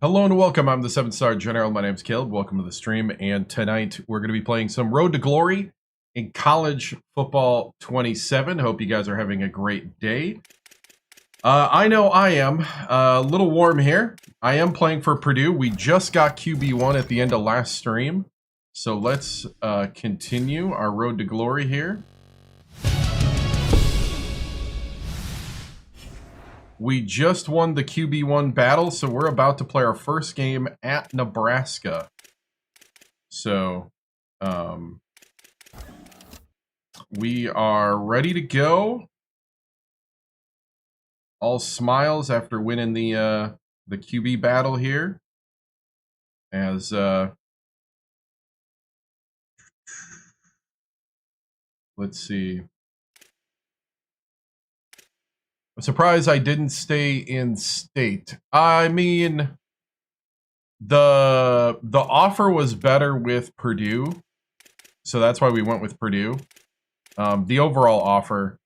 Hello and welcome. I'm the 7-star general. My name's Caleb. Welcome to the stream. And tonight we're going to be playing some Road to Glory in College Football 27. Hope you guys are having a great day. I know I am a little warm here. I am playing for Purdue. We just got QB1 at the end of last stream. So let's continue our Road to Glory here. We just won the QB1 battle, so we're about to play our first game at Nebraska. So, we are ready to go. All smiles after winning the QB battle here. As let's see. I'm surprised I didn't stay in state. I mean, the offer was better with Purdue, so that's why we went with Purdue. The overall offer,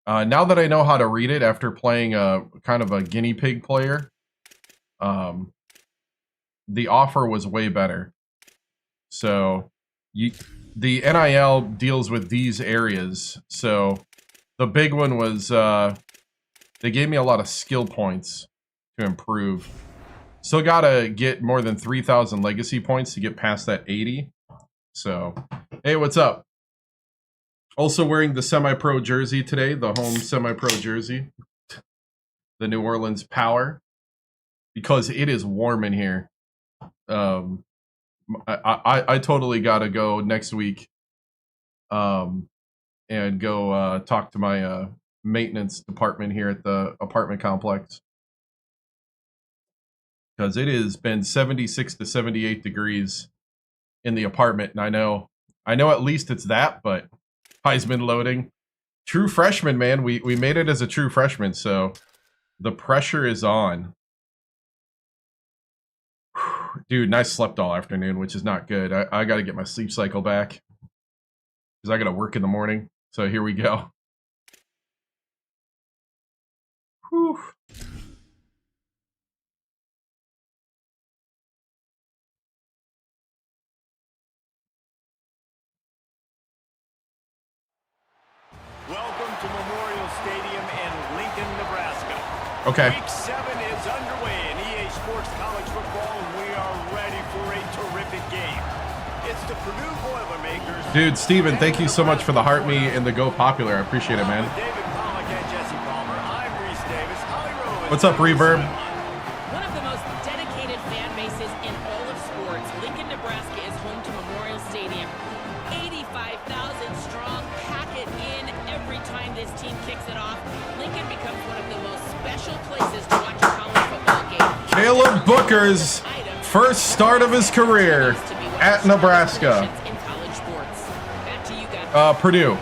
now that I know how to read it after playing a kind of a guinea pig player, the offer was way better. So the NIL deals with these areas. So the big one was they gave me a lot of skill points to improve. Still gotta get more than 3,000 legacy points to get past that 80. So, hey, what's up? Also wearing the semi-pro jersey today, the home semi-pro jersey. The New Orleans Power. Because it is warm in here. I totally gotta go next week. And go talk to my maintenance department here at the apartment complex, because it has been 76 to 78 degrees in the apartment, and I know at least it's that, but Heisman loading, true freshman, man, we made it as a true freshman, so the pressure is on. Dude, nice slept all afternoon, which is not good. I gotta get my sleep cycle back because I gotta work in the morning, so here we go. Whew. Welcome to Memorial Stadium in Lincoln, Nebraska. Okay. Week 7 is underway in EA Sports College Football, and we are ready for a terrific game. It's the Purdue Boilermakers. Dude, Steven, thank you so much for the heart me and the Go Popular. I appreciate it, man. David Pollock and Jesse Palmer. I'm Reese Davis. Holly Rowe. What's up, Reverb? One of the most dedicated fan bases in all of sports, Lincoln, Nebraska is home to Memorial Stadium. 85,000 strong, pack it in every time this team kicks it off. Lincoln becomes one of the most special places to watch a college football game. Caleb Bucher's first start of his career at Nebraska. Purdue.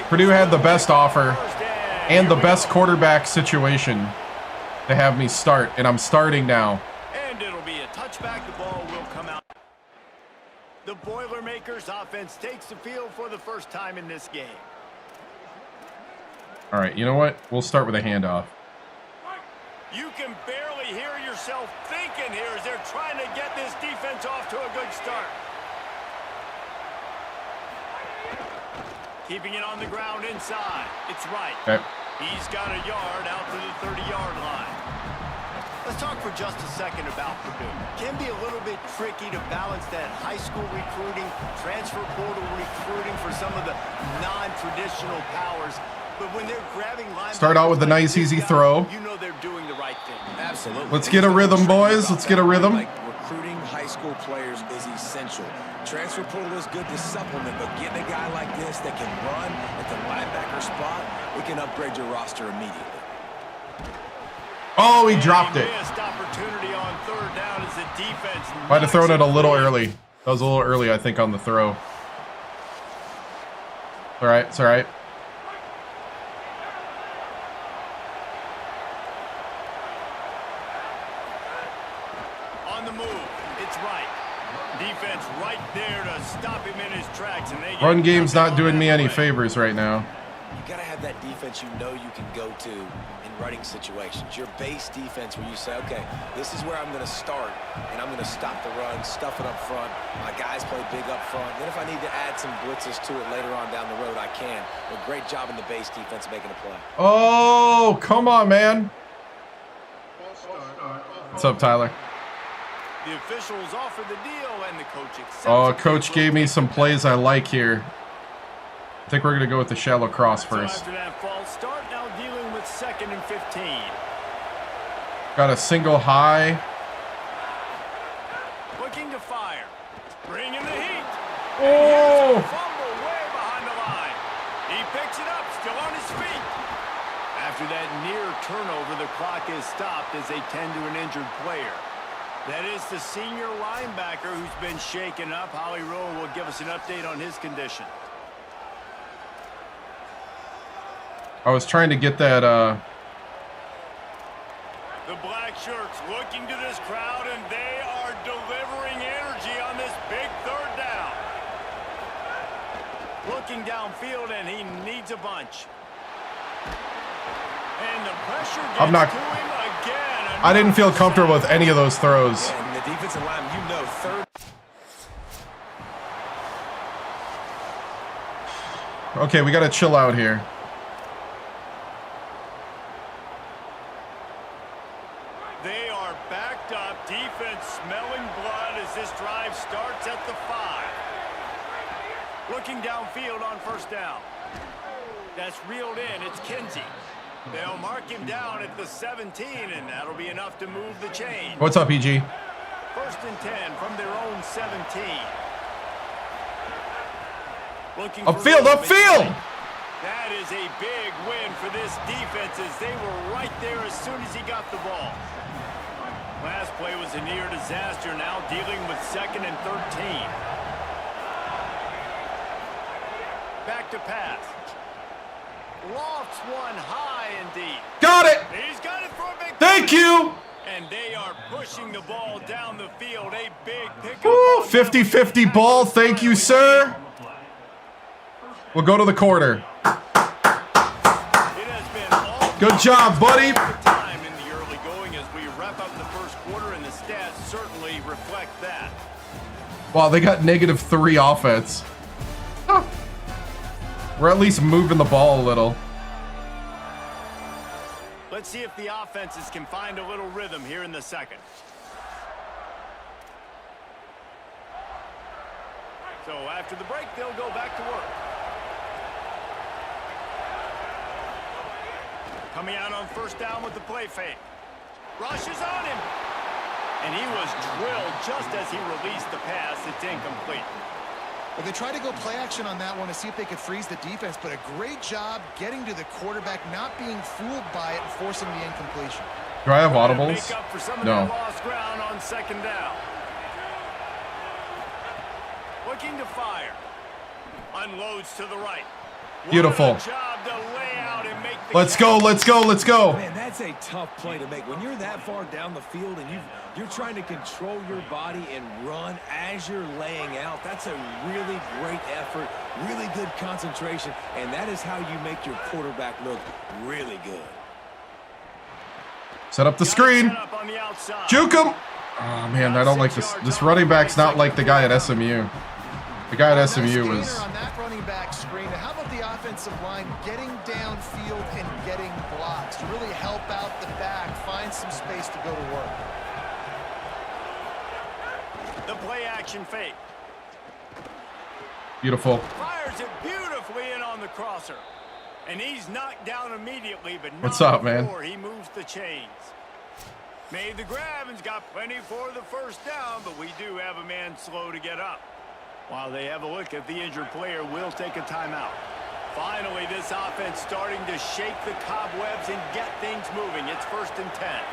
Purdue had the best offer and the best quarterback situation to have me start, and I'm starting now. And it'll be a touchback. The ball will come out. The Boilermakers offense takes the field for the first time in this game. All right, you know what? We'll start with a handoff. You can barely hear yourself thinking here as they're trying to get this defense off to a good start. Keeping it on the ground inside. It's right. Okay. He's got a yard out to the 30-yard line. Let's talk for just a second about Purdue. Can be a little bit tricky to balance that high school recruiting, transfer portal recruiting for some of the non-traditional powers. But when they're grabbing line, Start out with a nice, easy throw. You know they're doing the right thing. Absolutely. Let's get a rhythm, boys. Let's get a rhythm. Like recruiting high school players is essential. Transfer portal is good to supplement, but getting a guy like this that can run at the linebacker spot, we can upgrade your roster immediately. Oh, he dropped it. Missed opportunity on third down as the defense. Might have thrown it a little early. That was a little early, I think, on the throw. All right, it's all right. On the move, it's right. Defense right there to stop him in his tracks. And they Run game's not doing me any favors right now. You got to have that defense you know you can go to in running situations. Your base defense where you say, okay, this is where I'm going to start, and I'm going to stop the run, stuff it up front. My guys play big up front. Then if I need to add some blitzes to it later on down the road, I can. But great job in the base defense making a play. Oh, come on, man. What's up, Tyler? The officials offer the deal, and the coach accepts. Oh, coach gave me some plays I like here. I think we're going to go with the shallow cross first. So after that false start, now dealing with 2nd and 15. Got a single high. Looking to fire. Bringing the heat. Oh! Fumble way behind the line. He picks it up, still on his feet. After that near turnover, the clock is stopped as they tend to an injured player. That is the senior linebacker who's been shaken up. Holly Rowe will give us an update on his condition. I was trying to get that, The black shirts looking to this crowd, and they are delivering energy on this big 3rd down. Looking downfield, and he needs a bunch. And the pressure gets I'm not, to him again. I didn't feel comfortable with any of those throws. And the defensive line, you know, 3rd. Okay, we got to chill out here. They are backed up. Defense smelling blood as this drive starts at the 5. Looking downfield on 1st down. That's reeled in. It's Kinsey. They'll mark him down at the 17, and that'll be enough to move the chain. What's up, EG? 1st and 10 from their own 17. Looking Upfield, upfield! That is a big win for this defense as they were right there as soon as he got the ball. Last play was a near disaster, now dealing with 2nd and 13. Back to pass. Lofts one high indeed. Got it! He's got it for a big Thank you! And they are pushing the ball down the field. A big pickup. Woo, 50-50 ball. Thank you, sir. We'll go to the quarter. Good job, buddy. Time in the early going as we wrap up the 1st quarter, and the stats certainly reflect that. Wow, they got -3 offense. Huh. We're at least moving the ball a little. Let's see if the offenses can find a little rhythm here in the 2nd. So after the break, they'll go back to work. Coming out on 1st down with the play fake. Rushes on him. And he was drilled just as he released the pass. It's incomplete. Well, they tried to go play action on that one to see if they could freeze the defense, but a great job getting to the quarterback, not being fooled by it and forcing the incompletion. Do I have audibles? Make up for some of No. that lost ground on 2nd down. Looking to fire. Unloads to the right. Beautiful. What a job to lay out and make the Let's go, let's go, let's go. Man, that's a tough play to make. When you're that far down the field and you're trying to control your body and run as you're laying out, that's a really great effort, really good concentration, and that is how you make your quarterback look really good. Set up the screen. Set up on the outside. Juke him. Oh, man, I don't like this. This running back's not like the guy at SMU. The guy at SMU was... on that running back screen. How about the offensive line getting downfield and getting blocks to really help out the back, find some space to go to work? The play action fake. Beautiful. Fires it beautifully in on the crosser. And he's knocked down immediately, but What's not up, man? before he moves the chains. Made the grab and's got plenty for the 1st down, but we do have a man slow to get up. While they have a look at the injured player, we'll take a timeout. Finally, this offense starting to shake the cobwebs and get things moving. It's 1st and 10.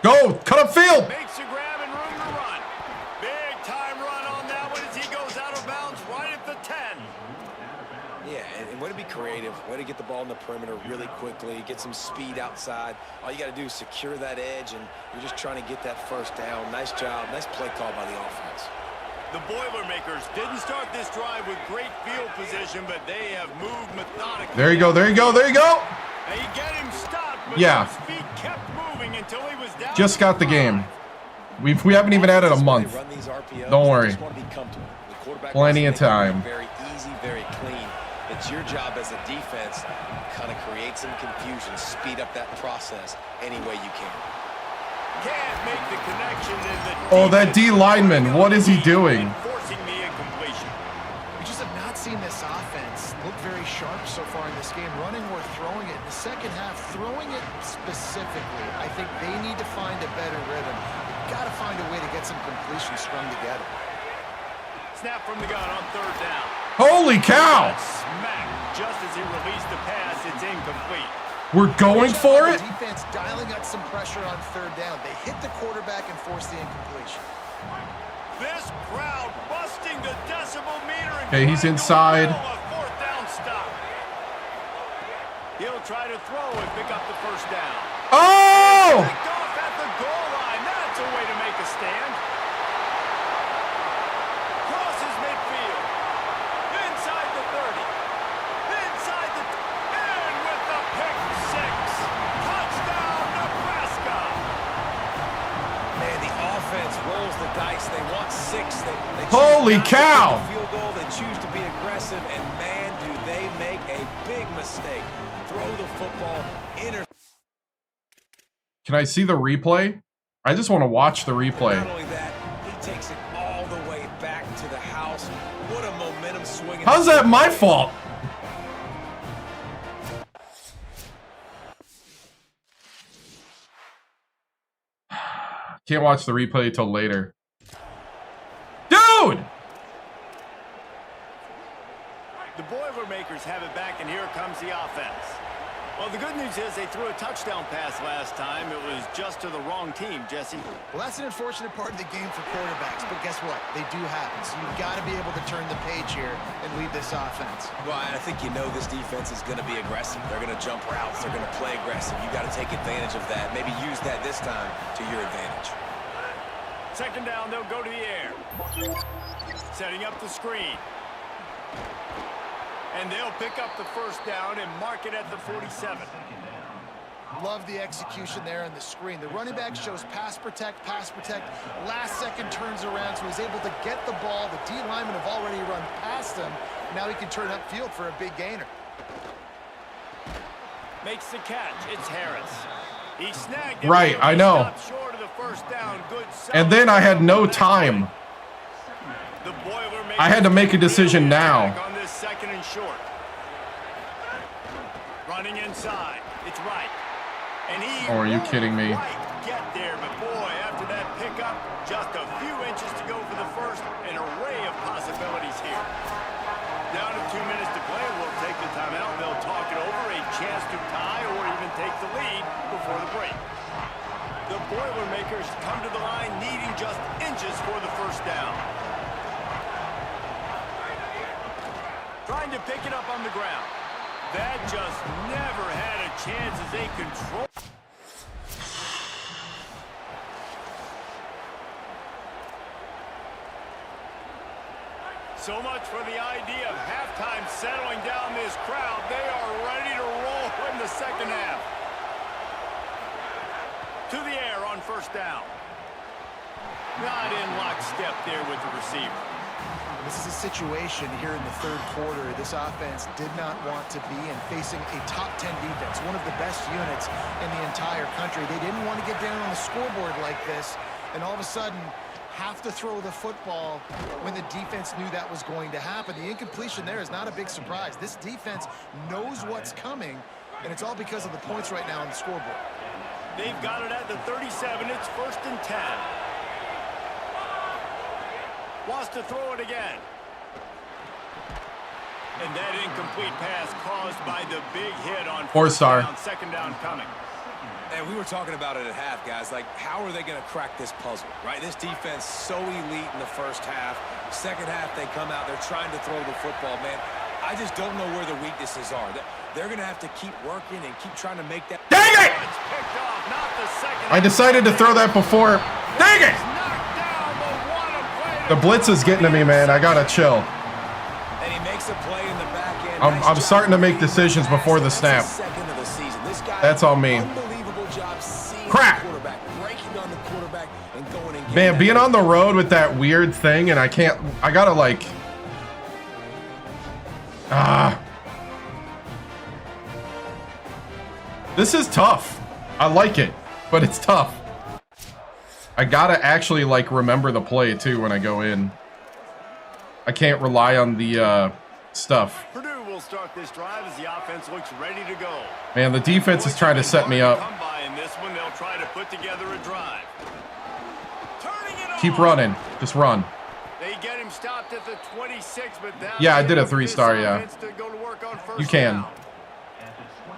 Go! Cut up field! Makes a grab and room to run. Big time run on that one as he goes out of bounds right at the 10. Yeah, and way to be creative, way to get the ball in the perimeter really quickly, get some speed outside. All you got to do is secure that edge, and you're just trying to get that 1st down. Nice job, nice play call by the offense. The Boilermakers didn't start this drive with great field position, but they have moved methodically. There you go, there you go, there you go. They get him stopped, but Yeah. his feet kept moving until he was down. Just got the game. We haven't even added a month. Don't worry. Plenty of time. Very easy, very clean. It's your job as a defense to kind of create some confusion, speed up that process any way you can. Can't make the connection in the Oh, that D lineman, what is he doing? Forcing the incompletion. We just have not seen this offense look very sharp so far in this game, running or throwing it. In the second half, throwing it specifically, I think they need to find a better rhythm. They've got to find a way to get some completions strung together. Snap from the gun on third down. Holy cow! Smack. Just as he released the pass, it's incomplete. We're going for it? Defense dialing up some pressure on third down. They hit the quarterback and force the incompletion. This crowd busting the decibel meter. Okay, he's inside. A fourth down stop. He'll try to throw and pick up the first down. Oh! Picked off at the goal line. That's a way to make a stand. Crosses midfield. Inside the 30. Inside the... And with the pick six. Touchdown, Nebraska. Man, the offense rolls the dice. They want six. They Holy cow! Field goal. They choose to be aggressive, and man, do they make a big mistake. Throw the football. Can I see the replay? I just want to watch the replay. Not only that, he takes it all the way back to the house. What a momentum swing. How's that my fault? Can't watch the replay till later. Dude! The Boilermakers have it back, and here comes the offense. Well, the good news is they threw a touchdown pass last time. It was just to the wrong team, Jesse. Well, that's an unfortunate part of the game for quarterbacks, but guess what? They do happen. So you've got to be able to turn the page here and lead this offense. Well, I think you know this defense is going to be aggressive. They're going to jump routes. They're going to play aggressive. You got to take advantage of that. Maybe use that this time to your advantage. Second down, they'll go to the air. Setting up the screen. And they'll pick up the first down and mark it at the 47. Love the execution there on the screen. The running back shows pass protect. Last second turns around, so he's able to get the ball. The D linemen have already run past him. Now he can turn upfield for a big gainer. Makes the catch. It's Harris. He snagged it. Right, I know. Short of the first down. Good. And then I had no time. I had to make a decision now. On this second and short. Running inside. It's right. And he Oh, are you kidding me? Get there, but boy, after that pickup, just a few inches to go for the first. An array of possibilities here. Down to 2 minutes to play. We'll take the timeout. They'll talk it over. A chance to tie or even take the lead before the break. The Boilermakers come to the line needing just inches for the first down. Trying to pick it up on the ground. That just never had a chance as they control. So much for the idea of halftime settling down this crowd. They are ready to roll in the second half. To the air on first down. Not in lockstep there with the receiver. This is a situation here in the third quarter. This offense did not want to be in, facing a top 10 defense, one of the best units in the entire country. They didn't want to get down on the scoreboard like this, and all of a sudden have to throw the football when the defense knew that was going to happen. The incompletion there is not a big surprise. This defense knows what's coming, and it's all because of the points right now on the scoreboard. They've got it at the 37. It's 1st and 10. Wants to throw it again. And that incomplete pass caused by the big hit on Four-star. Second down coming. And we were talking about it at half, guys. Like, how are they going to crack this puzzle, right? This defense so elite in the first half. Second half, they come out. They're trying to throw the football, man. I just don't know where the weaknesses are. They're going to have to keep working and keep trying to make that. Dang it! It's picked off, not the second. I decided to throw that before. Dang it! Knocked down, but what a play to The blitz is getting to me, man. I gotta chill. And he makes a play in the back end. I'm starting to make decisions before the snap. That's on me. Crap! Man, being on the road with that weird thing, and I gotta like... This is tough. I like it, but it's tough. I gotta actually like remember the play too when I go in. I can't rely on the stuff. Purdue will start this drive as the offense looks ready to go. Man, the defense is trying to set me up. Come by in this one, they'll try to put together a drive. Keep running. Just run. They get him stopped at the 26, but that yeah, I did a 3-star, yeah. You can.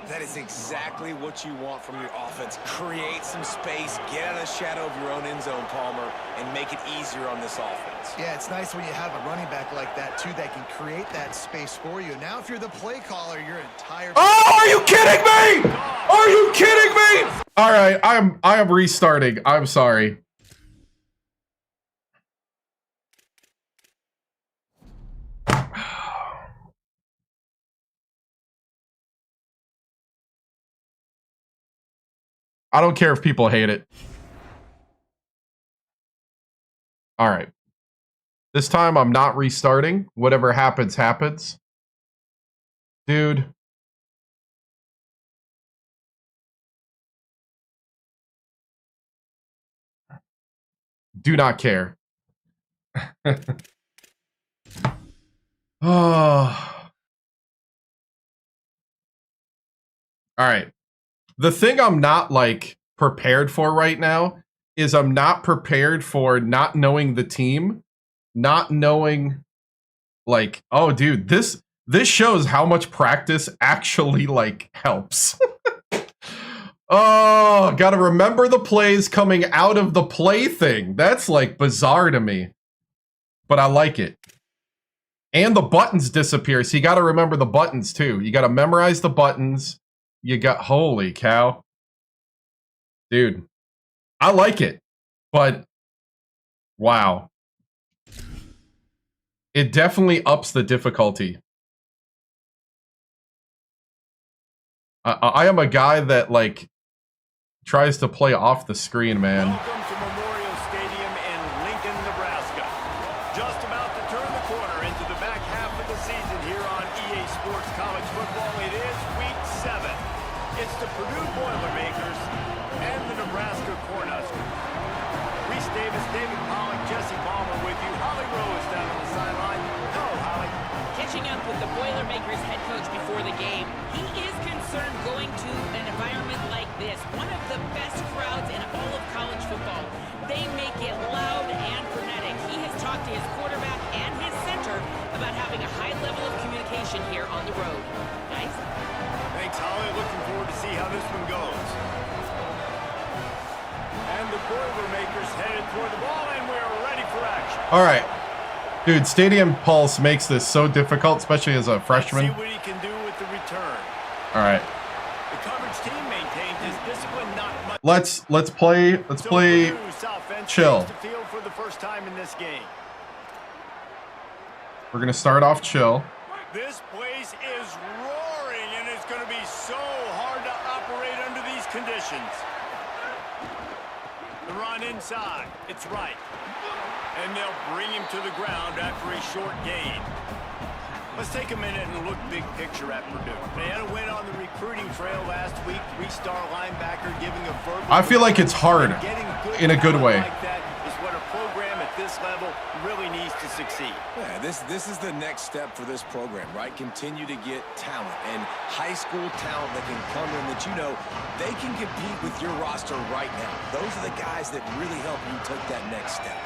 That is exactly what you want from your offense. Create some space, get out of the shadow of your own end zone, Palmer, and make it easier on this offense. Yeah, it's nice when you have a running back like that, too, that can create that space for you. Now, if you're the play caller, your entire... Oh, are you kidding me? Are you kidding me? All right, I am restarting. I'm sorry. I don't care if people hate it. All right. This time I'm not restarting. Whatever happens, happens. Dude. Do not care. Oh. All right. The thing I'm not like prepared for right now is I'm not prepared for not knowing the team, not knowing like, oh dude, this shows how much practice actually like helps. Oh, gotta remember the plays coming out of the play thing. That's like bizarre to me, but I like it. And the buttons disappear, so you gotta remember the buttons too. You gotta memorize the buttons. You got, holy cow. Dude, I like it, but wow. It definitely ups the difficulty. I am a guy that like tries to play off the screen, man. Welcome to Memorial Stadium in Lincoln, Nebraska. Just about to turn the corner into the back half of the season here on EA Sports College Football. It is week 7. It's the Purdue Boilermakers and the Nebraska Cornhuskers. Reese Davis, David Pollock, Jesse Palmer with you. Holly Rose down on the sideline. Hello, Holly. Catching up with the Boilermakers head coach before the game, he is concerned going to an environment like this. One of the best crowds in all of college football. They make it loud and frenetic. He has talked to his quarterback and his center about having a high level of communication here on the road. Nice. Thanks, Holly. Looking forward to see how this one goes. And the Boilermakers headed toward the ball, and we're ready for action. All right. Dude, Stadium Pulse makes this so difficult, especially as a freshman. Let's see what he can do with the return. All right. The coverage team maintained his discipline, not much. Let's play chill. To field for the first time in this game. We're going to start off chill. This place is roaring, and it's going to be so hard to operate under these conditions. The run inside. It's right. And they'll bring him to the ground after a short gain. Let's take a minute and look big picture at Purdue. They had a win on the recruiting trail last week. 3-star linebacker giving a verbal. I feel like it's hard in a good way. Like that is what a program at this level really needs to succeed. Yeah, this is the next step for this program, right? Continue to get talent and high school talent that can come in that you know they can compete with your roster right now. Those are the guys that really help you take that next step.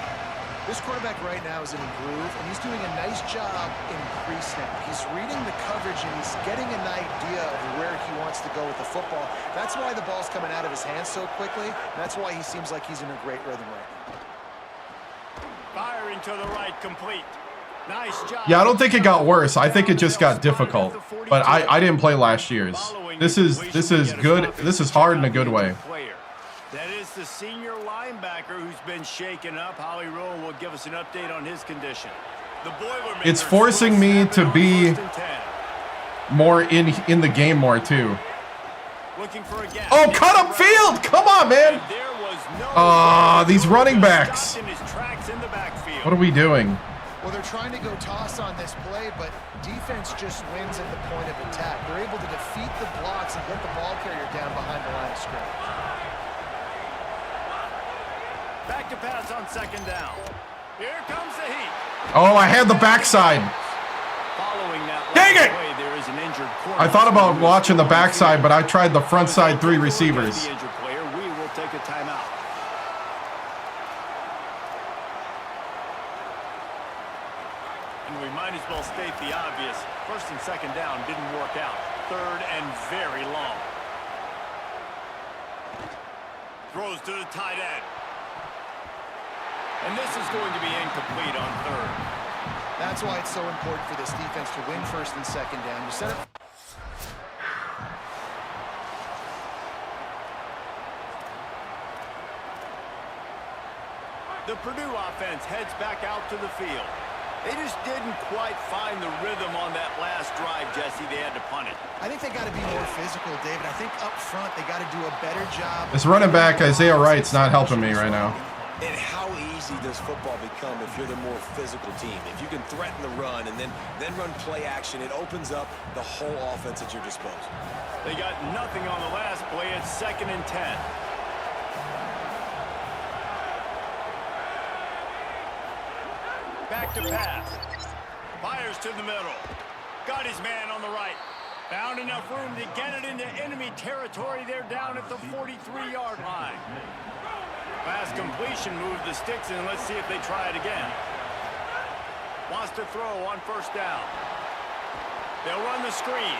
This quarterback right now is in a groove, and he's doing a nice job in pre-snap. He's reading the coverage, and he's getting an idea of where he wants to go with the football. That's why the ball's coming out of his hands so quickly. That's why he seems like he's in a great rhythm right now. Firing to the right, complete. Nice job. Yeah, I don't think it got worse. I think it just got difficult. But I didn't play last year's. This is good. This is hard in a good way. That is It's the senior linebacker who's been shaken up. Howie Rowan will give us an update on his condition. The Boilermakers. It's forcing me to be more in the game more too. Looking for a gap. Oh, cut up field! Come on, man! These running backs. What are we doing? Well, they're trying to go toss on this play, but defense just wins at the point of attack. They're able to defeat the blocks and get the ball carrier down behind the line of scrimmage. Back to pass on second down. Here comes the heat. Oh, I had the backside. Following that Dang it! play, there is an injured I thought about watching the backside, but I tried the front side 3 receivers. The injured player, we will take a timeout. And we might as well state the obvious. First and second down didn't work out. Third and very long. Throws to the tight end. And this is going to be incomplete on third. That's why it's so important for this defense to win first and second down. You set up. The Purdue offense heads back out to the field. They just didn't quite find the rhythm on that last drive, Jesse. They had to punt it. I think they got to be more physical, David. I think up front they got to do a better job. This running back, Isaiah Wright's not helping me right now. And how easy does football become if you're the more physical team? If you can threaten the run and then run play action, it opens up the whole offense at your disposal. They got nothing on the last play. It's 2nd and 10. Back to pass. Fires to the middle. Got his man on the right. Found enough room to get it into enemy territory. They're down at the 43-yard line. Pass completion, move the sticks in. Let's see if they try it again. Wants to throw on first down. They'll run the screen.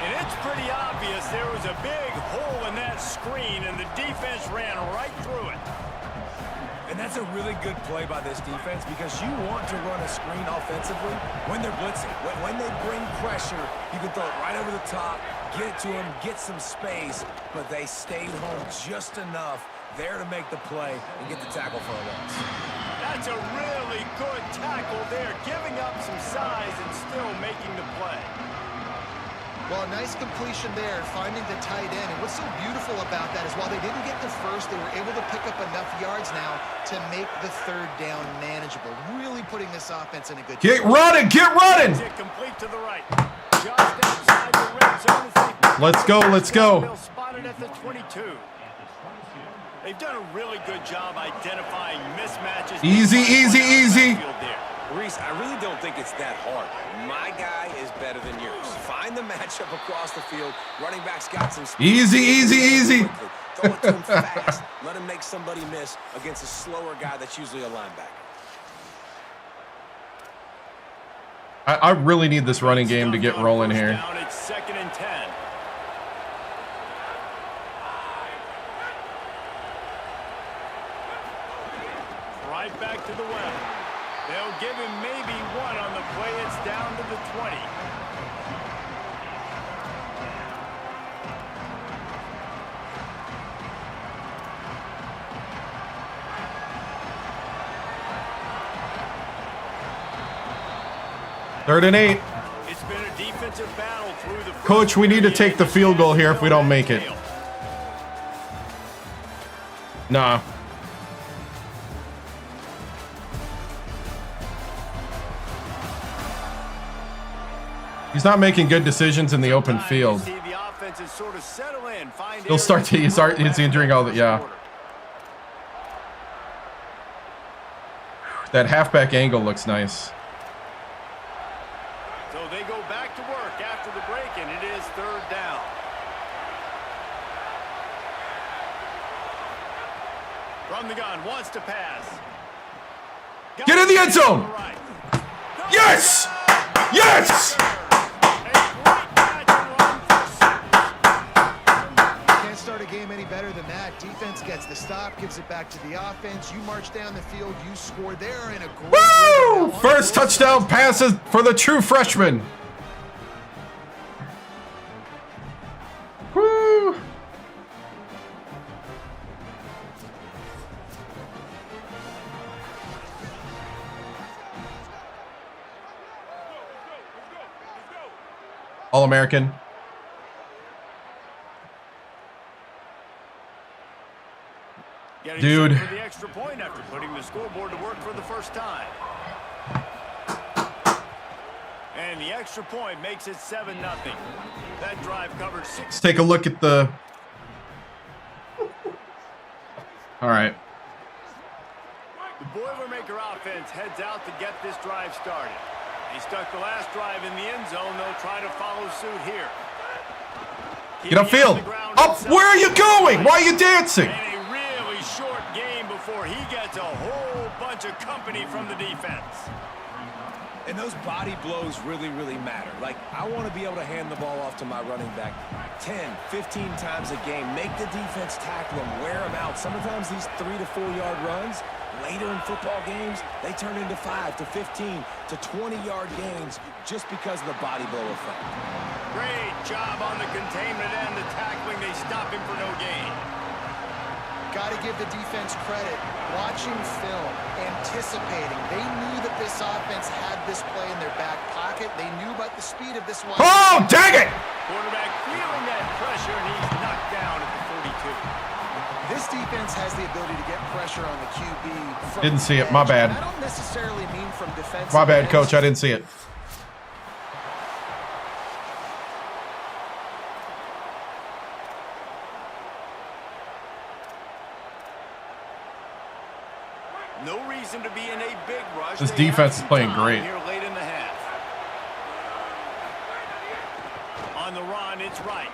And it's pretty obvious there was a big hole in that screen, and the defense ran right through it. And that's a really good play by this defense because you want to run a screen offensively when they're blitzing. When they bring pressure, you can throw it right over the top, get it to them, get some space, but they stayed home just enough there to make the play and get the tackle for a loss. That's a really good tackle there, giving up some size and still making the play. Well, a nice completion there, finding the tight end. And what's so beautiful about that is while they didn't get the first, they were able to pick up enough yards now to make the third down manageable. Really putting this offense in a good Get running! Get running! Complete to the right. Just outside the red zone. Let's go, let's go. Spotted at the 22. They've done a really good job identifying mismatches. Easy, easy, easy. Reese, I really don't think it's that hard. My guy is better than yours. Find the matchup across the field. Running back's got some speed. Easy, easy, easy. Throw it to him fast. Let him make somebody miss against a slower guy that's usually a linebacker. I really need this running game to get rolling here. Down, it's 2nd and 10. Right back to the well. They'll give him maybe one on the play. It's down to the 20. Third and 8. It's been a defensive battle through the first. Coach, we need to take the field goal here if we don't make it. Nah. He's not making good decisions in the open field. He'll start to he's injuring all the That halfback angle looks nice. So they go back to work after the break, and it is 3rd down. From the gun, wants to pass. Get in the end zone! Yes! Yes! Start a game any better than that. Defense gets the stop, gives it back to the offense. You march down the field, you score. They're in a great Woo! First touchdown passes for the true freshman. Woo! All-American. Dude. For the extra point after putting the scoreboard to work for the first time. And the extra point makes it 7-0. That drive covered 6. Let's take a look at the... All right. The Boilermaker offense heads out to get this drive started. They stuck the last drive in the end zone. They'll try to follow suit here. Get upfield. Up! Where are you going? Why are you dancing? And a really short game before he gets a whole bunch of company from the defense. And those body blows really, really matter. Like, I want to be able to hand the ball off to my running back 10, 15 times a game. Make the defense tackle them, wear them out. Sometimes these 3 to 4 yard runs, later in football games, they turn into 5 to 15 to 20-yard gains just because of the body blow effect. Great job on the containment and the tackling. They stop him for no gain. Got to give the defense credit. Watching film, anticipating. They knew that this offense had this play in their back pocket. They knew about the speed of this one. Oh, dang it! Quarterback feeling that pressure, and he's knocked down at the 42. This defense has the ability to get pressure on the QB. From Didn't see it. the My edge. bad. I don't necessarily mean from defense. My bad, coach. I didn't see it. No reason to be in a big rush. This They defense have is some playing time great. Here late in the half. On the run, it's right.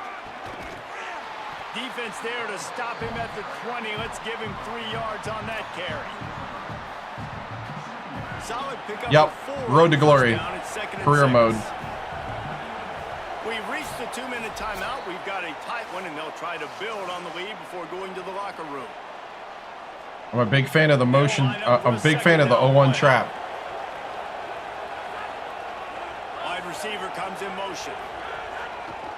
Defense there to stop him at the 20. Let's give him 3 yards on that carry. Solid pickup. Yep. of 4 Road to glory. down at 2nd and Career 6. mode. We've reached the 2-minute timeout. We've got a tight one, and they'll try to build on the lead before going to the locker room. I'm a big fan of the motion. I'm a big fan of the 0-1 trap. Wide receiver comes in motion.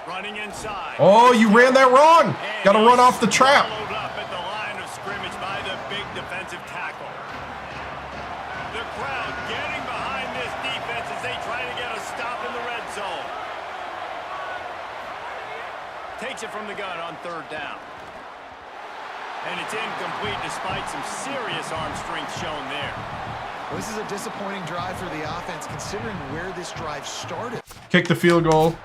Running inside. Oh, you ran that wrong. And Got to run off the he's trap. swallowed up at the line of scrimmage by the big defensive tackle. The crowd getting behind this defense as they try to get a stop in the red zone. Takes it from the gun on 3rd down. And it's incomplete despite some serious arm strength shown there. Well, this is a disappointing drive for the offense considering where this drive started. Kick the field goal.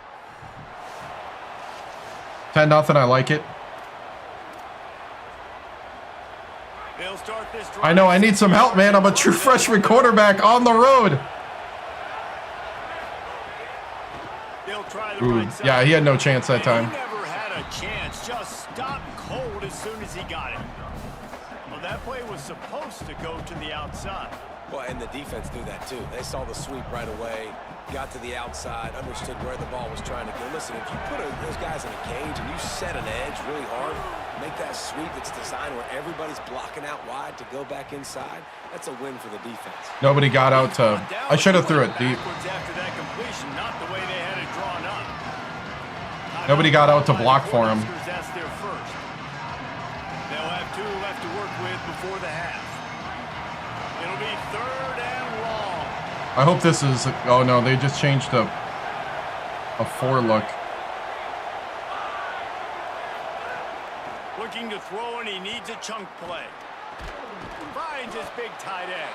10-0. I like it. They'll start this drive. I know. I need some help, man. I'm a true freshman quarterback on the road. They'll try the Ooh, right side. yeah, he had no chance that time. He never had a chance. Just stopped cold as soon as he got it. Well, that play was supposed to go to the outside. Well, and the defense knew that too. They saw the sweep right away, got to the outside, understood where the ball was trying to go. Listen, if you put those guys in a cage and you set an edge really hard, make that sweep that's designed where everybody's blocking out wide to go back inside, that's a win for the defense. Nobody got out to... I should have threw it deep. After that completion, not the way they had it drawn up. Nobody got out to block for him. That's their first. They'll have 2 left to work with before the half. It'll be 3rd and long. I hope this is... Oh, no. They just changed a 4 look. Looking to throw, and he needs a chunk play. Finds his big tight end.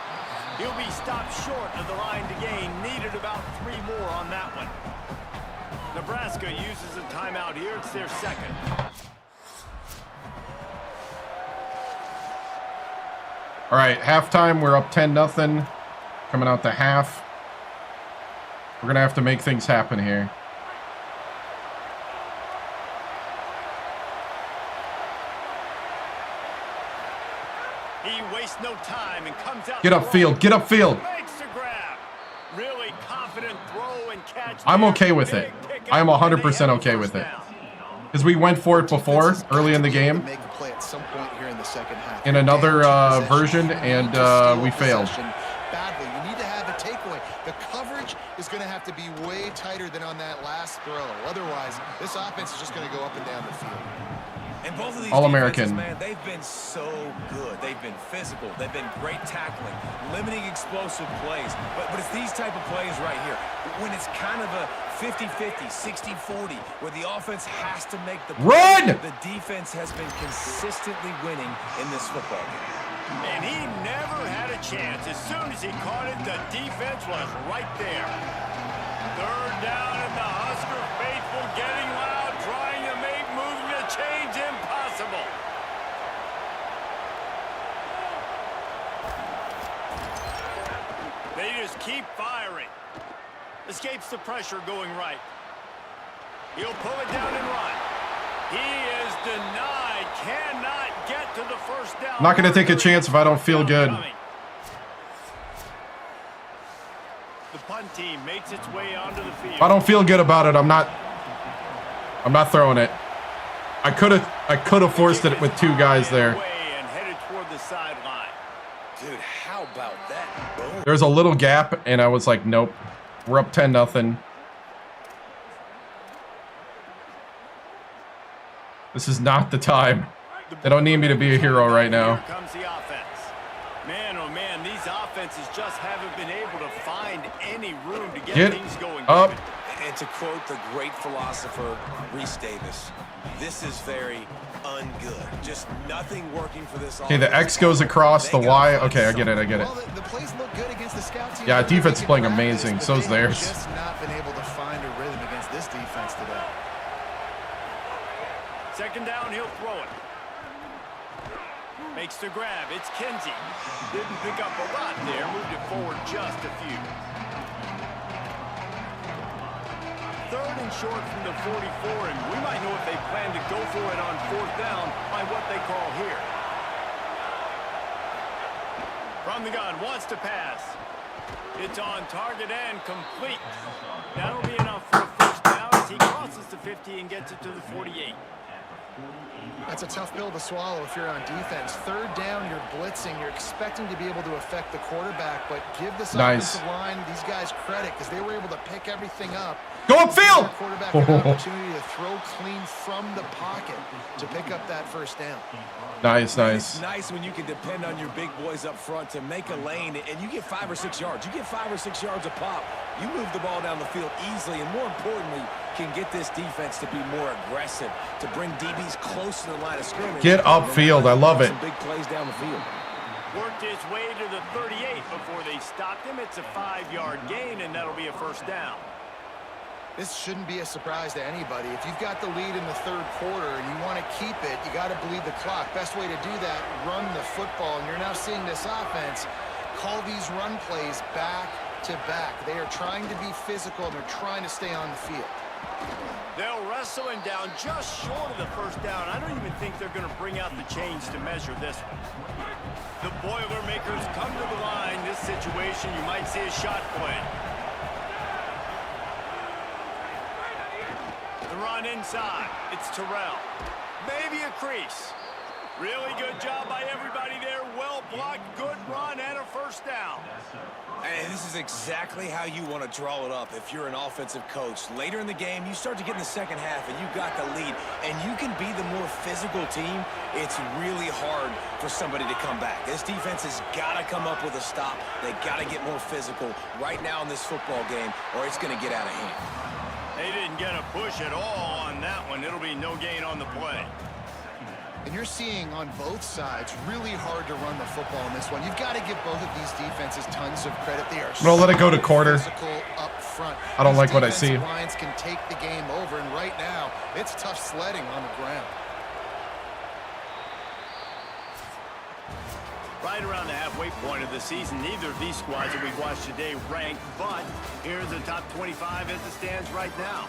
He'll be stopped short of the line to gain. Needed about 3 more on that one. Nebraska uses a timeout here. It's their 2nd. All right, halftime. We're up 10-0. Coming out to half. We're going to have to make things happen here. He wastes no time and comes out. Get upfield. Get upfield. Makes the grab. Really confident throw and catch. I'm okay with it. I am 100% okay with it. Because we went for it before, early in the game, Make a play at some point here in the second half. in another version, and we failed. Badly. You need to have a takeaway. The coverage is going to have to be way tighter than on that last throw. Otherwise, this offense is just going to go up and down the field. And And both of these All-American. defenses, man, they've been so good. They've been physical. They've been great tackling, limiting explosive plays. But it's these type of plays right here when it's kind of a 50-50, 60-40, where the offense has to make the play. Run! The defense has been consistently winning in this football game. And he never had a chance. As soon as he caught it, the defense was right there. Third down, and the Husker faithful getting loud, trying to make moves to change impossible. They just keep firing. Escapes the pressure going right. He'll pull it down and run. He is denied. Cannot get to the first down. Not going to take a chance if I don't feel good. The punt team makes its way onto the field. If I don't feel good about it, I'm not throwing it. I could have forced it with 2 guys there. And headed toward the sideline. Dude, how about that? Boom. There's a little gap, and I was like, nope. We're up 10-0. This is not the time. They don't need me to be a hero right now. Here comes the offense. Man, oh man, these offenses just haven't been able to find any room to get things going. Up. David. And to quote the great philosopher Reese Davis, this is very ungood. Just nothing working for this offense. Okay, the X goes across the Y. Okay, I get it. Well, the plays look good against the scout team. Yeah, defense is playing amazing. So's theirs. Just not been able to find a rhythm against this defense today. Second down, he'll throw it. Makes the grab. It's Kinsey. Didn't pick up a lot there. Moved it forward just a few. Third and short from the 44, and we might know if they plan to go for it on fourth down by what they call here. From the gun, wants to pass. It's on target and complete. That'll be enough for a first down as he crosses the 50 and gets it to the 48. That's a tough pill to swallow if you're on defense. Third down, you're blitzing. You're expecting to be able to affect the quarterback, but give this offensive line, these guys, credit because they were able to pick everything up. Go upfield! Quarterback an opportunity to throw clean from the pocket to pick up that first down. Nice, nice. It's nice when you can depend on your big boys up front to make a lane, and you get 5 or 6 yards. You get 5 or 6 yards a pop. You move the ball down the field easily, and more importantly, can get this defense to be more aggressive, to bring DBs close to the line of scrimmage. Get upfield. I love it. Some big plays down the field. Worked his way to the 38 before they stopped him. It's a 5-yard gain, and that'll be a first down. This shouldn't be a surprise to anybody. If you've got the lead in the third quarter and you want to keep it, you got to bleed the clock. Best way to do that, run the football. And you're now seeing this offense call these run plays back to back. They are trying to be physical, and they're trying to stay on the field. They'll wrestle him down just short of the first down. I don't even think they're going to bring out the chains to measure this one. The Boilermakers come to the line. This situation, you might see a shot play. The run inside. It's Terrell. Maybe a crease. Really good job by everybody there. Well blocked, good run, and a first down. And this is exactly how you want to draw it up if you're an offensive coach. Later in the game, you start to get in the second half, and you've got the lead, and you can be the more physical team. It's really hard for somebody to come back. This defense has got to come up with a stop. They got to get more physical right now in this football game, or it's going to get out of hand. They didn't get a push at all on that one. It'll be no gain on the play. And you're seeing on both sides really hard to run the football in this one. You've got to give both of these defenses tons of credit. They are I'm gonna let it go to quarter. physical up front. I don't like what I see. Lines can take the game over, and right now it's tough sledding on the ground. Right around the halfway point of the season, neither of these squads that we've watched today ranked, but here's the top 25 as it stands right now.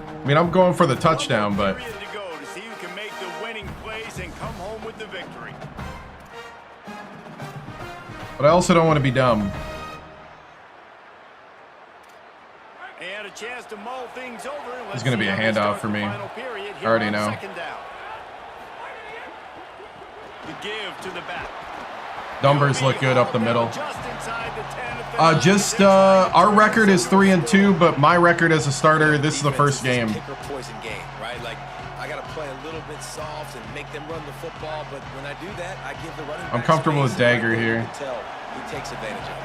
I mean, I'm going for the touchdown, but Period to go to see who can make the winning plays and come home with the victory. I also don't want to be dumb. And a chance to mull things over. It's going to be a handoff for me. I already know. The give to the back. Numbers look good up the middle. Our record is 3-2, but my record as a starter, this is the first game. Kicker poison game, right? Like, I got to play a little bit soft and make them run the football, but when I do that, I give the running back I'm comfortable with Dagger here. You can tell he takes advantage of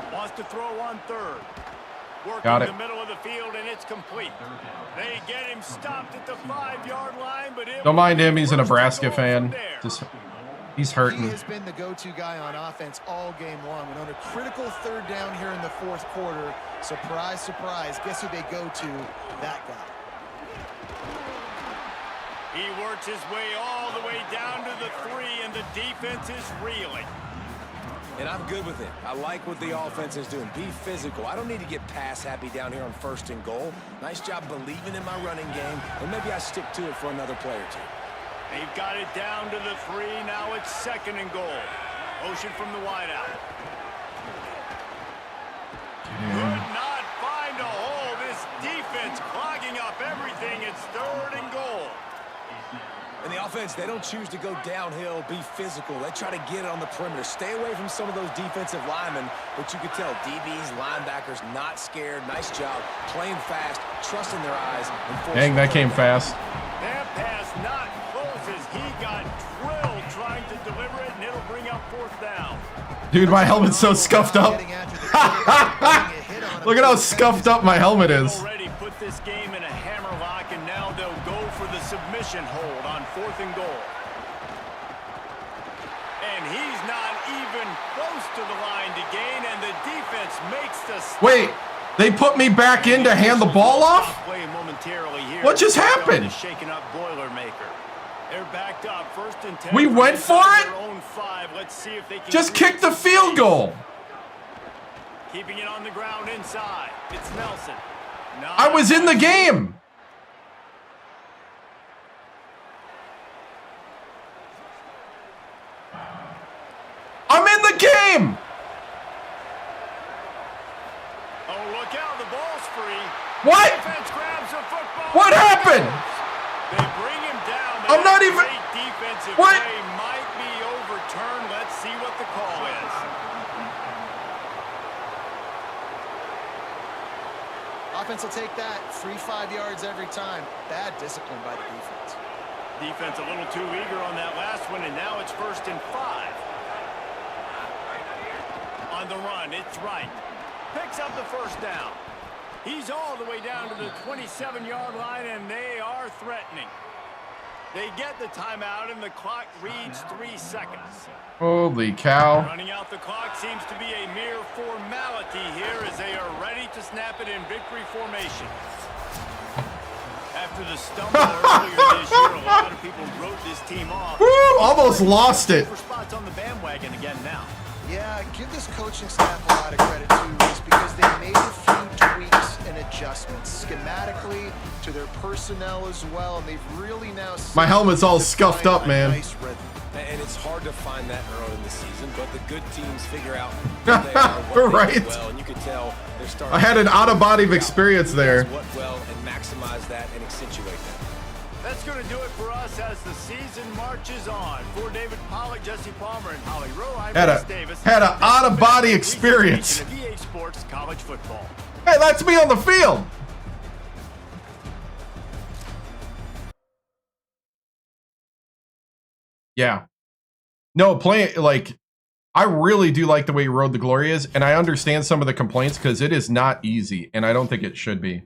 it. Wants to throw on third. Got it. Working the middle of the field, and it's complete. They get him stopped at the 5-yard line, but don't mind him. He's a Nebraska fan. Just he's hurting. He has been the go-to guy on offense all game long. And on a critical third down here in the fourth quarter, surprise, surprise, guess who they go to? That guy. He works his way all the way down to the 3, and the defense is reeling. And I'm good with it. I like what the offense is doing. Be physical. I don't need to get pass happy down here on 1st and goal. Nice job believing in my running game, and maybe I stick to it for another play or two. They've got it down to the 3. Now it's 2nd and goal. Motion from the wideout. Could not find a hole. This defense clogging up everything. It's 3rd and goal. And the offense, they don't choose to go downhill, be physical. They try to get it on the perimeter. Stay away from some of those defensive linemen, but you could tell DBs, linebackers, not scared. Nice job playing fast, trusting their eyes. Dang, that came fast. That pass not close as he got drilled trying to deliver it, and it'll bring up 4th down. Dude, my helmet's so scuffed up. Look at how scuffed up my helmet is. Already put this game in a hammerlock, and now they'll go for the submission hold on 4th and goal. And he's not even close to the line to gain, and the defense makes the stop. Wait, they put me back in to hand the ball off? What just happened? Shaking up Boilermaker. They're backed up, 1st and 10. We went for it? Let's see if they can just kick the field goal. Keeping it on the ground inside. It's Nelson. I was in the game. I'm in the game. Oh, look out. The ball's free. What? Defense grabs the football. What happened? They bring him down. I'm not even. Defensive what? Play might be overturned. Let's see what the call is. Offense will take that. Free 5 yards every time. Bad discipline by the defense. Defense a little too eager on that last one, and now it's 1st and 5. On the run, it's right. Picks up the 1st down. He's all the way down to the 27-yard line, and they are threatening. They get the timeout, and the clock reads 3 seconds. Holy cow. Running out the clock seems to be a mere formality here as they are ready to snap it in victory formation. After the stumble earlier this year, a lot of people wrote this team off. Woo, almost lost it. For spots on the bandwagon again now. Yeah, give this coaching staff a lot of credit too, Reese, because they made a few tweaks and adjustments schematically to their personnel as well, and they've really now. My helmet's all scuffed up, man. Nice rhythm. And it's hard to find that early in the season, but the good teams figure out who they are, what right. they do well, and you can tell they're starting. I had an out-of-body experience there. What well and maximize that and accentuate that. That's going to do it for us as the season marches on. For David Pollack, Jesse Palmer, and Holly Rowe, I'm Chris Davis. Had an out-of-body experience. EA Sports College Football. Hey, that's me on the field. Yeah. No, playing, like, I really do like the way Road the Glory is, and I understand some of the complaints because it is not easy, and I don't think it should be.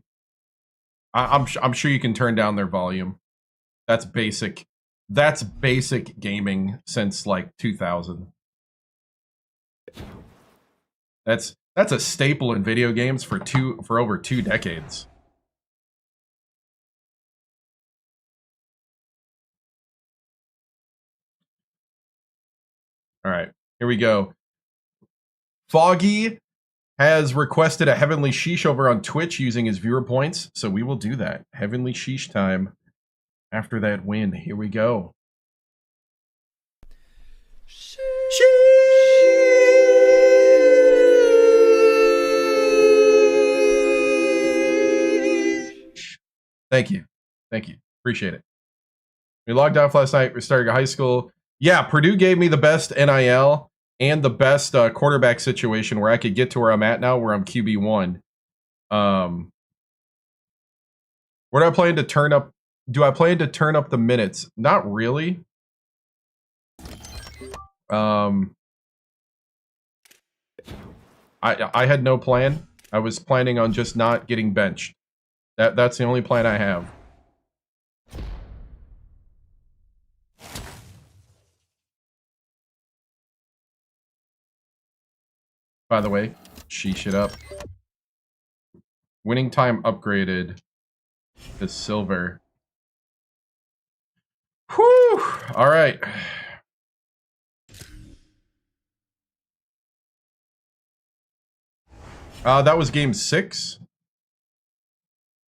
I'm sure you can turn down their volume. That's basic. That's basic gaming since like 2000. That's a staple in video games for over 2 decades. All right, here we go. Foggy has requested a Heavenly Sheesh over on Twitch using his viewer points, so we will do that. Heavenly Sheesh time after that win. Here we go. Sheesh. Thank you. Thank you. Appreciate it. We logged off last night. We started high school. Yeah, Purdue gave me the best NIL and the best quarterback situation where I could get to where I'm at now, where I'm QB1. Where do I plan to turn up? Do I plan to turn up the minutes? Not really. I had no plan. I was planning on just not getting benched. That's the only plan I have. By the way, sheesh it up. Winning time upgraded to silver. Whew! All right. That was game 6.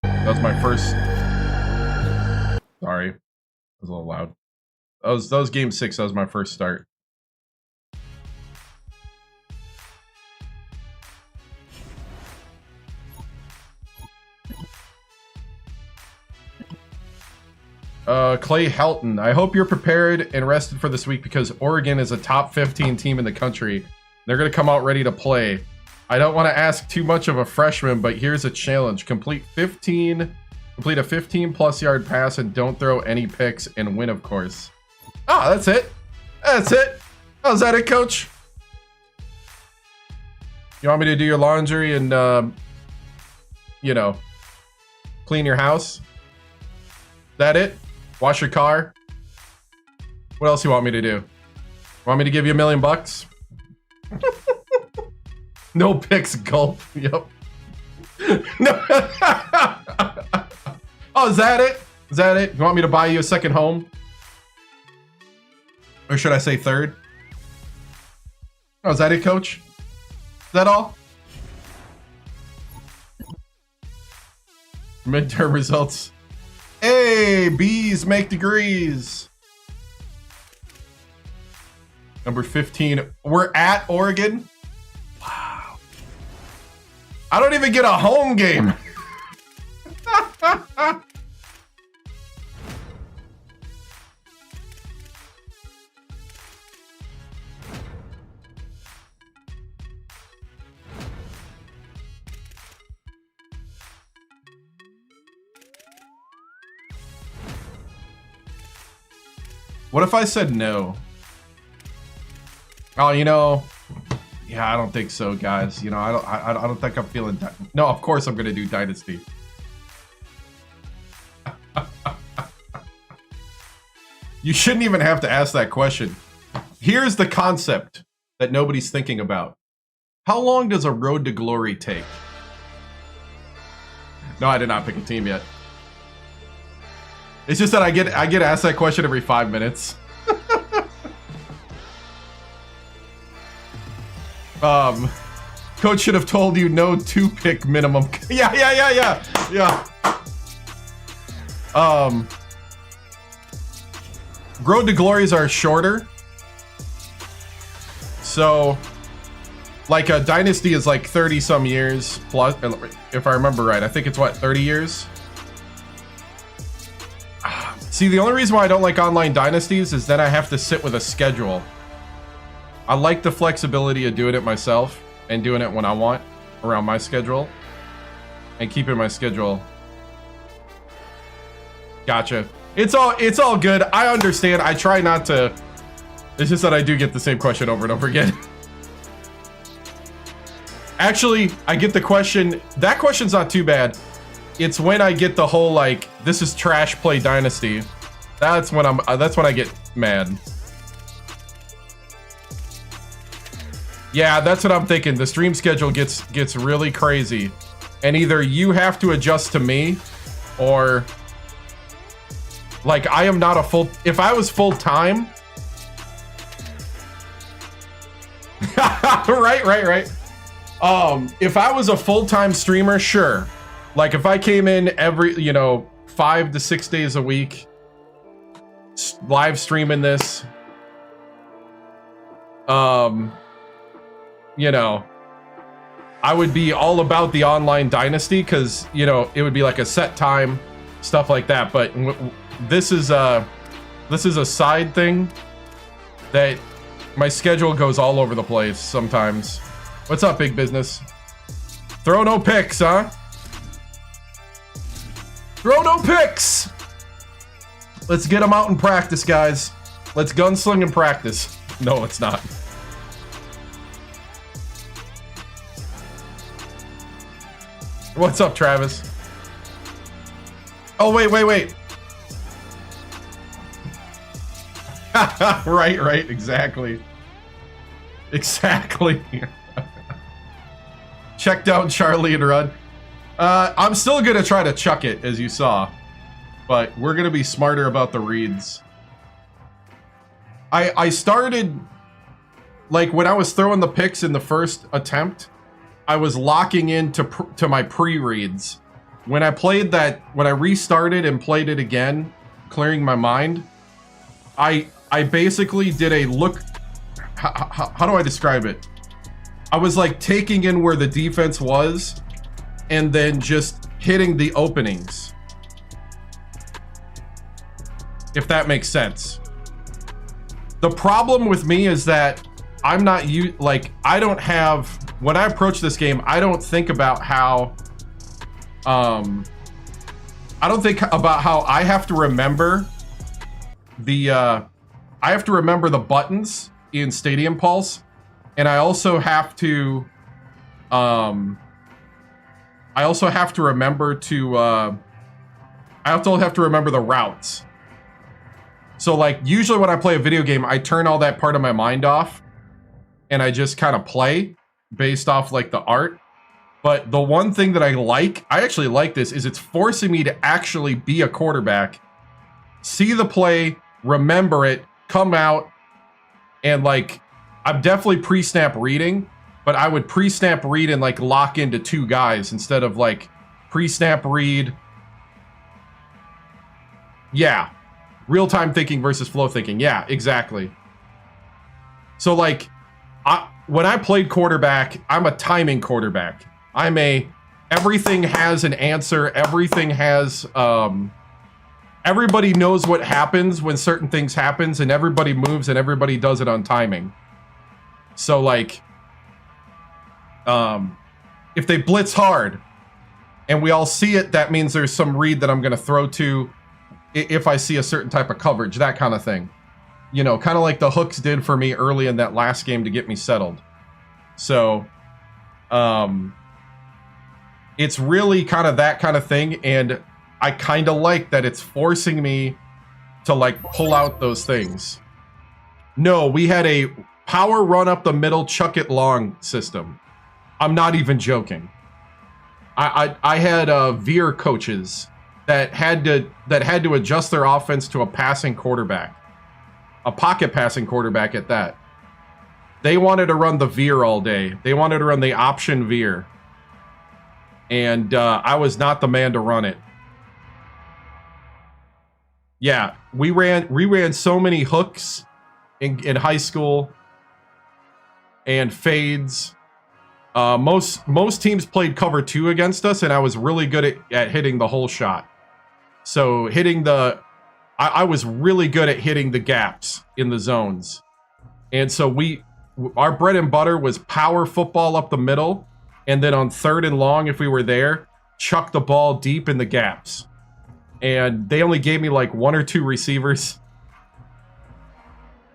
That was my first. Sorry, that was a little loud. That was game 6. That was my first start. Clay Helton, I hope you're prepared and rested for this week because Oregon is a top 15 team in the country. They're going to come out ready to play. I don't want to ask too much of a freshman, but here's a challenge. Complete a 15-plus yard pass and don't throw any picks and win, of course. Ah, that's it. That's it. Oh, is that it, coach? You want me to do your laundry and, you know, clean your house? Is that it? Wash your car? What else you want me to do? Want me to give you $1 million? No picks, gulp. Yep. No. Oh, is that it? Is that it? You want me to buy you a second home? Or should I say third? Oh, is that it, coach? Is that all? Midterm results. Hey, B's make degrees. Number 15. We're at Oregon. Wow. I don't even get a home game. What if I said no? Oh, you know, yeah, I don't think so, guys. You know, I don't think I'm feeling. No, of course I'm gonna do Dynasty. You shouldn't even have to ask that question. Here's the concept that nobody's thinking about. How long does a road to glory take? No, I did not pick a team yet. It's just that I get asked that question every 5 minutes. Coach should have told you no 2-pick minimum. Yeah. Road to glories are shorter. So, like a dynasty is like 30 some years plus, if I remember right. I think it's what, 30 years? See, the only reason why I don't like online dynasties is then I have to sit with a schedule. I like the flexibility of doing it myself and doing it when I want around my schedule and keeping my schedule. Gotcha. It's all good. I understand. I try not to. It's just that I do get the same question over and over again. Actually, I get the question. That question's not too bad. It's when I get the whole like, this is trash, play Dynasty. That's when I get mad. Yeah, that's what I'm thinking. The stream schedule gets really crazy. And either you have to adjust to me or like I am not a full, if I was full time. Right. If I was a full-time streamer, sure. Like if I came in every, 5 to 6 days a week, live streaming this, I would be all about the online dynasty because, it would be like a set time, stuff like that. But this is a side thing that my schedule goes all over the place sometimes. What's up, big business? Throw no picks, huh? Throw no picks! Let's get them out in practice, guys. Let's gunsling in practice. No, it's not. What's up, Travis? Oh, wait. Right, exactly. Check down Charlie and run. I'm still gonna try to chuck it, as you saw. But we're gonna be smarter about the reads. I started, like, when I was throwing the picks in the first attempt, I was locking into to my pre-reads. When I restarted and played it again, clearing my mind, I basically did a look. How do I describe it? I was like taking in where the defense was and then just hitting the openings. If that makes sense. The problem with me is that I'm not I don't have, when I approach this game, I don't think about how I don't think about how I have to remember the buttons in Stadium Pulse, and I also have to remember the routes. So, like, usually when I play a video game, I turn all that part of my mind off and I just kind of play based off, like, the art. But the one thing that I actually like this, is it's forcing me to actually be a quarterback, see the play, remember it, come out, and, like, I'm definitely pre-snap reading, but I would pre-snap read and, like, lock into two guys instead of, like, pre-snap read. Yeah. Real-time thinking versus flow thinking. Yeah, exactly. So, like, when I played quarterback, I'm a timing quarterback. Everything has an answer. Everything has, everybody knows what happens when certain things happens, and everybody moves and everybody does it on timing. So, like, if they blitz hard and we all see it, that means there's some read that I'm going to throw to if I see a certain type of coverage, that kind of thing. You know, kind of like the hooks did for me early in that last game to get me settled. So, it's really kind of that kind of thing, and I kind of like that it's forcing me to, like, pull out those things. No, we had a power run up the middle, chuck it long system. I'm not even joking. I had veer coaches that had to adjust their offense to a passing quarterback, a pocket passing quarterback at that. They wanted to run the veer all day. They wanted to run the option veer, and I was not the man to run it. Yeah, we ran so many hooks in high school and fades. Most teams played cover 2 against us, and I was really good at hitting the whole shot. So I was really good at hitting the gaps in the zones. And so our bread and butter was power football up the middle, and then on 3rd and long, if we were there, chuck the ball deep in the gaps. And they only gave me like 1 or 2 receivers.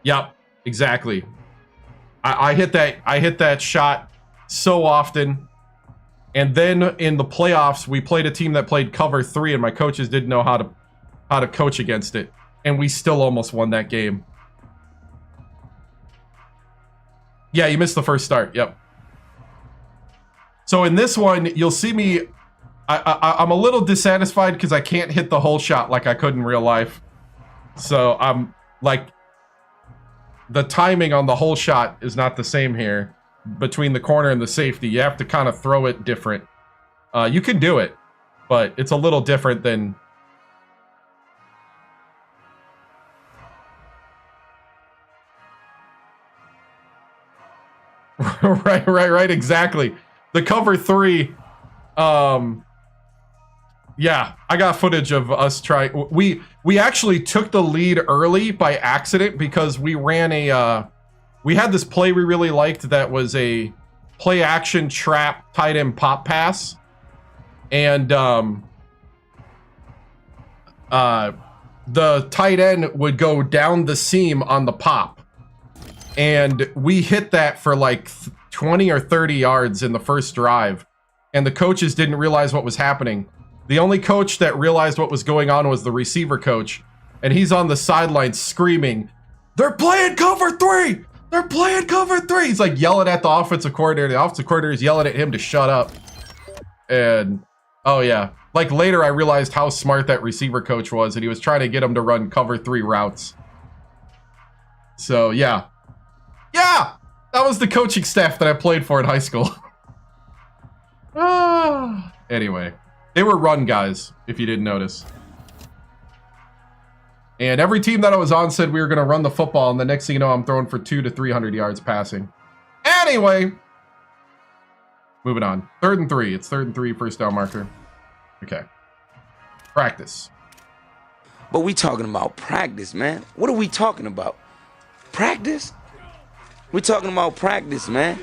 Yep, exactly. I hit that shot so often. And then in the playoffs, we played a team that played cover 3, and my coaches didn't know how to coach against it, and we still almost won that game. Yeah, you missed the first start. Yep. So in this one, you'll see me. I'm a little dissatisfied because I can't hit the whole shot like I could in real life. So I'm like, the timing on the whole shot is not the same here. Between the corner and the safety, you have to kind of throw it different. You can do it, but it's a little different than... right, exactly. The cover 3, Yeah, I got footage of us trying. We actually took the lead early by accident because we ran a. We had this play we really liked that was a play action trap tight end pop pass, and the tight end would go down the seam on the pop, and we hit that for like 20 or 30 yards in the first drive, and the coaches didn't realize what was happening. The only coach that realized what was going on was the receiver coach, and he's on the sideline screaming, "They're playing cover 3! They're playing cover 3!" He's like yelling at the offensive coordinator. The offensive coordinator is yelling at him to shut up. And oh yeah, like later I realized how smart that receiver coach was, and he was trying to get him to run cover 3 routes. So yeah, that was the coaching staff that I played for in high school. Anyway, they were run guys, if you didn't notice. And every team that I was on said we were going to run the football, and the next thing you know, I'm throwing for 200 to 300 yards passing. Anyway, moving on. 3rd and 3. It's 3rd and 3, first down marker. Okay. Practice. But we talking about practice, man. What are we talking about? Practice? We're talking about practice, man.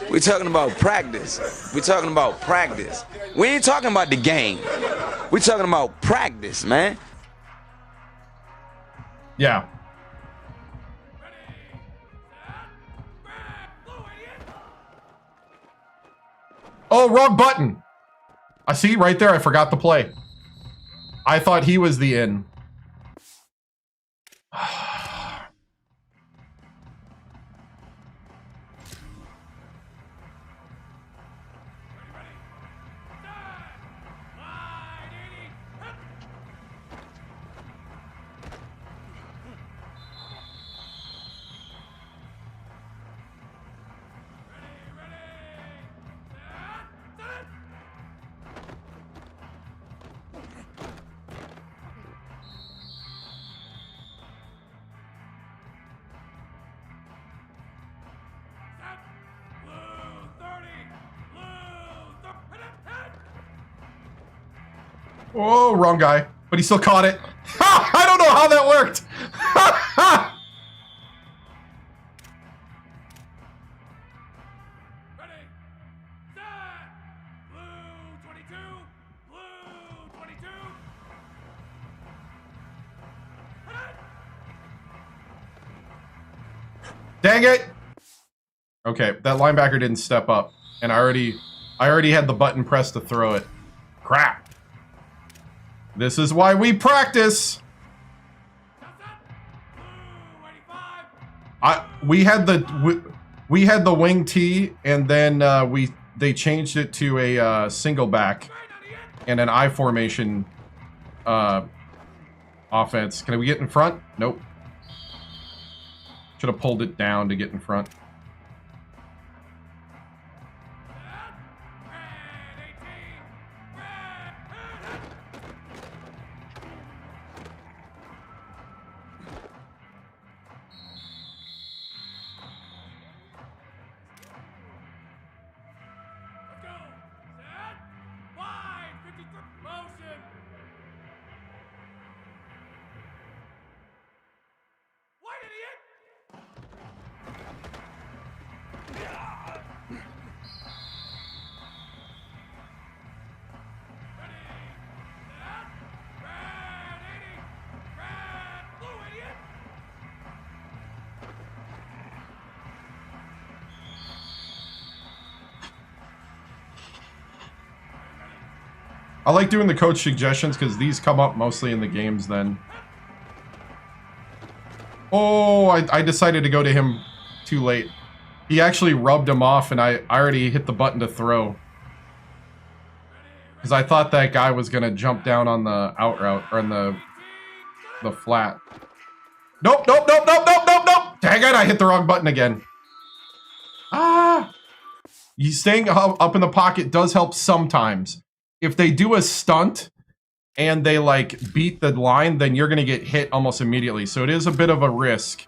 We're talking about practice. We're talking about practice. We ain't talking about the game. We're talking about practice, man. Yeah. Oh, wrong button. I see right there. I forgot the play. I thought he was the in. Oh, wrong guy. But he still caught it. Ha! I don't know how that worked. Ready, set, blue 22, blue 22. Dang it. Okay, that linebacker didn't step up. And I already had the button pressed to throw it. Crap. This is why we practice. We had the wing T, and then they changed it to a single back and an I formation offense. Can we get in front? Nope. Should have pulled it down to get in front. I like doing the coach suggestions because these come up mostly in the games then. Oh, I decided to go to him too late. He actually rubbed him off, and I already hit the button to throw. Because I thought that guy was going to jump down on the out route, or on the flat. Nope. Dang it, I hit the wrong button again. Ah! You staying up in the pocket does help sometimes. If they do a stunt and they like beat the line, then you're going to get hit almost immediately. So it is a bit of a risk.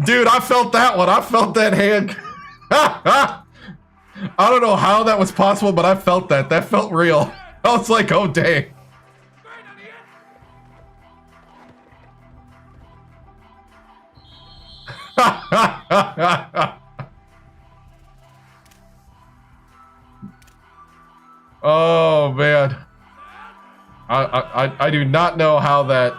Dude, I felt that one. I felt that hand. I don't know how that was possible, but I felt that. That felt real. I was like, oh, dang. Oh, man. I do not know how that...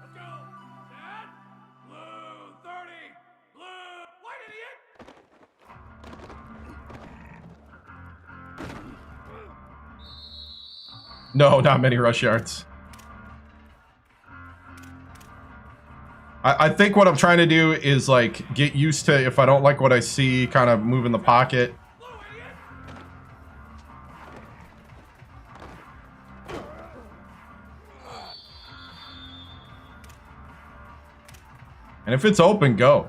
Let's go. Set. Blue 30. Blue. White idiot. No, not many rush yards. I think what I'm trying to do is, like, get used to, if I don't like what I see, kind of move in the pocket. Blue idiot. And if it's open, go.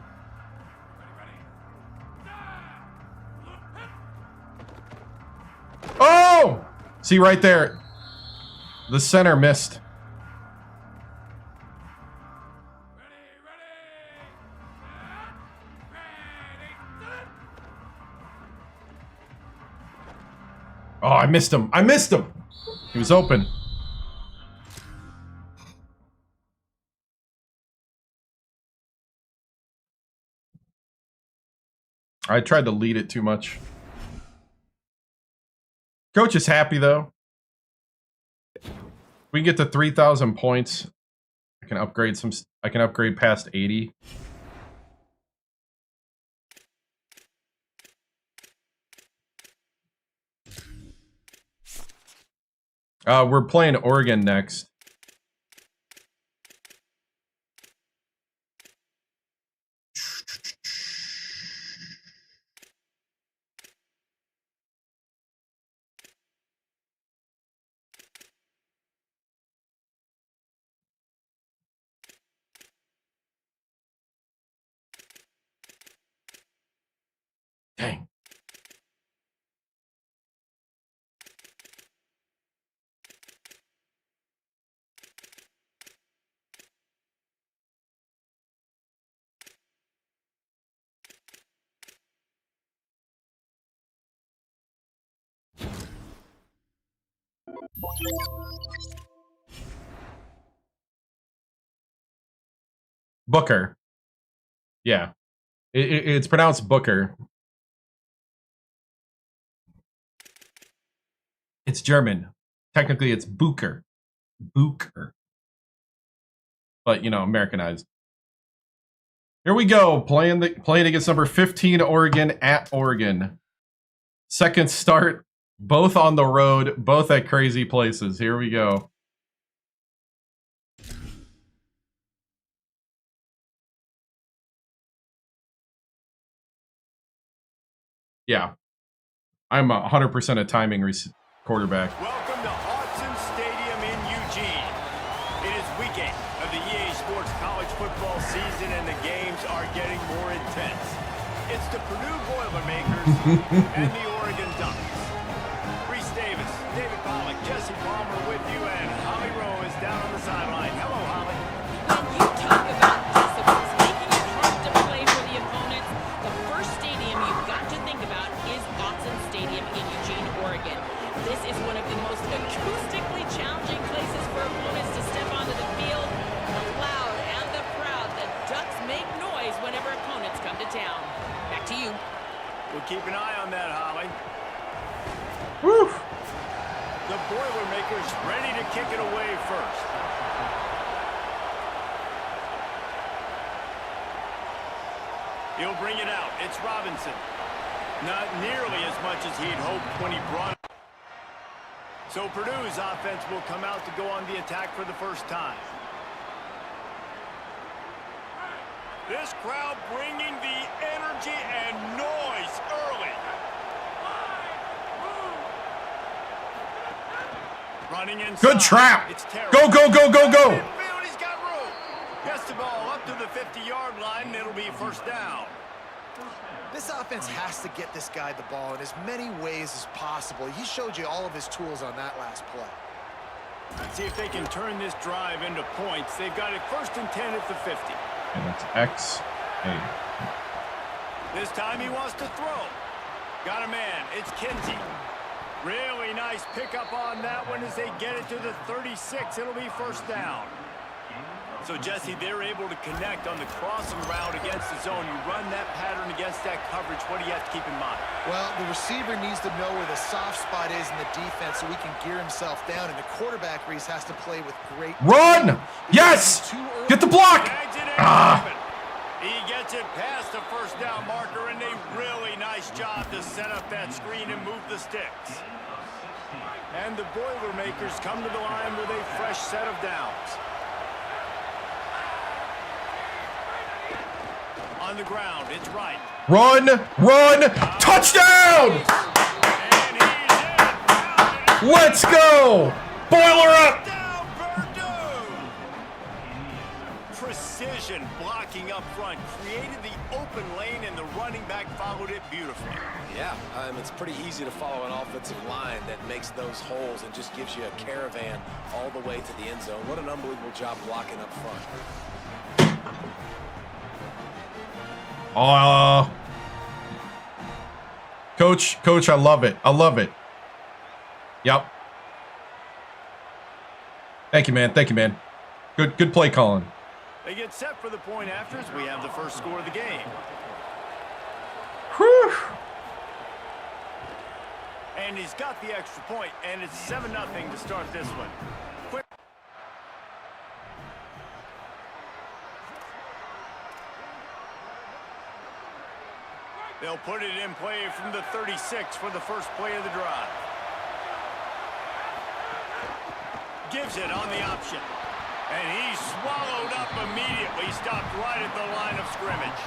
Oh! See right there. The center missed. Oh, I missed him. I missed him. He was open. I tried to lead it too much. Coach is happy though. We can get to 3,000 points. I can upgrade some. I can upgrade past 80. We're playing Oregon next. Dang. Booker. Yeah. It's pronounced Booker. It's German. Technically, it's Bucher. Bucher. But, you know, Americanized. Here we go. Playing against number 15, Oregon, at Oregon. Second start. Both on the road. Both at crazy places. Here we go. Yeah. I'm 100% a timing quarterback. Welcome to Autzen Stadium in Eugene. It is week 8 of the EA Sports College football season, and the games are getting more intense. It's the Purdue Boilermakers and the Oregon Ducks. Reese Davis, David Pollack, Jesse Palmer with you, and Holly Rowe is down on the sideline. Hello, Holly. When you talk about disciplines, making it hard to play for the opponents, the first stadium you've got to think about is Autzen Stadium in Eugene, Oregon. This is one of the most acoustically challenging places for opponents to step onto the field. The loud and the proud, the Ducks make noise whenever opponents come to town. Back to you. We'll keep an eye on that, Holly. Woo! The Boilermakers ready to kick it away first. He'll bring it out. It's Robinson. Not nearly as much as he'd hoped when he brought it. So Purdue's offense will come out to go on the attack for the first time. This crowd bringing the energy and noise early. Running inside. Good trap. It's terrible. Go, go, go, go, go. Midfield, he's got room. Gets the ball up to the 50-yard line, and it'll be first down. This offense has to get this guy the ball in as many ways as possible. He showed you all of his tools on that last play. Let's see if they can turn this drive into points. They've got it 1st and 10 at the 50. And it's X. A. This time he wants to throw. Got a man. It's Kinsey. Really nice pickup on that one as they get it to the 36. It'll be 1st down. So, Jesse, they're able to connect on the crossing route against the zone. You run that pattern against that coverage. What do you have to keep in mind? Well, the receiver needs to know where the soft spot is in the defense so he can gear himself down. And the quarterback, Reese, has to play with great... Run! Yes! Get the block! He gets it past the 1st down marker, and a really nice job to set up that screen and move the sticks. And the Boilermakers come to the line with a fresh set of downs. On the ground, it's right. Run! Run! Touchdown! And he's in. Let's go! Boiler up! Down, Purdue! Precision blocking up front created the open lane, and the running back followed it beautifully. Yeah, it's pretty easy to follow an offensive line that makes those holes and just gives you a caravan all the way to the end zone. What an unbelievable job blocking up front. Coach, I love it. I love it. Yep. Thank you, man. Thank you, man. Good play calling. They get set for the point afters. We have the first score of the game. Whew. And he's got the extra point, and it's 7-0 to start this one. Quick. They'll put it in play from the 36 for the first play of the drive. Gives it on the option. And he's swallowed up immediately. Stopped right at the line of scrimmage.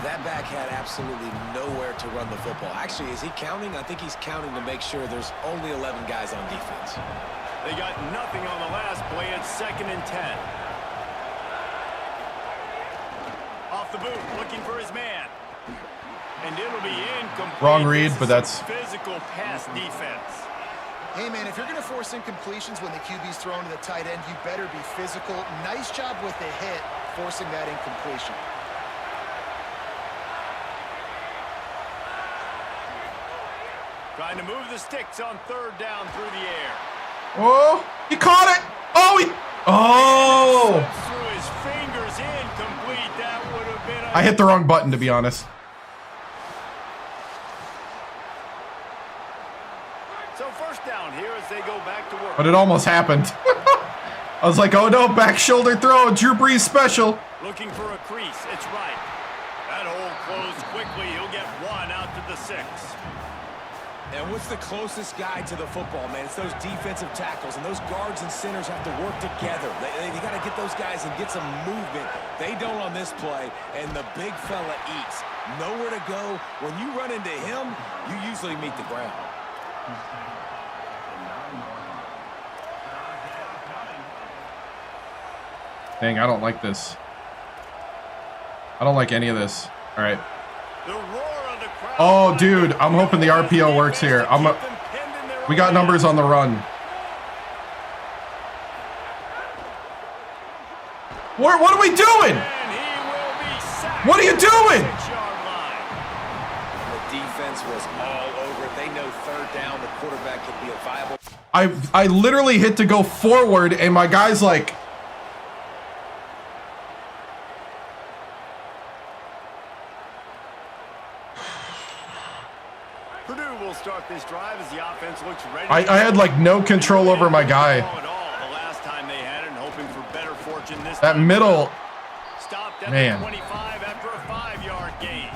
That back had absolutely nowhere to run the football. Actually, is he counting? I think he's counting to make sure there's only 11 guys on defense. They got nothing on the last play. It's 2nd and 10. Off the boot, looking for his man. And it'll be incomplete. Wrong read, but that's physical pass defense. Hey, man, if you're going to force incompletions when the QB's thrown to the tight end, you better be physical. Nice job with the hit, forcing that incompletion. Trying to move the sticks on 3rd down through the air. Oh, he caught it. Oh, Through his fingers, incomplete. That would have been I hit the wrong button, to be honest. So 1st down here as they go back to work. But it almost happened. I was like, oh no, back shoulder throw, Drew Brees special. Looking for a crease. It's right. That hole closed quickly. He'll get 1 out to the 6. And what's the closest guy to the football, man? It's those defensive tackles, and those guards and centers have to work together. They got to get those guys and get some movement. They don't on this play, and the big fella eats. Nowhere to go. When you run into him, you usually meet the ground. Dang, I don't like this. I don't like any of this. All right. The roar of the crowd. Oh, dude, I'm hoping the RPO works here. We got numbers on the run. What are we doing? What are you doing? The defense was all over it. They know 3rd down, the quarterback could be a viable. I literally hit to go forward, and my guy's like... Purdue will start this drive as the offense looks ready. I had like no control over my guy. The last time they had it, and hoping for better fortune this That time. middle, Stopped at man. the 25 after a 5-yard gain.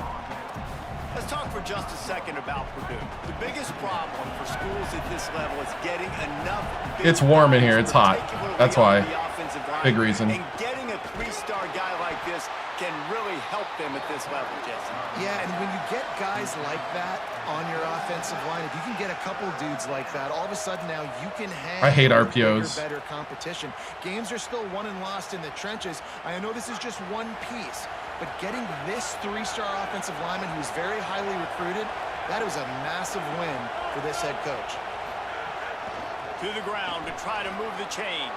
Let's talk for just a second about Purdue. The biggest problem for schools at this level is getting enough. It's warm in here. It's hot. That's why. The offensive line. Big reason. And getting a 3-star guy like this can really help them at this level, Jesse. Yeah, and when you get guys like that on your offensive line, if you can get a couple dudes like that, all of a sudden now you can hang. I hate with RPOs. Better competition. Games are still won and lost in the trenches. I know this is just one piece, but getting this 3-star offensive lineman who was very highly recruited, that was a massive win for this head coach. To the ground to try to move the chains.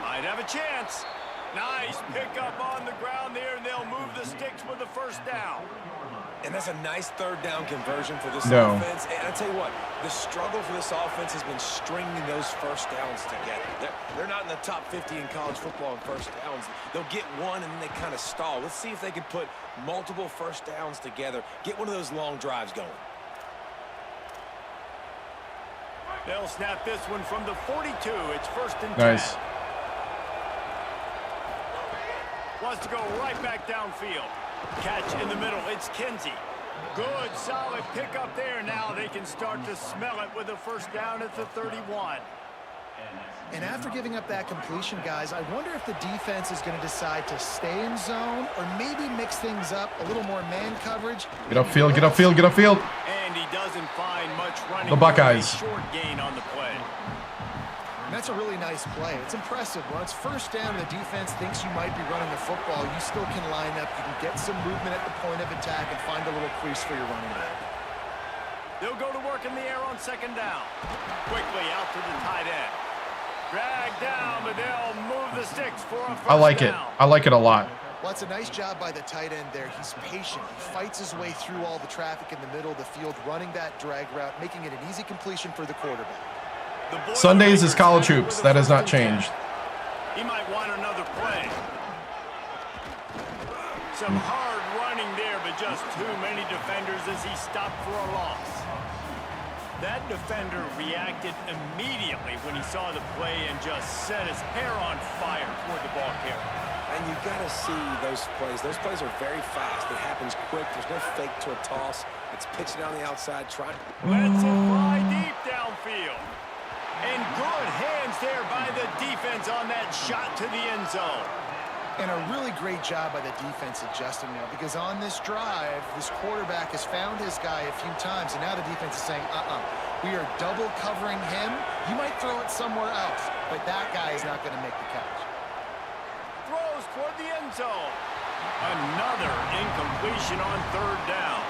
Might have a chance. Nice pickup on the ground there, and they'll move the sticks with the first down. And that's a nice third down conversion for this No. offense. And I tell you what, the struggle for this offense has been stringing those first downs together. They're not in the top 50 in college football in first downs. They'll get one, and then they kind of stall. Let's see if they can put multiple first downs together, get one of those long drives going. They'll snap this one from the 42. It's 1st and 10. Nice. Wants to go right back downfield. Catch in the middle. It's Kinsey. Good, solid pickup there. Now they can start to smell it with a first down at the 31. And after giving up that completion, guys, I wonder if the defense is going to decide to stay in zone or maybe mix things up, a little more man coverage. Get upfield, get upfield, get upfield. And he doesn't find much running. The Buckeyes. Short gain on the play. And that's a really nice play. It's impressive. When it's first down, the defense thinks you might be running the football. You still can line up. You can get some movement at the point of attack and find a little crease for your running back. They'll go to work in the air on 2nd down. Quickly out to the tight end. Drag down, but they'll move the sticks for a first I like it. down. I like it a lot. Well, that's a nice job by the tight end there. He's patient. He fights his way through all the traffic in the middle of the field, running that drag route, making it an easy completion for the quarterback. Sundays is college hoops. That has not changed. He might want another play. Some hard running there, but just too many defenders as he stopped for a loss. That defender reacted immediately when he saw the play and just set his hair on fire toward the ball carrier. And you've got to see those plays. Those plays are very fast. It happens quick. There's no fake to a toss. It's pitching on the outside. Lets it fly deep downfield. And good hands there by the defense on that shot to the end zone. And a really great job by the defense adjusting now, because on this drive, this quarterback has found his guy a few times, and now the defense is saying, we are double covering him. You might throw it somewhere else, but that guy is not going to make the catch. Throws toward the end zone. Another incompletion on 3rd down.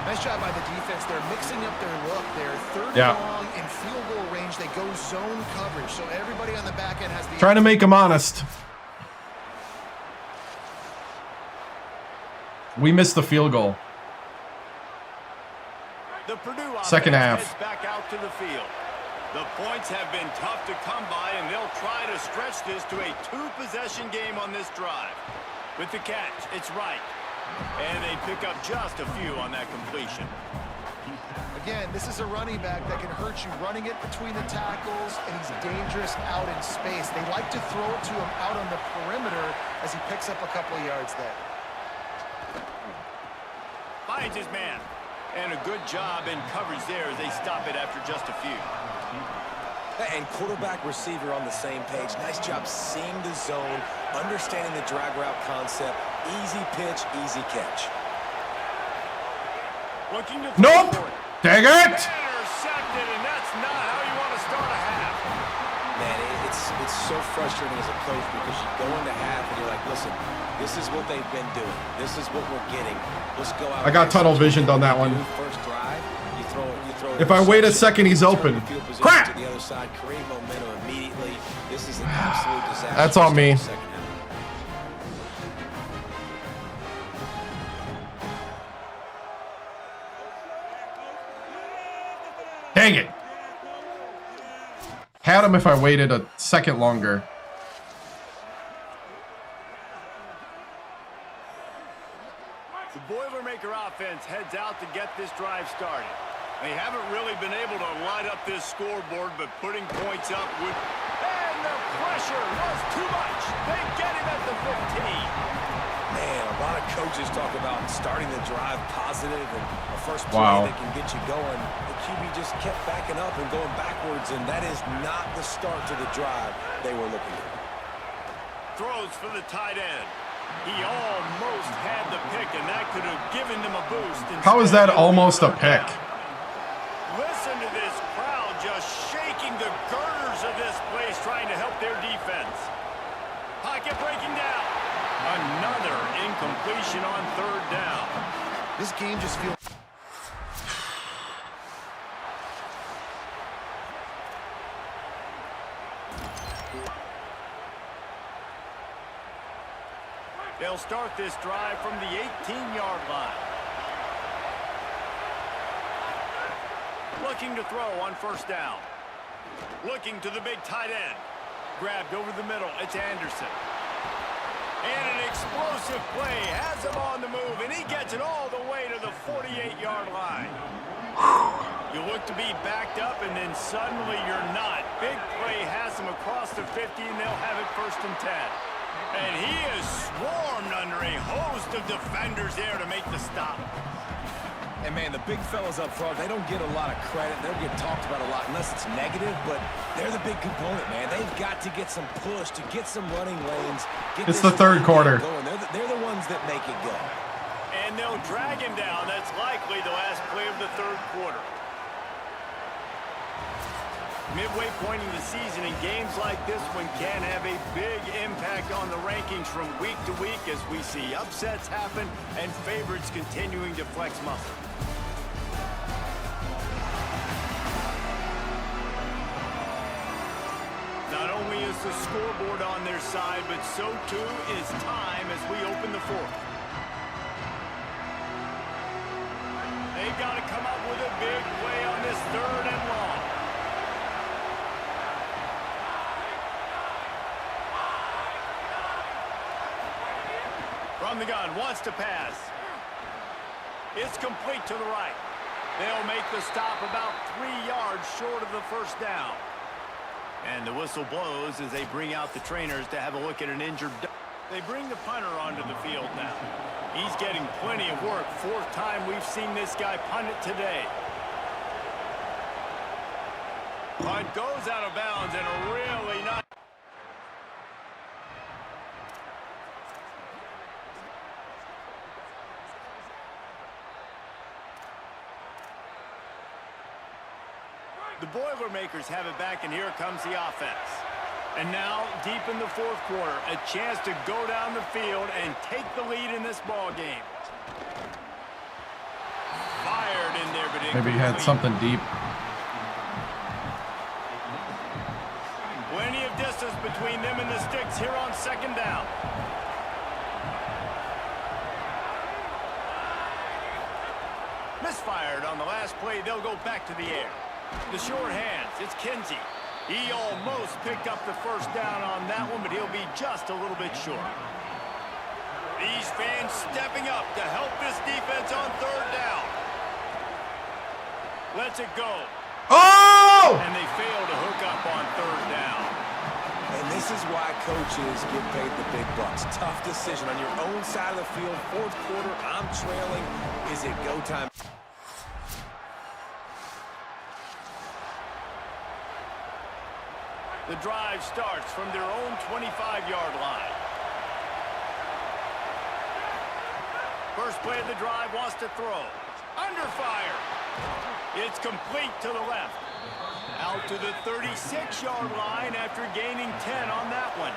Nice job by the defense. They're mixing up their look there. 3rd Yeah. long in field goal range. They go zone coverage, so everybody on the back end has the... Trying to make him honest. We missed the field goal. The Purdue Second offense half. heads back out to the field. The points have been tough to come by, and they'll try to stretch this to a 2-possession game on this drive. With the catch, it's right. And they pick up just a few on that completion. Again, this is a running back that can hurt you running it between the tackles, and he's dangerous out in space. They like to throw it to him out on the perimeter as he picks up a couple of yards there. Finds his man. And a good job in coverage there as they stop it after just a few. And quarterback receiver on the same page. Nice job seeing the zone, understanding the drag route concept. Easy pitch, easy catch. Looking to Nope. throw for it. Dang it! Intercepted, and that's not how you want to start a half. Man, it's so frustrating as a coach because you go into half and you're like, listen, this is what they've been doing. This is what we're getting. Let's go out. I got tunnel visioned on that one. First drive, you throw it. If I wait a second, he's open. Crap! To the other side, create momentum immediately. This is an absolute disaster. That's on me. Second half. Dang it. Had him if I waited a second longer. The Boilermaker offense heads out to get this drive started. They haven't really been able to light up this scoreboard, but putting points up would... And the pressure was too much. They get him at the 15. Man, a lot of coaches talk about starting the drive positive and a first play Wow. that can get you going. The QB just kept backing up and going backwards, and that is not the start to the drive they were looking for. Throws for the tight end. He almost had the pick, and that could have given them a boost. How is that almost a pick? Listen to this crowd just shaking the girders of this place, trying to help their defense. Pocket breaking down. Another Incompletion on third down. This game just feels... They'll start this drive from the 18-yard line. Looking to throw on first down. Looking to the big tight end. Grabbed over the middle. It's Anderson. And an explosive play has him on the move, and he gets it all the way to the 48-yard line. You look to be backed up, and then suddenly you're not. Big play has him across the 50, and they'll have it 1st and 10. And he is swarmed under a host of defenders there to make the stop. And, man, the big fellas up front, they don't get a lot of credit. They'll get talked about a lot unless it's negative, but they're the big component, man. They've got to get some push, to get some running lanes. It's the third quarter. They're the ones that make it go. And they'll drag him down. That's likely the last play of the third quarter. Midway point in the season, and games like this one can have a big impact on the rankings from week to week as we see upsets happen and favorites continuing to flex muscle. Not only is the scoreboard on their side, but so too is time as we open the fourth. They've got to come up with a big play on this 3rd and long. From the gun, wants to pass. It's complete to the right. They'll make the stop about 3 yards short of the 1st down. And the whistle blows as they bring out the trainers to have a look at an injured. They bring the punter onto the field now. He's getting plenty of work. 4th time we've seen this guy punt it today. Punt goes out of bounds and a really nice. The Boilermakers have it back, and here comes the offense. And now, deep in the 4th quarter, a chance to go down the field and take the lead in this ball game. Fired in there, but Maybe he had something deep. Plenty of distance between them and the sticks here on 2nd down. Misfired on the last play. They'll go back to the air. The short hands, it's Kinsey. He almost picked up the 1st down on that one, but he'll be just a little bit short. These fans stepping up to help this defense on 3rd down. Lets it go. Oh! And they fail to hook up on 3rd down. And this is why coaches get paid the big bucks. Tough decision on your own side of the field. 4th quarter, I'm trailing. Is it go time? The drive starts from their own 25-yard line. First play of the drive, wants to throw. Under fire. It's complete to the left. Out to the 36-yard line after gaining 10 on that one.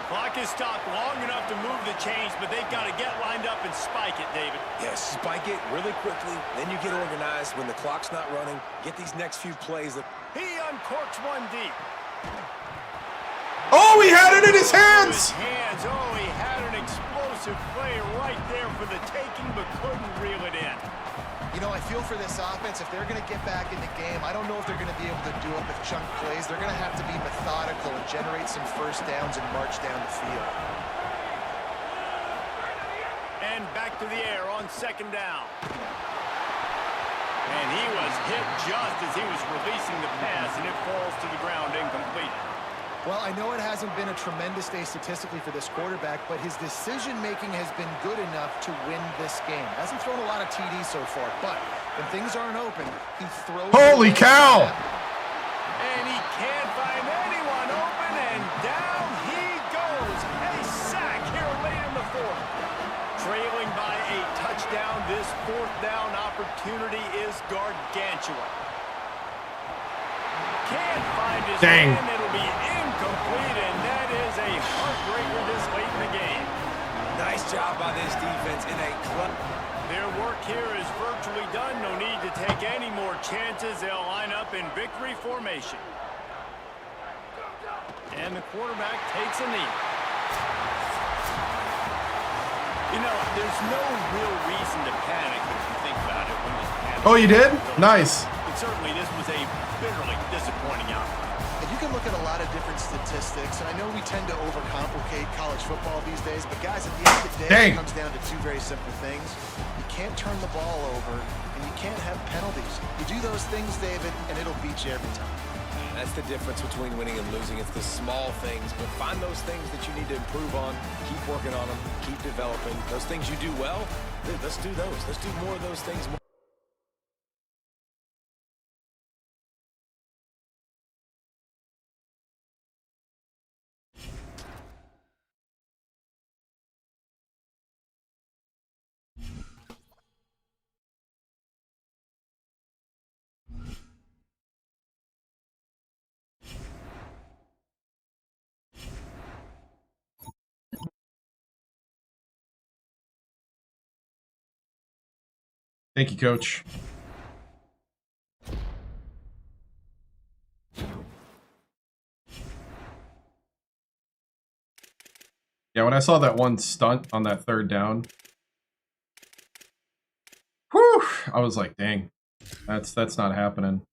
Clock is stopped long enough to move the chains, but they've got to get lined up and spike it, David. Yes, spike it really quickly. Then you get organized when the clock's not running. Get these next few plays. He uncorks one deep. Oh, he had it in his hands! Oh, he had an explosive play right there for the taking, but couldn't reel it in. You know, I feel for this offense, if they're going to get back in the game, I don't know if they're going to be able to do it with chunk plays. They're going to have to be methodical and generate some 1st downs and march down the field. And back to the air on 2nd down. And he was hit just as he was releasing the pass, and it falls to the ground incomplete. Well, I know it hasn't been a tremendous day statistically for this quarterback, but his decision-making has been good enough to win this game. Hasn't thrown a lot of TDs so far, but when things aren't open, he throws... Holy cow! And he can't find anyone open, and down he goes. A sack here late in the 4th. Trailing by a touchdown, this 4th down opportunity is gargantuan. Can't find his man. It'll be incomplete, and that is a heartbreaker this late in the game. Nice Nice job by this defense in a clutch. Their work here is virtually done. No need to take any more chances. They'll line up in victory formation. And the quarterback takes a knee. You know, there's no real reason to panic if you think about it. When this panic Oh, you did? Nice. But certainly this was a bitterly disappointing outcome. And you can look at a lot of different statistics, and I know we tend to overcomplicate college football these days, but guys, at the end of the day, Dang. it comes down to two very simple things. You can't turn the ball over, and you can't have penalties. You do those things, David, and it'll beat you every time. That's the difference between winning and losing. It's the small things, but find those things that you need to improve on. Keep working on them. Keep developing. Those things you do well, dude, let's do those. Let's do more of those things. Thank you, Coach. Yeah, when I saw that one stunt on that third down, whew, I was like, dang, that's not happening.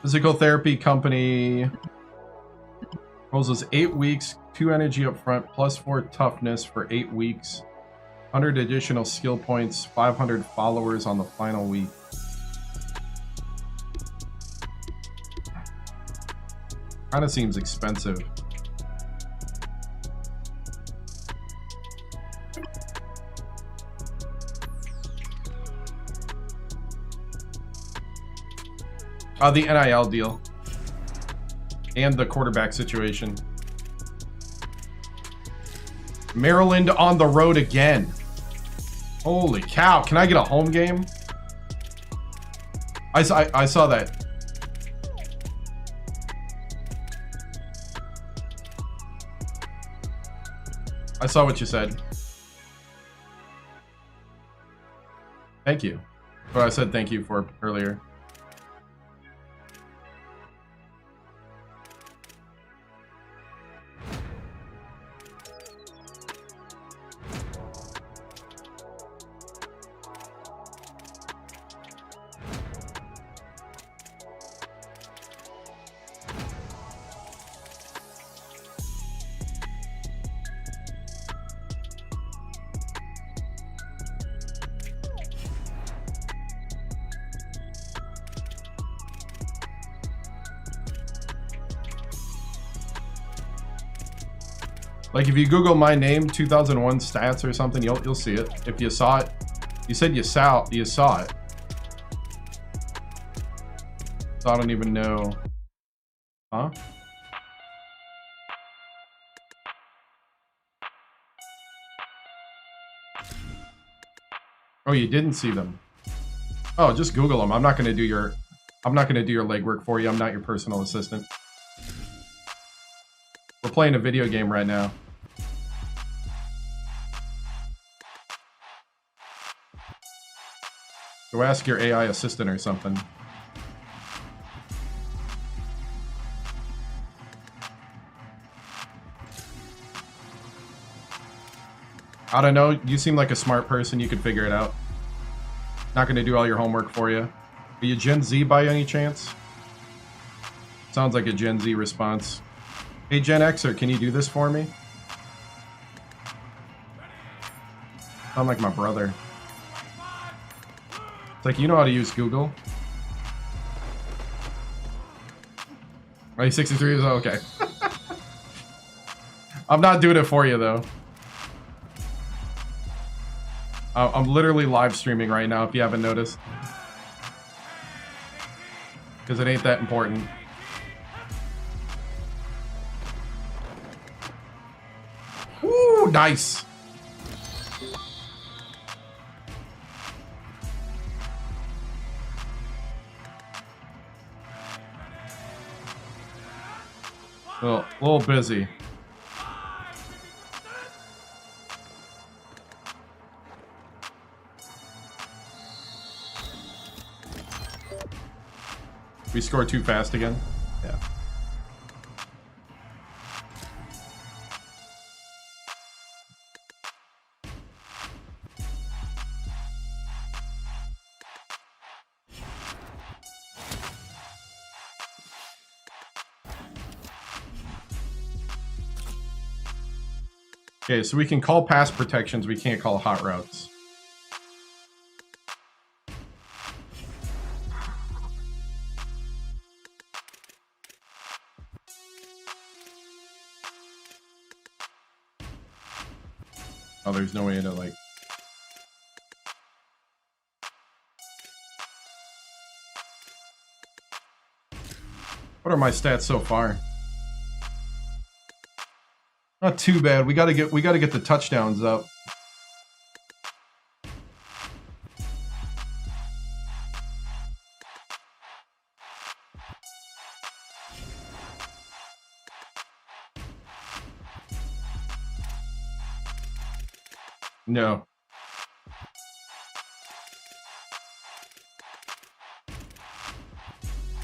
Physical therapy company proposes 8 weeks, 2 energy up front, plus 4 toughness for 8 weeks, 100 additional skill points, 500 followers on the final week. Kind of seems expensive. The NIL deal and the quarterback situation. Maryland on the road again. Holy cow. Can I get a home game? I saw that. I saw what you said. Thank you. What I said thank you for earlier. Like if you Google my name, 2001 stats or something, you'll see it. If you saw it, you said you saw it. So I don't even know. Huh? Oh, you didn't see them. Oh, just Google them. I'm not gonna do your legwork for you. I'm not your personal assistant. We're playing a video game right now. Go ask your AI assistant or something. I don't know. You seem like a smart person. You could figure it out. Not going to do all your homework for you. Are you Gen Z by any chance? Sounds like a Gen Z response. Hey, Gen Xer, can you do this for me? Sound like my brother. It's like, you know how to use Google. Are you 63 years old? Okay. I'm not doing it for you, though. I'm literally live streaming right now, if you haven't noticed. because it ain't that important. Ooh, nice. A little busy. We scored too fast again. Yeah. Okay, so we can call pass protections, we can't call hot routes. Oh, there's no way to, like... What are my stats so far? Not too bad. We gotta get the touchdowns up. No.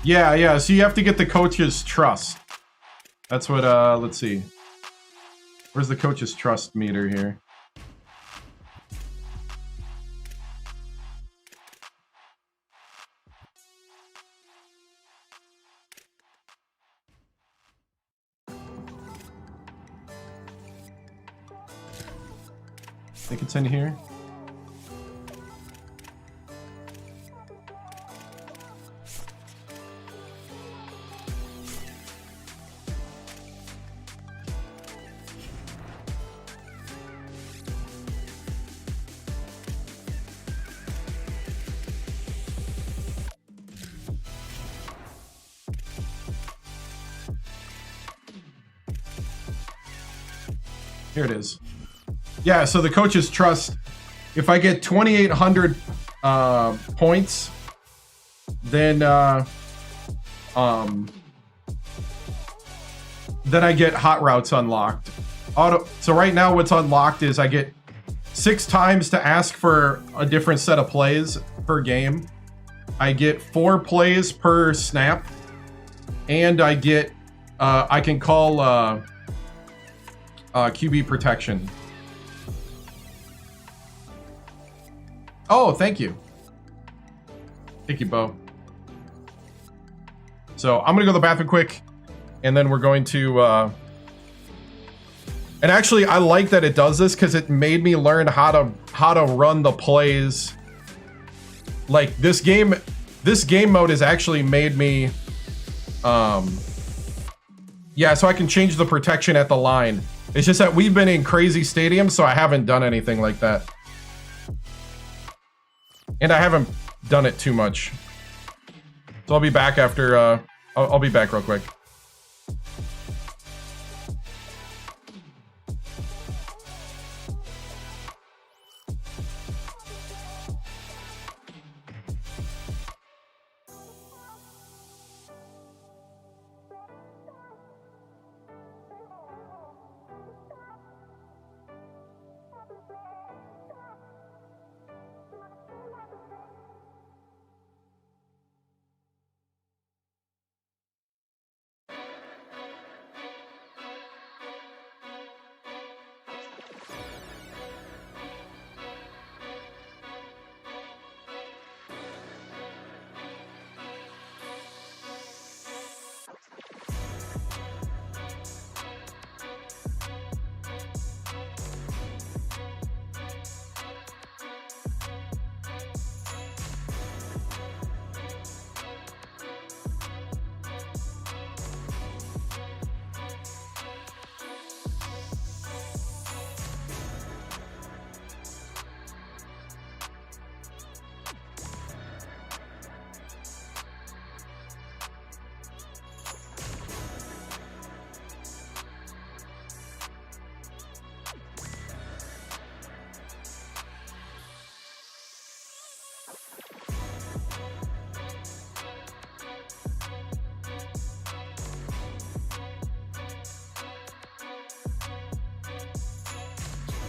Yeah, so you have to get the coach's trust. That's what, let's see. Where's the coach's trust meter here? I think it's in here. Here it is. Yeah, so the coaches trust. If I get 2,800 points, then I get hot routes unlocked. So right now, what's unlocked is I get 6 times to ask for a different set of plays per game. I get 4 plays per snap, and I get I can call QB protection. Oh, thank you. Thank you, Bo. So I'm gonna go to the bathroom quick, and then we're going to and actually I like that it does this because it made me learn how to run the plays. Like this game mode has actually made me yeah, so I can change the protection at the line. It's just that we've been in crazy stadiums, so I haven't done anything like that. And I haven't done it too much. So I'll be back after, I'll be back real quick.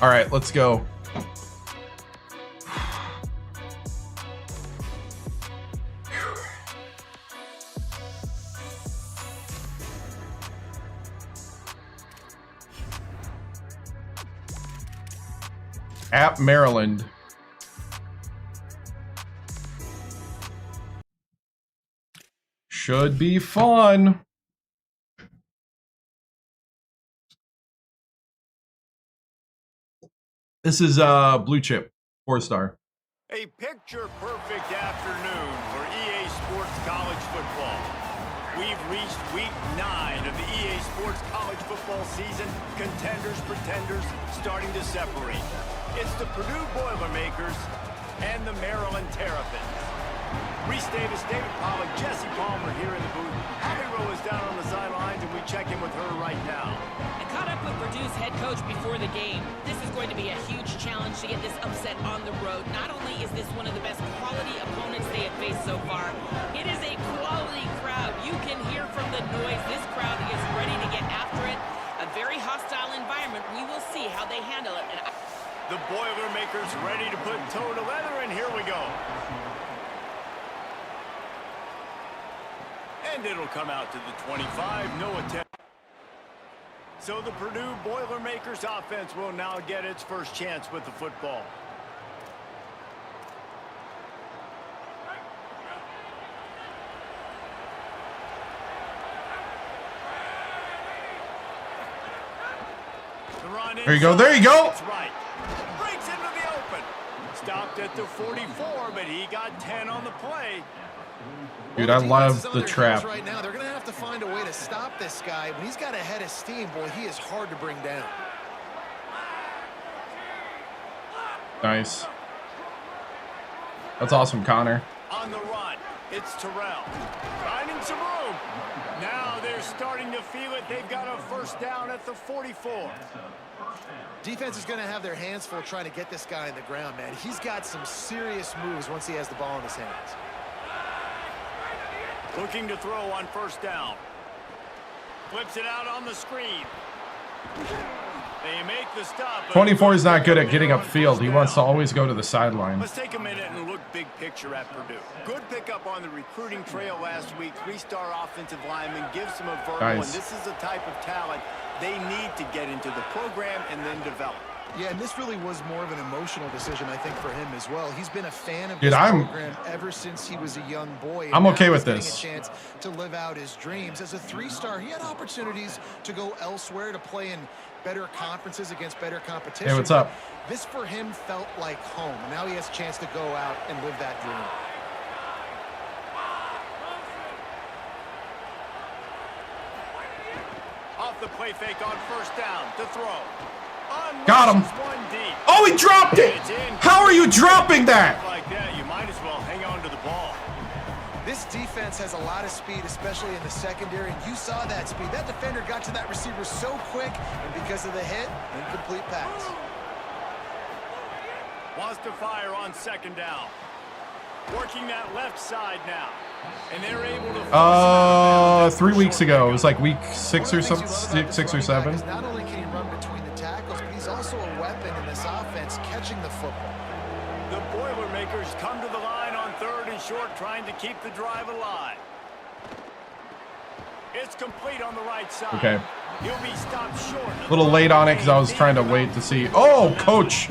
All right, let's go. At Maryland. Should be fun. This is blue chip, 4-star. A picture-perfect afternoon for EA Sports College Football. We've reached week 9 of the EA Sports College Football season. Contenders, pretenders, starting to separate. It's the Purdue Boilermakers and the Maryland Terrapins. Reese Davis, David Pollock, Jesse Palmer here in the booth. Abby Rowe is down on the sidelines, and we check in with her right now. I caught up with Purdue's head coach before the game. This is going to be a huge challenge to get this upset on the road. Not only is this one of the best quality opponents they have faced so far, it is a quality crowd. You can hear from the noise. This crowd is ready to get after it. A very hostile environment. We will see how they handle it. The Boilermakers ready to put toe to leather, and here we go. And it'll come out to the 25, no attempt. So the Purdue Boilermakers offense will now get its first chance with the football. There you go, there you go. That's right. Breaks into the open. Stopped at the 44, but he got 10 on the play. Dude, I love the trap. Right now, they're going to have to find a way to stop this guy. When he's got a head of steam, boy, he is hard to bring down. Nice. That's awesome, Connor. On the run, it's Terrell. Finding some room. Now they're starting to feel it. They've got a first down at the 44. Defense is going to have their hands full trying to get this guy on the ground, man. He's got some serious moves once he has the ball in his hands. Looking to throw on first down. Flips it out on the screen. They make the stop. 24 is not good at getting upfield. He wants to always go to the sideline. Let's take a minute and look big picture at Purdue. Good pickup on the recruiting trail last week. 3-star offensive lineman gives them a verbal, Nice. and this is the type of talent they need to get into the program and then develop. Yeah, and this really was more of an emotional decision, I think, for him as well. He's been a fan of Dude, this I'm- program ever since he was a young boy. and I'm now okay he's with getting this. A chance to live out his dreams. As a 3-star, he had opportunities to go elsewhere, to play in better conferences against better competition. Hey, what's up? This for him felt like home. Now he has a chance to go out and live that dream. Off the play fake on first down to throw. Got him. Unleashes one deep. Oh, he dropped it! It's in. How are you dropping that? Like that, you might as well hang on to the ball. This defense has a lot of speed, especially in the secondary, and you saw that speed. That defender got to that receiver so quick, and because of the hit, incomplete pass. Wants to fire on second down. Working that left side now. And they're able to 3 weeks ago. It was like week 6 or something, 6 or 7. Not only can he run between the tackles, but he's also a weapon in this offense, catching the football. The Boilermakers come to the line on 3rd and short, trying to keep the drive alive. It's complete on the right side. Okay. He'll be stopped short. A little late on it because I was trying to wait to see. Oh, coach.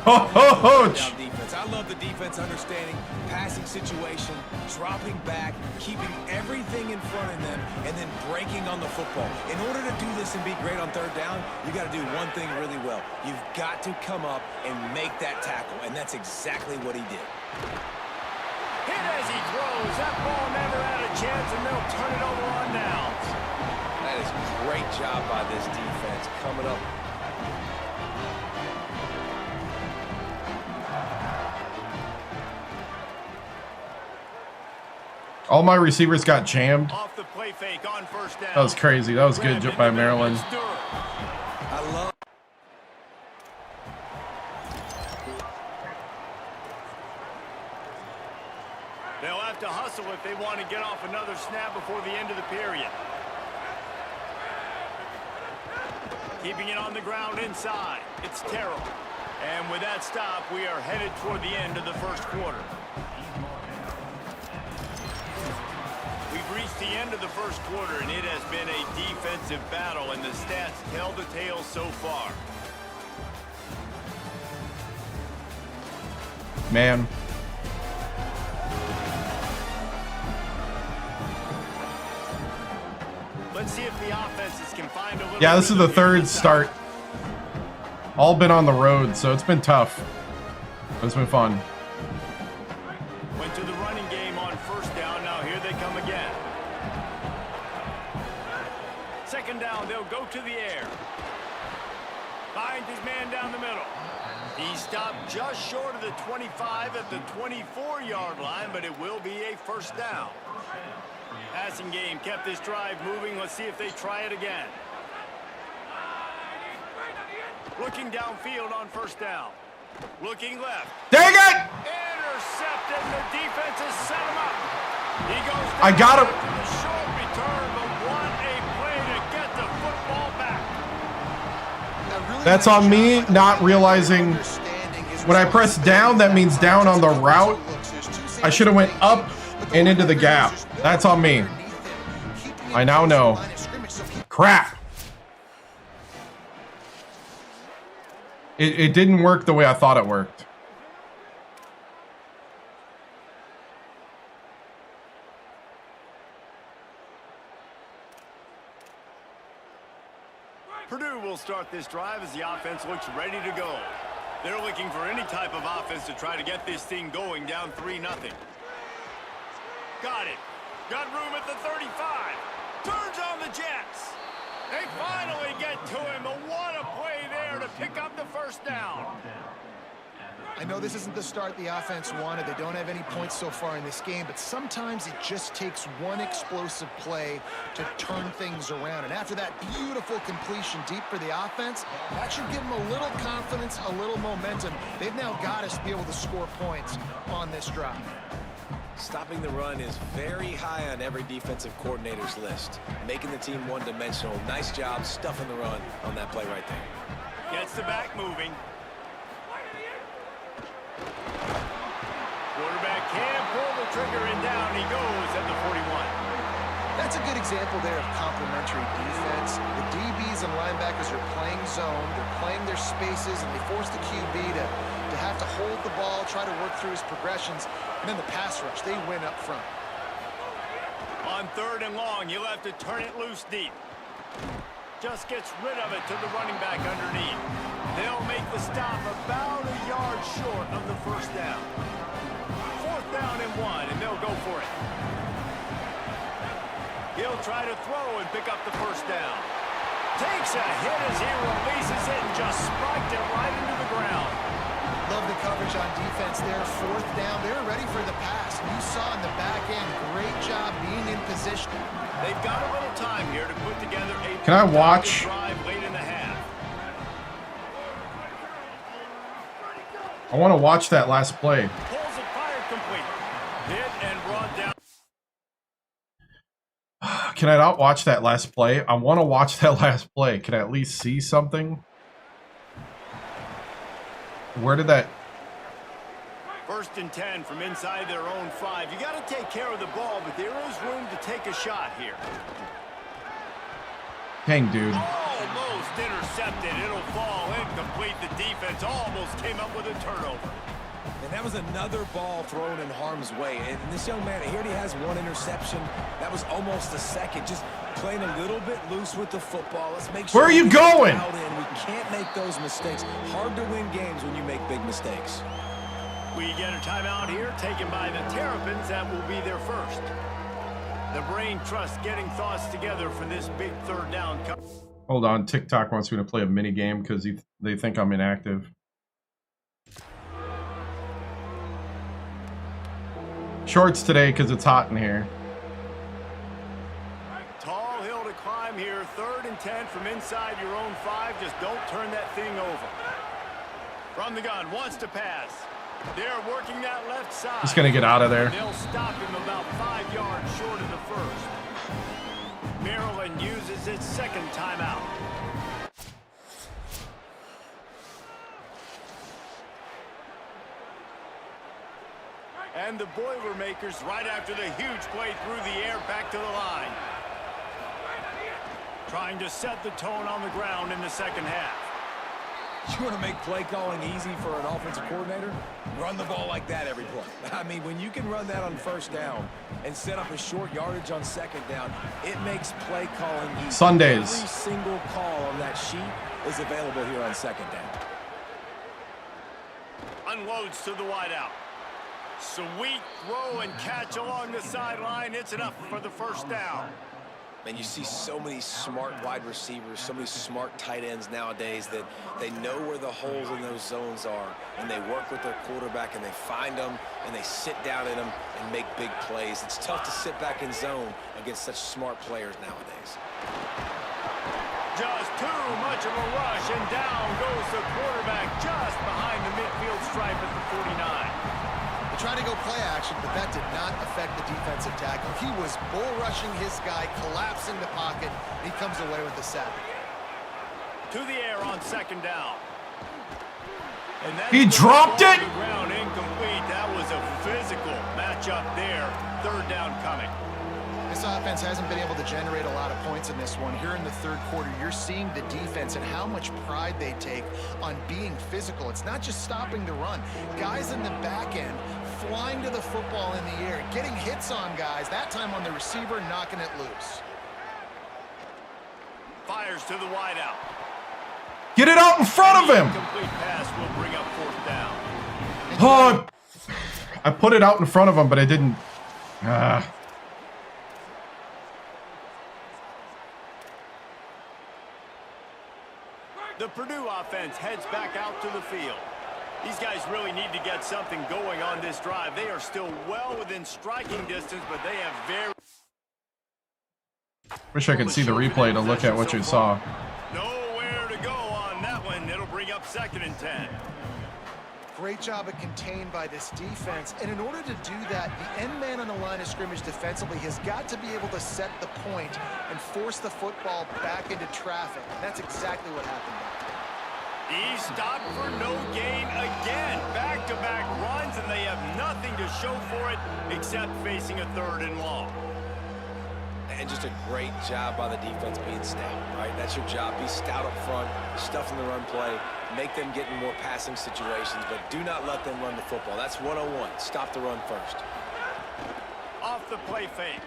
Coach. Defense. I love the defense understanding passing situation, dropping back, keeping everything in front of them, and then breaking on the football. In order to do this and be great on 3rd down, you got to do one thing really well. You've got to come up and make that tackle, and that's exactly what he did. Hit as he throws. That ball never had a chance, and they'll turn it over on downs. That is a great job by this defense coming up. All my receivers got jammed. Off the play fake on first down. That was crazy. That was good by Maryland. I love. They'll have to hustle if they want to get off another snap before the end of the period. Keeping it on the ground inside. It's Terrell. And with that stop, we are headed toward the end of the first quarter. We've reached the end of the first quarter, and it has been a defensive battle, and the stats tell the tale so far. Man. Let's see if the offenses can find a little. Yeah, this is the third start. All been on the road, so it's been tough. But it's been fun. Went to the running game on first down. Now here they come again. Second down, they'll go to the air. Finds his man down the middle. He stopped just short of the 25 at the 24-yard line, but it will be a first down. Passing game kept this drive moving. Let's see if they try it again. Looking downfield on first down. Looking left. Dang it! Intercepted. The defense has set him up. He goes down I got him. to the short return, but what a play to get the football back. That's on me not realizing when I press down, that means down on the route. I should have went up and into the gap. That's on me. I now know. Crap. It didn't work the way I thought it worked. Purdue will start this drive as the offense looks ready to go. They're looking for any type of offense to try to get this thing going, down 3-0. Got it. Got room at the 35. Turns on the Jets. They finally get to him, but what a play there to pick up the first down. I know this isn't the start the offense wanted. They don't have any points so far in this game, but sometimes it just takes one explosive play to turn things around. And after that beautiful completion deep for the offense, that should give them a little confidence, a little momentum. They've now got us to be able to score points on this drive. Stopping the run is very high on every defensive coordinator's list. Making the team one-dimensional. Nice job stuffing the run on that play right there. Gets the back moving. Quarterback can pull the trigger and down he goes at the 41. That's a good example there of complementary defense. The DBs and linebackers are playing zone, they're playing their spaces, and they force the QB to have to hold the ball, try to work through his progressions, and then the pass rush, they win up front. On 3rd and long, you'll have to turn it loose deep. Just gets rid of it to the running back underneath. They'll make the stop about a yard short of the first down. 4th down and 1, and they'll go for it. He'll try to throw and pick up the first down. Takes a hit as he releases it and just spiked it right into the ground. Love the coverage on defense there. 4th down, they're ready for the pass. You saw in the back end, great job being in position. They've got a little time here to put together a Can I watch? drive late in the half. I want to watch that last play. Pulls it, fired complete. Hit and brought down. Can I not watch that last play? I want to watch that last play. Can I at least see something? Where did that... 1st and 10 from inside their own 5. You got to take care of the ball, but there is room to take a shot here. Dang, dude. Almost intercepted. It'll fall incomplete. The defense almost came up with a turnover. And that was another ball thrown in harm's way. And this young man, he already has 1 interception. That was almost a second. Just playing a little bit loose with the football. Let's make sure. Where are you going? We can't make those mistakes. Hard to win games when you make big mistakes. We get a timeout here taken by the Terrapins. That will be their first. The Brain Trust getting thoughts together for this big 3rd down. Hold on. TikTok wants me to play a mini game because they think I'm inactive. Shorts today because it's hot in here. Tall hill to climb here. 3rd and 10 from inside your own 5. Just don't turn that thing over. From the gun, wants to pass. They're working that left side. He's going to get out of there. They'll stop him about 5 yards short of the first. Maryland uses its 2nd timeout. And the Boilermakers right after the huge play through the air back to the line. Trying to set the tone on the ground in the second half. You want to make play calling easy for an offensive coordinator? Run the ball like that every play. I mean, when you can run that on first down and set up a short yardage on second down, it makes play calling easy. Sundays. Every single call on that sheet is available here on second down. Unloads to the wideout. Sweet throw and catch along the sideline. It's enough for the first down. And you see so many smart wide receivers, so many smart tight ends nowadays that they know where the holes in those zones are, and they work with their quarterback, and they find them, and they sit down in them and make big plays. It's tough to sit back in zone against such smart players nowadays. Just too much of a rush, and down goes the quarterback just behind the midfield stripe at the 49. Tried to go play action, but that did not affect the defensive tackle. He was bull rushing his guy, collapsing the pocket, and he comes away with the sack. To the air on second down. And he dropped it. Ground incomplete. That was a physical matchup there. Third down coming. This offense hasn't been able to generate a lot of points in this one. Here in the third quarter, you're seeing the defense and how much pride they take on being physical. It's not just stopping the run. Guys in the back end flying to the football in the air, getting hits on guys, that time on the receiver, knocking it loose. Fires to the wideout. Get it out in front of him. Complete pass will bring up fourth down. Oh, I put it out in front of him, but I didn't. The Purdue offense heads back out to the field. These guys really need to get something going on this drive. They are still well within striking distance, but they have very... Wish I could see the replay to look at what you saw. Nowhere to go on that one. It'll bring up 2nd and 10. Great job of contained by this defense. And in order to do that, the end man on the line of scrimmage defensively has got to be able to set the point and force the football back into traffic. And that's exactly what happened. He stopped for no gain again. Back-to-back runs, and they have nothing to show for it except facing a 3rd and long. And just a great job by the defense being stout, right? That's your job. Be stout up front, stuff in the run play, make them get in more passing situations, but do not let them run the football. That's 101. Stop the run first. Off the play fake.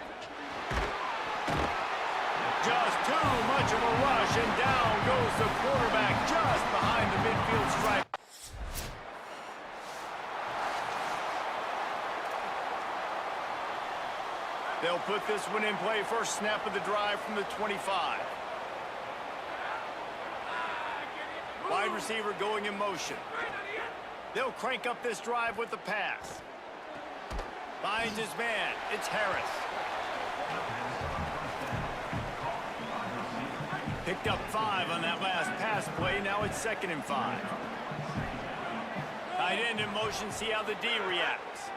Just too much of a rush, and down goes the quarterback just behind the midfield stripe. They'll put this one in play. First snap of the drive from the 25. Wide receiver going in motion. They'll crank up this drive with the pass. Finds his man. It's Harris. Picked up 5 on that last pass play. Now it's 2nd and 5. Tight end in motion. See how the D reacts.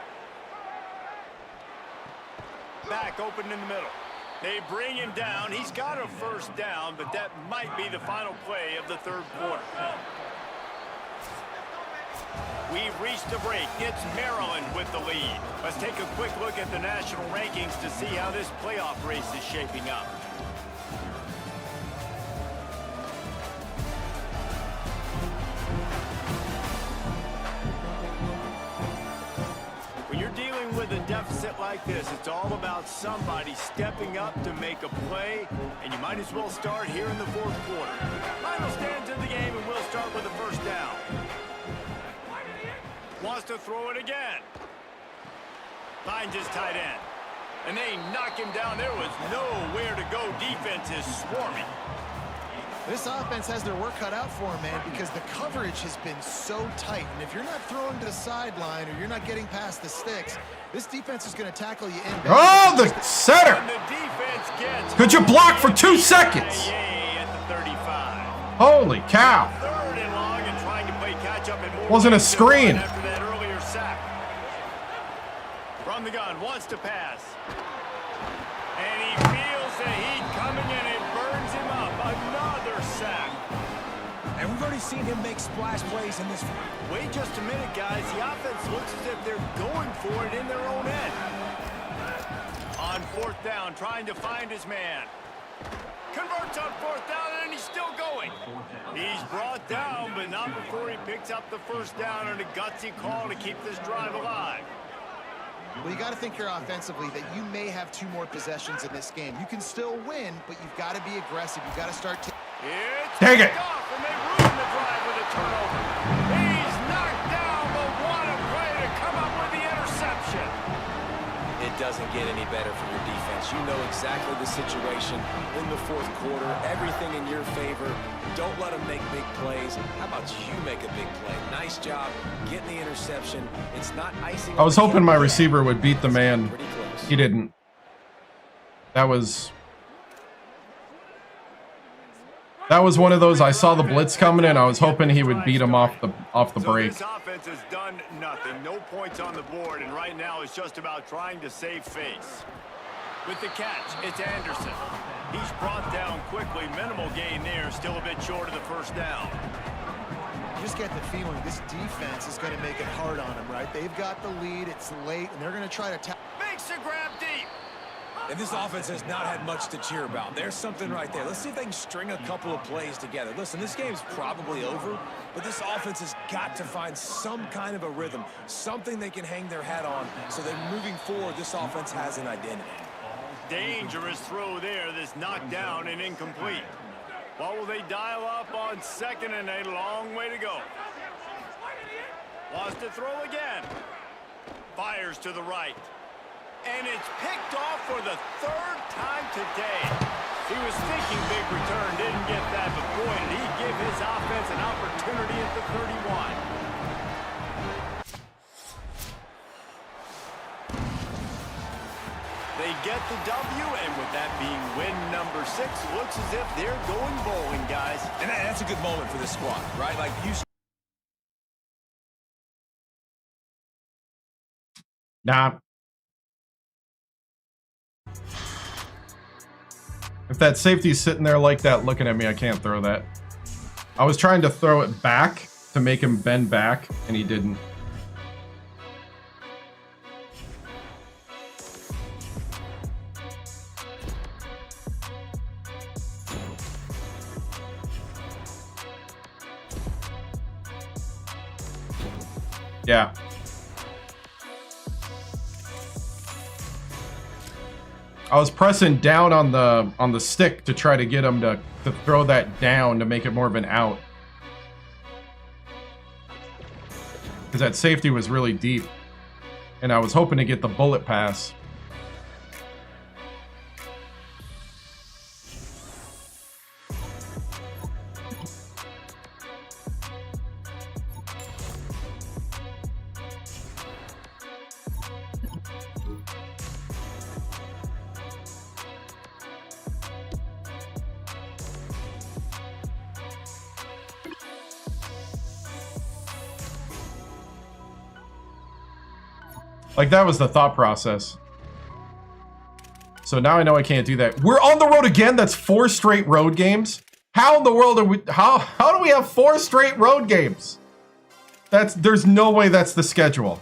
Back open in the middle. They bring him down. He's got a first down, but that might be the final play of the third quarter. We've reached the break. It's Maryland with the lead. Let's take a quick look at the national rankings to see how this playoff race is shaping up. When you're dealing with a deficit like this, it's all about somebody stepping up to make a play, and you might as well start here in the fourth quarter. Final stands in the game, and we'll start with the first down. Wants to throw it again. Finds his tight end. And they knock him down. There was nowhere to go. Defense is swarming. This offense has their work cut out for them, man, because the coverage has been so tight. And if you're not throwing to the sideline or you're not getting past the sticks, this defense is going to tackle you in. Oh, the center! And the defense gets... Could you block for 2 seconds? At the 35. Holy cow. 3rd and long and trying to play catch up and more. Wasn't a screen. After that earlier sack. From the gun, wants to pass. And he feels the heat coming in. It burns him up. Another sack. And we've already seen him make splash plays in this. Wait just a minute, guys. The offense looks as if they're going for it in their own end. On fourth down, trying to find his man. Converts on fourth down, and he's still going. He's brought down, but not before he picks up the first down and a gutsy call to keep this drive alive. Well, you got to think here offensively that you may have 2 more possessions in this game. You can still win, but you've got to be aggressive. You've got to start. Dang it! Off, and they ruin the drive with a turnover. He's knocked down, but what a play to come up with the interception. It doesn't get any better for your defense. You know exactly the situation in the fourth quarter. Everything in your favor. Don't let them make big plays. How about you make a big play? Nice job getting the interception. It's not icing. I was hoping my receiver would beat the man. Pretty close. He didn't. That was one of those. I saw the blitz coming and I was hoping he would beat him off the break. This offense has done nothing. No points on the board, and right now it's just about trying to save face. With the catch, it's Anderson. He's brought down quickly. Minimal gain there. Still a bit short of the first down. You just get the feeling this defense is going to make it hard on them, right? They've got the lead. It's late, and they're going to try to Makes a grab deep. And this offense has not had much to cheer about. There's something right there. Let's see if they can string a couple of plays together. Listen, this game's probably over, but this offense has got to find some kind of a rhythm, something they can hang their hat on, so that moving forward, this offense has an identity. Dangerous throw there that's knocked down and incomplete. What will they dial up on second and a long way to go? Wants to throw again. Fires to the right. And it's picked off for the 3rd time today. He was thinking big return, didn't get that, but boy, did he give his offense an opportunity at the 31. They get the W, and with that being win number 6, looks as if they're going bowling, guys. And that's a good moment for this squad, right? Like you. Nah. If that safety's sitting there like that looking at me, I can't throw that. I was trying to throw it back to make him bend back, and he didn't. Yeah. I was pressing down on the stick to try to get him to throw that down to make it more of an out. Because that safety was really deep. And I was hoping to get the bullet pass. Like, that was the thought process. So now I know I can't do that. We're on the road again? That's 4 straight road games? How in the world are we... How do we have 4 straight road games? There's no way that's the schedule.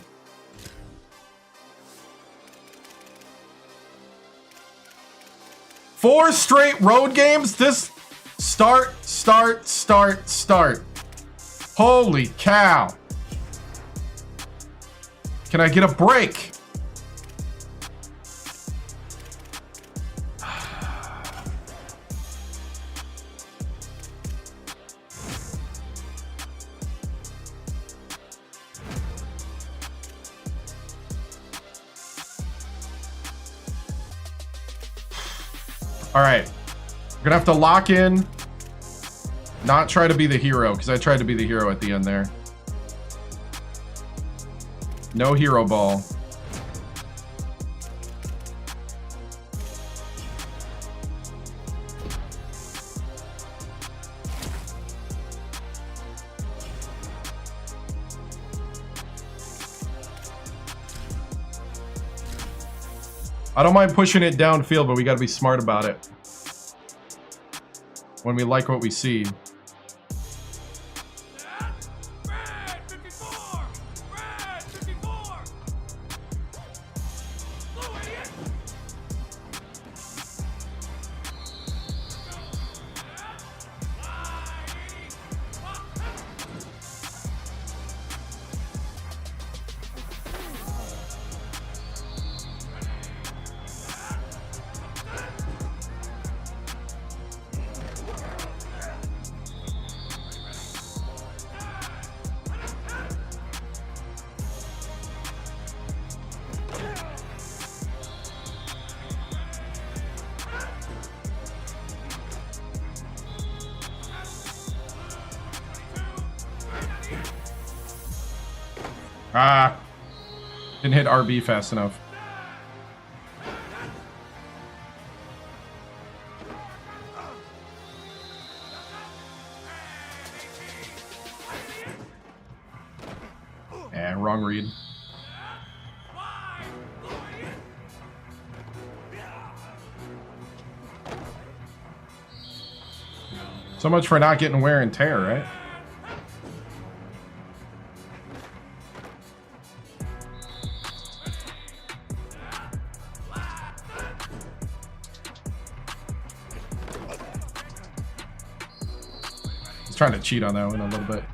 Four straight road games? This... Start. Holy cow. Can I get a break? All right. We're gonna have to lock in. Not try to be the hero, because I tried to be the hero at the end there. No hero ball. I don't mind pushing it downfield, but we got to be smart about it when we like what we see. Ah. Didn't hit RB fast enough. Yeah, wrong read. So much for not getting wear and tear, right? He's trying to cheat on that one a little bit.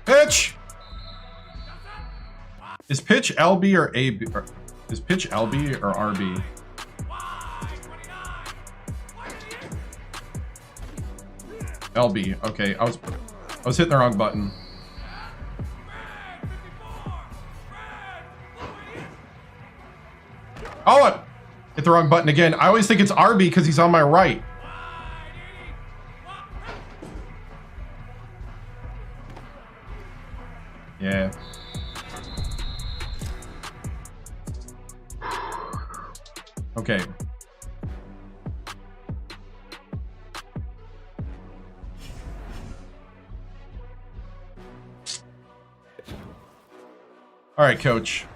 Pitch! Is pitch LB or AB? Or is pitch LB or RB? LB. Okay, I was hitting the wrong button. Oh, I hit the wrong button again. I always think it's RB because he's on my right. Yeah. Okay. All right, coach.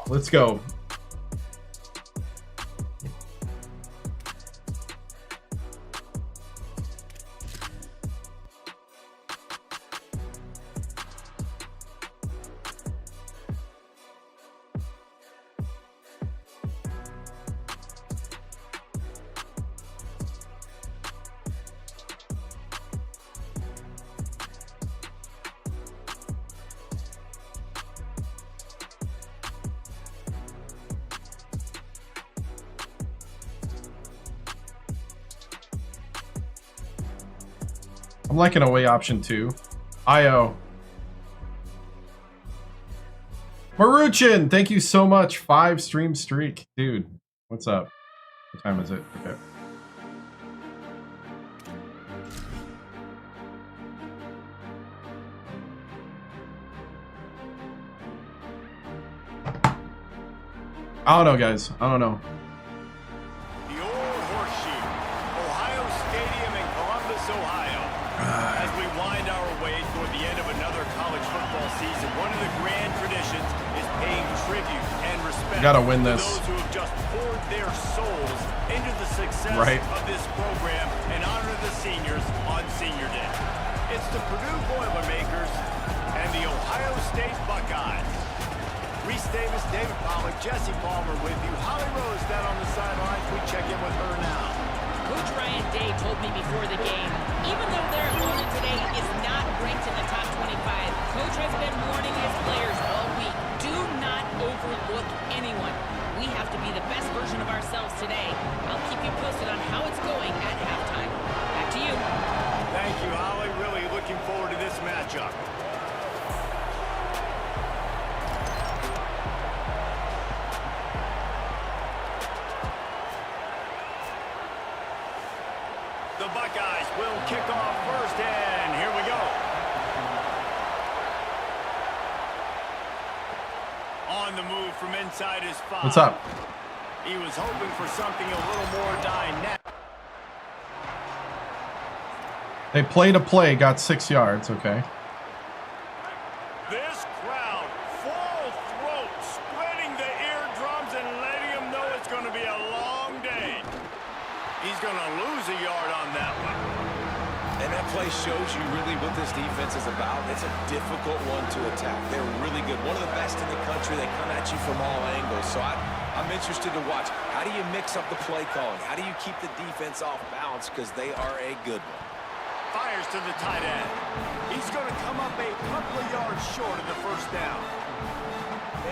Let's go. I'm liking away option 2. IO. Maruchin, thank you so much. 5 stream streak. Dude, what's up? What time is it? Okay. I don't know, guys. I don't know. The old horseshoe, Ohio Stadium in Columbus, Ohio. As we wind our way toward the end of another college football season, one of the grand traditions is paying tribute and respect Gotta win this. to those who have just poured their souls into the success Right. of this program and honor the seniors on Senior Day. It's the Purdue Boilermakers and the Ohio State Buckeyes. Reese Davis, David Pollack, Jesse Palmer with you. Holly Rose down on the sidelines. We check in with her now. Coach Ryan Day told me before the game, even though their opponent today is not ranked in the top 25, Coach has been warning his players all week, do not overlook anyone. We have to be the best version of ourselves today. I'll keep you posted on how it's going at halftime. Back to you. Thank you, Holly. Really looking forward to this matchup. The Buckeyes will kick off first, and here we go. On the move from inside his 5. What's up? He was hoping for something a little more dynamic. They play to play, got 6 yards. Okay. This crowd, full throat, spreading the eardrums and letting him know it's going to be a long day. He's going to lose a yard on that one. And that play shows you really what this defense is about. It's a difficult one to attack. They're really good. One of the best in the country. They come at you from all angles. So I'm interested to watch. How do you mix up the play calling? How do you keep the defense off balance? Because they are a good one. Fires to the tight end. He's going to come up a couple of yards short of the first down.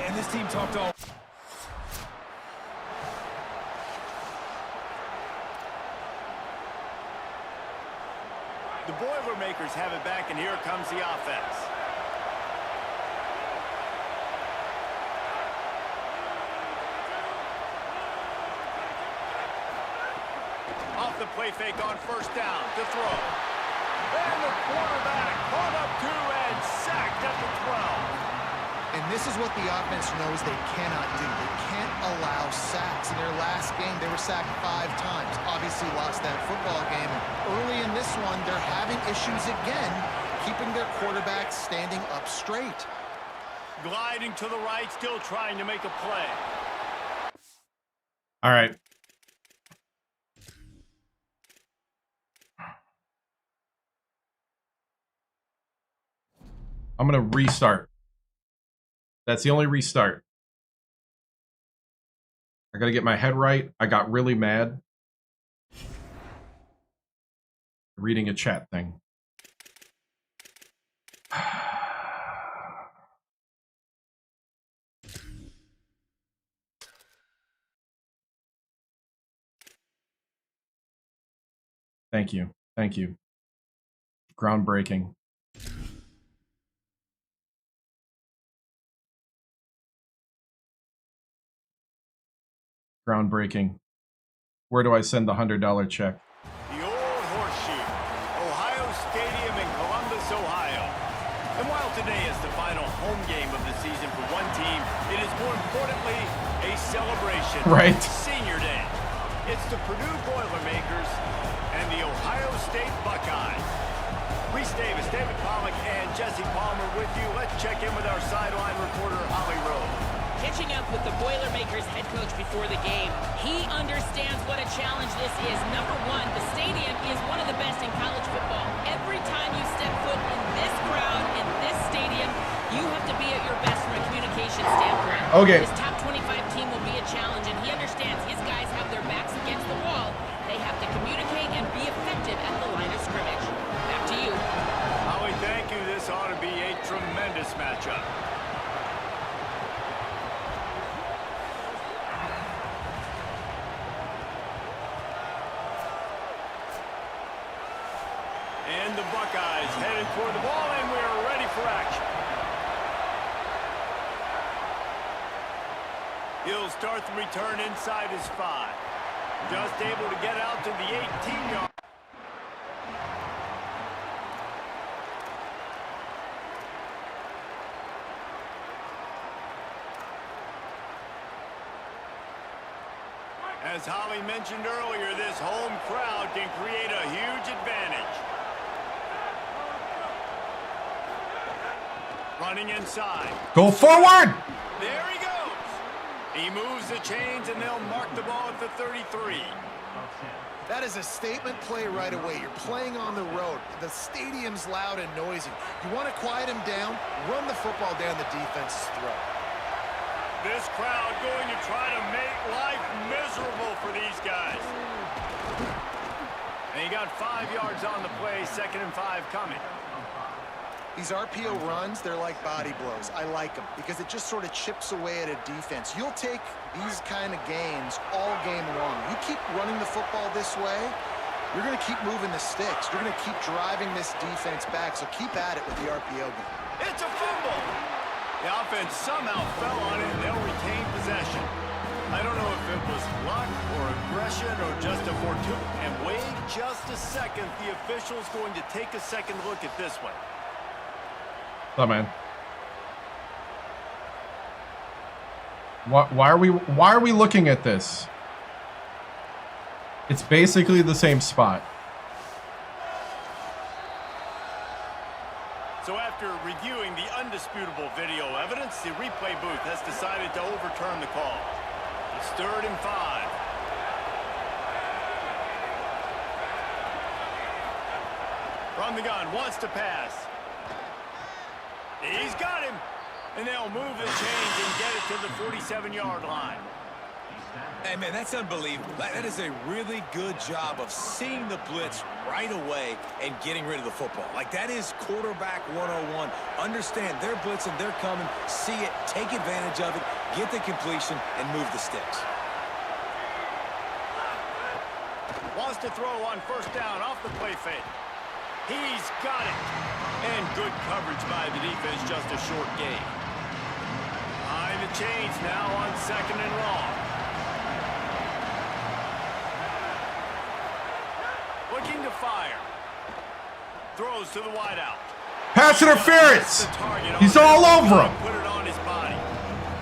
And this team talked all... The Boilermakers have it back, and here comes the offense. Off the play fake on first down to throw. And the quarterback caught up to and sacked at the 12. And this is what the offense knows they cannot do. They can't allow sacks. In their last game, they were sacked 5 times. Obviously lost that football game. Early in this one, they're having issues again, keeping their quarterback standing up straight. Gliding to the right, still trying to make a play. All right. I'm going to restart. That's the only restart. I got to get my head right. I got really mad reading a chat thing. Thank you. Thank you. Groundbreaking. Groundbreaking. Where do I send the $100 check? The old horseshoe, Ohio Stadium in Columbus, Ohio. And while today is the final home game of the season for one team, it is more importantly a celebration. Right. Senior Day. It's the Purdue Boilermakers and the Ohio State Buckeyes. Reese Davis, David Pollack, and Jesse Palmer with you. Let's check in with our sideline reporter, Holly Rose. Catching up with the Boilermakers head coach before the game, he understands what a challenge this is. Number one, the stadium is one of the best in college football. Every time you step foot in this crowd, in this stadium, you have to be at your best from a communication standpoint. Okay. This top 25 team will be a challenge, and he understands his guys have their backs against the wall. They have to communicate and be effective at the line of scrimmage. Back to you. Holly, thank you. This ought to be a tremendous matchup. And the Buckeyes headed toward the ball, and we're ready for action. He'll start the return inside his 5. Just able to get out to the 18-yard. As Holly mentioned earlier, this home crowd can create a huge advantage. Running inside. Go forward! There he goes. He moves the chains, and they'll mark the ball at the 33. That is a statement play right away. You're playing on the road. The stadium's loud and noisy. You want to quiet him down, run the football down the defense's throat. This crowd going to try to make life miserable for these guys. And he got 5 yards on the play, 2nd and 5 coming. These RPO runs, they're like body blows. I like them because it just sort of chips away at a defense. You'll take these kind of gains all game long. You keep running the football this way, you're going to keep moving the sticks. You're going to keep driving this defense back, so keep at it with the RPO game. It's a fumble. The offense somehow fell on it, and they'll retain possession. I don't know if it was luck or aggression or just a fortuitous. And wait just a second. The official's going to take a second look at this one. What's up, man? Why are we looking at this? It's basically the same spot. So after reviewing the undisputable video evidence, the replay booth has decided to overturn the call. It's 3rd and 5. From the gun, wants to pass. He's got him. And they'll move the chains and get it to the 47-yard line. Hey, man, that's unbelievable. That is a really good job of seeing the blitz right away and getting rid of the football. Like, that is quarterback 101. Understand they're blitzing, they're coming, see it, take advantage of it, get the completion, and move the sticks. Wants to throw on first down off the play fake. He's got it. And good coverage by the defense, just a short gain. Behind the chains now on 2nd and long. Looking to fire. Throws to the wideout. Pass interference. He's all over him. Put it on his body.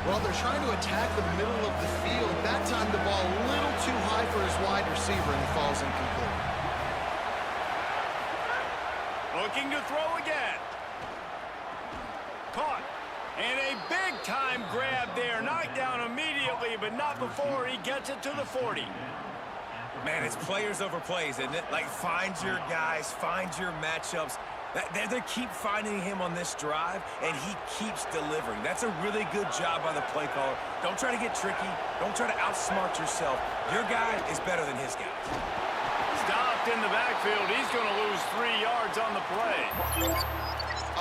Well, they're trying to attack the middle of the field. That time the ball a little too high for his wide receiver, and he falls incomplete. Looking to throw again. Caught. And a big-time grab there. Knocked down immediately, but not before he gets it to the 40. Man, it's players over plays, isn't it? Like, find your guys, find your matchups. They keep finding him on this drive, and he keeps delivering. That's a really good job by the play caller. Don't try to get tricky. Don't try to outsmart yourself. Your guy is better than his guy. Stopped in the backfield. He's going to lose 3 yards on the play.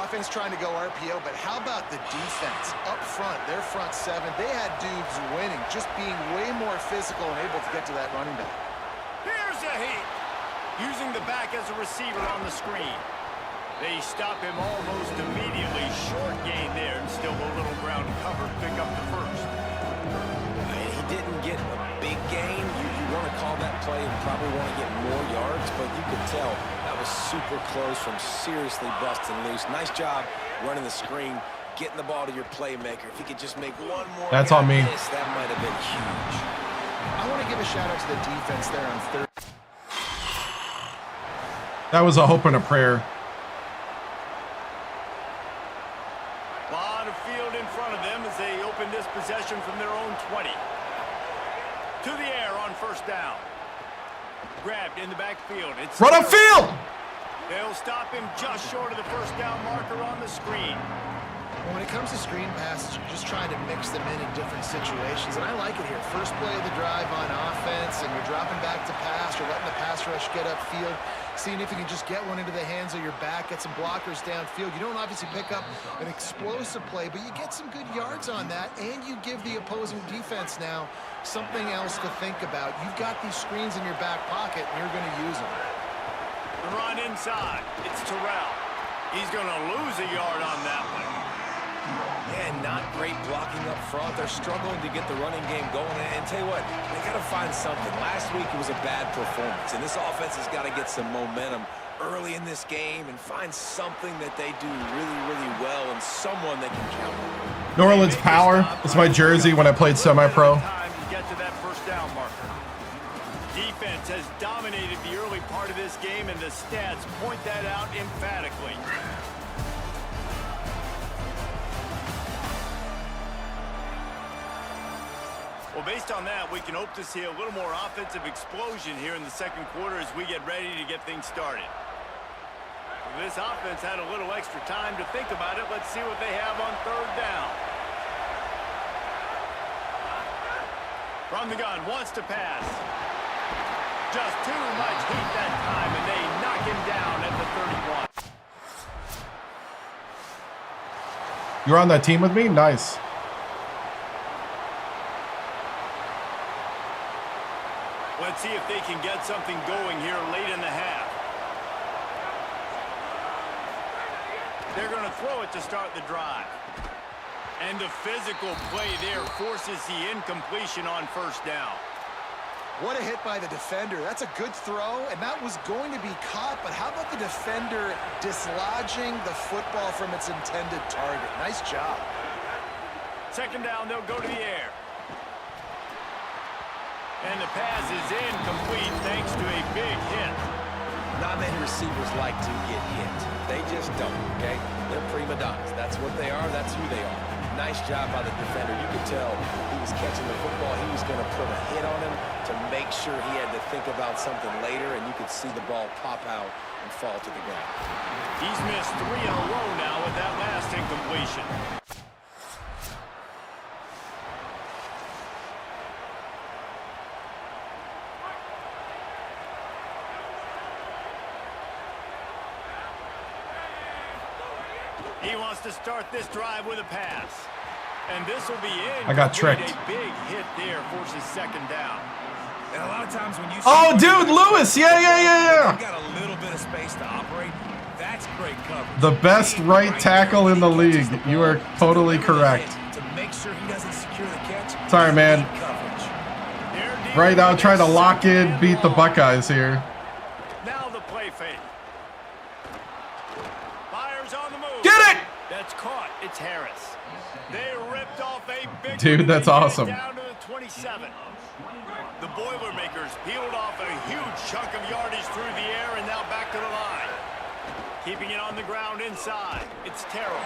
Offense trying to go RPO, but how about the defense? Up front, their front seven, they had dudes winning, just being way more physical and able to get to that running back. Here's a heat. Using the back as a receiver on the screen. They stop him almost immediately. Short gain there, and still a little ground cover. Pick up the first. He didn't get a big gain. You want to call that play and probably want to get more yards, but you could tell that was super close from seriously busting loose. Nice job running the screen, getting the ball to your playmaker. If he could just make one more. That's on me. Miss, that might have been huge. I want to give a shout out to the defense there on third. That was a hope and a prayer. Lot of field in front of them as they open this possession from their own 20. To the air on first down. Grabbed in the backfield. It's Run up field! They'll stop him just short of the first down marker on the screen. When it comes to screen passes, you're just trying to mix them in different situations, and I like it here. First play of the drive on offense, and you're dropping back to pass, or letting the pass rush get upfield, seeing if you can just get one into the hands of your back, get some blockers downfield. You don't obviously pick up an explosive play, but you get some good yards on that, and you give the opposing defense now something else to think about. You've got these screens in your back pocket, and you're going to use them. The run inside. It's Terrell. He's going to lose a yard on that one. Yeah, not great blocking up front. They're struggling to get the running game going. And tell you what, they got to find something. Last week it was a bad performance, and this offense has got to get some momentum early in this game and find something that they do really, really well and someone they can count on. New Orleans Power. It's my jersey when I played semi-pro. Time to get to that first down marker. Defense has dominated the early part of this game, and the stats point that out emphatically. Well, based on that, we can hope to see a little more offensive explosion here in the second quarter as we get ready to get things started. This offense had a little extra time to think about it. Let's see what they have on third down. From the gun, wants to pass. Just too much heat that time, and they knock him down at the 31. You're on that team with me? Nice. Let's see if they can get something going here late in the half. They're going to throw it to start the drive. And the physical play there forces the incompletion on first down. What a hit by the defender. That's a good throw, and that was going to be caught, but how about the defender dislodging the football from its intended target? Nice job. Second down, they'll go to the air. And the pass is incomplete thanks to a big hit. Not many receivers like to get hit. They just don't, okay? They're prima donnas. That's what they are. That's who they are. Nice job by the defender. You could tell he was catching the football. He was going to put a hit on him to make sure he had to think about something later, and you could see the ball pop out and fall to the ground. He's missed 3 in a row now with that last incompletion. He wants to start this drive with a pass. And this will be in. I got tricked. A big hit there forces second down. And a lot of times when you Oh, dude, Lewis. Yeah. They've got a little bit of space to operate. That's great coverage. The best right tackle in the league. You are totally correct. To make sure he doesn't secure the catch. Sorry, man. Right now, trying to lock in, beat the Buckeyes here. Now the play fake. Fires on the move. Get it! That's caught. It's Harris. They ripped off a big Dude, that's awesome. Down to the 27. The Boilermakers peeled off a huge chunk of yardage through the air and now back to the line. Keeping it on the ground inside. It's Terrell.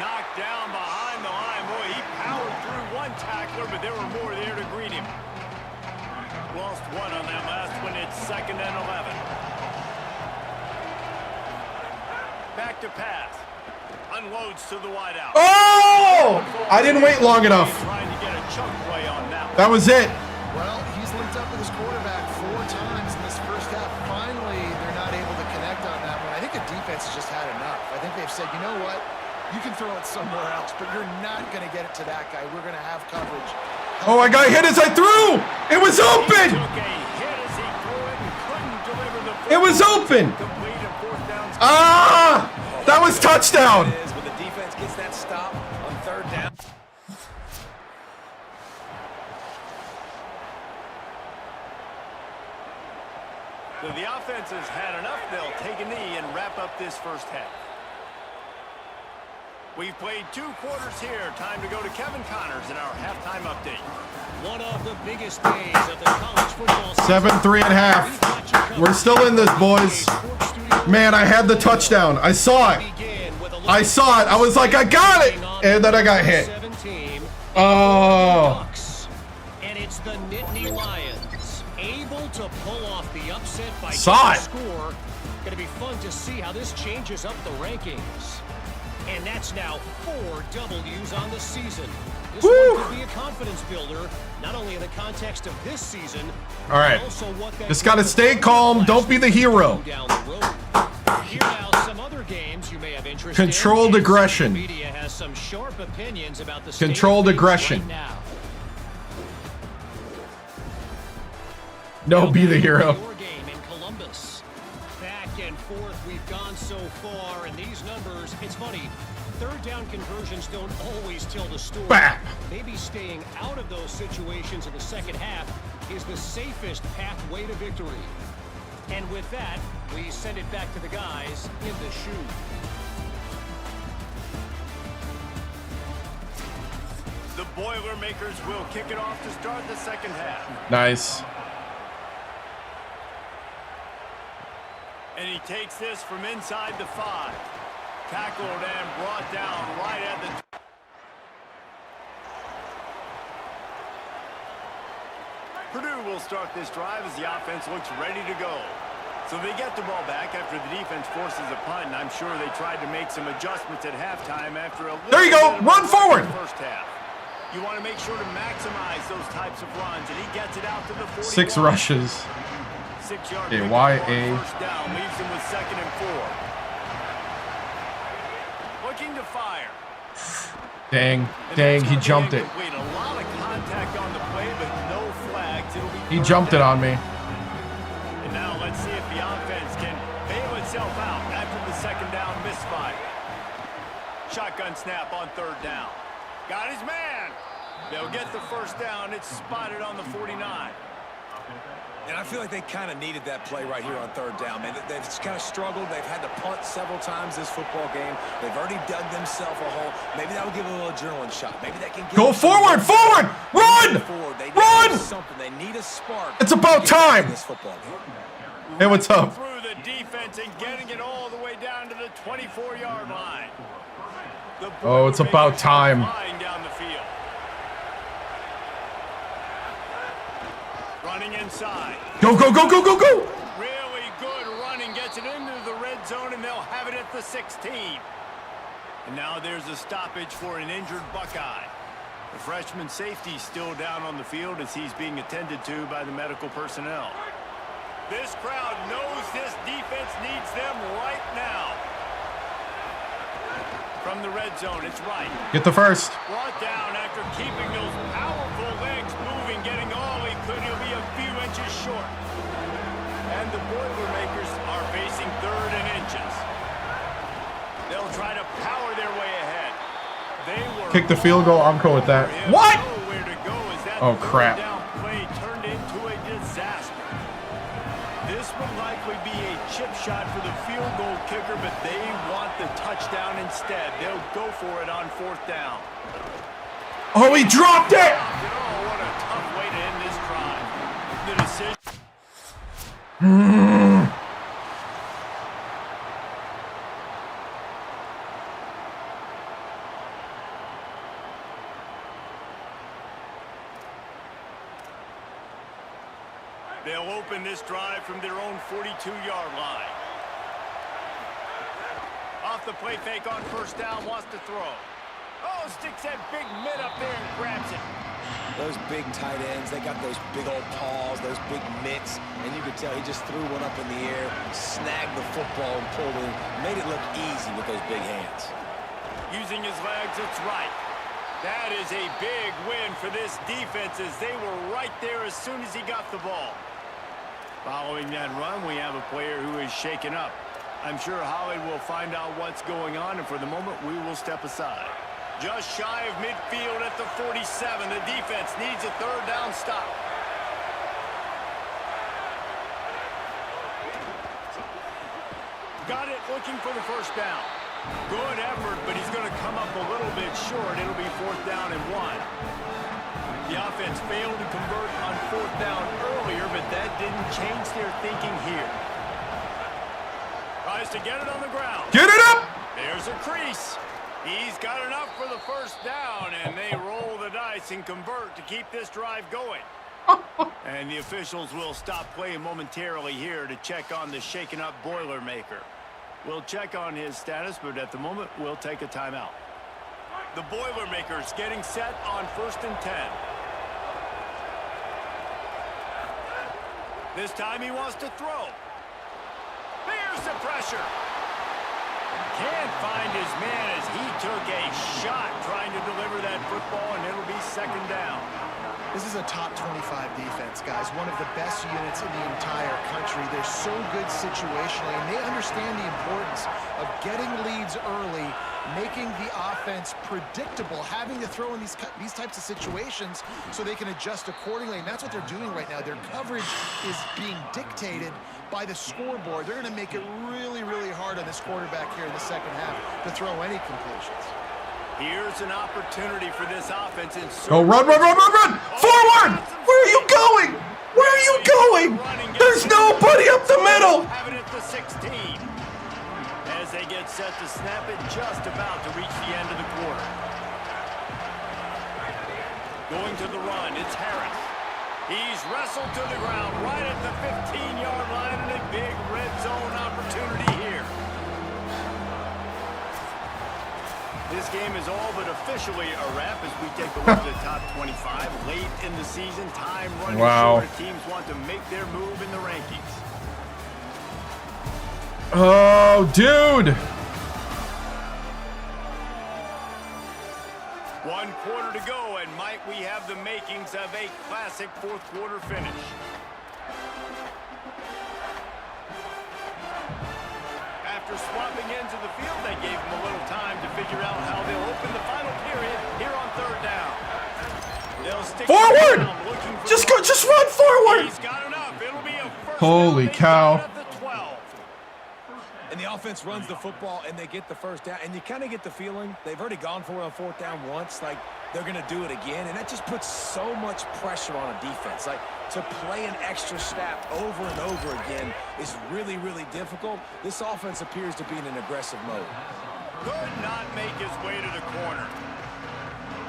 Knocked down behind the line. Boy, he powered through one tackler, but there were more there to greet him. Lost one on that last one. It's 2nd and 11. Back to pass. Unloads to the wideout. Oh! I didn't wait long enough. Trying to get a chunk play on that one. That was it. Well, he's linked up with his quarterback 4 times in this first half. Finally, they're not able to connect on that one. I think the defense has just had enough. I think they've said, you know what? You can throw it somewhere else, but you're not going to get it to that guy. We're going to have coverage. Oh, I got hit as I threw. It was open. It was open. Ah! That was touchdown. When the defense gets that stop on 3rd down. So the offense has had enough. They'll take a knee and wrap up this first half. We've played 2 quarters here. Time to go to Kevin Connors in our halftime update. One of the biggest days of the college football season. 7-3 and a half. We're still in this, boys. Man, I had the touchdown. I saw it. I saw it. I was like, I got it. And then I got hit. Oh. And it's the Nittany Lions able to pull off the upset by Saw it. score. Going to be fun to see how this changes up the rankings. And that's now 4 W's on the season. This one could be a confidence builder, not only in the context of this season, All right. but also what that Just got to stay calm. Don't be the hero. down the road. Here now some other games you may have interest Controlled in. aggression. Media has some sharp opinions about the state of Controlled things aggression. right now. No, be the hero. Your game in Columbus. Back and forth we've gone so far, and these numbers, it's funny, 3rd down conversions don't always tell the story. Bap. Maybe staying out of those situations in the second half is the safest pathway to victory. And with that, we send it back to the guys in the shoe. The Boilermakers will kick it off to start the second half. Nice. And he takes this from inside the 5. Tackled and brought down right at the... Purdue will start this drive as the offense looks ready to go. So they get the ball back after the defense forces a punt, and I'm sure they tried to make some adjustments at halftime after a little There you go. bit of Run a forward. First half. You want to make sure to maximize those types of runs, and he gets it out to the 41. 6 rushes. 6-yard Okay, pickup YA. on first down, leaves him with 2nd and 4. Looking to fire. Dang, he jumped it. Wait, a lot of contact on the play, but no flags. It'll be He jumped it on me. And now let's see if the offense can bail itself out after the 2nd down misfire. Shotgun snap on 3rd down. Got his man. They'll get the first down. It's spotted on the 49. And I feel like they kind of needed that play right here on 3rd down, man. They've kind of struggled. They've had to punt several times this football game. They've already dug themselves a hole. Maybe that will give them a little adrenaline shot. Maybe that can get Go forward, forward, run, They run. need something. They need a spark. It's about time. This football game. Hey, what's up? Through the defense and getting it all the way down to the 24-yard line. Oh, it's about time. Flying down the field. Running inside. Go, go, go, go, go, go. Really good running. Gets it into the red zone, and they'll have it at the 16. And now there's a stoppage for an injured Buckeye. The freshman safety still down on the field as he's being attended to by the medical personnel. This crowd knows this defense needs them right now. from the red zone. It's right. Get the first. Brought down after keeping those powerful legs moving, getting all he could. He'll be a few inches short. And the Boilermakers are facing 3rd and inches. They'll try to power their way ahead. They were Kick the field goal. I'm cool with that. What? Nowhere to go as that Oh, crap. third down play turned into a disaster. This will likely be a chip shot for the field goal kicker, but they want the touchdown instead. They'll go for it on 4th down. Oh, he dropped it! Oh, what a tough way to end this drive. The decision. They'll open this drive from their own 42-yard line. Off the play fake on 1st down, wants to throw. Oh, sticks that big mitt up there and grabs it. Those big tight ends, they got those big old paws, those big mitts, and you could tell he just threw one up in the air, snagged the football and pulled it, made it look easy with those big hands. Using his legs, it's right. That is a big win for this defense as they were right there as soon as he got the ball. Following that run, we have a player who is shaken up. I'm sure Holly will find out what's going on, and for the moment, we will step aside. Just shy of midfield at the 47. The defense needs a 3rd down stop. Got it, looking for the 1st down. Good effort, but he's going to come up a little bit short. It'll be 4th down and 1. The offense failed to convert on 4th down earlier, but that didn't change their thinking here. Tries to get it on the ground. Get it up! There's a crease. He's got enough for the 1st down, and they roll the dice and convert to keep this drive going. And the officials will stop play momentarily here to check on the shaken-up Boilermaker. We'll check on his status, but at the moment, we'll take a timeout. The Boilermakers getting set on 1st and 10. This time he wants to throw. There's the pressure. Can't find his man as he took a shot trying to deliver that football, and it'll be 2nd down. This is a top 25 defense, guys. One of the best units in the entire country. They're so good situationally, and they understand the importance of getting leads early, making the offense predictable, having to throw in these types of situations so they can adjust accordingly. And that's what they're doing right now. Their coverage is being dictated by the scoreboard. They're going to make it really, really hard on this quarterback here in the 2nd half to throw any completions. Here's an opportunity for this offense. Go run, run, run, run, run! Forward! Where are you going? Where are you going? There's nobody up the middle! Have it at the 16. As they get set to snap it, just about to reach the end of the quarter. Going to the run, it's Harris. He's wrestled to the ground right at the 15-yard line, and a big red zone opportunity here. This game is all but officially a wrap as we take a look at the top 25 late in the season. Time running short. Teams want to make their move in the rankings. Oh, dude! 1 quarter to go, and might we have the makings of a classic 4th quarter finish. After swapping ends of the field, they gave him a little time to figure out how they'll open the final period here on 3rd down. They'll stick forward! For Just run forward! He's got enough. It'll be a 1st Holy down. cow. At the 12. And the offense runs the football, and they get the 1st down. And you kind of get the feeling they've already gone for it on 4th down once. Like, they're going to do it again. And that just puts so much pressure on a defense. Like, to play an extra snap over and over again is really, really difficult. This offense appears to be in an aggressive mode. Could not make his way to the corner.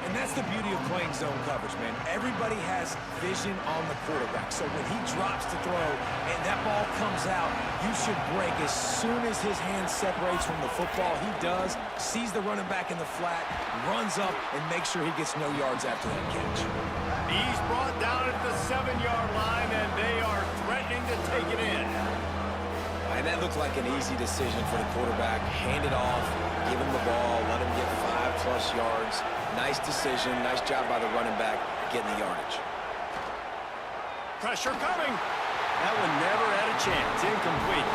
And that's the beauty of playing zone coverage, man. Everybody has vision on the quarterback. So when he drops to throw and that ball comes out, you should break as soon as his hand separates from the football. He does, sees the running back in the flat, runs up, and makes sure he gets no yards after that catch. He's brought down at the 7-yard line, and they are threatening to take it in. And that looked like an easy decision for the quarterback. Hand it off, give him the ball, let him get 5+ yards. Nice decision. Nice job by the running back getting the yardage. Pressure coming. That one never had a chance. Incomplete.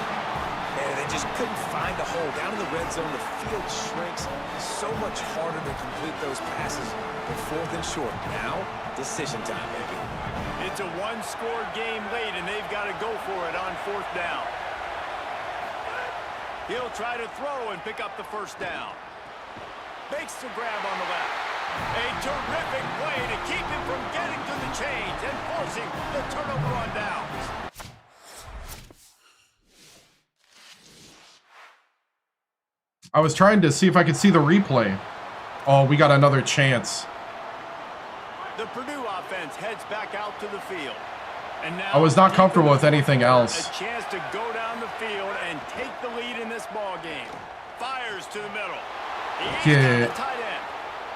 Man, they just couldn't find a hole. Down in the red zone, the field shrinks. So much harder to complete those passes. But 4th and short. Now, decision time, baby. It's a one-score game late, and they've got to go for it on 4th down. He'll try to throw and pick up the 1st down. Makes the grab on the left. A terrific play to keep him from getting to the chains and forcing the turnover on downs. I was trying to see if I could see the replay. Oh, we got another chance. The Purdue offense heads back out to the field. And now I was not comfortable with anything else. A chance to go down the field and take the lead in this ball game. Fires to the middle. He's got the tight end.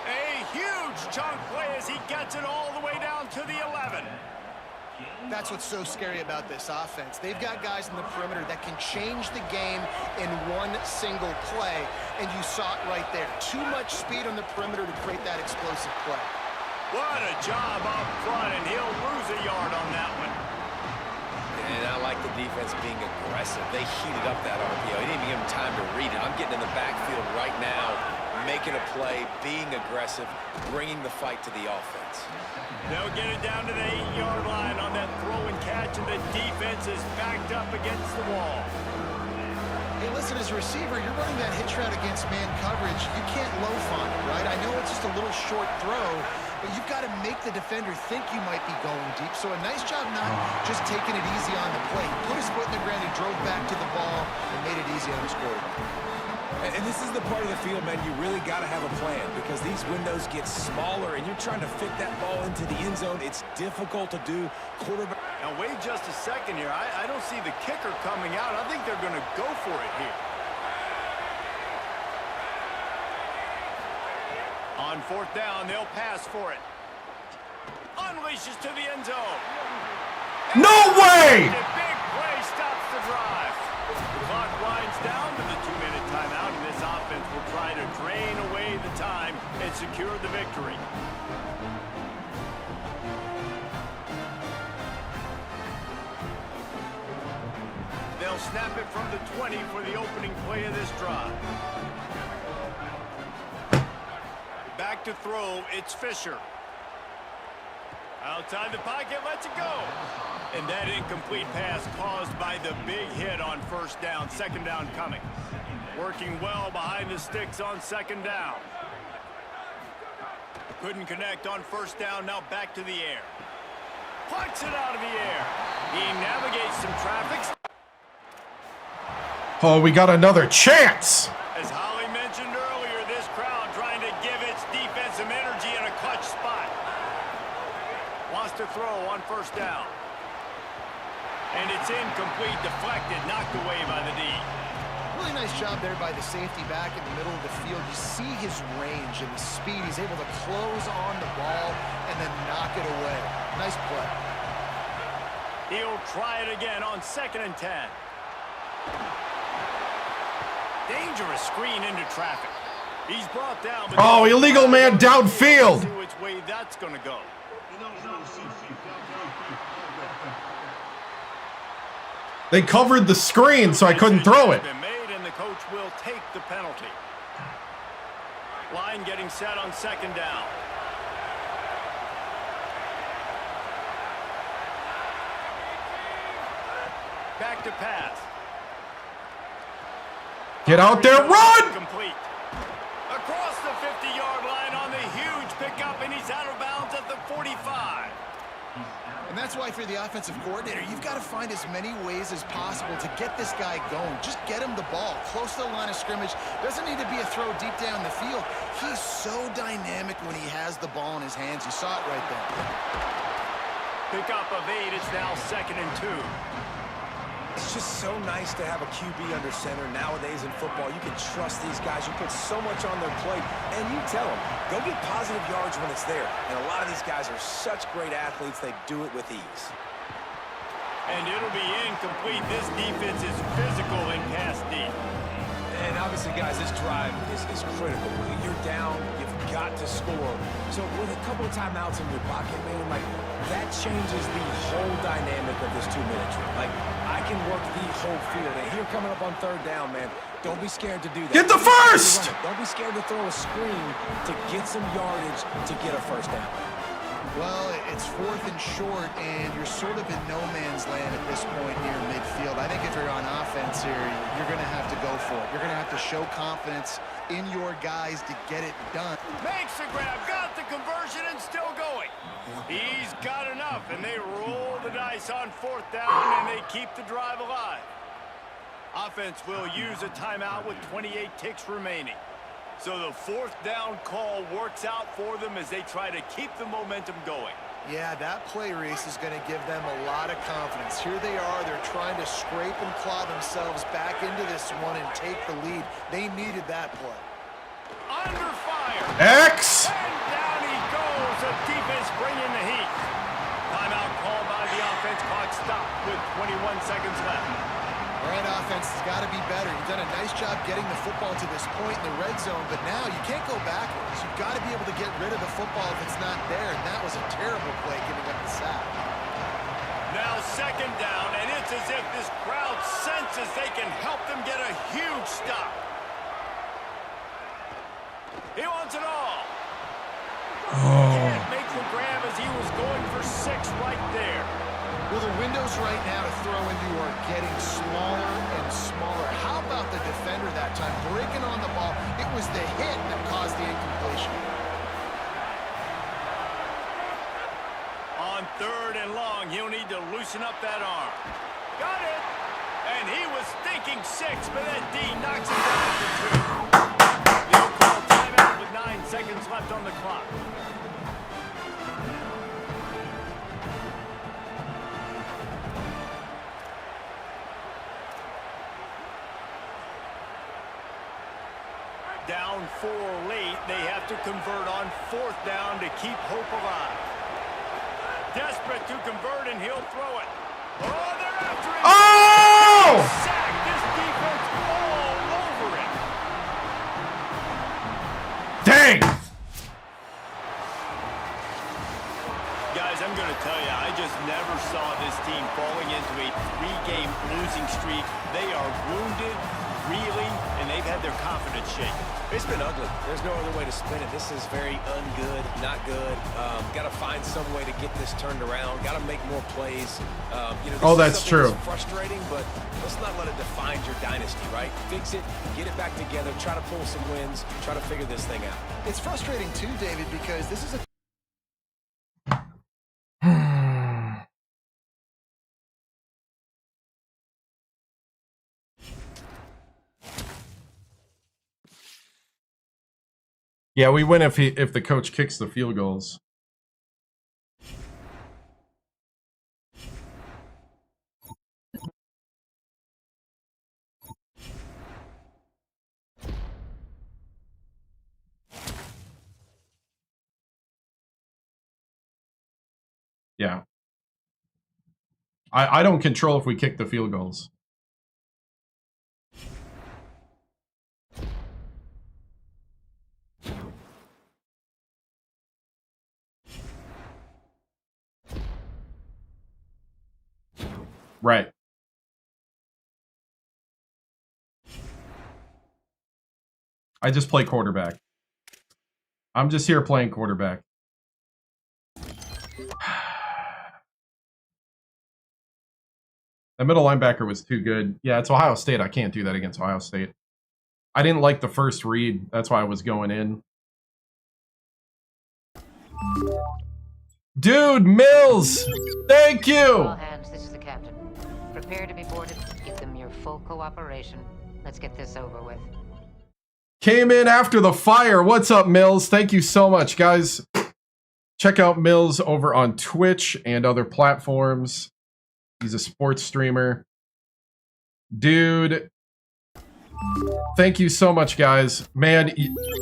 A huge chunk play as he gets it all the way down to the 11. That's what's so scary about this offense. They've got guys in the perimeter that can change the game in one single play, and you saw it right there. Too much speed on the perimeter to create that explosive play. What a job up front, and he'll lose a yard on that one. And I like the defense being aggressive. They heated up that RPO. They didn't even give him time to read it. I'm getting in the backfield right now, making a play, being aggressive, bringing the fight to the offense. They'll get it down to the 8-yard line on that throw and catch, and the defense is backed up against the wall. Hey, listen, as a receiver, you're running that hitch route against man coverage. You can't loaf on it, right? I know it's just a little short throw, but you've got to make the defender think you might be going deep. So a nice job not just taking it easy on the play. He put his foot in the ground, he drove back to the ball, and made it easy on his quarterback. And this is the part of the field, man, you really got to have a plan because these windows get smaller and you're trying to fit that ball into the end zone. It's difficult to do. Quarterback. Now, wait just a second here. I don't see the kicker coming out. I think they're going to go for it here. On 4th down, they'll pass for it. Unleashes to the end zone. No way! A big play stops the drive. The clock winds down to the 2-minute timeout, and this offense will try to drain away the time and secure the victory. They'll snap it from the 20 for the opening play of this drive. Back to throw, it's Fisher. Outside the pocket, lets it go. And that incomplete pass caused by the big hit on 1st down. 2nd down coming. Working well behind the sticks on 2nd down. Couldn't connect on 1st down, now back to the air. Plucks it out of the air. He navigates some traffic. Oh, we got another chance. As Holly mentioned earlier, this crowd trying to give its defense some energy in a clutch spot. Wants to throw on 1st down. And it's incomplete, deflected, knocked away by the D. Really nice job there by the safety back in the middle of the field. You see his range and the speed. He's able to close on the ball and then knock it away. Nice play. He'll try it again on 2nd and 10. Dangerous screen into traffic. He's brought down. Oh, illegal man downfield. See which way that's going to go. They covered the screen, so I couldn't throw it. Been made, and the coach will take the penalty. Line getting set on 2nd down. Back to pass. Get out there, run! Complete. Across the 50-yard line on the huge pickup, and he's out of bounds at the 45. And that's why for the offensive coordinator, you've got to find as many ways as possible to get this guy going. Just get him the ball close to the line of scrimmage. Doesn't need to be a throw deep down the field. He's so dynamic when he has the ball in his hands. You saw it right there. Pickup of 8 is now 2nd and 2. It's just so nice to have a QB under center nowadays in football. You can trust these guys. You put so much on their plate, and you tell them, go get positive yards when it's there. And a lot of these guys are such great athletes, they do it with ease. And it'll be incomplete. This defense is physical and pass deep. And obviously, guys, this drive is critical. You're down, you've got to score. So with a couple of timeouts in your pocket, man, like, that changes the whole dynamic of this 2-minute drill. Like, I can work the whole field. And here coming up on third down, man, don't be scared to do that. Get the first! Don't be scared to throw a screen to get some yardage to get a first down. Well, it's 4th and short, and you're sort of in no man's land at this point near midfield. I think if you're on offense here, you're going to have to go for it. You're going to have to show confidence in your guys to get it done. Makes the grab, got the conversion, and still going. He's got enough, and they roll the dice on 4th down, and they keep the drive alive. Offense will use a timeout with 28 ticks remaining. So the 4th down call works out for them as they try to keep the momentum going. Yeah, that play race is going to give them a lot of confidence. Here they are. They're trying to scrape and claw themselves back into this one and take the lead. They needed that play. Under fire. X! And down he goes. The defense bringing the heat. Timeout called by the offense. Clock stopped with 21 seconds left. All right, offense has got to be better. You've done a nice job getting the football to this point in the red zone, but now you can't go backwards. You've got to be able to get rid of the football if it's not there, and that was a terrible play giving up the sack. Now 2nd down, and it's as if this crowd senses they can help them get a huge stop. He wants it all. Can't make the grab as he was going for 6 right there. Well, the windows right now to throw into are getting smaller and smaller. How about the defender that time breaking on the ball? It was the hit that caused the incompletion. On 3rd and long, he'll need to loosen up that arm. Got it! And he was thinking 6, but that D knocks him down to 2. They'll call timeout with 9 seconds left on the clock. Down 4 late, they have to convert on 4th down to keep hope alive. Desperate to convert, and he'll throw it. Oh, they're after him. Oh! Sack, this defense all over it. Dang! Guys, I'm going to tell you, I just never saw this team falling into a 3-game losing streak. They are wounded, reeling, and they've had their confidence shaken. It's been ugly. There's no other way to spin it. This is very ungood, not good. Got to find some way to get this turned around. Got to make more plays. Oh, that's true. That's frustrating, but let's not let it define your dynasty, right? Fix it, get it back together, try to pull some wins, try to figure this thing out. It's frustrating too, David, because this is a Yeah, we win if the coach kicks the field goals. Yeah. I don't control if we kick the field goals. Right. I just play quarterback. I'm just here playing quarterback. The middle linebacker was too good. Yeah, it's Ohio State. I can't do that against Ohio State. I didn't like the first read. That's why I was going in. Dude, Mills! Thank you! All hands, this is the captain. Prepare to be boarded. Give them your full cooperation. Let's get this over with. Came in after the fire. What's up, Mills? Thank you so much, guys. Check out Mills over on Twitch and other platforms. He's a sports streamer. Dude, thank you so much, guys. Man,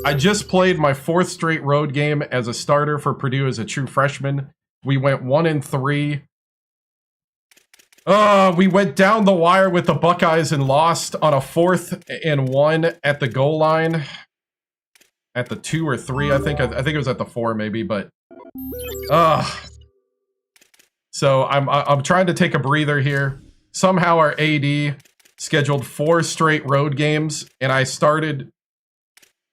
I just played my 4th straight road game as a starter for Purdue as a true freshman. We went 1-3. We went down the wire with the Buckeyes and lost on a 4th and 1 at the goal line. At the 2 or 3, I think. I think it was at the 4 maybe, but so I'm trying to take a breather here. Somehow our AD scheduled 4 straight road games, and I started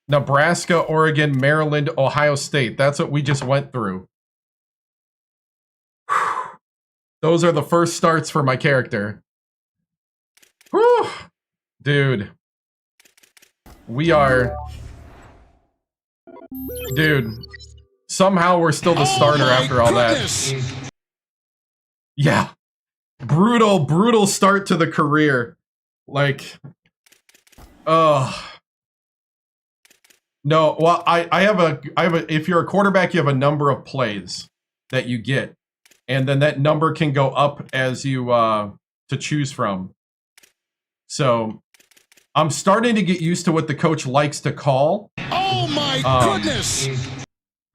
Nebraska, Oregon, Maryland, Ohio State. That's what we just went through. Those are the first starts for my character. Whew. Dude. We are... Dude. Somehow we're still the starter after all that. Yeah. Brutal start to the career. Like... No, well, I have a if you're a quarterback, you have a number of plays that you get. And then that number can go up as you to choose from. So I'm starting to get used to what the coach likes to call. Oh my goodness!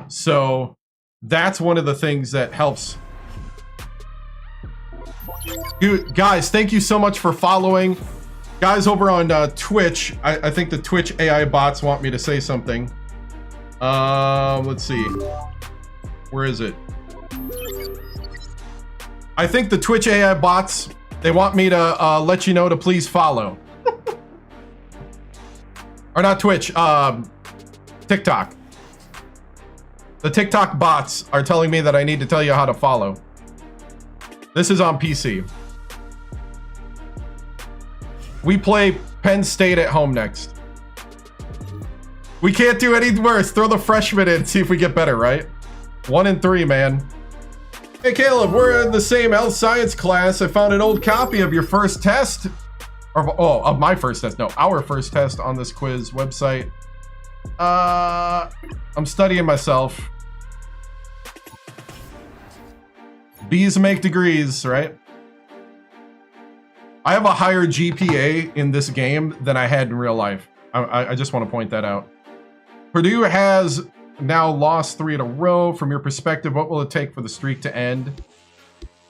So that's one of the things that helps. Dude, guys, thank you so much for following. Guys over on Twitch, I think the Twitch AI bots want me to say something. Let's see. Where is it? I think the Twitch AI bots, they want me to let you know to please follow. Or not Twitch, TikTok. The TikTok bots are telling me that I need to tell you how to follow. This is on PC. We play Penn State at home next. We can't do any worse. Throw the freshmen in, see if we get better, right? 1 and 3, man. Hey Caleb, we're in the same health science class. I found an old copy of your first test. Of my first test. No, our first test on this quiz website. I'm studying myself. B's make degrees, right? I have a higher GPA in this game than I had in real life. I just want to point that out. Purdue has now lost 3 in a row. From your perspective, what will it take for the streak to end?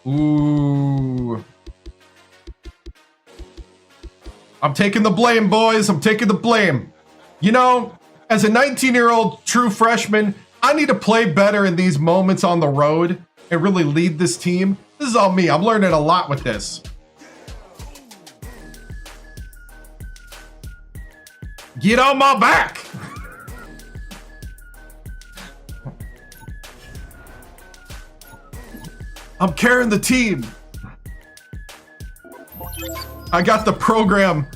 Ooh. I'm taking the blame, boys. I'm taking the blame. You know, as a 19-year-old true freshman, I need to play better in these moments on the road and really lead this team. This is all me. I'm learning a lot with this. Get on my back. I'm carrying the team. I got the program.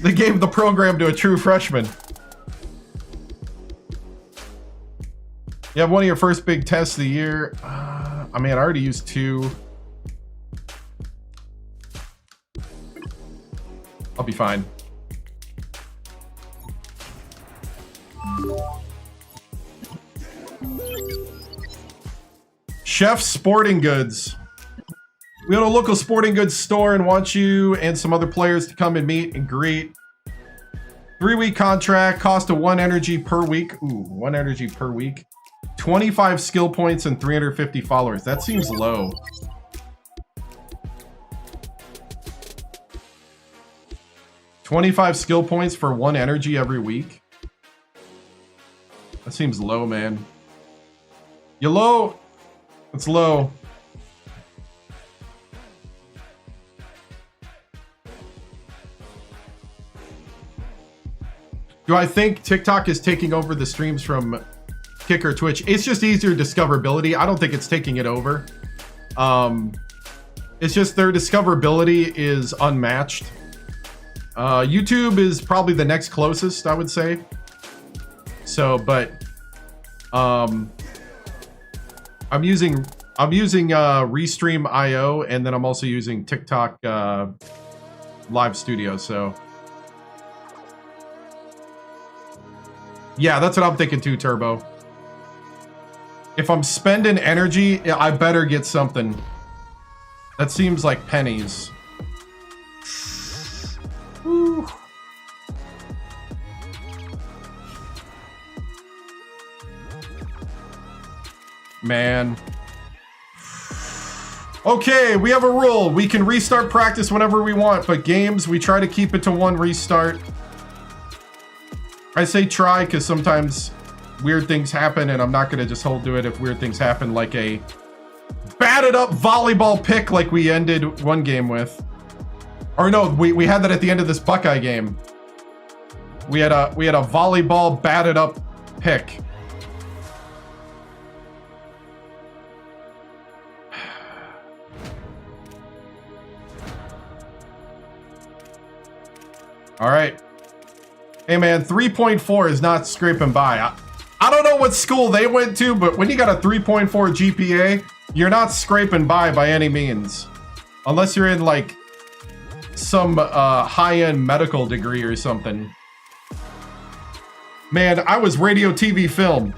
They gave the program to a true freshman. You have one of your first big tests of the year. I mean, I already used 2. I'll be fine. Chef Sporting Goods. We own a local sporting goods store and want you and some other players to come and meet and greet. 3-week contract, cost of 1 energy per week. Ooh, 1 energy per week. 25 skill points and 350 followers. That seems low. $25 skill points for 1 energy every week. That seems low, man. You low? It's low. Do I think TikTok is taking over the streams from Kick or Twitch? It's just easier discoverability. I don't think it's taking it over. It's just their discoverability is unmatched. YouTube is probably the next closest, I would say. So, but I'm using Restream.io, and then I'm also using TikTok Live Studio. So yeah, that's what I'm thinking too, Turbo. If I'm spending energy, I better get something. That seems like pennies. Whew. Man. Okay, we have a rule. We can restart practice whenever we want, but games, we try to keep it to 1 restart. I say try because sometimes weird things happen, and I'm not going to just hold to it if weird things happen, like a batted up volleyball pick like we ended one game with. Or no, we had that at the end of this Buckeye game. We had a volleyball batted up pick. All right. Hey man, 3.4 is not scraping by. I don't know what school they went to, but when you got a 3.4 GPA, you're not scraping by any means. Unless you're in like some high-end medical degree or something. Man, I was radio, TV, film.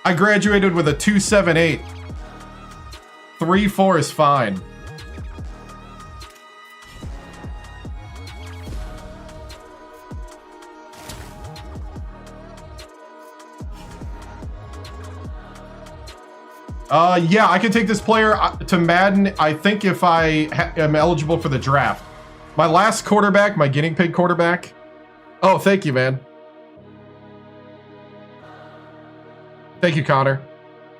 I graduated with a 2.78. 3.4 is fine. Yeah, I can take this player to Madden, I think, if I am eligible for the draft. My last quarterback, my guinea pig quarterback. Oh, thank you, man. Thank you, Connor.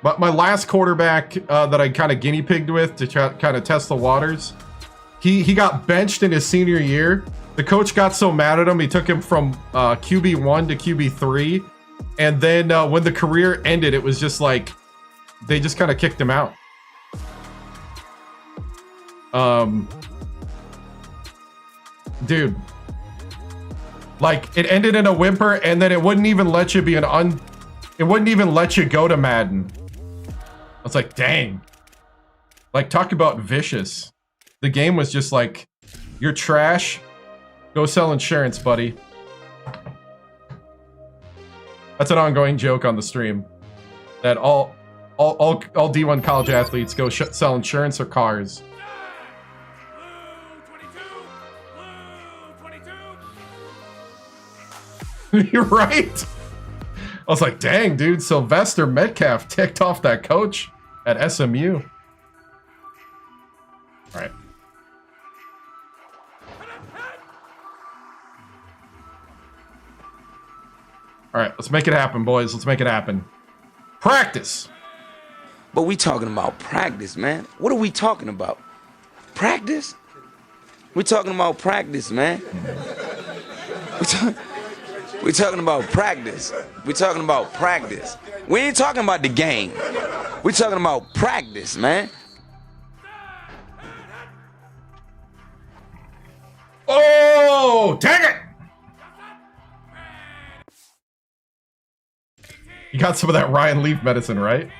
But my last quarterback that I kind of guinea pigged with to kind of test the waters, he got benched in his senior year. The coach got so mad at him, he took him from QB1 to QB3. And then when the career ended, it was just like, they just kind of kicked him out. Dude, like it ended in a whimper, and then it wouldn't even let you be it wouldn't even let you go to Madden. I was like, dang. Like, talk about vicious. The game was just like, you're trash. Go sell insurance, buddy. That's an ongoing joke on the stream. That all D1 college athletes go sell insurance or cars. You're right. I was like, dang, dude, Sylvester Metcalf ticked off that coach at SMU. All right. All right, let's make it happen, boys. Let's make it happen. Practice. But we talking about practice, man. What are we talking about? Practice? We're talking about practice, man. We're talking about practice. We're talking about practice. We ain't talking about the game. We're talking about practice, man. Oh, dang it! You got some of that Ryan Leaf medicine, right?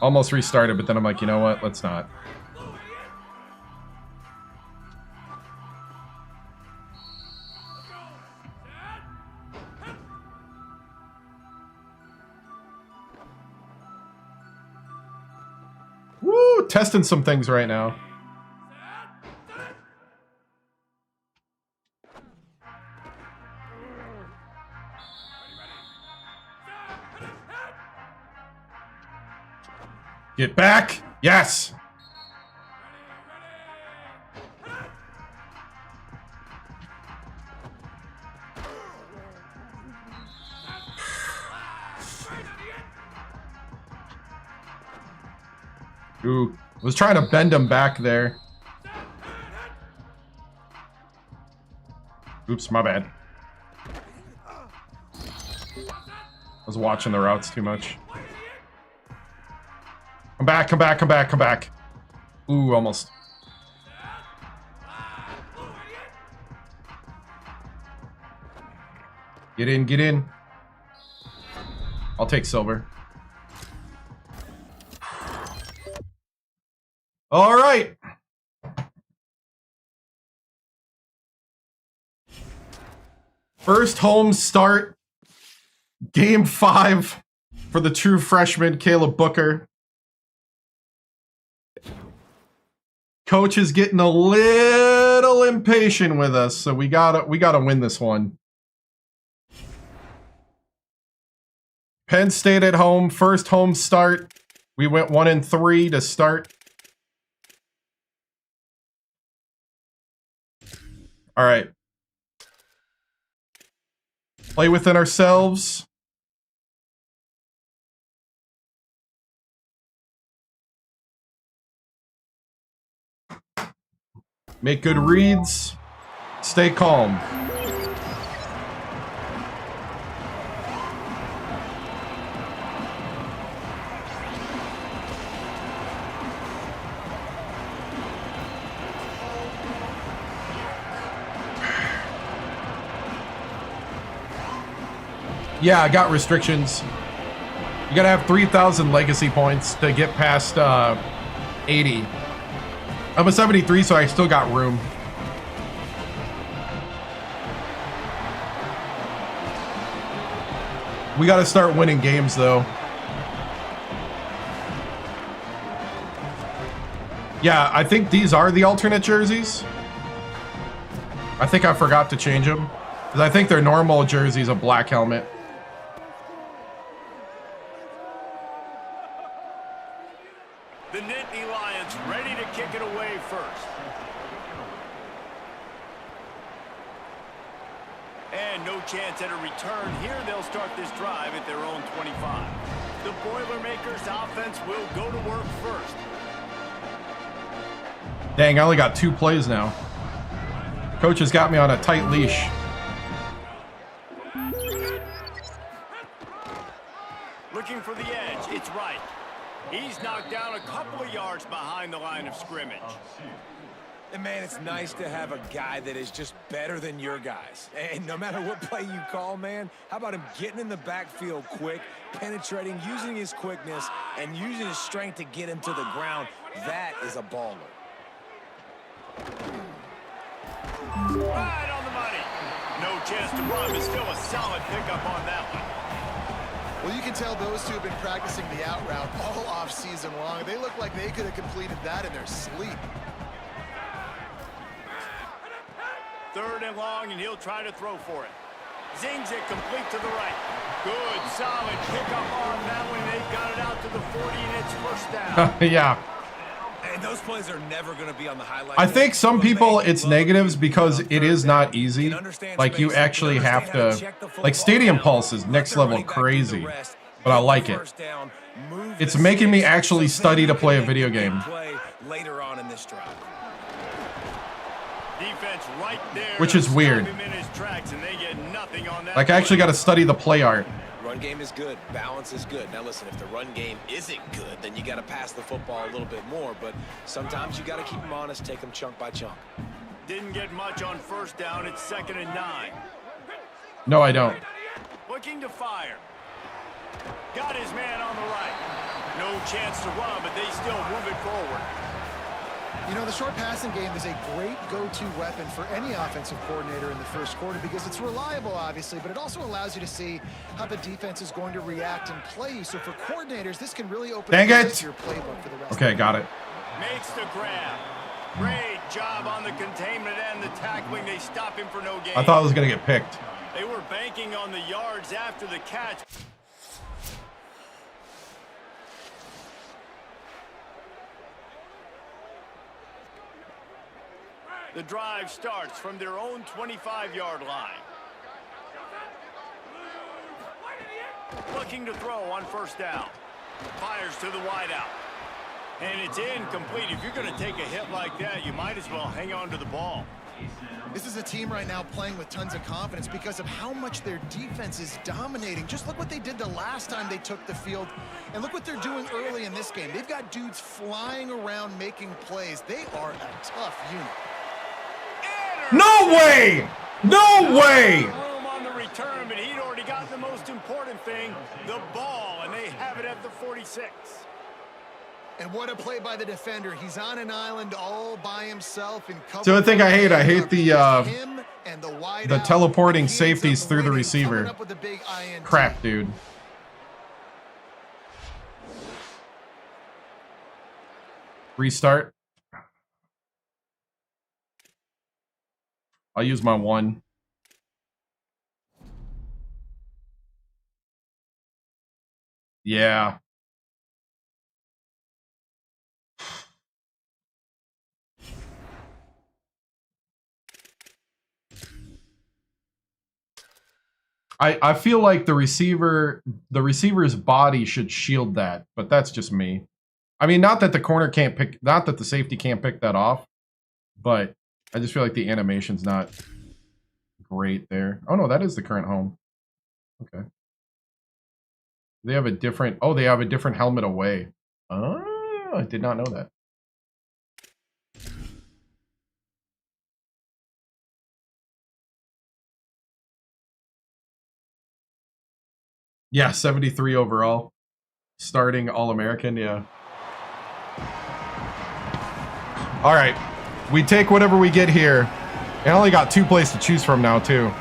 Almost restarted, but then I'm like, you know what? Let's not. Woo! Testing some things right now. Get back! Yes! Ooh, was trying to bend him back there. Oops, my bad. I was watching the routes too much. Come back, come back, come back, come back. Ooh, almost. Get in, get in. I'll take silver. All right. First home start. Game 5 for the true freshman, Caleb Bucher. Coach is getting a little impatient with us, so we gotta win this one. Penn State at home, first home start. We went 1-3 to start. All right. Play within ourselves. Make good reads. Stay calm. Yeah, I got restrictions. You gotta have 3,000 legacy points to get past 80. I'm a 73, so I still got room. We gotta start winning games, though. Yeah, I think these are the alternate jerseys. I think I forgot to change them. Because I think their normal jersey's a black helmet. The Nittany Lions ready to kick it away first. And no chance at a return here. They'll start this drive at their own 25. The Boilermakers offense will go to work first. Dang, I only got 2 plays now. Coach has got me on a tight leash. Looking for the edge. It's right. He's knocked down a couple of yards behind the line of scrimmage. And man, it's nice to have a guy that is just better than your guys. And no matter what play you call, man, how about him getting in the backfield quick, penetrating, using his quickness, and using his strength to get him to the ground? That is a baller. Right on the money. No chance to run, but still a solid pickup on that one. Well, you can tell those two have been practicing the out route all off season long. They look like they could have completed that in their sleep. 3rd and long, and he'll try to throw for it. Zings it complete to the right. Good, solid pickup on that one. They've got it out to the 40, and it's first down. Yeah. And those plays are never going to be on the highlight. I think some people it's negatives because it is not easy. Like you actually have to, like Stadium Pulse is next level crazy, but I like it. It's making me actually study to play a video game. Later on in this drive. Defense right there. Which is weird. Like I actually got to study the play art. Run game is good. Balance is good. Now listen, if the run game isn't good, then you got to pass the football a little bit more. But sometimes you got to keep them honest, take them chunk by chunk. Didn't get much on first down. It's 2nd and 9. No, I don't. Looking to fire. Got his man on the right. No chance to run, but they still move it forward. You know, the short passing game is a great go-to weapon for any offensive coordinator in the first quarter because it's reliable, obviously, but it also allows you to see how the defense is going to react and play you. So for coordinators, this can really open up your playbook for the rest. Okay, got it. Makes the grab. Great job on the containment and the tackling. They stop him for no gain. I thought I was going to get picked. They were banking on the yards after the catch. The drive starts from their own 25-yard line. Looking to throw on first down. Fires to the wideout. And it's incomplete. If you're going to take a hit like that, you might as well hang on to the ball. This is a team right now playing with tons of confidence because of how much their defense is dominating. Just look what they did the last time they took the field, and look what they're doing early in this game. They've got dudes flying around making plays. They are a tough unit. No way! No way! Room on the return, but he'd already got the most important thing, the ball, and they have it at the 46. And what a play by the defender. He's on an island all by himself. So the thing I hate the teleporting safeties through the receiver. Crap, dude. Restart. I'll use my 1. Yeah. I feel like the receiver's body should shield that, but that's just me. I mean, not that the safety can't pick that off, but I just feel like the animation's not great there. Oh no, that is the current home. Okay. They have a different helmet away. Oh, I did not know that. Yeah, 73 overall. Starting All-American, yeah. All right. We take whatever we get here. I only got 2 plays to choose from now, too.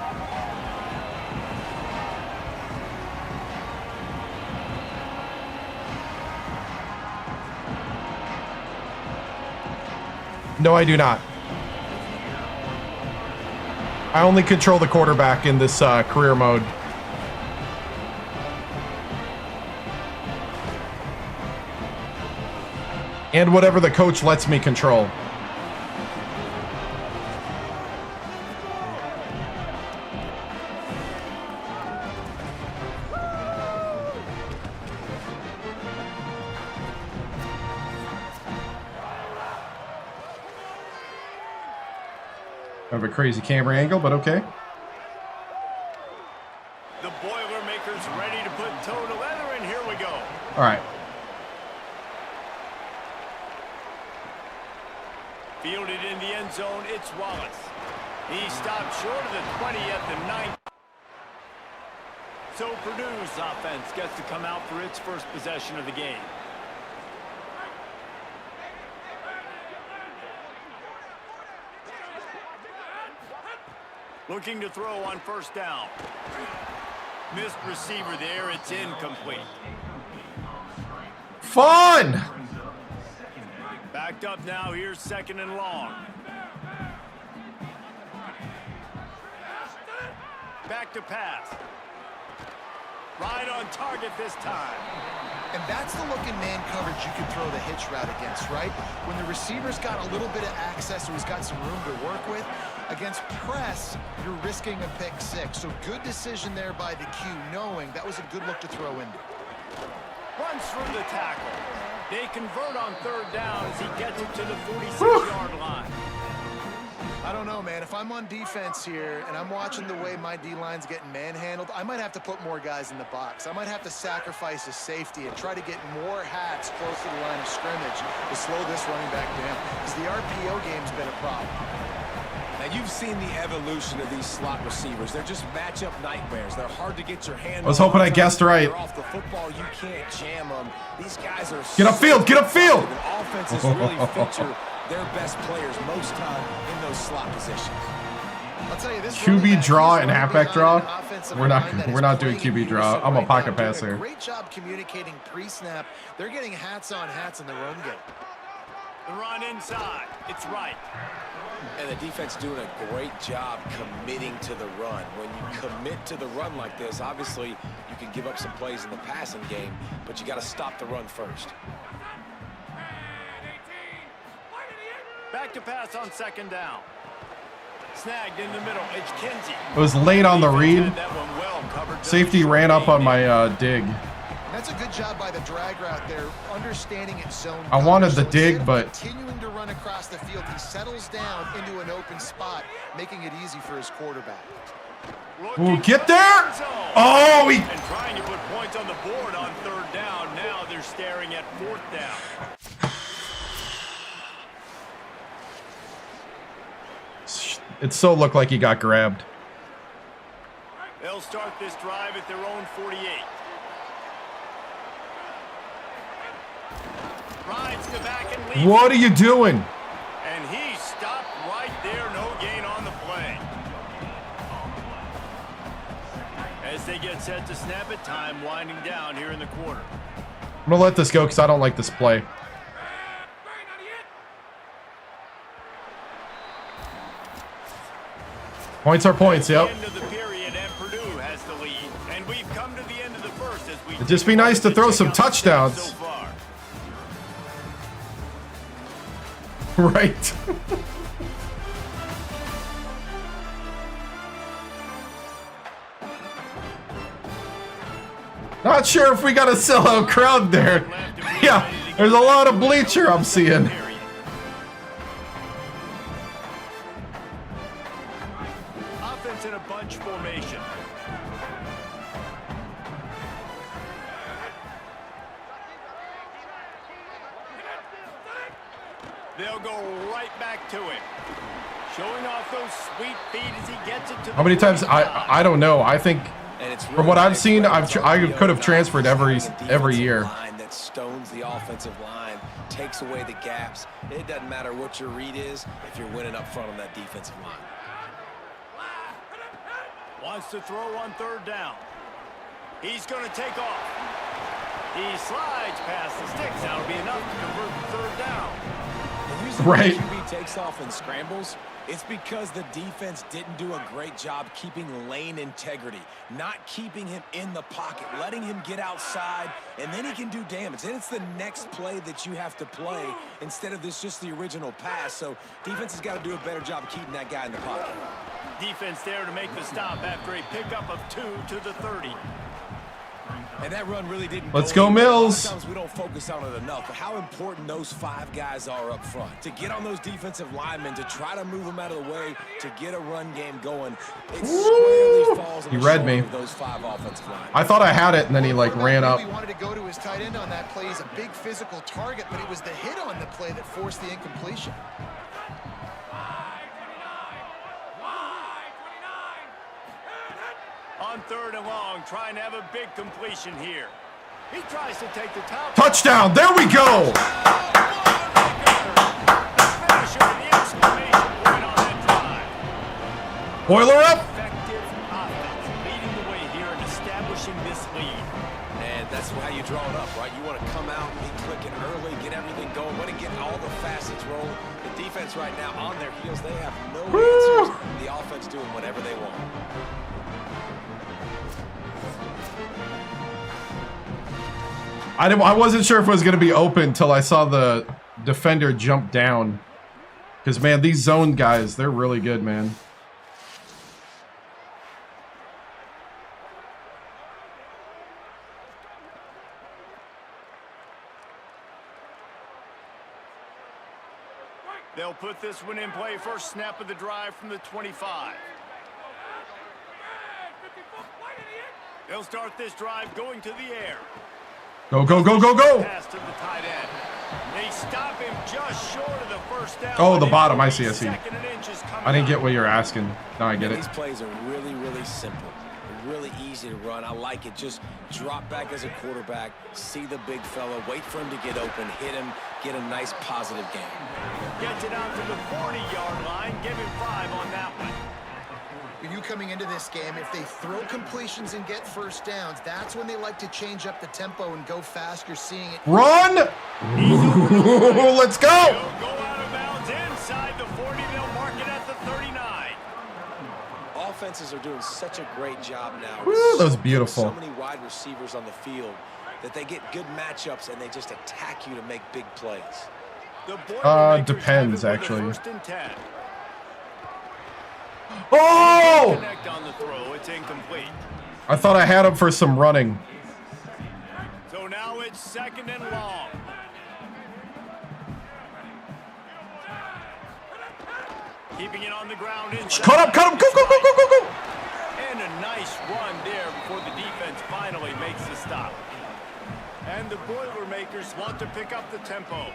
No, I do not. I only control the quarterback in this career mode. And whatever the coach lets me control. Kind of a crazy camera angle, but okay. The Boilermakers ready to put toe to leather, and here we go. All right. Fielded in the end zone, it's Wallace. He stopped short of the 20 at the 9. So Purdue's offense gets to come out for its first possession of the game. Looking to throw on first down. Missed receiver there, it's incomplete. Fun! Backed up now, here's 2nd and long. Back to pass. Right on target this time. And that's the look in man coverage you can throw the hitch route against, right? When the receiver's got a little bit of access or he's got some room to work with. Against press, you're risking a pick 6. So good decision there by the Q, knowing that was a good look to throw into. Runs through the tackle. They convert on 3rd down as he gets it to the 46-yard line. I don't know, man. If I'm on defense here and I'm watching the way my D-line's getting manhandled, I might have to put more guys in the box. I might have to sacrifice a safety and try to get more hats close to the line of scrimmage to slow this running back down. Because the RPO game's been a problem. Now, you've seen the evolution of these slot receivers. They're just matchup nightmares. They're hard to get your hand on. I was hoping I guessed right. Off the football, you can't jam them. These guys are get upfield, get upfield. Offenses really feature their best players most time in those slot positions. I'll tell you this QB draw and halfback draw. We're not doing QB draw. I'm a pocket passer. Great job communicating pre-snap. They're getting hats on hats in the run game. The run inside. It's right. And the defense doing a great job committing to the run. When you commit to the run like this, obviously you can give up some plays in the passing game, but you got to stop the run first. Back to pass on 2nd down. Snagged in the middle. It's Kinsey. It was late on the read. Safety ran up on my dig. That's a good job by the drag route there, understanding its zone. I wanted the dig, but continuing to run across the field, he settles down into an open spot, making it easy for his quarterback. Ooh, get there! Oh, he... And trying to put points on the board on 3rd down. Now they're staring at 4th down. It so looked like he got grabbed. They'll start this drive at their own 48. Rides the back and leads. What are you doing? And he stopped right there. No gain on the play. As they get set to snap it, time winding down here in the quarter. I'm going to let this go because I don't like this play. Points are points, yep. End of the period, and Purdue has the lead. And we've come to the end of the first as we It'd just be nice to throw some touchdowns. So far. Right. Not sure if we got a sellout crowd there. Yeah, there's a lot of bleacher I'm seeing. Offense in a bunch formation. They'll go right back to him. Showing off those sweet feet as he gets it to How many times? I don't know. I think from what I've seen, I could have transferred every year. That stones the offensive line, takes away the gaps. It doesn't matter what your read is if you're winning up front on that defensive line. Wants to throw on third down. He's going to take off. He slides past the sticks. That'll be enough to convert the third down. Right. QB takes off and scrambles. It's because the defense didn't do a great job keeping lane integrity, not keeping him in the pocket, letting him get outside, and then he can do damage. Then it's the next play that you have to play instead of this just the original pass. So defense has got to do a better job of keeping that guy in the pocket. Defense there to make the stop after a pickup of 2 to the 30. And that run really didn't Let's go, Mills. Sometimes we don't focus on it enough, but how important those 5 guys are up front. To get on those defensive linemen, to try to move them out of the way, to get a run game going. It squarely falls on the shoulder of those 5 offensive linemen. I thought I had it, and then he like ran up. He wanted to go to his tight end on that play. He's a big physical target, but it was the hit on the play that forced the incompletion. On third and long, trying to have a big completion here. He tries to take the top. Touchdown! There we go! Boiler up! Effective offense, leading the way here and establishing this lead. And that's how you draw it up, right? You want to come out, be clicking early, get everything going, want to get all the facets rolling. The defense right now on their heels, they have no answers. The offense doing whatever they want. I wasn't sure if it was going to be open until I saw the defender jump down. Because, man, these zone guys, they're really good, man. They'll put this one in play. First snap of the drive from the 25. They'll start this drive going to the air. Go, go, go, go, go! Pass to the tight end. They stop him just short of the first down. Oh, the bottom. I see, I see. I didn't up. get what you're asking. Now I get it. These plays are really, really simple. Really easy to run. I like it. Just drop back as a quarterback, see the big fella, wait for him to get open, hit him, get a nice positive game. Gets it out to the 40-yard line. Give him 5 on that one. You coming into this game, if they throw completions and get first downs, that's when they like to change up the tempo and go fast. You're seeing it. Run! Let's go! He'll go out of bounds inside the 40. They'll mark it at the 39. Offenses are doing such a great job now. Woo, that was beautiful. So many wide receivers on the field that they get good matchups and they just attack you to make big plays. The depends, actually. First and 10. Oh! Connect on the throw. It's incomplete. I thought I had him for some running. So now it's second and long. Keeping it on the ground. Cut him, go, go, go, go, go, go! And a nice run there before the defense finally makes the stop. And the Boilermakers want to pick up the tempo.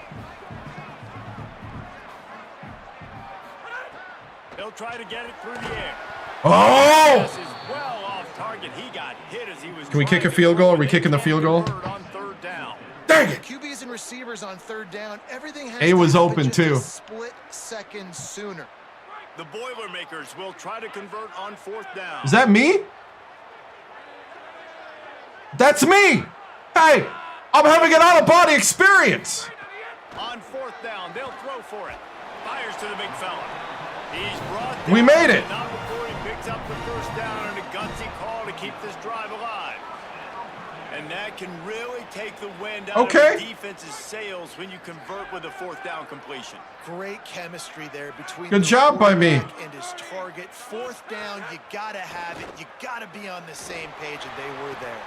They'll try to get it through the air. Oh! This is well off target. He got hit as he was. Can we kick a field goal? Are we kicking the field goal? On third down. Dang it! QBs and receivers on third down. Everything has A was to happen open, just too. a split second sooner. The Boilermakers will try to convert on fourth down. Is that me? That's me! Hey! I'm having an out-of-body experience! On fourth down, they'll throw for it. Fires to the big fella. He's brought down. We made it! Not before he picks picks up the first down and a gutsy call to keep this drive alive. And that can really take the wind out of the defense's sails when you convert with a fourth down completion. Great chemistry there between Good job by me. And his target. Fourth down, you got to have it. You got to be on the same page, and they were there.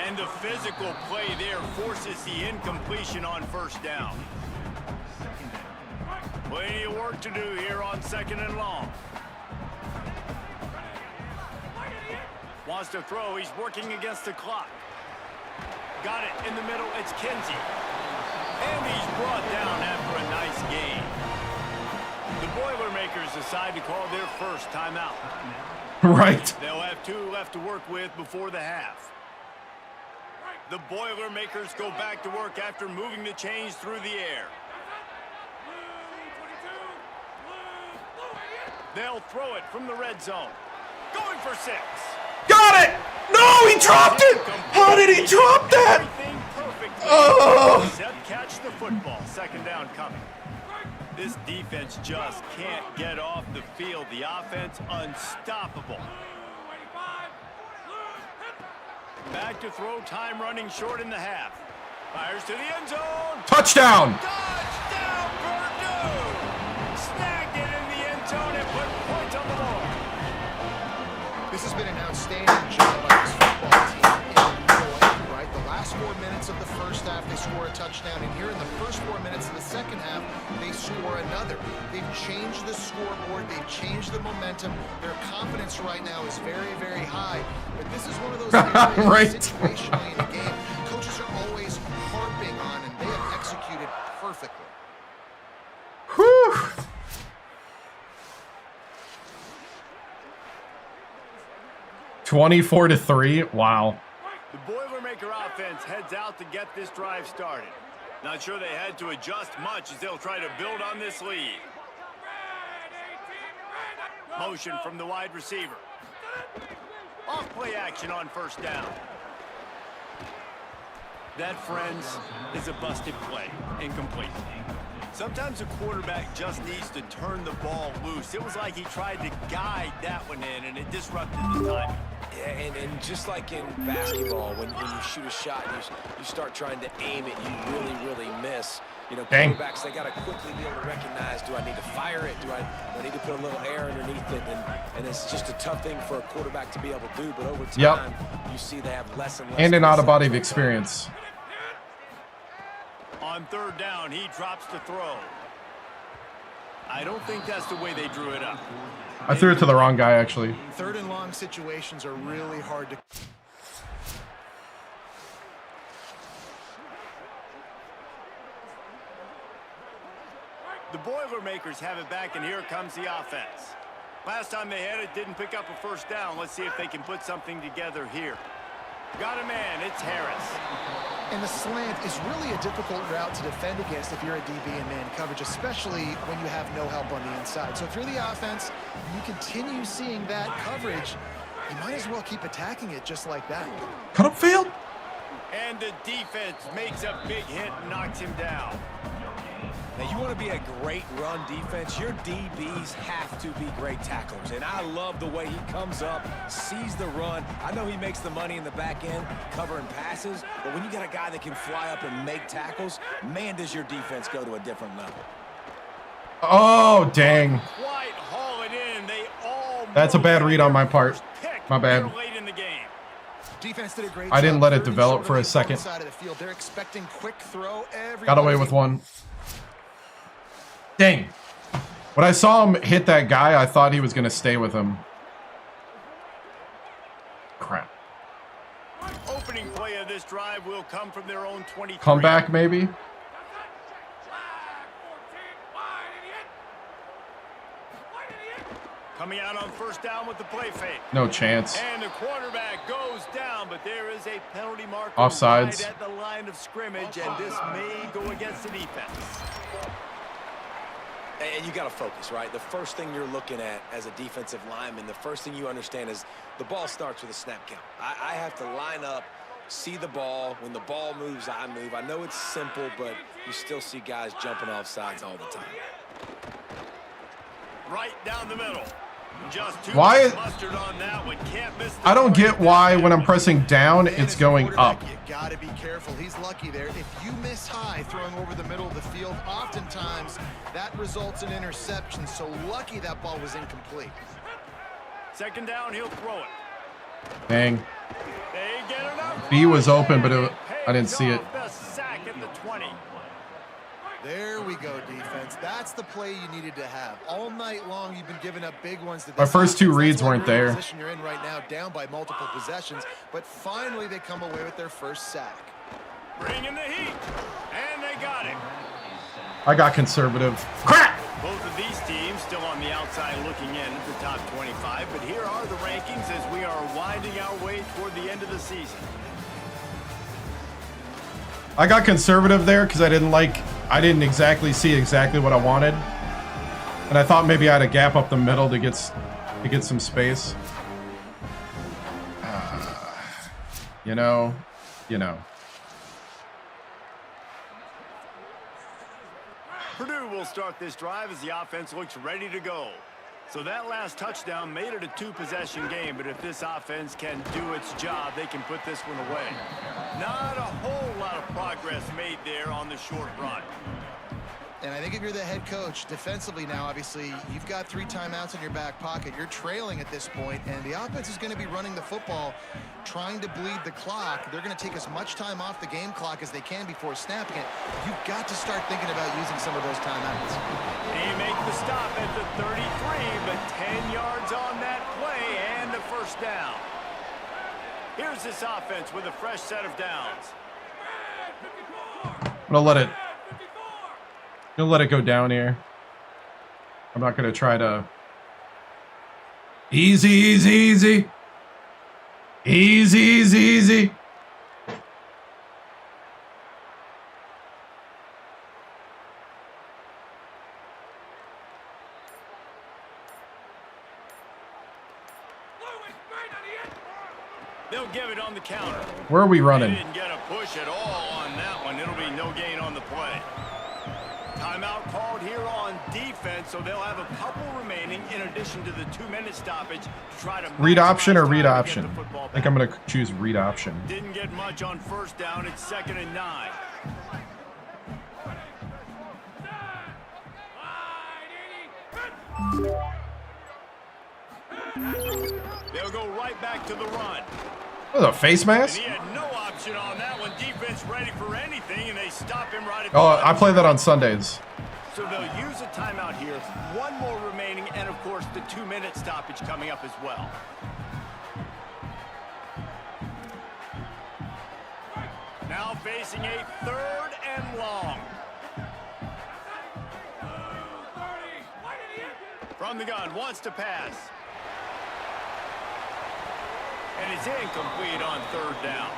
And the physical play there forces the incompletion on first down. Plenty of work to do here on 2nd and long. Wants to throw. He's working against the clock. Got it in the middle. It's Kinsey. And he's brought down after a nice gain. The Boilermakers decide to call their first timeout. Right. They'll have 2 left to work with before the half. The Boilermakers go back to work after moving the chains through the air. They'll throw it from the red zone. Going for 6. Got it! No, he dropped it! How did he drop that? Everything perfect. Oh! Except catch the football. 2nd down coming. This defense just can't get off the field. The offense unstoppable. Back to throw, time running short in the half. Fires to the end zone. Touchdown! Touchdown, Purdue! Snagged it in the end zone and put points on the board. This has been an outstanding job by this football team in the middle end, right? The last 4 minutes of the first half, they score a touchdown. And here in the first 4 minutes of the second half, they score another. They've changed the scoreboard. They've changed the momentum. Their confidence right now is very, very high. But this is one of those areas Right. situationally in the game coaches are always harping on, and they have executed perfectly. Whew. (24-3). Wow. The Boilermaker offense heads out to get this drive started. Not sure they had to adjust much as they'll try to build on this lead. Motion from the wide receiver. Off play action on first down. That, friends, is a busted play. Incomplete. Sometimes a quarterback just needs to turn the ball loose. It was like he tried to guide that one in, and it disrupted the timing. Yeah, and just like in basketball, when you shoot a shot and you start trying to aim it, you really miss. You know, quarterbacks, they got to quickly be able to recognize, do I need to fire it? Do I need to put a little air underneath it? And it's just a tough thing for a quarterback to be able to do. But over time, you see they have less and less. And an out-of-body experience. On third down, he drops to throw. I don't think that's the way they drew it up. I threw it to the wrong guy, actually. 3rd and long situations are really hard to... The Boilermakers have it back, and here comes the offense. Last time they had it, didn't pick up a first down. Let's see if they can put something together here. Got a man, it's Harris. And the slant is really a difficult route to defend against if you're a DB in man coverage, especially when you have no help on the inside. So if you're the offense, you continue seeing that coverage, you might as well keep attacking it just like that. Cut up field. And the defense makes a big hit and knocks him down. Now, you want to be a great run defense, your DBs have to be great tacklers. And I love the way he comes up, sees the run. I know he makes the money in the back end covering passes, but when you got a guy that can fly up and make tackles, man, does your defense go to a different level. Oh, dang. Quite haul it in. They all That's a bad read on my part. My bad. late in the game. Defense did a great I didn't job. let it 3rd and develop short for on a the second. side of the field. They're expecting quick throw. Got away with one. Dang. When I saw him hit that guy, I thought he was going to stay with him. Crap. Opening play of this drive will come from their own 23. Comeback, maybe? Coming out on first down with the play fake. No chance. And the quarterback goes down, but there is a penalty marker Offsides. right at the line of scrimmage, and this may go against the defense. And you got to focus, right? The first thing you're looking at as a defensive lineman, the first thing you understand is the ball starts with a snap count. I have to line up, see the ball. When the ball moves, I move. I know it's simple, but you still see guys jumping off sides all the time. Right down the middle. Why? I don't get why when I'm pressing down, it's going up. You gotta be careful. He's lucky there. If you miss high throwing over the middle of the field, oftentimes that results in interception. So lucky that ball was incomplete. Second down, he'll throw it. Dang. B was open, but I didn't see it. There we go, defense. That's the play you needed to have. All night long, you've been giving up big ones. My first two reads weren't there. Position you're in right now, down by multiple possessions, but finally they come away with their first sack. Bring in the heat, and they got him. I got conservative. Crap! Both of these teams still on the outside looking in at the top 25, but here are the rankings as we are winding our way toward the end of the season. I got conservative there because I didn't exactly see exactly what I wanted, and I thought maybe I had a gap up the middle to get some space. You know. Purdue will start this drive as the offense looks ready to go. So that last touchdown made it a two-possession game, but if this offense can do its job, they can put this one away. Not a whole lot of progress made there on the short run. And I think if you're the head coach, defensively now, obviously, you've got 3 timeouts in your back pocket. You're trailing at this point, and the offense is going to be running the football, trying to bleed the clock. They're going to take as much time off the game clock as they can before snapping it. You've got to start thinking about using some of those timeouts. They make the stop at the 33, but 10 yards on that play and a first down. Here's this offense with a fresh set of downs. I'm gonna let it go down here. I'm not gonna try to easy. They'll give it on the counter. Where are we running? They didn't get a push at all on that one. It'll be no gain on the play. Timeout called here on defense, so they'll have a couple remaining in addition to the 2-minute stoppage to try to read option or read option. I think I'm going to choose read option. Didn't get much on first down. It's 2nd and 9. They'll go right back to the run. Oh, a face mask? And he had no option on that one. Defense ready for anything, and they stop him right at the Oh, I play that on Sundays. So they'll use a timeout here. 1 more remaining, and of course the 2-minute stoppage coming up as well. Now facing a 3rd and long. From the gun, wants to pass. And it's incomplete on 3rd down.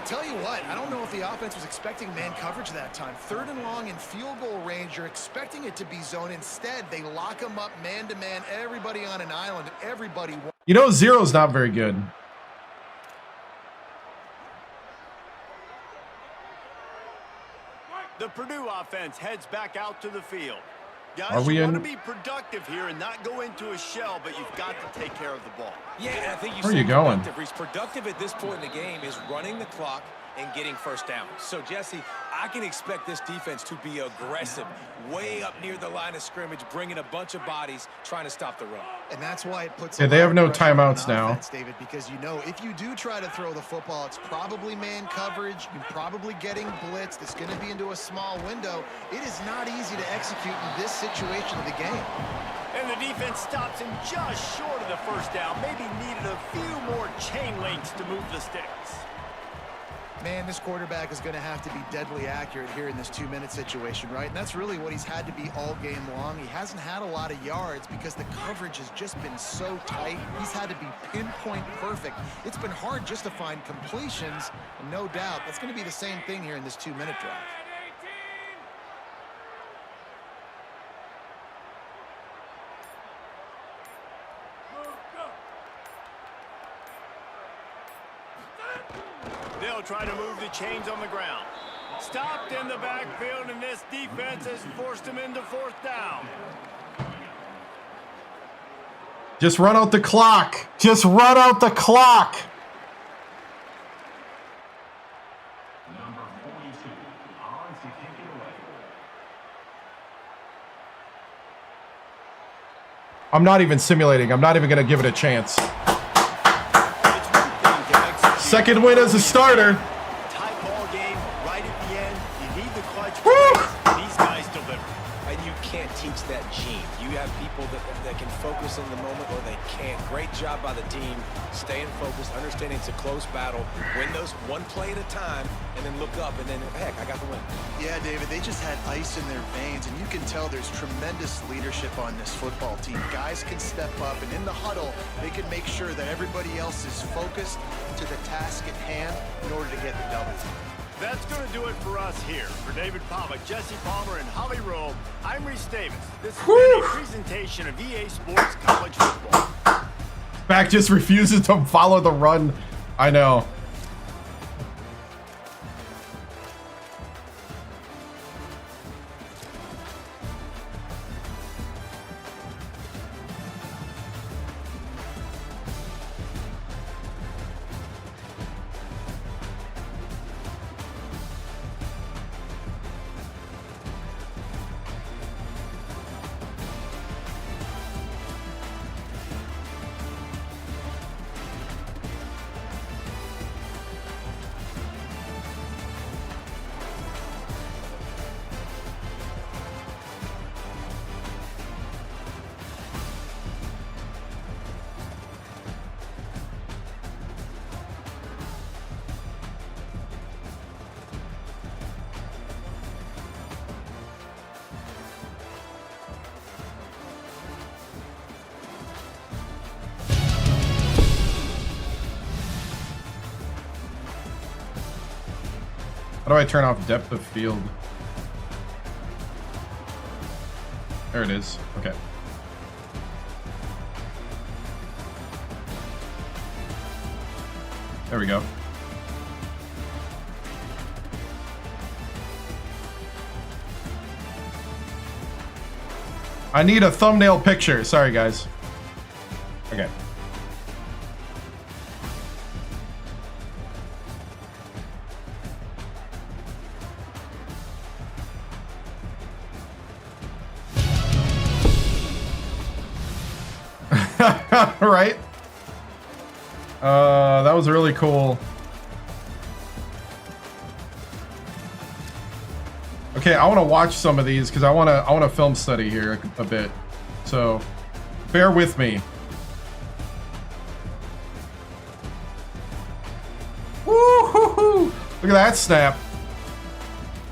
Tell you what, I don't know if the offense was expecting man coverage that time. 3rd and long in field goal range, you're expecting it to be zone. Instead, they lock them up man-to-man, everybody on an island, everybody. You know, zero's not very good. The Purdue offense heads back out to the field. Guys, Are we you want in? to be productive here and not go into a shell, but you've got to take care of the ball. Yeah, and I think Where are you going? He's productive at this point in the game is running the clock and getting first down. So, Jesse, I can expect this defense to be aggressive, way up near the line of scrimmage, bringing a bunch of bodies, trying to stop the run. And that's why it puts. Yeah, they have no timeouts now, offense, David, because you know if you do try to throw the football, it's probably man coverage. You're probably getting blitzed. It's going to be into a small window. It is not easy to execute in this situation of the game. And the defense stops him just short of the first down. Maybe needed a few more chain links to move the sticks. Man, this quarterback is going to have to be deadly accurate here in this 2-minute situation, right? And that's really what he's had to be all game long. He hasn't had a lot of yards because the coverage has just been so tight. He's had to be pinpoint perfect. It's been hard just to find completions, and no doubt that's going to be the same thing here in this 2-minute drive. They'll try to move the chains on the ground. Stopped in the backfield, and this defense has forced him into 4th down. Just run out the clock. Just run out the clock. I'm not even simulating. I'm not even going to give it a chance. Second win as a starter. Tie ball game right at the end. You need the clutch plays. These guys deliver. And you can't teach that gene. You have people that can focus in the moment or they can't. Great job by the team, staying focused, understanding it's a close battle, win those one play at a time, and then look up, and then, heck, I got the win. Yeah, David, they just had ice in their veins, and you can tell there's tremendous leadership on this football team. Guys can step up, and in the huddle, they can make sure that everybody else is focused to the task at hand in order to get the W. That's going to do it for us here. For David Palmer, Jesse Palmer, and Holly Rowe, I'm Reese Davis. This has been a presentation of EA Sports College Football. Back just refuses to follow the run. I know. How do I turn off depth of field? There it is. Okay. There we go. I need a thumbnail picture. Sorry, guys. Okay. Right? That was really cool. Okay, I want to watch some of these because I want to film study here a bit. So, bear with me. Woo-hoo-hoo! Look at that snap.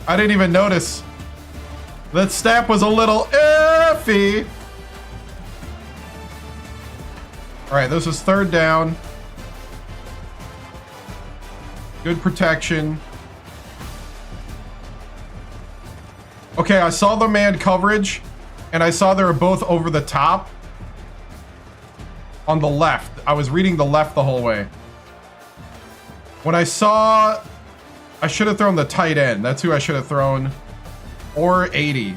I didn't even notice. That snap was a little iffy. All right, this is third down. Good protection. Okay, I saw the man coverage, and I saw they were both over the top on the left. I was reading the left the whole way. When I saw, I should have thrown the tight end. That's who I should have thrown. Or 80.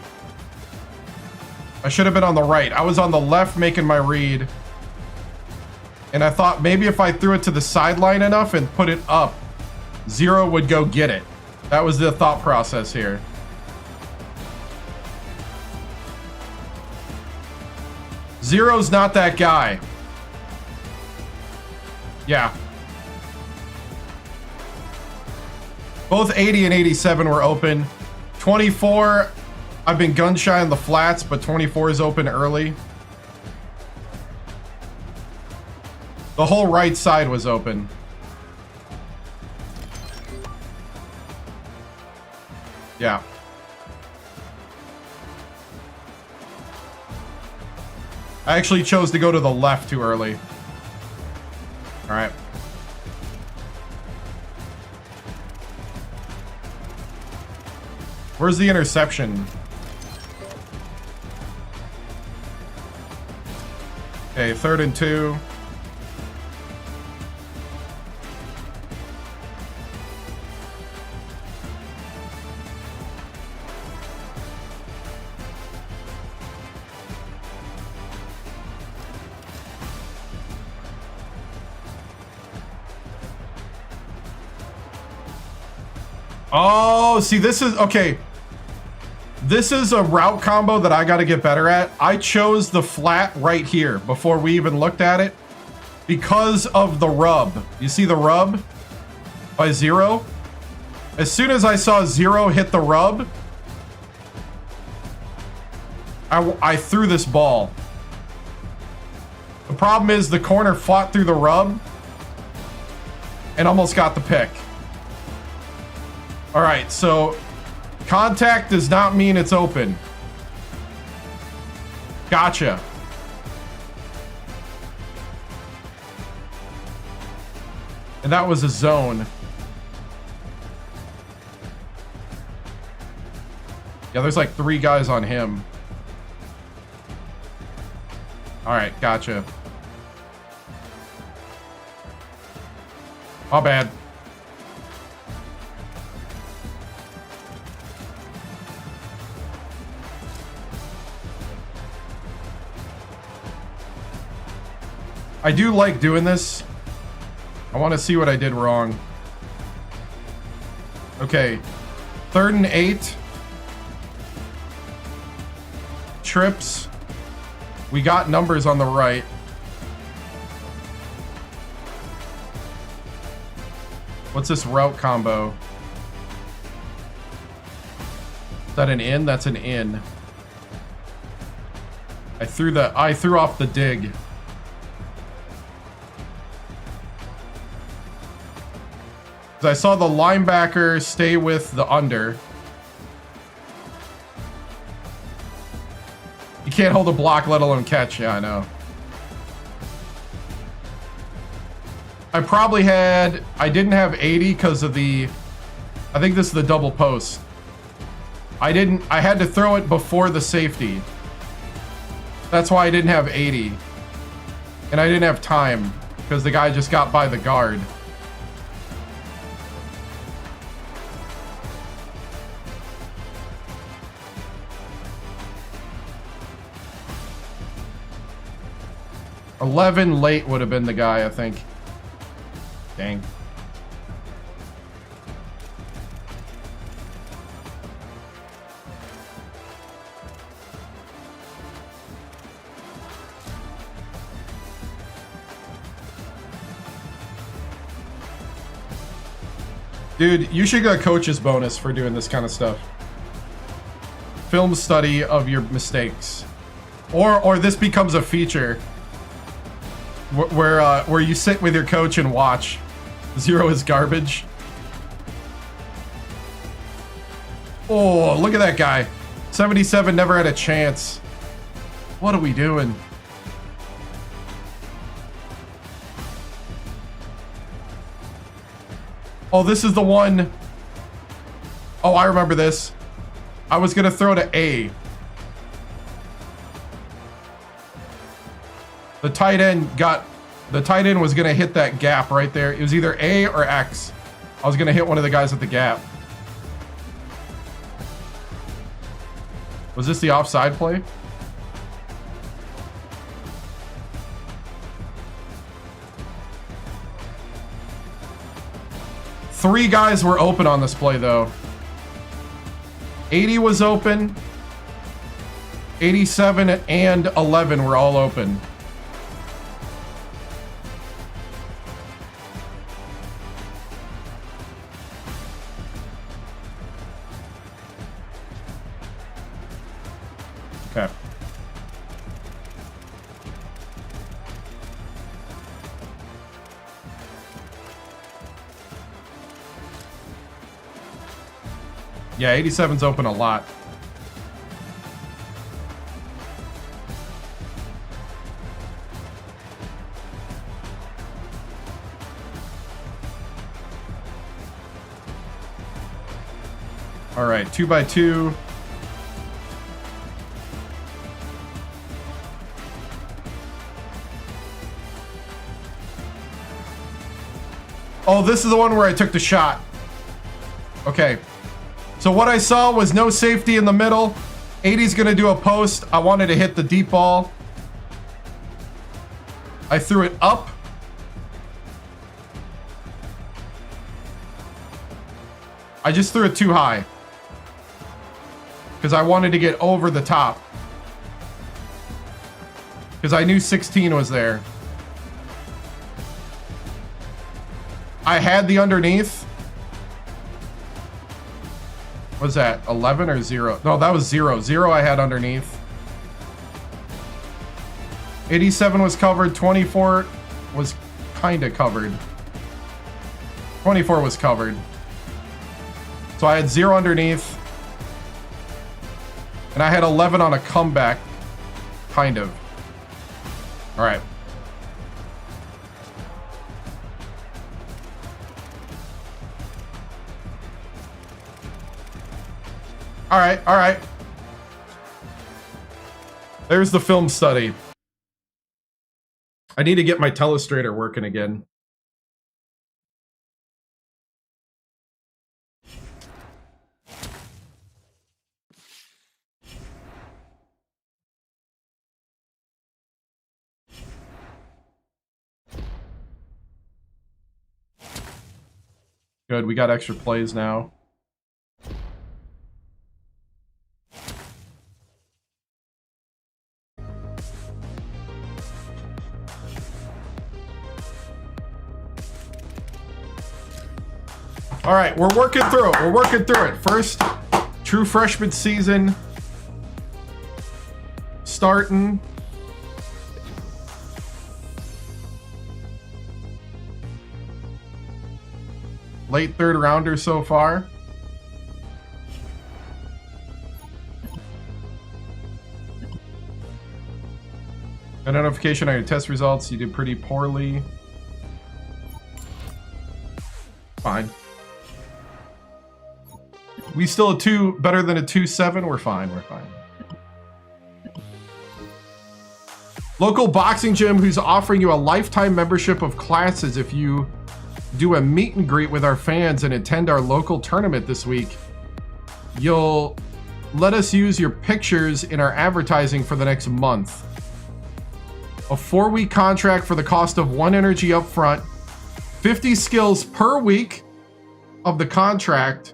I should have been on the right. I was on the left making my read. And I thought maybe if I threw it to the sideline enough and put it up, Zero would go get it. That was the thought process here. Zero's not that guy. Yeah. Both 80 and 87 were open. 24, I've been gun shy on the flats, but 24 is open early. The whole right side was open. Yeah. I actually chose to go to the left too early. All right. Where's the interception? Okay, 3rd and 2. Oh, see, this is okay. This is a route combo that I got to get better at. I chose the flat right here before we even looked at it because of the rub. You see the rub by 0? As soon as I saw 0 hit the rub, I threw this ball. The problem is the corner fought through the rub and almost got the pick. All right, so contact does not mean it's open. Gotcha. And that was a zone. Yeah, there's like 3 guys on him. All right, gotcha. My bad. I do like doing this. I want to see what I did wrong. Okay. 3rd and 8. Trips. We got numbers on the right. What's this route combo? Is that an in? That's an in. I threw off the dig. I saw the linebacker stay with the under. You can't hold a block, let alone catch. Yeah, I know. I didn't have 80 because of the, I think this is the double post. I had to throw it before the safety. That's why I didn't have 80. And I didn't have time because the guy just got by the guard. $11 late would have been the guy, I think. Dang. Dude, you should get a coach's bonus for doing this kind of stuff. Film study of your mistakes. Or this becomes a feature where you sit with your coach and watch. 0 is garbage. Oh, look at that guy. 77 never had a chance. What are we doing? Oh, this is the one. Oh, I remember this. I was gonna throw to A. The tight end was gonna hit that gap right there. It was either A or X. I was gonna hit one of the guys at the gap. Was this the offside play? Three guys were open on this play though. 80 was open. 87 and 11 were all open. Okay. Yeah, 87's open a lot. All right, 2x2. Oh, this is the one where I took the shot. Okay. So what I saw was no safety in the middle. 80's gonna do a post. I wanted to hit the deep ball. I threw it up. I just threw it too high. Because I wanted to get over the top. Because I knew 16 was there. I had the underneath. What was that? 11 or 0? No, that was 0. 0 I had underneath. 87 was covered. 24 was kind of covered. 24 was covered. So I had 0 underneath. And I had 11 on a comeback. Kind of. All right. All right, all right. There's the film study. I need to get my telestrator working again. Good, we got extra plays now. All right, we're working through it. We're working through it. First, true freshman season starting. Late third rounder so far. A notification on your test results. You did pretty poorly. Fine. We still a 2 better than a 2-7. We're fine. We're fine. Local boxing gym who's offering you a lifetime membership of classes if you do a meet and greet with our fans and attend our local tournament this week. You'll let us use your pictures in our advertising for the next month. A 4-week contract for the cost of 1 energy up front, 50 skills per week of the contract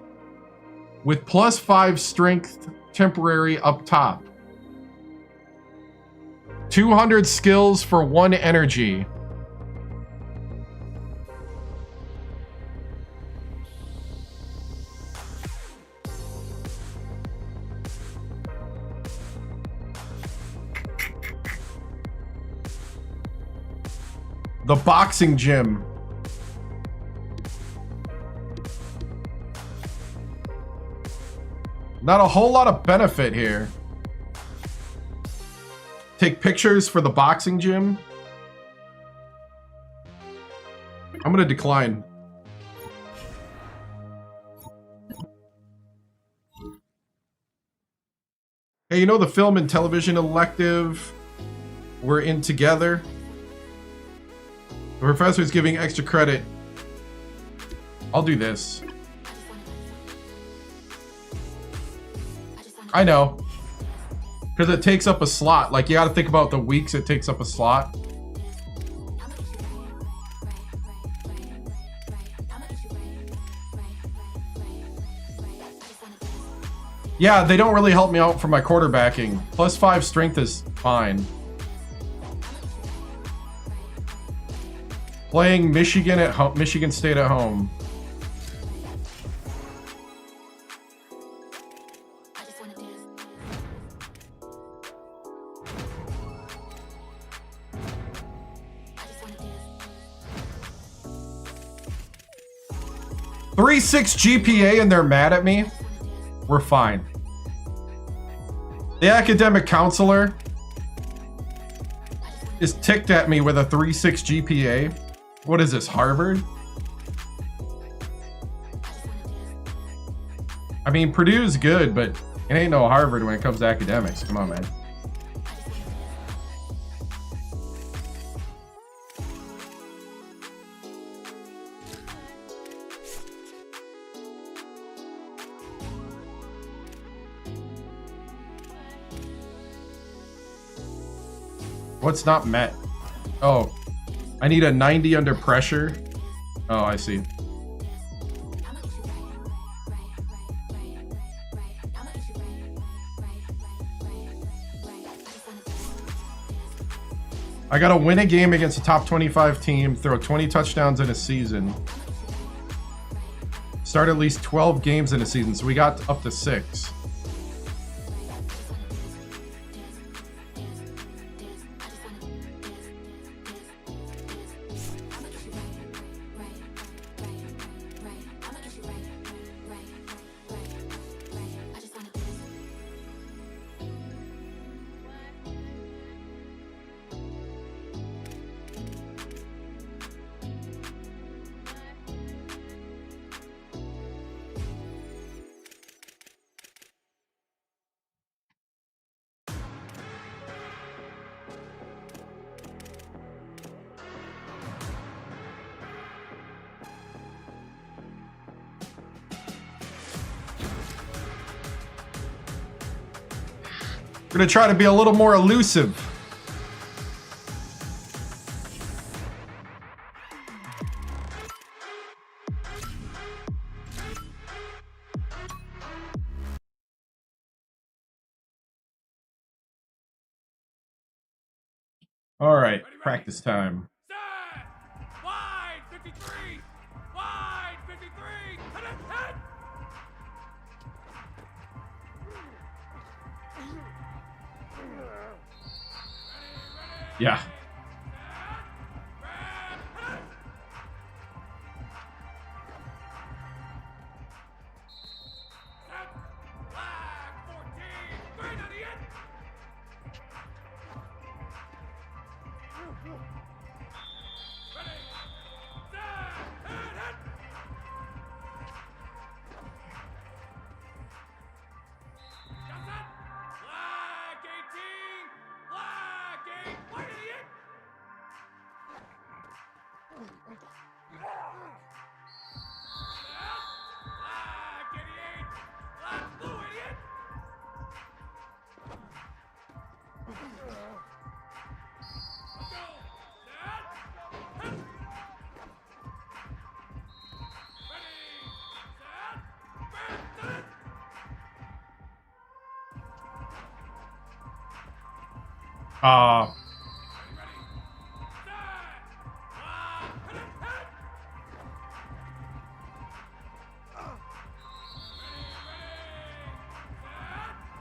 with +5 strength temporary up top. 200 skills for 1 energy. The boxing gym. Not a whole lot of benefit here. Take pictures for the boxing gym. I'm gonna decline. Hey, you know the film and television elective we're in together? The professor is giving extra credit. I'll do this. I know. Because it takes up a slot. Like, you gotta think about the weeks it takes up a slot. Yeah, they don't really help me out for my quarterbacking. +5 strength is fine. Playing Michigan at home, Michigan State at home. .36 GPA and they're mad at me? We're fine. The academic counselor is ticked at me with a 3.6 GPA. What is this, Harvard? I mean, Purdue's good, but it ain't no Harvard when it comes to academics. Come on, man. What's not met? Oh, I need a 90 under pressure. Oh, I see. I got to win a game against a top 25 team, throw 20 touchdowns in a season, start at least 12 games in a season. So we got up to 6. We're going to try to be a little more elusive. All right, practice time. Wide 53. Wide 53. Head. Yeah.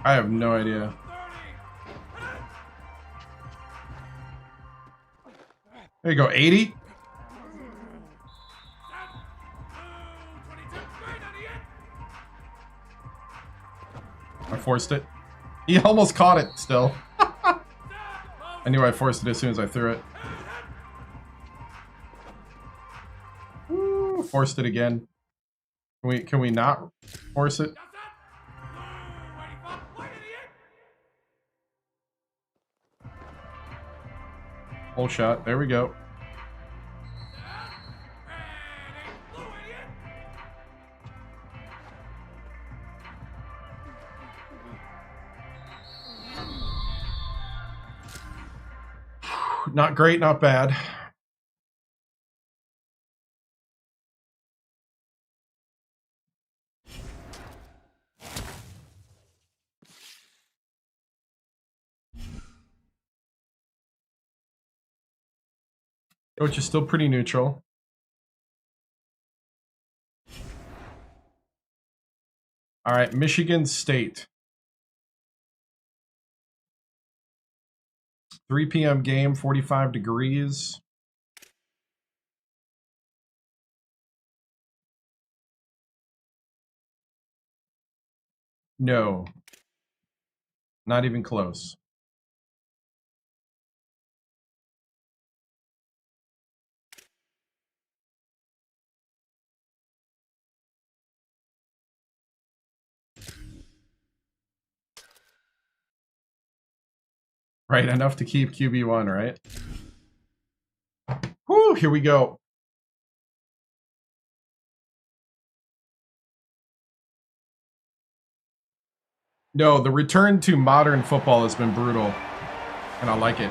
I have no idea. There you go, 80. I forced it. He almost caught it still. I knew I forced it as soon as I threw it. Woo, forced it again. Can we not force it? Full shot. There we go. Not great, not bad. Which is still pretty neutral. All right, Michigan State. 3 p.m. game, 45 degrees. No. Not even close. Right, enough to keep QB1, right? Whew, here we go. No, the return to modern football has been brutal, and I like it.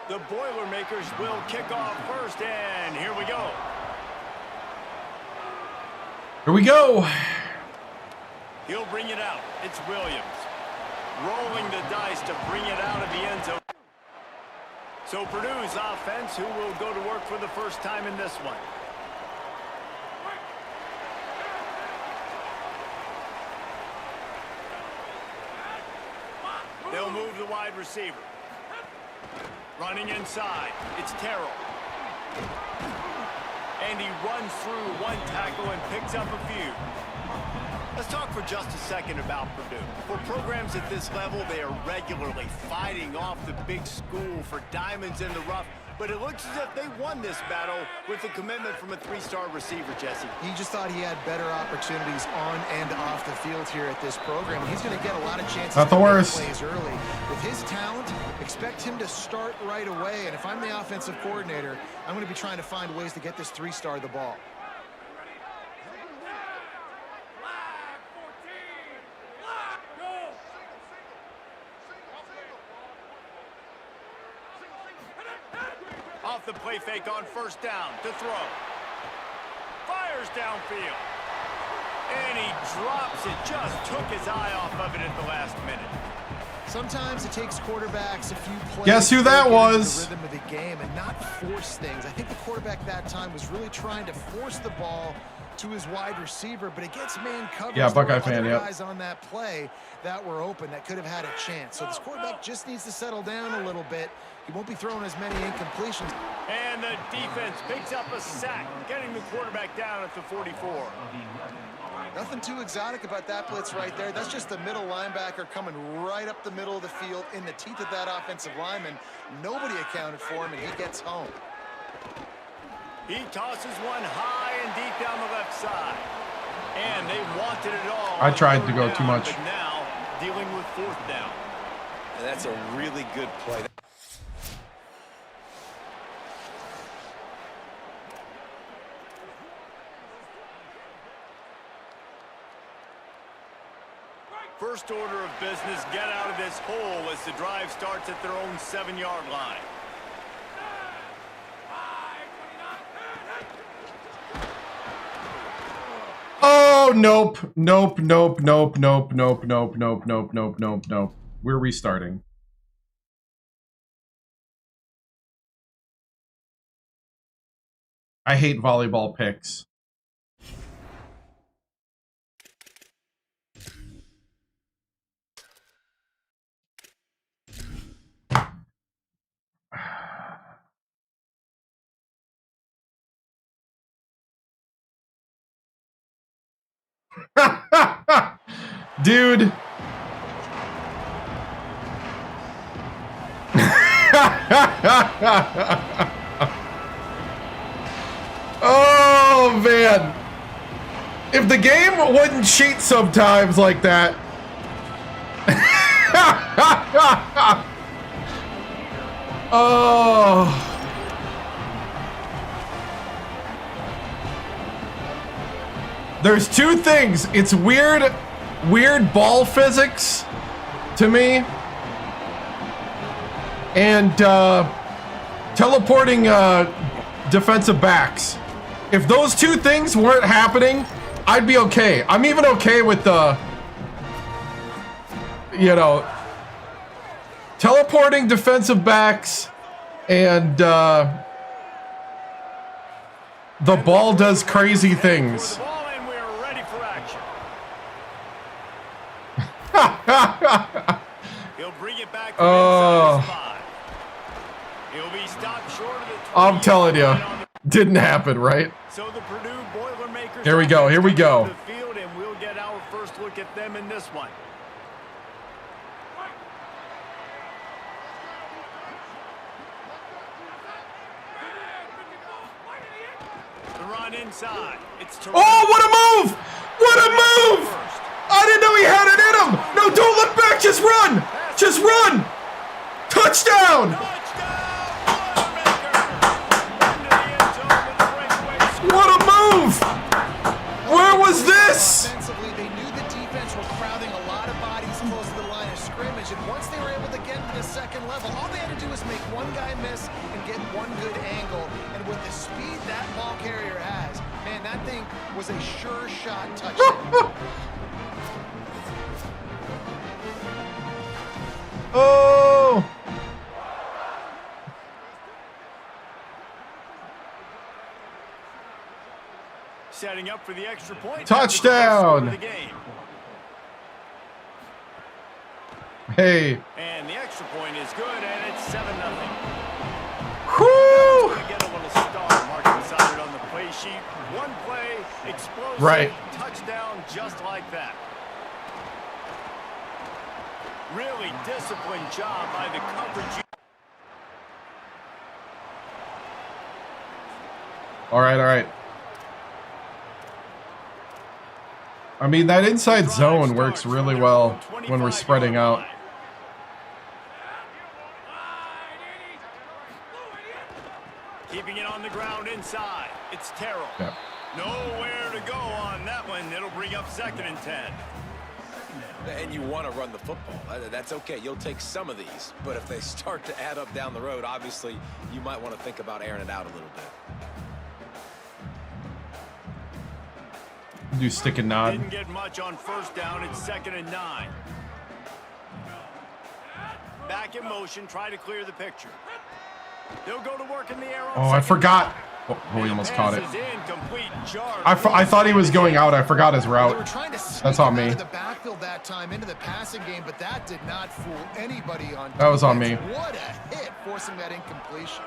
The Boilermakers will kick off first, and here we go. Here we go. He'll bring it out. It's Williams. Rolling the dice to bring it out of the end zone. So Purdue's offense, who will go to work for the first time in this one. They'll move the wide receiver. Running inside, it's Terrell. And he runs through one tackle and picks up a few. Let's talk for just a second about Purdue. For programs at this level, they are regularly fighting off the big school for diamonds in the rough. But it looks as if they won this battle with the commitment from a three-star receiver, Jesse. He just thought he had better opportunities on and off the field here at this program. He's going to get a lot of chances Not the to make worst. plays early. With his talent, expect him to start right away. And if I'm the offensive coordinator, I'm going to be trying to find ways to get this three-star the ball. Off the play fake on first down to throw. Fires downfield. And he drops it. Just took his eye off of it at the last minute. Sometimes it takes quarterbacks a few plays. Guess who that to get into was? the rhythm of the game and not force things. I think the quarterback that time was really trying to force the ball to his wide receiver, but against man coverage, Yeah, there were Buckeye fan, other yep. guys on that play that were open that could have had a chance. So this quarterback just needs to settle down a little bit. He won't be throwing as many incompletions. And the defense picks up a sack, getting the quarterback down at the 44. Nothing too exotic about that blitz right there. That's just the middle linebacker coming right up the middle of the field in the teeth of that offensive lineman. Nobody accounted for him, and he gets home. He tosses one high and deep down the left side. And they wanted it all. I tried to go too much. But now dealing with fourth down. And that's a really good play. First order of business, get out of this hole as the drive starts at their own 7-yard line. Oh, nope. Nope, nope, nope, nope, nope, nope, nope, nope, nope, nope, nope. We're restarting. I hate volleyball picks. Dude. Oh, man. If the game wouldn't cheat sometimes like that. Oh. There's two things. It's weird ball physics to me. And teleporting defensive backs. If those two things weren't happening, I'd be okay. I'm even okay with the, you know, teleporting defensive backs and the ball does crazy things. He'll bring it back from inside his 5. He'll be stopped short of the 20. I'm telling you, didn't happen, right? So the Purdue Boilermakers. Here we go. Here we go. The field, and we'll get our first look at them in this one. The run inside. It's Oh, what a move! What a move! I didn't know he had it in him! No, don't look back! Just run! Just run! Touchdown! What a move! Where was this? Offensively, they knew the defense were crowding a lot of bodies close to the line of scrimmage, and once they were able to get to the second level, all they had to do was make one guy miss and get one good angle. And with the speed that ball carrier has, man, that thing was a sure shot touchdown. Oh! Setting up for the extra point. Touchdown! The game. Hey. And the extra point is good, and it's 7-0. Whoo! Get a little star marked inside it on the play sheet. One play, explosive, right. Touchdown, just like that. Really disciplined job by the coverage. All right. I mean, that inside zone works really well when we're spreading out. Keeping it on the ground inside. It's Terrell. Yep. Nowhere to go on that one. It'll bring up 2nd and 10. And you want to run the football. That's okay. You'll take some of these. But if they start to add up down the road, obviously, you might want to think about airing it out a little bit. Do stick and nod. Didn't get much on 1st down. It's 2nd and 9. Back in motion. Try to clear the picture. They'll go to work in the air. Oh, I forgot. Oh, he almost caught it. I thought he was going out. I forgot his route. That's on me. The backfield that time into the passing game, but that did not fool anybody on. That was on me. What a hit, forcing that incompletion.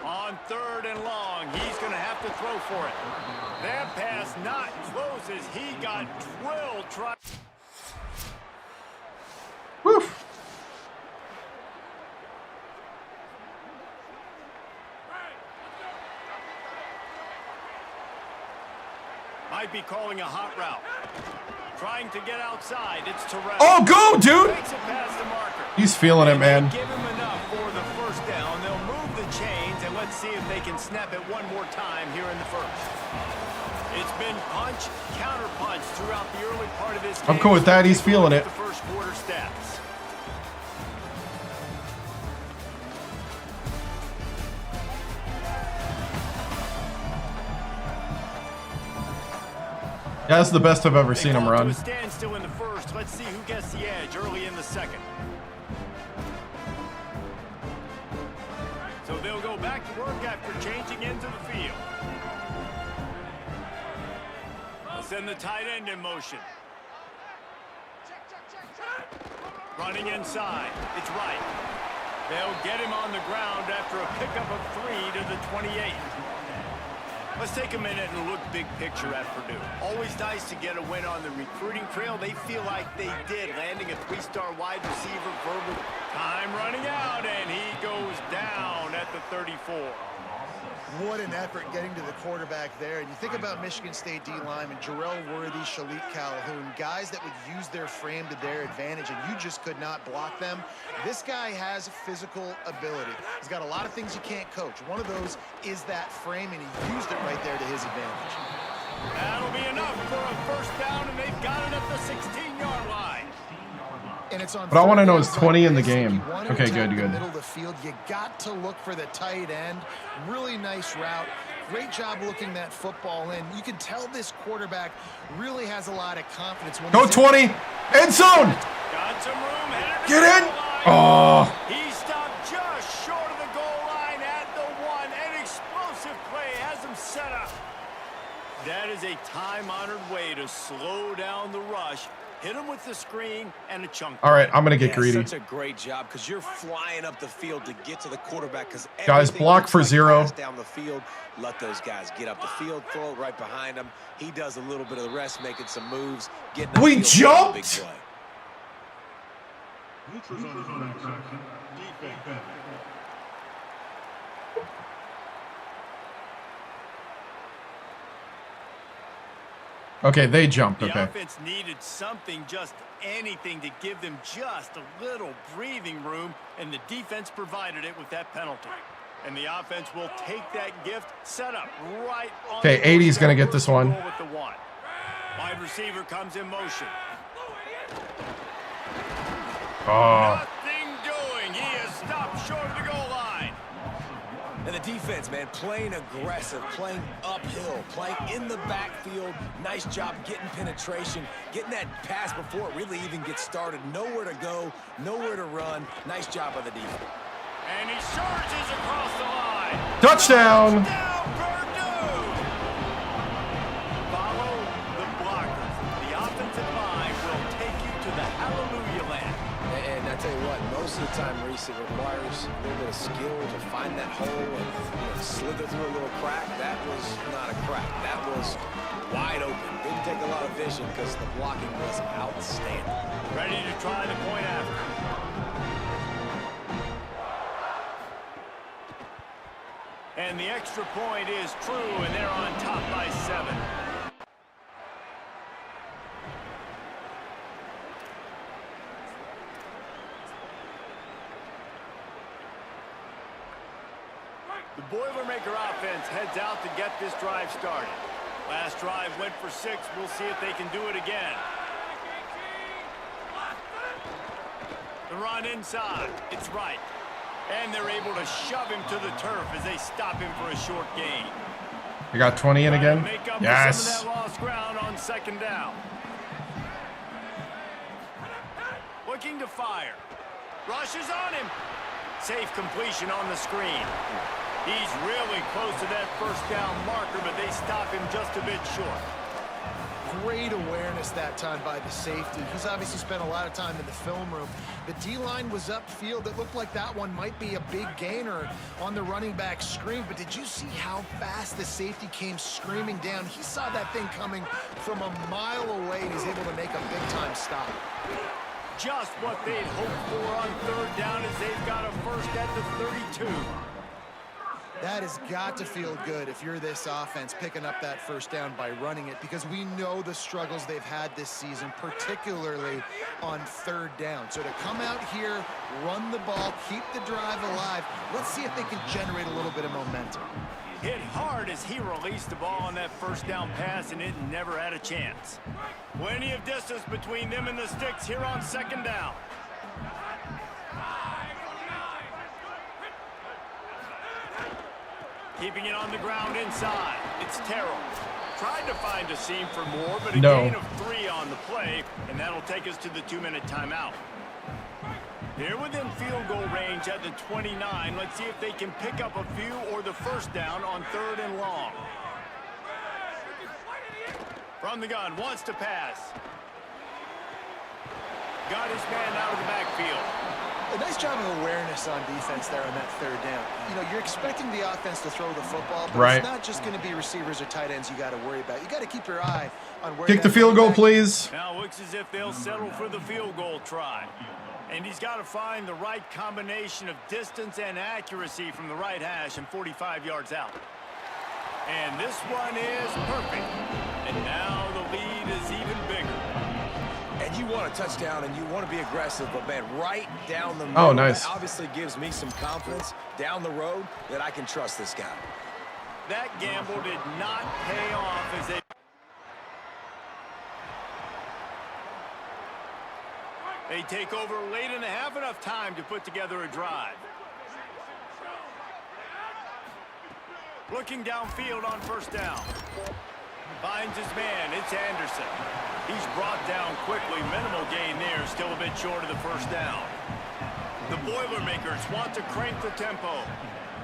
On 3rd and long, he's going to have to throw for it. That pass not closes. He got drilled. Woo. Might be calling a hot route. Trying to get outside. It's Terrell. Oh, go, dude! Makes it past the marker. He's feeling it, man. Give him enough for the 1st down. They'll move the chains, and let's see if they can snap it one more time here in the 1st. It's been punch, counter punch throughout the early part of this game. I'm cool with that. He's feeling it. The 1st quarter stats. Yeah, that's the best I've ever seen him run. Stand still in the 1st. Let's see who gets the edge early in the 2nd. So they'll go back to work after changing into the field. They'll send the tight end in motion. Running inside. It's right. They'll get him on the ground after a pickup of 3 to the 28. Let's take a minute and look big picture at Purdue. Always nice to get a win on the recruiting trail. They feel like they did, landing a 3-star wide receiver, verbal. Time running out, and he goes down at the 34. What an effort getting to the quarterback there. And you think about Michigan State D-linemen, Jarrell Worthy, Shalik Calhoun, guys that would use their frame to their advantage, and you just could not block them. This guy has physical ability. He's got a lot of things you can't coach. One of those is that frame, and he used it right there to his advantage. That'll be enough for a 1st down, and they've got it at the 16-yard line. And it's on. What I want to know is 20 in the game. Okay, good. Middle of the field, you got to look for the tight end. Really nice route. Great job looking that football in. You can tell this quarterback really has a lot of confidence. Go 20, end zone. Got some room. Get in. Oh. He stopped just short of the goal line at the 1. An explosive play has him set up. That is a time-honored way to slow down the rush. Hit him with the screen and a chunk. All right, I'm going to get greedy. Such a great job because you're flying up the field to get to the quarterback. Because guys, block for 0. Down the field, let those guys get up the field, throw it right behind him. He does a little bit of the rest, making some moves. We jumped. Okay, they jumped. Okay. The offense needed something, just anything to give them just a little breathing room, and the defense provided it with that penalty. And the offense will take that gift, set up right on. Okay, 80's going to get this one. With the 1. Wide receiver comes in motion. Oh. Nothing doing. defense, man, playing aggressive, playing uphill, playing in the backfield. Nice job getting penetration, getting that pass before it really even gets started. Nowhere to go, nowhere to run. Nice job by the defense. And he surges across the line. Touchdown! Purdue! Follow the blockers. The offensive line will take you to the hallelujah land. And I tell you what, most of the time, Reese, it requires a little bit of skill to find that hole and slither through a little crack. That was not a crack. That was wide open. Didn't take a lot of vision because the blocking was outstanding. Ready to try the point after. And the extra point is true, and they're on top by 7. The Boilermaker offense heads out to get this drive started. Last drive went for 6. We'll see if they can do it again. The run inside. It's right. And they're able to shove him to the turf as they stop him for a short gain. You got 20 in again? Make up Yes. for some of that lost ground on second down. Looking to fire. Rushes on him. Safe completion on the screen. He's really close to that first down marker, but they stop him just a bit short. Great awareness that time by the safety. He's obviously spent a lot of time in the film room. The D-line was upfield. It looked like that one might be a big gainer on the running back screen, but did you see how fast the safety came screaming down? He saw that thing coming from a mile away, and he's able to make a big-time stop. Just what they'd hoped for on third down as they've got a first at the 32. That has got to feel good if you're this offense picking up that first down by running it, because we know the struggles they've had this season, particularly on third down. So to come out here, run the ball, keep the drive alive, let's see if they can generate a little bit of momentum. Hit hard as he released the ball on that first down pass, and it never had a chance. Plenty of distance between them and the sticks here on second down. Keeping it on the ground inside. It's Terrell. Tried to find a seam for more, but a gain of 3 on the play, and that'll take us to the 2-minute timeout. They're within field goal range at the 29. Let's see if they can pick up a few or the first down on third and long. From the gun, wants to pass. Got his man out of the backfield. A nice job of awareness on defense there on that third down. You know, you're expecting the offense to throw the football, but it's not just going to be receivers or tight ends you got to worry about. You got to keep your eye on where. Kick the field goal, please. Now looks as if they'll settle for the field goal try. And he's got to find the right combination of distance and accuracy from the right hash and 45 yards out. And this one is perfect. And now the lead is even bigger. And you want a touchdown and you want to be aggressive, but man, right down the middle, oh, nice. That obviously gives me some confidence down the road that I can trust this guy. That gamble did not pay off as they take over late and have enough time to put together a drive. Looking downfield on first down. Finds his man. It's Anderson. He's brought down quickly. Minimal gain there. Still a bit short of the first down. The Boilermakers want to crank the tempo.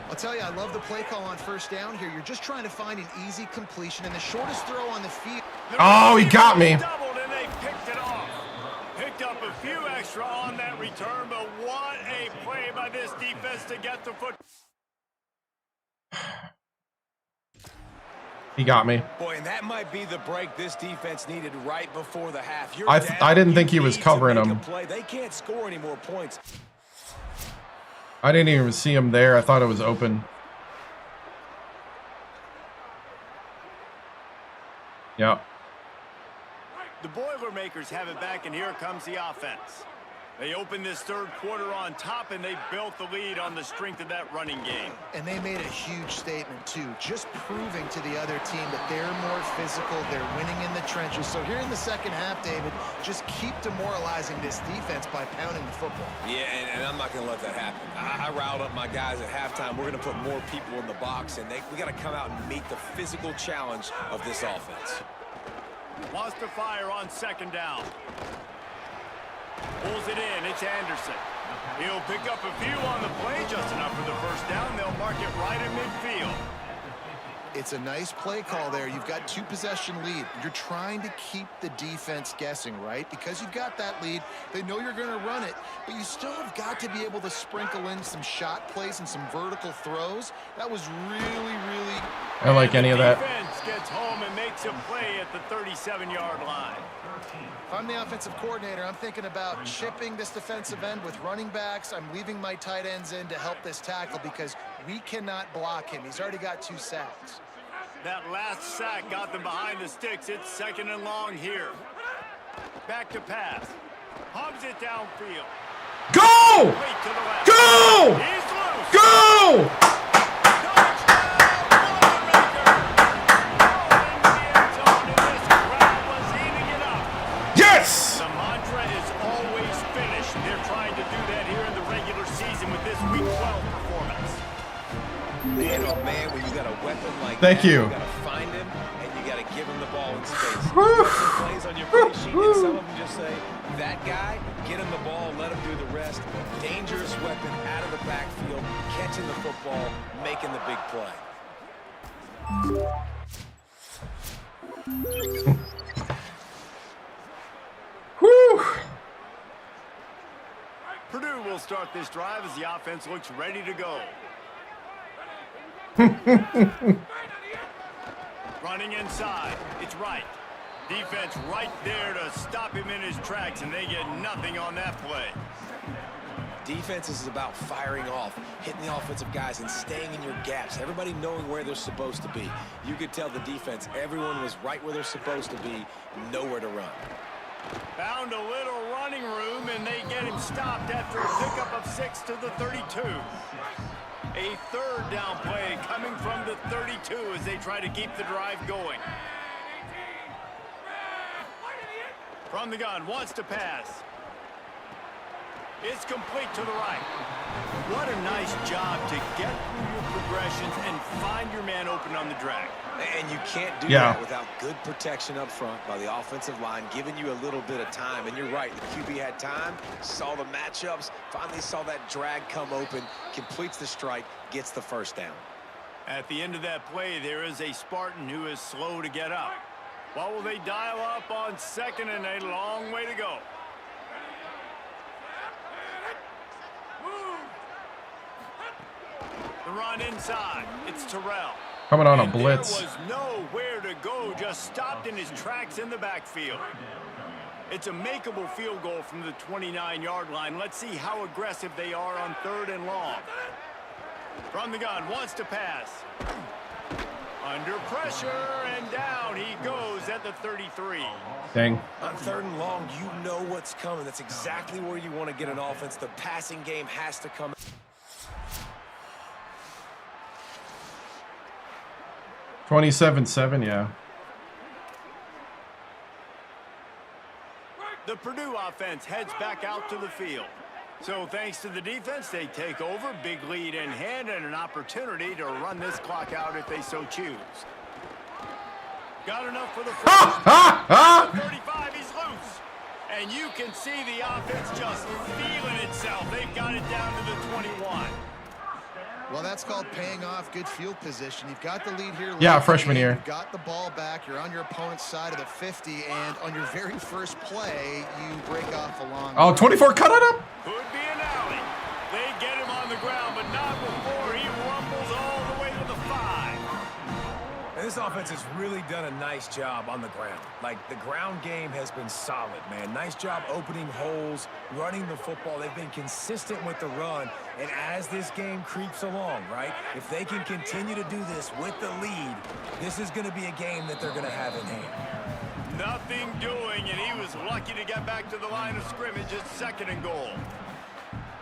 I'll tell you, I love the play call on first down here. You're just trying to find an easy completion and the shortest throw on the field. Oh, he got me. Doubled and they picked it off. Picked up a few extra on that return, but what a play by this defense to get the foot. He got me. Boy, and that might be the break this defense needed right before the half. I didn't think he was covering him. They can't score any more points. I didn't even see him there. I thought it was open. Yep. The Boilermakers have it back, and here comes the offense. They opened this third quarter on top, and they built the lead on the strength of that running game. And they made a huge statement, too, just proving to the other team that they're more physical, they're winning in the trenches. So here in the second half, David, just keep demoralizing this defense by pounding the football. Yeah, and I'm not going to let that happen. I riled up my guys at halftime. We're going to put more people in the box, and we got to come out and meet the physical challenge of this offense. Wants to fire on second down. Pulls it in. It's Anderson. He'll pick up a few on the play, just enough for the first down. They'll mark it right in midfield. It's a nice play call there. You've got 2-possession lead. You're trying to keep the defense guessing, right? Because you've got that lead. They know you're going to run it, but you still have got to be able to sprinkle in some shot plays and some vertical throws. That was really, really... I don't like any of that. Defense gets home and makes a play at the 37-yard line. If I'm the offensive coordinator, I'm thinking about chipping this defensive end with running backs. I'm leaving my tight ends in to help this tackle because we cannot block him. He's already got 2 sacks. That last sack got them behind the sticks. It's second and long here. Back to pass. Hubs it downfield. Go! Go! He's loose. Go! Yes! The mantra is always finish. They're trying to do that here in the regular season with this Week 12 performance. Man, oh man, when you got a weapon like Thank that, you. You got to find him and you got to give him the ball in space. Some plays on your play sheet, and some of them just say, that guy, get him the ball, let him do the rest. Dangerous weapon out of the backfield, catching the football, making the big play. Whew. Purdue will start this drive as the offense looks ready to go. Running inside. It's right. Defense right there to stop him in his tracks, and they get nothing on that play. Defense is about firing off, hitting the offensive guys, and staying in your gaps. Everybody knowing where they're supposed to be. You could tell the defense, everyone was right where they're supposed to be, nowhere to run. Found a little running room, and they get him stopped after a pickup of 6 to the 32. A third down play coming from the 32 as they try to keep the drive going. From the gun, wants to pass. It's complete to the right. What a nice job to get through your progressions and find your man open on the drag. And you can't do that without good protection up front by the offensive line, giving you a little bit of time. And you're right, the QB had time, saw the matchups, finally saw that drag come open, completes the strike, gets the first down. At the end of that play, there is a Spartan who is slow to get up. What will they dial up on second and a long way to go? The run inside. It's Terrell. Coming on a blitz. There was nowhere to go, just stopped in his tracks in the backfield. It's a makeable field goal from the 29-yard line. Let's see how aggressive they are on third and long. From the gun, wants to pass. Under pressure, and down he goes at the 33. Dang. On third and long, you know what's coming. That's exactly where you want to get an offense. The passing game has to come. 27-7, yeah. The Purdue offense heads back out to the field. So thanks to the defense, they take over, big lead in hand, and an opportunity to run this clock out if they so choose. Got enough for the first. 35, he's loose. And you can see the offense just feeling itself. They've got it down to the 21. Well, that's called paying off good field position. You've got the lead here. Yeah, freshman year. You've got the ball back. You're on your opponent's side of the 50, and on your very first play, you break off a long. Oh, 24 cut it up. Could be an alley. They get him on the ground, but not before he rumbles all the way to the 5. And this offense has really done a nice job on the ground. Like, the ground game has been solid, man. Nice job opening holes, running the football. They've been consistent with the run. And as this game creeps along, right, if they can continue to do this with the lead, this is going to be a game that they're going to have in hand. Nothing doing, and he was lucky to get back to the line of scrimmage at 2nd and goal.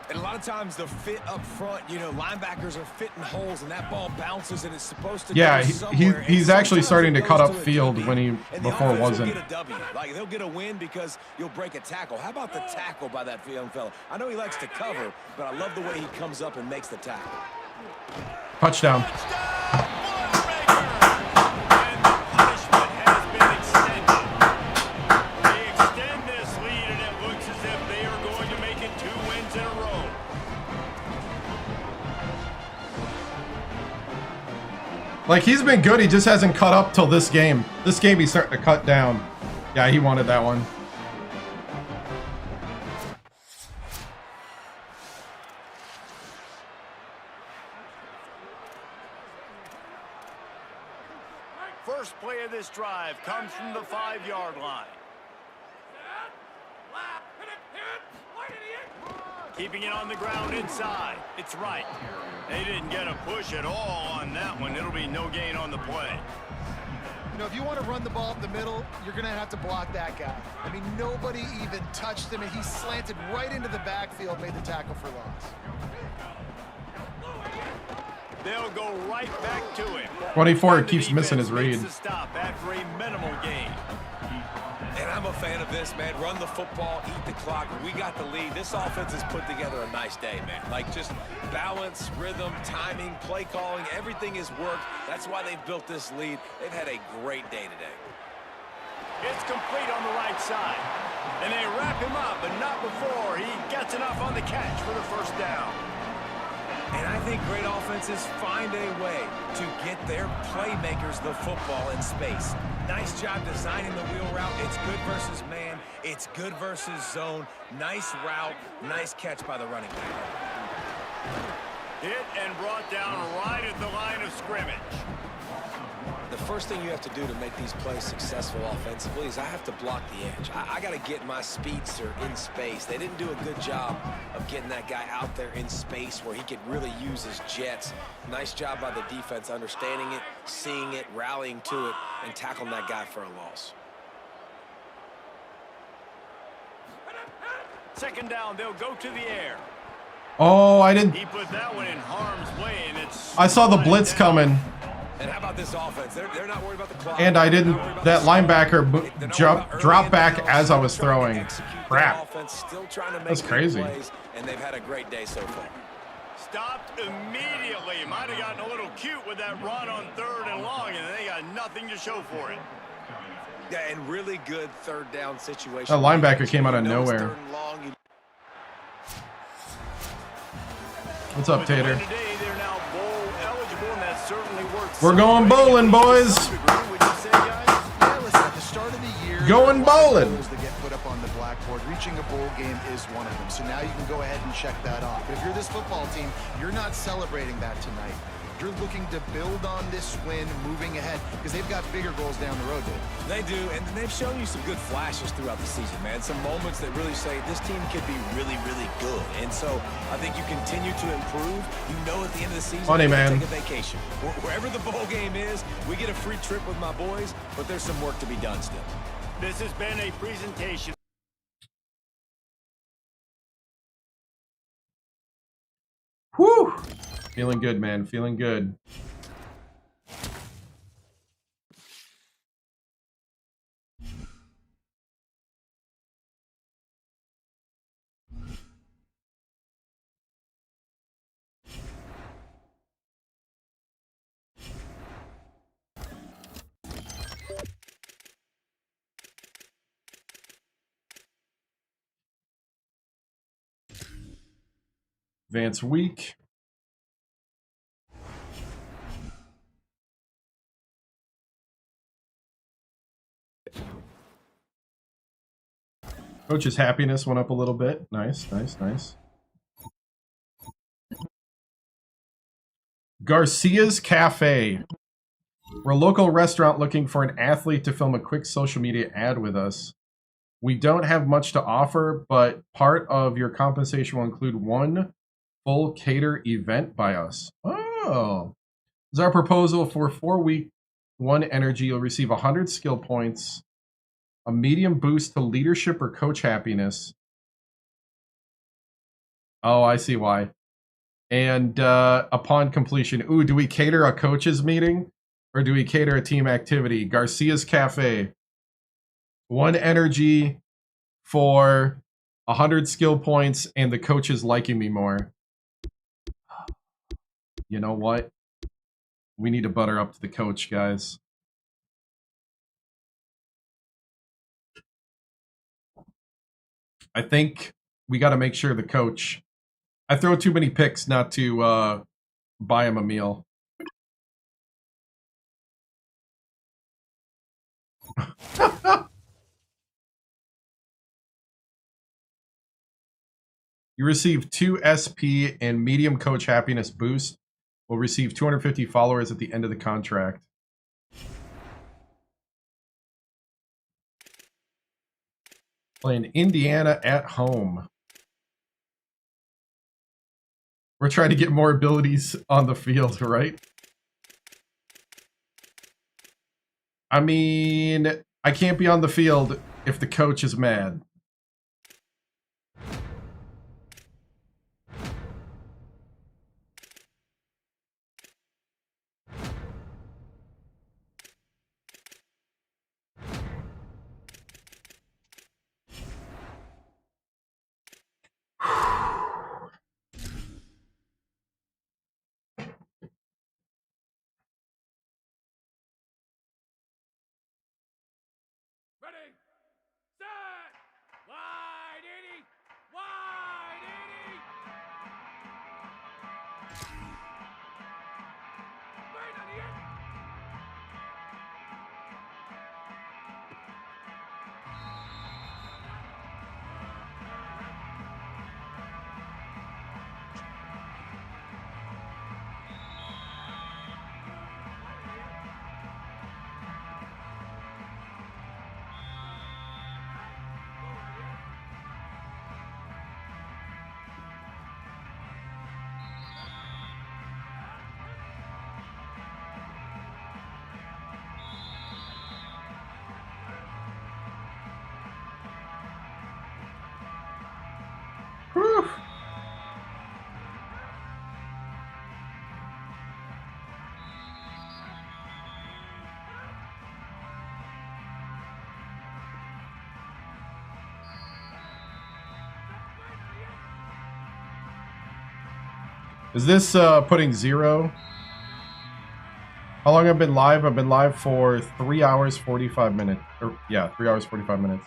And a lot of times the fit up front, you know, linebackers are fitting holes, and that ball bounces, and it's supposed to Yeah, go somewhere. he's actually starting to cut up field DB. when he And before wasn't. Get a W. Like, they'll get a win because you'll break a tackle. How about the tackle by that young fella? I know he likes to cover, but I love the way he comes up and makes the tackle. Touchdown. Like, he's been good, he just hasn't cut up till this game. This game he's starting to cut down. Yeah, he wanted that one. First play of this drive comes from the 5-yard line. Keeping it on the ground inside. It's right. They didn't get a push at all on that one. It'll be no gain on the play. You know, if you want to run the ball up the middle, you're going to have to block that guy. I mean, nobody even touched him, and he slanted right into the backfield, made the tackle for loss. They'll go right back to him. 24 keeps missing his read. Stop after a minimal gain. And I'm a fan of this, man. Run the football, eat the clock. We got the lead. This offense has put together a nice day, man. Like, just balance, rhythm, timing, play calling, everything has worked. That's why they've built this lead. They've had a great day today. It's complete on the right side. And they wrap him up, but not before he gets enough on the catch for the first down. And I think great offenses find a way to get their playmakers the football in space. Nice job designing the wheel route. It's good versus man. It's good versus zone. Nice route. Nice catch by the running back. Hit and brought down right at the line of scrimmage. The first thing you have to do to make these plays successful offensively is I have to block the edge. I got to get my speedster in space. They didn't do a good job of getting that guy out there in space where he could really use his jets. Nice job by the defense understanding it, seeing it, rallying to it, and tackling that guy for a loss. 2nd down, they'll go to the air. Oh, I didn't. He put that one in harm's way, and it's. I saw the blitz coming. And how about this offense? They're not worried about the clock. And I didn't. That linebacker drop back as I was throwing. Crap. That's crazy. And they've had a great day so far. Stopped immediately. Might have gotten a little cute with that run on 3rd and long, and they got nothing to show for it. Yeah, and really good 3rd down situation. That linebacker came out of nowhere. What's up, Tater? We're going bowling, boys. Going bowling. That get put up on the blackboard. Reaching a bowl game is one of them. So now you can go ahead and check that off. But if you're this football team, you're not celebrating that tonight. You're looking to build on this win moving ahead because they've got bigger goals down the road, dude. They do, and they've shown you some good flashes throughout the season, man. Some moments that really say this team could be really, really good. And so I think you continue to improve. You know at the end of the season, funny, man. Take a vacation. Wherever the bowl game is, we get a free trip with my boys, but there's some work to be done still. This has been a presentation. Whew. Feeling good, man. Feeling good. Advance week. Coach's happiness went up a little bit. Nice, nice, nice. Garcia's Cafe. We're a local restaurant looking for an athlete to film a quick social media ad with us. We don't have much to offer, but part of your compensation will include one full cater event by us. Oh. This is our proposal for 4-week 1 energy. You'll receive 100 skill points A medium boost to leadership or coach happiness. Oh, I see why. And upon completion, ooh, do we cater a coaches meeting or do we cater a team activity? Garcia's Cafe. 1 energy for 100 skill points and the coaches liking me more. You know what? We need to butter up to the coach, guys. I think we got to make sure the coach... I throw too many picks not to buy him a meal. You receive 2 SP and medium coach happiness boost. Will receive 250 followers at the end of the contract. Playing Indiana at home. We're trying to get more abilities on the field, right? I mean, I can't be on the field if the coach is mad. Ready, set, wide 80, wide 80. Right on the end. Whew. Is this putting 0? How long have I been live? I've been live for 3 hours, 45 minutes. Or, yeah, 3 hours, 45 minutes.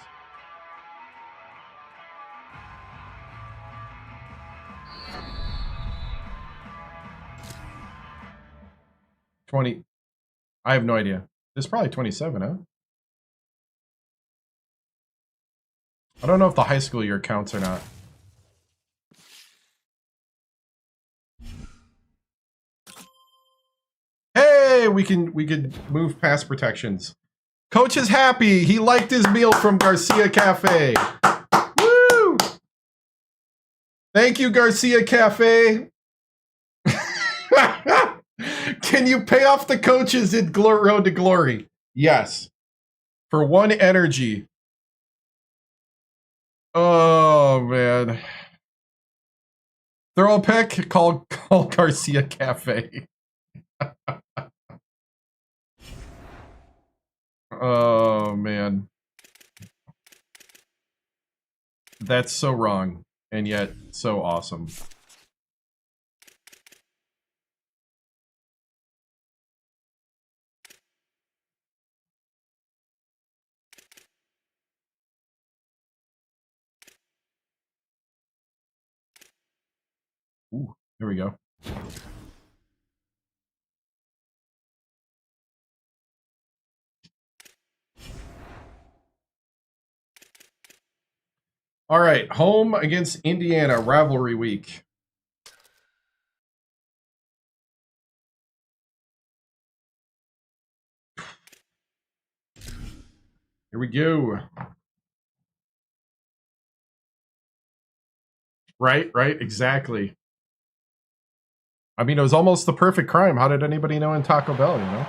I have no idea. It's probably 27, huh? I don't know if the high school year counts or not. Hey, we can move past protections. Coach is happy. He liked his meal from Garcia Cafe. Woo! Thank you, Garcia Cafe. Can you pay off the coaches in Road to Glory? Yes. For 1 energy. Oh, man. Throw a pick. Call Garcia Cafe. Oh, man. That's so wrong, and yet so awesome. Ooh, here we go. All right, home against Indiana, rivalry week. Here we go. Right, exactly. I mean, it was almost the perfect crime. How did anybody know in Taco Bell, you know?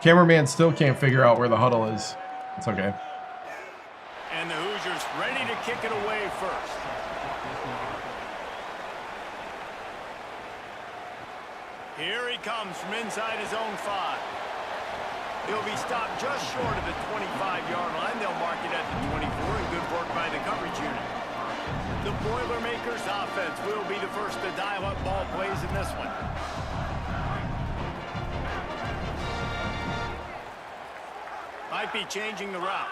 Cameraman still can't figure out where the huddle is. It's okay. And the Hoosiers ready to kick it away first. Here he comes from inside his own 5. He'll be stopped just short of the 25-yard line. They'll mark it at the 24, and good work by the coverage unit. The Boilermakers offense will be the first to dial up ball plays in this one. Might be changing the route.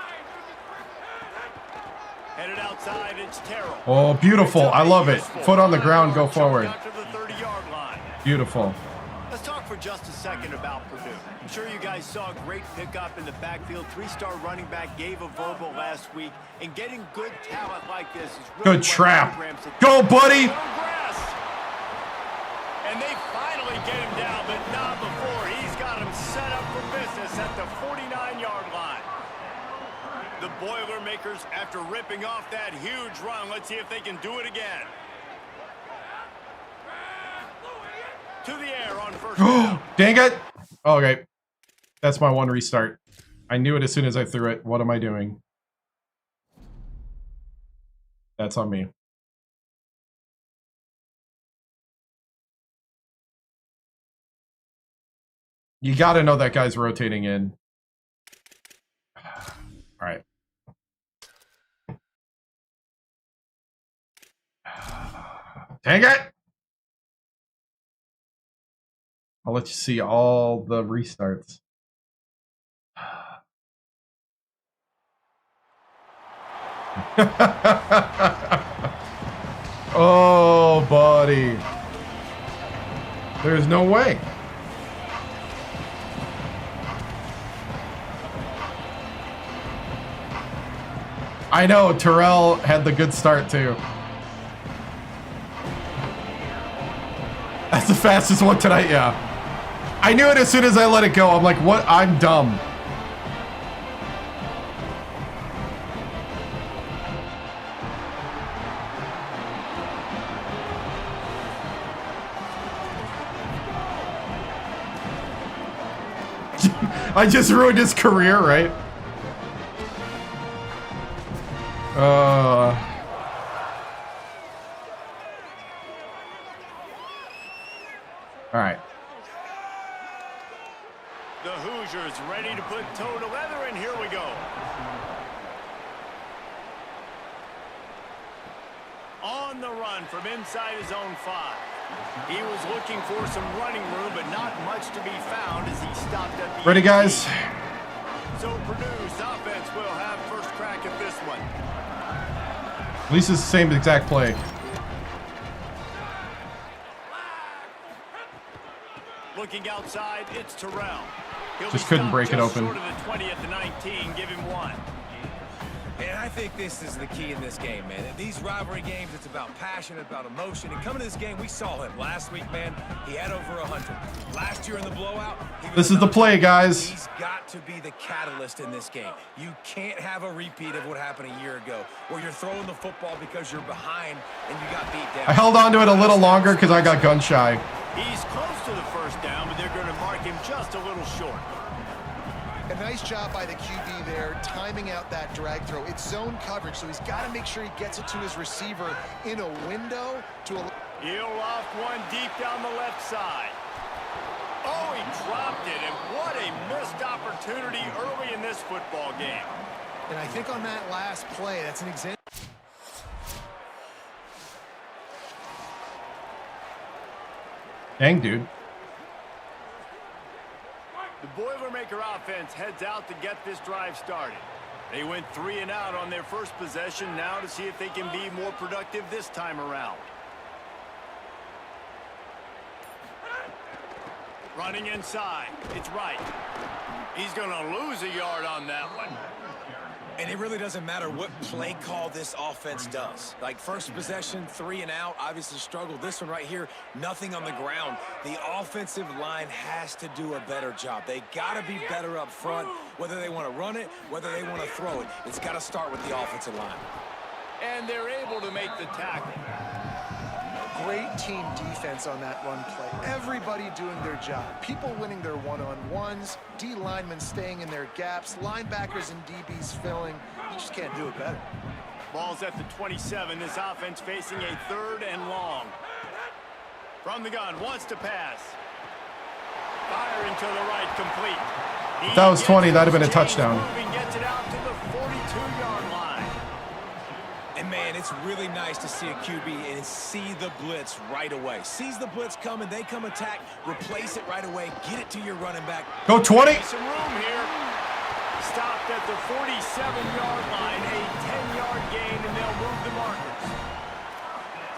Headed outside, it's Terrell. Oh, beautiful. I love it. Foot on the ground, go forward. Beautiful. Let's talk for just a second about Purdue. I'm sure you guys saw a great pickup in the backfield. 3-star running back gave a verbal last week. And getting good talent like this is really good trap. Go, buddy. And they finally get him down, but not before. He's got him set up for business at the 49-yard line. The Boilermakers, after ripping off that huge run, let's see if they can do it again. To the air on first down. Dang it. Okay. That's my one restart. I knew it as soon as I threw it. What am I doing? That's on me. You got to know that guy's rotating in. All right. Dang it. I'll let you see all the restarts. Oh, buddy. There's no way. I know, Terrell had the good start too. That's the fastest one tonight, yeah. I knew it as soon as I let it go. I'm like, what? I'm dumb. I just ruined his career, right? All right. The Hoosiers ready to put toe to leather, and here we go. On the run from inside his own 5. He was looking for some running room, but not much to be found as he stopped at the ready, guys? So Purdue's offense will have first crack at this one. At least it's the same exact play. Looking outside, it's Terrell. Just couldn't break it open. Short of the 20 at the 19, give him 1. And I think this is the key in this game, man. In these rivalry games, it's about passion, about emotion. And coming to this game, we saw him last week, man. He had over 100. Last year in the blowout, this is the play, guys. He's got to be the catalyst in this game. You can't have a repeat of what happened a year ago, where you're throwing the football because you're behind and you got beat down. I held on to it a little longer because I got gun shy. He's close to the first down, but they're going to mark him just a little short. A nice job by the QB there, timing out that drag throw. It's zone coverage, so he's got to make sure he gets it to his receiver in a window to a... He'll loft one deep down the left side. Oh, he dropped it, and what a missed opportunity early in this football game. And I think on that last play, that's an example. Dang, dude. The Boilermaker offense heads out to get this drive started. They went 3 and out on their first possession, now to see if they can be more productive this time around. Running inside, it's right. He's going to lose a yard on that one. And it really doesn't matter what play call this offense does. Like first possession, 3 and out, obviously struggled. This one right here, nothing on the ground. The offensive line has to do a better job. They got to be better up front, whether they want to run it, whether they want to throw it. It's got to start with the offensive line. And they're able to make the tackle. great team defense on that run play. Everybody doing their job. People winning their one-on-ones, D linemen staying in their gaps, linebackers and DBs filling. You just can't do it better. Ball's at the 27. This offense facing a 3rd and long. From the gun, wants to pass. Firing to the right, complete. If that was 20, that'd have been a touchdown. Gets it out to the 42-yard line. And man, it's really nice to see a QB and see the blitz right away. Sees the blitz coming, they come attack, replace it right away, get it to your running back. Go 20. Some room here. Stopped at the 47-yard line, a 10-yard gain, and they'll move the markers.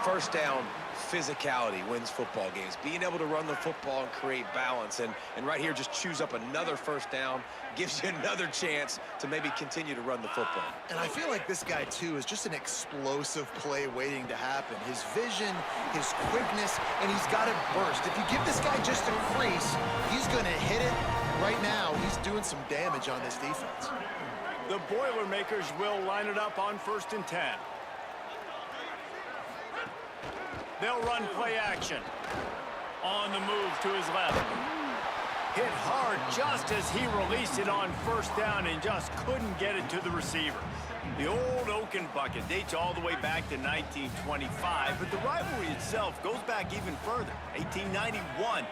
First down, physicality wins football games. Being able to run the football and create balance. And right here, just choose up another first down, gives you another chance to maybe continue to run the football. And I feel like this guy, too, is just an explosive play waiting to happen. His vision, his quickness, and he's got it burst. If you give this guy just a crease, he's going to hit it. Right now, he's doing some damage on this defense. The Boilermakers will line it up on 1st and 10. They'll run play action. On the move to his left. Hit hard just as he released it on 1st down and just couldn't get it to the receiver. The old Oaken bucket dates all the way back to 1925, but the rivalry itself goes back even further. 1891,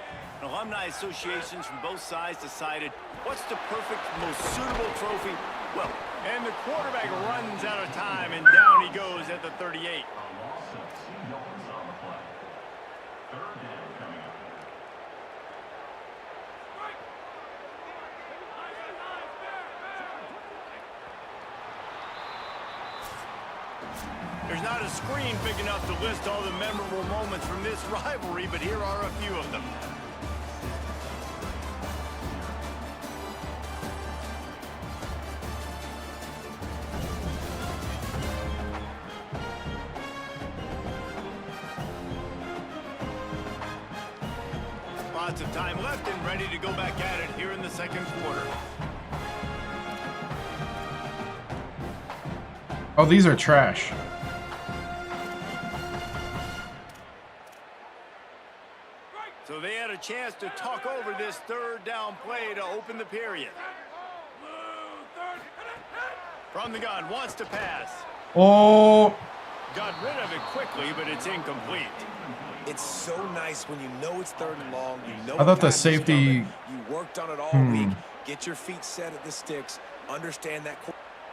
alumni associations from both sides decided what's the perfect, most suitable trophy? Well, and the quarterback runs out of time, and down he goes at the 38. There's not a screen big enough to list all the memorable moments from this rivalry, but here are a few of them. Lots of time left and ready to go back at it here in the 2nd quarter. Oh, these are trash. So they had a chance to talk over this 3rd down play to open the period. From the gun, wants to pass. Oh. Got rid of it quickly, but it's incomplete. It's so nice when you know it's 3rd and long. You know I thought the safety. You worked on it all week. Get your feet set at the sticks. Understand that.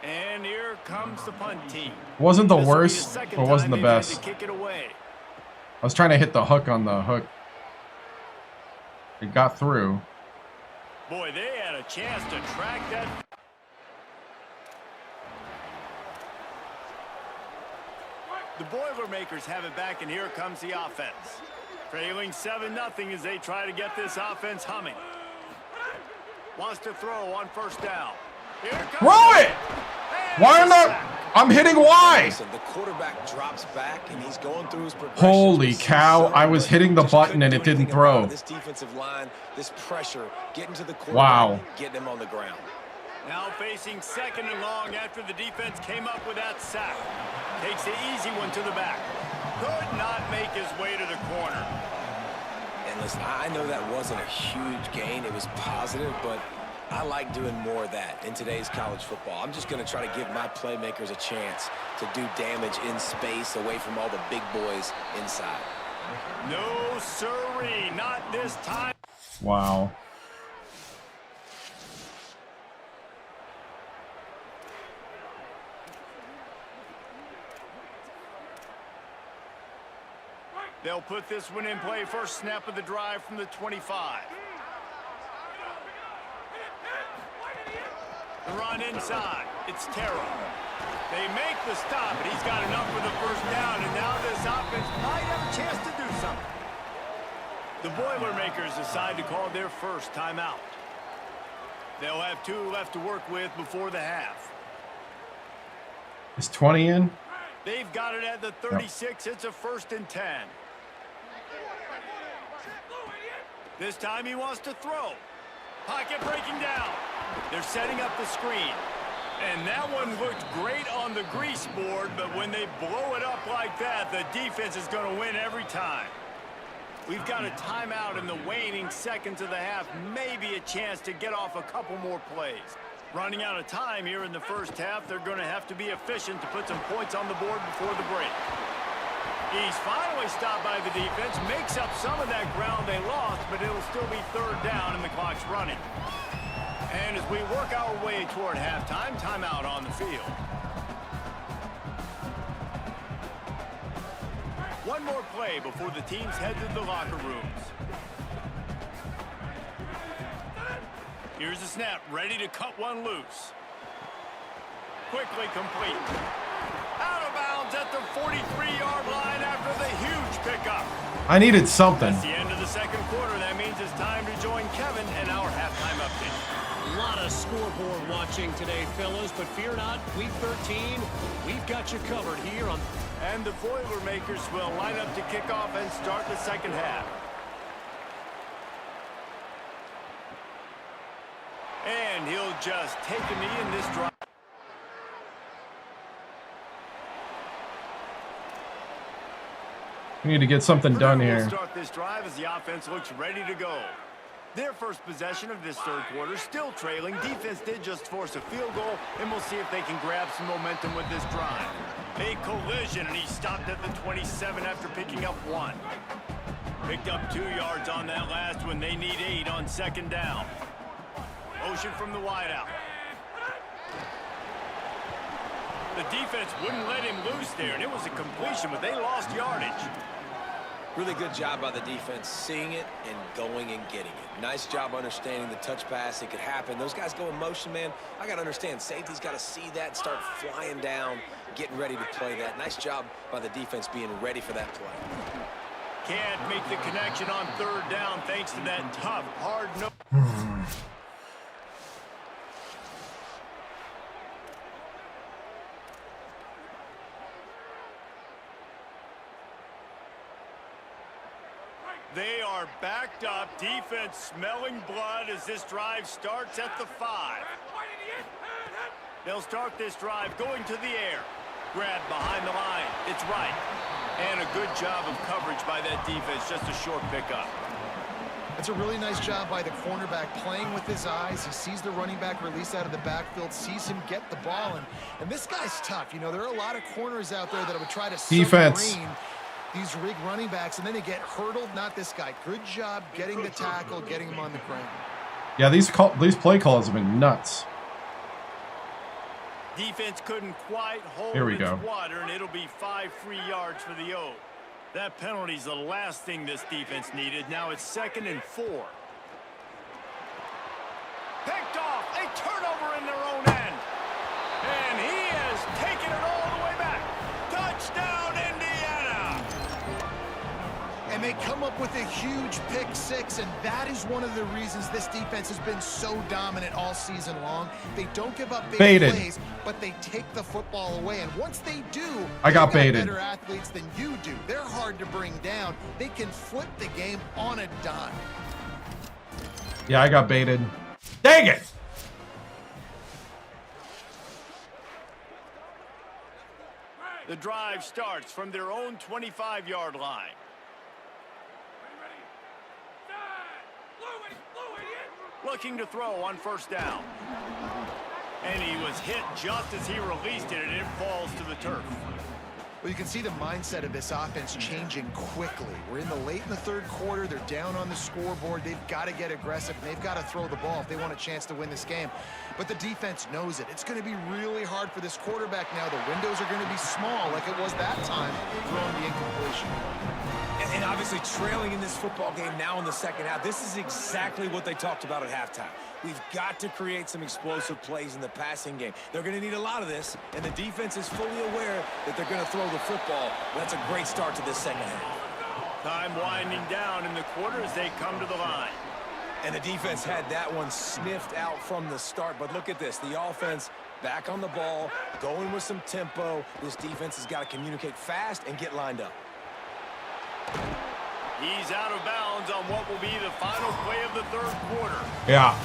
And here comes the punt team. Wasn't the worst, or wasn't the best. Kick it away. I was trying to hit the hook on the hook. It got through. Boy, they had a chance to track that. The Boilermakers have it back, and here comes the offense. Trailing 7-0 as they try to get this offense humming. Wants to throw on 1st down. Here comes Throw it! Why am I? I'm hitting Y. The quarterback drops back, and he's going through his progression. Holy cow! I was hitting the button and it didn't throw. This defensive line, this pressure, getting to the quarterback, wow. Getting him on the ground. Now facing 2nd and long after the defense came up with that sack. Takes the easy one to the back. Could not make his way to the corner. And listen, I know that wasn't a huge gain. It was positive, but I like doing more of that in today's college football. I'm just going to try to give my playmakers a chance to do damage in space away from all the big boys inside. No siree, not this time. Wow. They'll put this one in play. First snap of the drive from the 25. The run inside. It's Terrell. They make the stop, but he's got enough for the 1st down, and now this offense might have a chance to do something. The Boilermakers decide to call their first timeout. They'll have 2 left to work with before the half. Is 20 in? They've got it at the 36. It's a 1st and 10. This time he wants to throw. Pocket breaking down. They're setting up the screen. And that one looked great on the grease board, but when they blow it up like that, the defense is going to win every time. We've got a timeout in the waning seconds of the half, maybe a chance to get off a couple more plays. Running out of time here in the first half, they're going to have to be efficient to put some points on the board before the break. He's finally stopped by the defense, makes up some of that ground they lost, but it'll still be third down and the clock's running. And as we work our way toward halftime, timeout on the field. One more play before the teams head to the locker rooms. Here's the snap, ready to cut one loose. Quickly complete. Out of bounds at the 43-yard line after the huge pickup. I needed something. That's the end of the second quarter. That means it's time to join Kevin and our halftime update. A lot of scoreboard watching today, fellas, but fear not, week 13, we've got you covered here on... And the Boilermakers will line up to kick off and start the second half. And he'll just take a knee in this drive. We need to get something done Purdue here. will start this drive as the offense looks ready to go. Their first possession of this third quarter, still trailing. Defense did just force a field goal, and we'll see if they can grab some momentum with this drive. A collision, and he stopped at the 27 after picking up 1. Picked up 2 yards on that last one. They need 8 on second down. Motion from the wideout. The defense wouldn't let him loose there, and it was a completion, but they lost yardage. Really good job by the defense, seeing it and going and getting it. Nice job understanding the touch pass. It could happen. Those guys go in motion, man. I got to understand, safety's got to see that and start flying down, getting ready to play that. Nice job by the defense being ready for that play. Can't make the connection on third down thanks to that tough, hard nose. They are backed up. Defense smelling blood as this drive starts at the 5. They'll start this drive going to the air. Grab behind the line. It's right. And a good job of coverage by that defense. Just a short pickup. It's a really nice job by the cornerback playing with his eyes. He sees the running back release out of the backfield, sees him get the ball. And this guy's tough. You know, there are a lot of corners out there that would try to submarine these rig running backs, and then they get hurdled. Not this guy. Good job getting the tackle, getting him on the ground. Yeah, these play calls have been nuts. Defense couldn't quite hold its water, and it'll be 5 free yards for the O. That penalty's the last thing this defense needed. Now it's 2nd and 4. Picked off. A turnover in their own end. And he has taken it all the way back. Touchdown, Indiana. And they come up with a huge pick 6, and that is one of the reasons this defense has been so dominant all season long. They don't give up big plays, but they take the football away. And once they do, I got baited. Better athletes than you do. They're hard to bring down. They can flip the game on a dime. Yeah, I got baited. Dang it! The drive starts from their own 25-yard line. Looking to throw on first down. And he was hit just as he released it, and it falls to the turf. Well, you can see the mindset of this offense changing quickly. We're in the third quarter. They're down on the scoreboard. They've got to get aggressive, and they've got to throw the ball if they want a chance to win this game. But the defense knows it. It's going to be really hard for this quarterback now. The windows are going to be small like it was that time, throwing the incompletion. And obviously trailing in this football game now in the second half. This is exactly what they talked about at halftime. We've got to create some explosive plays in the passing game. They're going to need a lot of this, and the defense is fully aware that they're going to throw the football. That's a great start to this second half. Time winding down in the quarter as they come to the line. And the defense had that one sniffed out from the start. But look at this. The offense back on the ball, going with some tempo. This defense has got to communicate fast and get lined up. He's out of bounds on what will be the final play of the third quarter. Yeah.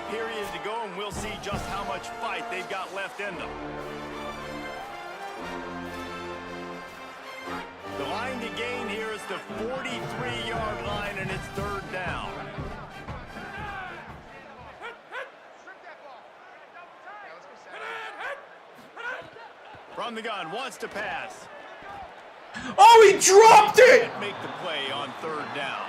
period to go, and we'll see just how much fight they've got left in them. The line to gain here is the 43-yard line, and it's third down. From the gun, wants to pass. Oh, he dropped it! Make the play on third down.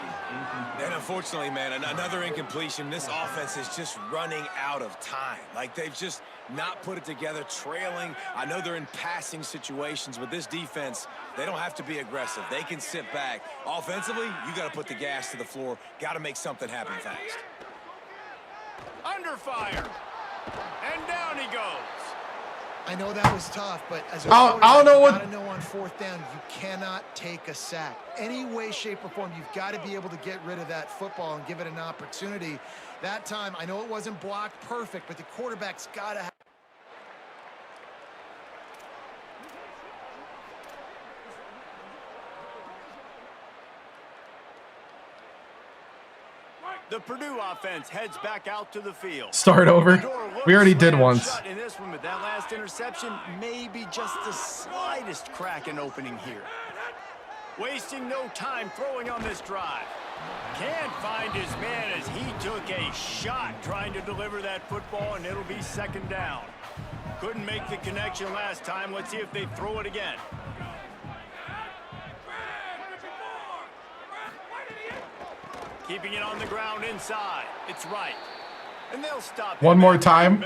And unfortunately, man, another incompletion. This offense is just running out of time. Like, they've just not put it together, trailing. I know they're in passing situations, but this defense, they don't have to be aggressive. They can sit back. Offensively, you got to put the gas to the floor. Got to make something happen fast. Under fire. And down he goes. I know that was tough, but as a I don't know you what. gotta know on fourth down, you cannot take a sack. Any way, shape, or form, you've got to be able to get rid of that football and give it an opportunity. That time, I know it wasn't blocked perfect, but the quarterback's got to have. The Purdue offense heads back out to the field. Start over. We already did once. In this one, with that last interception, maybe just the slightest crack in opening here. Wasting no time throwing on this drive. Can't find his man as he took a shot trying to deliver that football, and it'll be second down. Couldn't make the connection last time. Let's see if they throw it again. Keeping it on the ground inside. It's right. And they'll stop. One more time.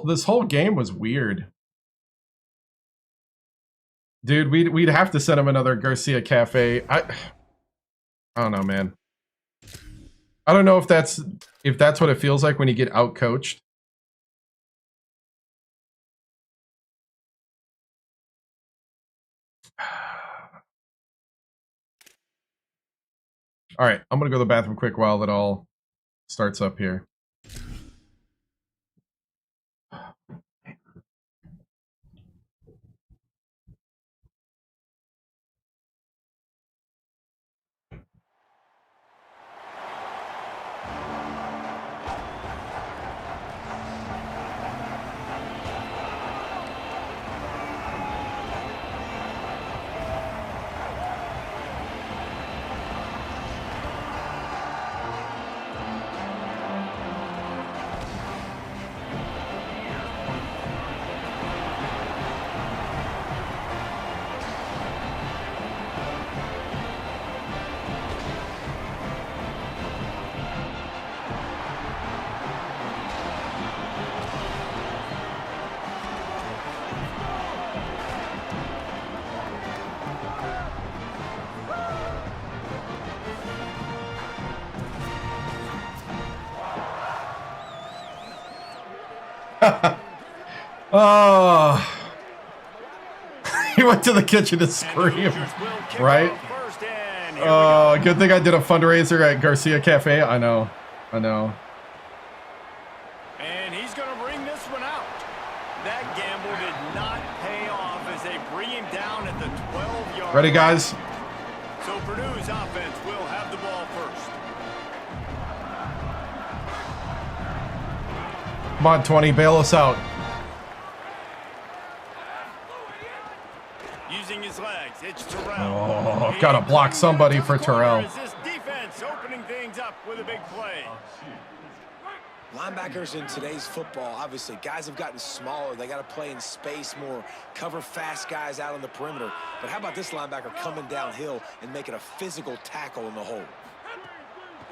This whole game was weird. Dude, we'd have to send him another Garcia Cafe. I don't know, man. I don't know if that's what it feels like when you get outcoached. All right, I'm gonna go to the bathroom quick while it all starts up here. Oh, he went to the kitchen to scream, right? Oh, good thing I did a fundraiser at Garcia Cafe. I know. And he's going to bring this one out. That gamble did not pay off as they bring him down at the 12-yard. Ready, guys? So Purdue's offense will have the ball first. Come on, 20, bail us out. Using his legs, it's Terrell. Oh, gotta block somebody for Terrell. This defense opening things up with a big play. Linebackers in today's football, obviously, guys have gotten smaller. They got to play in space more, cover fast guys out on the perimeter. But how about this linebacker coming downhill and making a physical tackle in the hole?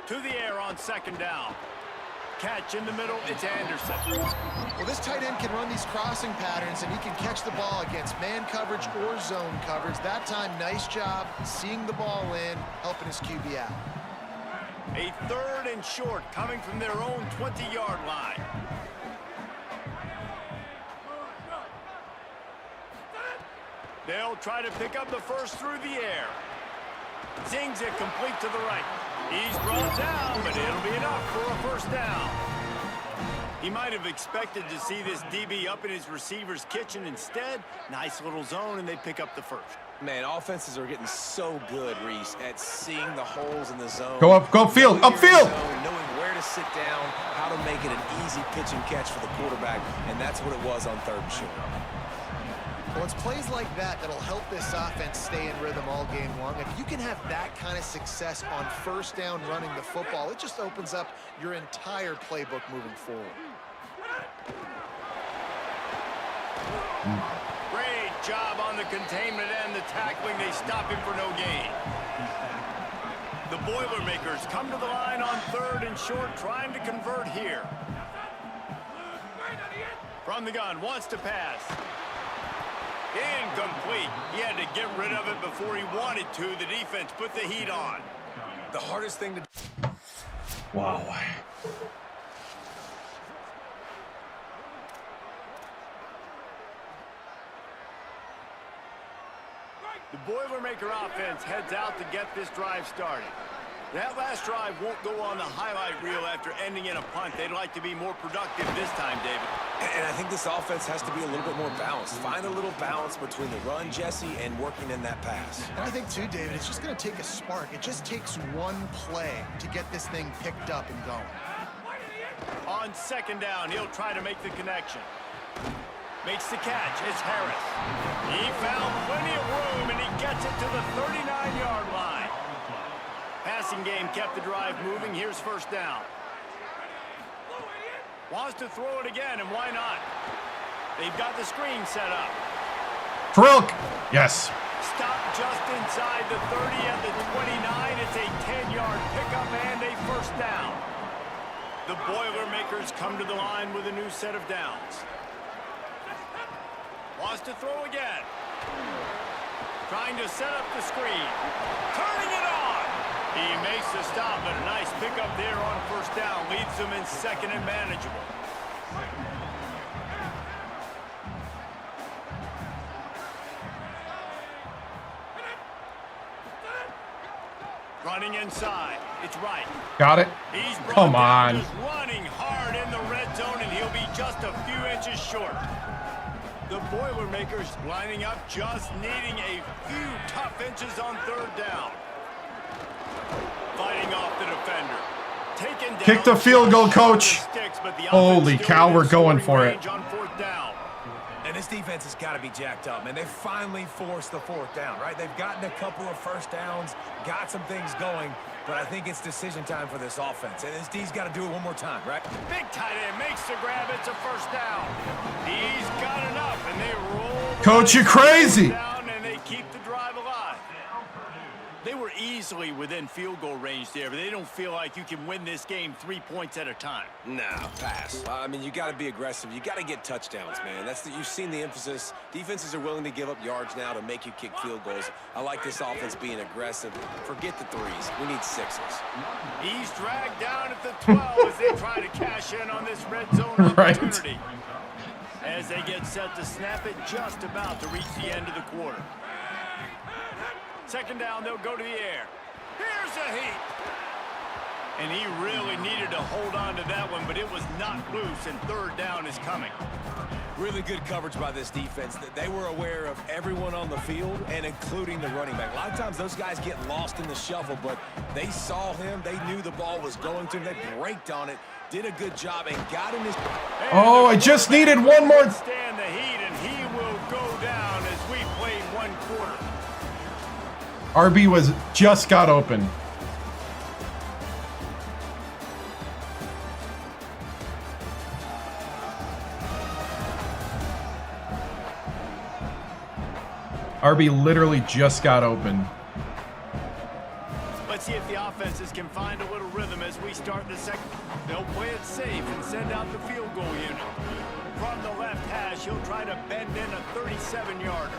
To the air on second down. Catch in the middle, it's Anderson. Well, this tight end can run these crossing patterns, and he can catch the ball against man coverage or zone coverage. That time, nice job seeing the ball in, helping his QB out. A third and short coming from their own 20-yard line. They'll try to pick up the first through the air. Zings it complete to the right. He's brought down, but it'll be enough for a first down. He might have expected to see this DB up in his receiver's kitchen. Instead, nice little zone, and they pick up the first. Man, offenses are getting so good, Reese, at seeing the holes in the zone. Go up, go upfield, upfield! Knowing where to sit down, how to make it an easy pitch and catch for the quarterback, and that's what it was on 3rd and short. Well, it's plays like that that'll help this offense stay in rhythm all game long. If you can have that kind of success on 1st down running the football, it just opens up your entire playbook moving forward. Great job on the containment and the tackling. They stop him for no gain. The Boilermakers come to the line on 3rd and short, trying to convert here. From the gun, wants to pass. Incomplete. He had to get rid of it before he wanted to. The defense put the heat on. The hardest thing to do. Wow. The Boilermaker offense heads out to get this drive started. That last drive won't go on the highlight reel after ending in a punt. They'd like to be more productive this time, David. And I think this offense has to be a little bit more balanced. Find a little balance between the run, Jesse, and working in that pass. And I think, too, David, it's just going to take a spark. It just takes one play to get this thing picked up and going. On 2nd down, he'll try to make the connection. Makes the catch. It's Harris. He found plenty of room, and he gets it to the 39-yard line. Passing game kept the drive moving. Here's 1st down. Wants to throw it again, and why not? They've got the screen set up. Trilk! Yes. Stop just inside the 30 at the 29. It's a 10-yard pickup and a 1st down. The Boilermakers come to the line with a new set of downs. Wants to throw again. Trying to set up the screen. Turning it on. He makes the stop, but a nice pickup there on 1st down. Leaves them in 2nd and manageable. Running inside. It's right. Got it. He's Come on. Just running hard in the red zone, and he'll be just a few inches short. The Boilermakers lining up, just needing a few tough inches on 3rd down. Fighting off the defender. Taken down. Kick the field goal, coach. Sticks, holy cow, we're going for it. On 4th down. And this defense has got to be jacked up, man. They finally forced the 4th down, right? They've gotten a couple of 1st downs, got some things going, but I think it's decision time for this offense. And this D's got to do it one more time, right? Big tight end makes the grab. It's a 1st down. He's got enough, and they roll. Coach, you're crazy. Down, and they keep the drive alive. They were easily within field goal range there, but they don't feel like you can win this game 3 points at a time. No, pass. I mean, you got to be aggressive. You got to get touchdowns, man. You've seen the emphasis. Defenses are willing to give up yards now to make you kick field goals. I like this offense being aggressive. Forget the 3s. We need 6s. He's dragged down at the 12 as they try to cash in on this red zone opportunity. As they get set to snap it, just about to reach the end of the quarter. 2nd down, they'll go to the air. Here's a heat. And he really needed to hold on to that one, but it was not loose, and 3rd down is coming. Really good coverage by this defense. They were aware of everyone on the field, and including the running back. A lot of times those guys get lost in the shuffle, but they saw him. They knew the ball was going to him. They braked on it, did a good job, and got in his... Oh, I just needed one more... Stand the heat, and he will go down as we played 1 quarter. RB was just got open. RB literally just got open. Let's see if the offenses can find a little rhythm as we start the second. They'll play it safe and send out the field goal unit. From the left hash, he'll try to bend in a 37-yarder.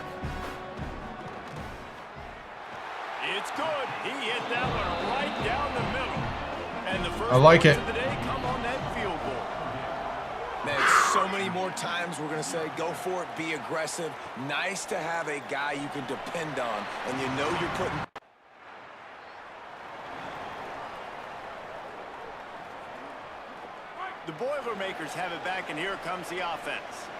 It's good. He hit that one right down the middle. And the first I like it. of the day come on that field goal. Man, so many more times we're going to say, go for it, be aggressive. Nice to have a guy you can depend on, and you know you're putting... The Boilermakers have it back, and here comes the offense.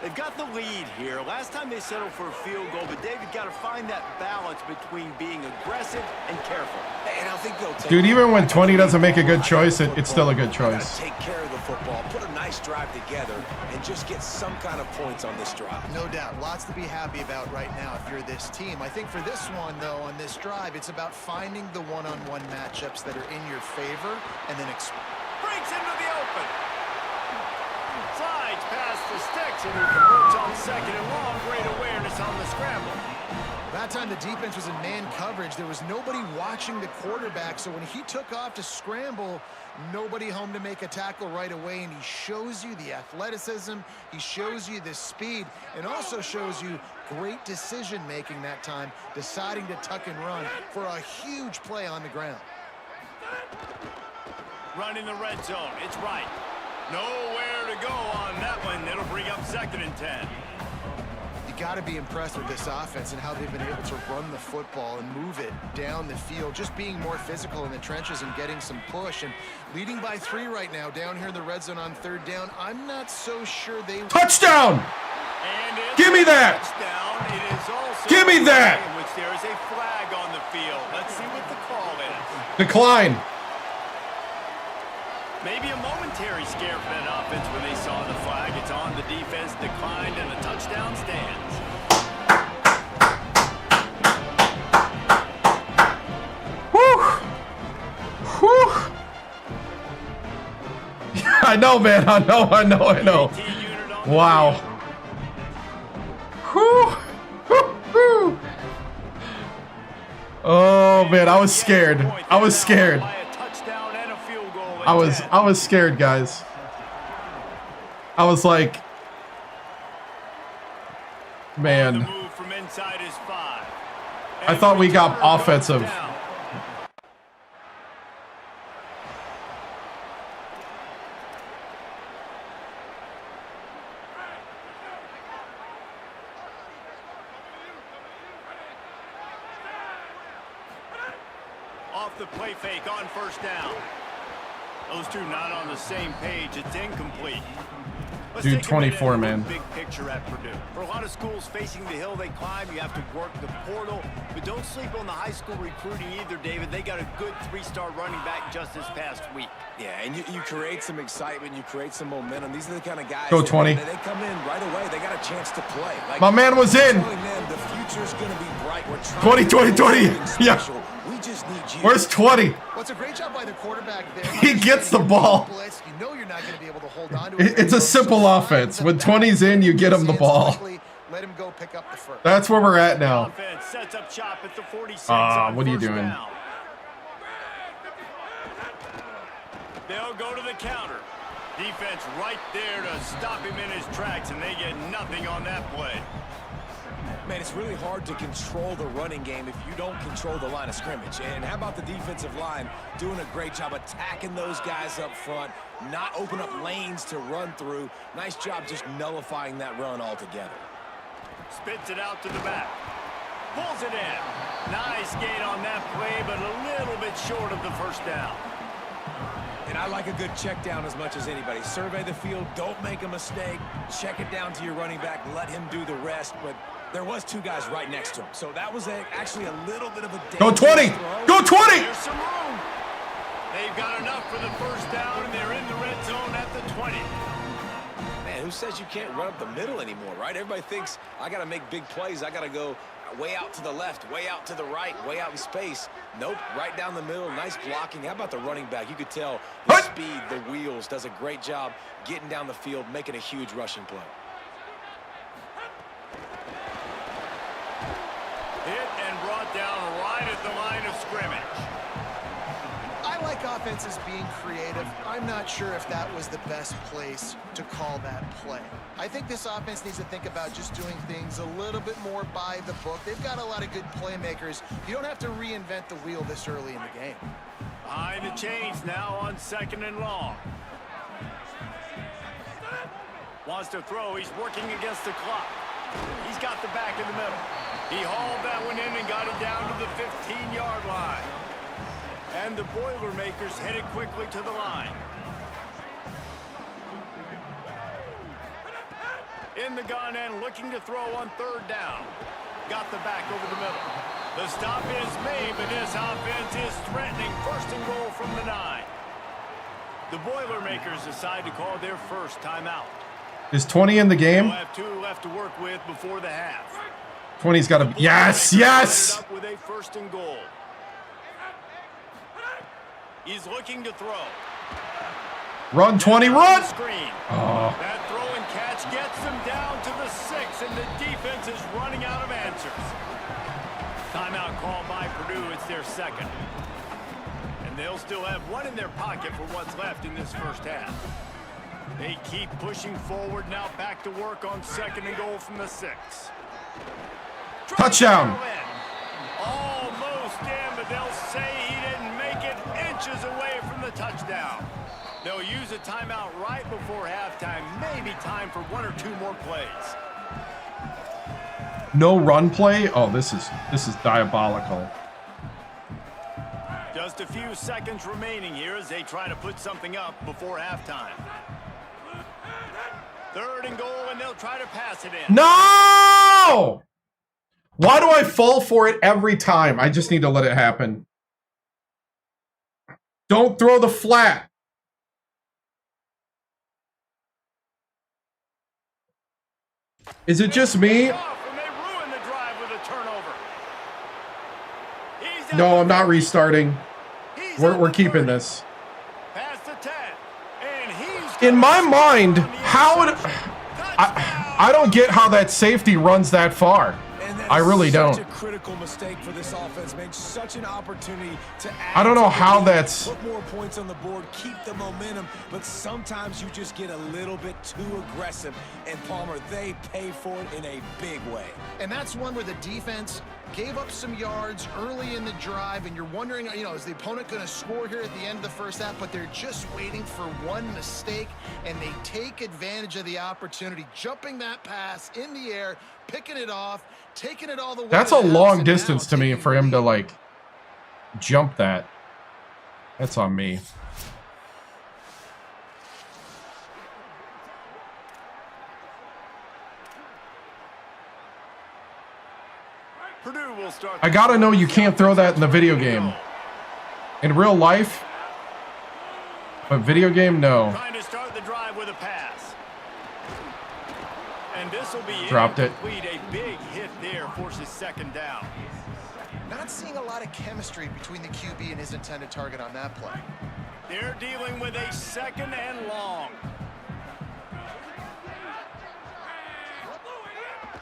They've got the lead here. Last time they settled for a field goal, but David got to find that balance between being aggressive and careful. And I think they'll take Dude, even when 20 doesn't make a good choice, it's still a good choice. Take care of the football, put a nice drive together, and just get some kind of points on this drive. No doubt. Lots to be happy about right now if you're this team. I think for this one, though, on this drive, it's about finding the one-on-one matchups that are in your favor and then breaks into the open. Slides past the sticks, and he converts on second and long. Great awareness on the scramble. That time the defense was in man coverage. There was nobody watching the quarterback, so when he took off to scramble, nobody home to make a tackle right away, and he shows you the athleticism, he shows you the speed, and also shows you great decision-making that time, deciding to tuck and run for a huge play on the ground. Run in the red zone. It's right. Nowhere to go on that one. It'll bring up 2nd and 10. You got to be impressed with this offense and how they've been able to run the football and move it down the field, just being more physical in the trenches and getting some push. And leading by 3 right now down here in the red zone on 3rd down. I'm not so sure they... Touchdown! Give me that! Touchdown. It is also Give me that! in which there is a flag on the field. Let's see what the call is. Decline. Maybe a momentary scare for that offense when they saw the flag. It's on the defense, declined, and the touchdown stands. Whew. Whew. I know, man. I know. Wow. Whew. Whew. Oh, man. I was scared. I was scared. I was scared, guys. I was like, man. I thought we got offensive. Off the play fake on 1st down. Those two not on the same page. It's incomplete. Dude, 24, man. Big picture at Purdue. For a lot of schools facing the hill they climb, you have to work the portal. But don't sleep on the high school recruiting either, David. They got a good 3-star running back just this past week. Yeah, and you create some excitement. You create some momentum. These are the kind of guys. Go 20. They come in right away. They got a chance to play. Like, my man was in. Them, the future's going to be bright. We're 20. Yeah. We just need you. Where's 20? What's a great job by the quarterback there. He gets the ball. You know you're not going to be able to hold on to it. It's a simple offense. When 20's in, you get him the ball. Let him go pick up the first. That's where we're at now. Sets up shop at the 46 what are you doing? Down. They'll go to the counter. Defense right there to stop him in his tracks, and they get nothing on that play. Man, it's really hard to control the running game if you don't control the line of scrimmage. And how about the defensive line doing a great job attacking those guys up front, not open up lanes to run through. Nice job just nullifying that run altogether. Spits it out to the back. Pulls it in. Nice gain on that play, but a little bit short of the 1st down. And I like a good check down as much as anybody. Survey the field, don't make a mistake, check it down to your running back, let him do the rest. But there was 2 guys right next to him, so that was actually a little bit of a go 20. Go 20. There's some room. They've got enough for the 1st down, and they're in the red zone at the 20. Man, who says you can't run up the middle anymore, right? Everybody thinks I got to make big plays. I got to go way out to the left, way out to the right, way out in space. Nope, right down the middle. Nice blocking. How about the running back? You could tell the speed, the wheels, does a great job getting down the field, making a huge rushing play. Hit and brought down right at the line of scrimmage. I like offenses being creative. I'm not sure if that was the best place to call that play. I think this offense needs to think about just doing things a little bit more by the book. They've got a lot of good playmakers. You don't have to reinvent the wheel this early in the game. Behind the chains now on 2nd and long. Wants to throw. He's working against the clock. He's got the back in the middle. He hauled that one in and got it down to the 15-yard line. And the Boilermakers headed quickly to the line. In the gun and looking to throw on third down. Got the back over the middle. The stop is made, but this offense is threatening. First and goal from the 9. The Boilermakers decide to call their first timeout. Is 20 in the game? They'll have 2 left to work with before the half. 20's got to be. Yes, yes! Up with a first and goal. He's looking to throw. Run, 20, run! Screen. Oh. That throw and catch gets them down to the 6, and the defense is running out of answers. Timeout called by Purdue. It's their second. And they'll still have 1 in their pocket for what's left in this first half. They keep pushing forward, now back to work on second and goal from the 6. Touchdown! Almost in, but they'll say he didn't make it, inches away from the touchdown. They'll use a timeout right before halftime. Maybe time for 1 or 2 more plays. No run play? Oh, this is diabolical. Just a few seconds remaining here as they try to put something up before halftime. Third and goal, and they'll try to pass it in. No! Why do I fall for it every time? I just need to let it happen. Don't throw the flat. Is it just me? No, I'm not restarting. We're keeping this. In my mind, how would I don't get how that safety runs that far. I really don't. Such a critical mistake for this offense, man. Such an opportunity to add. I don't know how that's. Put more points on the board, keep the momentum, but sometimes you just get a little bit too aggressive. And Palmer, they pay for it in a big way. And that's one where the defense gave up some yards early in the drive, and you're wondering, is the opponent going to score here at the end of the first half? But they're just waiting for one mistake, and they take advantage of the opportunity, jumping that pass in the air, picking it off, taking it all the way. That's a long distance to me for him to like jump that. That's on me. Purdue will start. I gotta know you can't throw that in the video game. In real life, but video game, no. Trying to start the drive with a pass. And this will be dropped it. A big hit there forces second down. Not seeing a lot of chemistry between the QB and his intended target on that play. They're dealing with a second and long.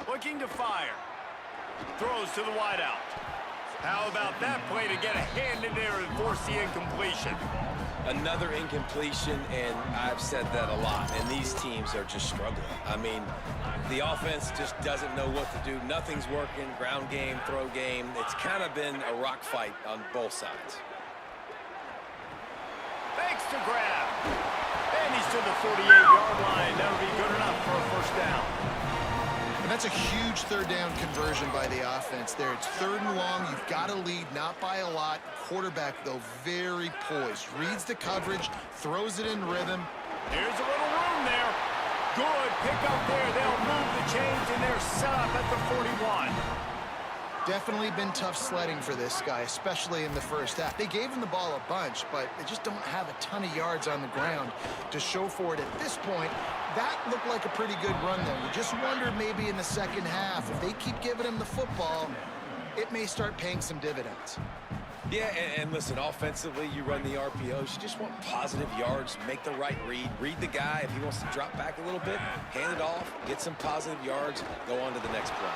Looking to fire. Throws to the wideout. How about that play to get a hand in there and force the incompletion? Another incompletion, and I've said that a lot, and these teams are just struggling. I mean, the offense just doesn't know what to do. Nothing's working. Ground game, throw game. It's kind of been a rock fight on both sides. Thanks to grab. And he's to the 48-yard line. That'll be good enough for a first down. And that's a huge third down conversion by the offense there. It's third and long. You've got to lead, not by a lot. Quarterback, though, very poised. Reads the coverage, throws it in rhythm. Here's a little room there. Good pick up there. They'll move the chains, and they're set up at the 41. Definitely been tough sledding for this guy, especially in the first half. They gave him the ball a bunch, but they just don't have a ton of yards on the ground to show for it at this point. That looked like a pretty good run, though. You just wonder maybe in the second half, if they keep giving him the football, it may start paying some dividends. Yeah, and listen, offensively, you run the RPOs. You just want positive yards, make the right read. Read the guy. If he wants to drop back a little bit, hand it off, get some positive yards, go on to the next play.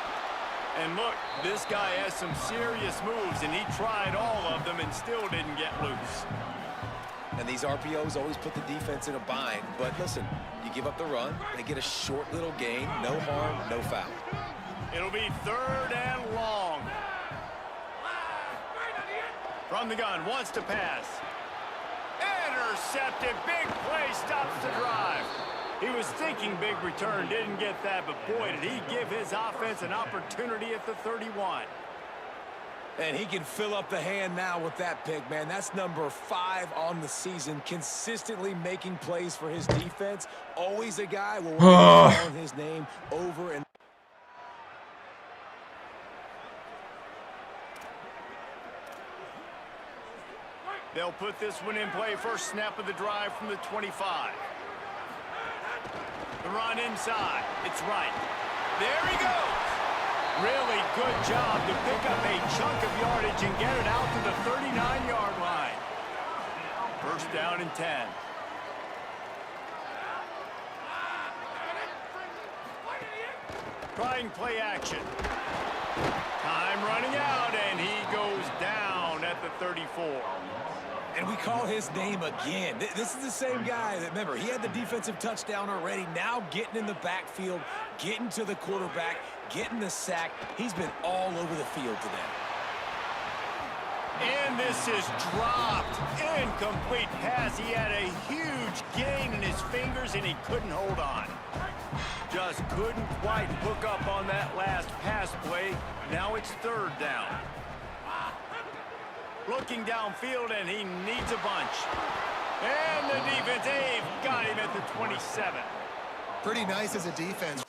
And look, this guy has some serious moves, and he tried all of them and still didn't get loose. And these RPOs always put the defense in a bind. But listen, you give up the run, they get a short little gain, no harm, no foul. It'll be third and long. From the gun, wants to pass. Intercepted, big play, stops the drive. He was thinking big return, didn't get that, but boy, did he give his offense an opportunity at the 31. And he can fill up the hand now with that pick, man. That's number 5 on the season, consistently making plays for his defense. Always a guy will call his name over and they'll put this one in play. First snap of the drive from the 25. The run inside. It's right. There he goes. Really good job to pick up a chunk of yardage and get it out to the 39-yard line. First down and 10. Trying play action. Time running out, and he goes down at the 34. And we call his name again. This is the same guy that, remember, he had the defensive touchdown already. Now getting in the backfield, getting to the quarterback, getting the sack. He's been all over the field today. And this is dropped. Incomplete pass. He had a huge gain in his fingers, and he couldn't hold on. Just couldn't quite hook up on that last pass play. Now it's third down. Looking downfield, and he needs a bunch. And the defense, they've got him at the 27. Pretty nice as a defense.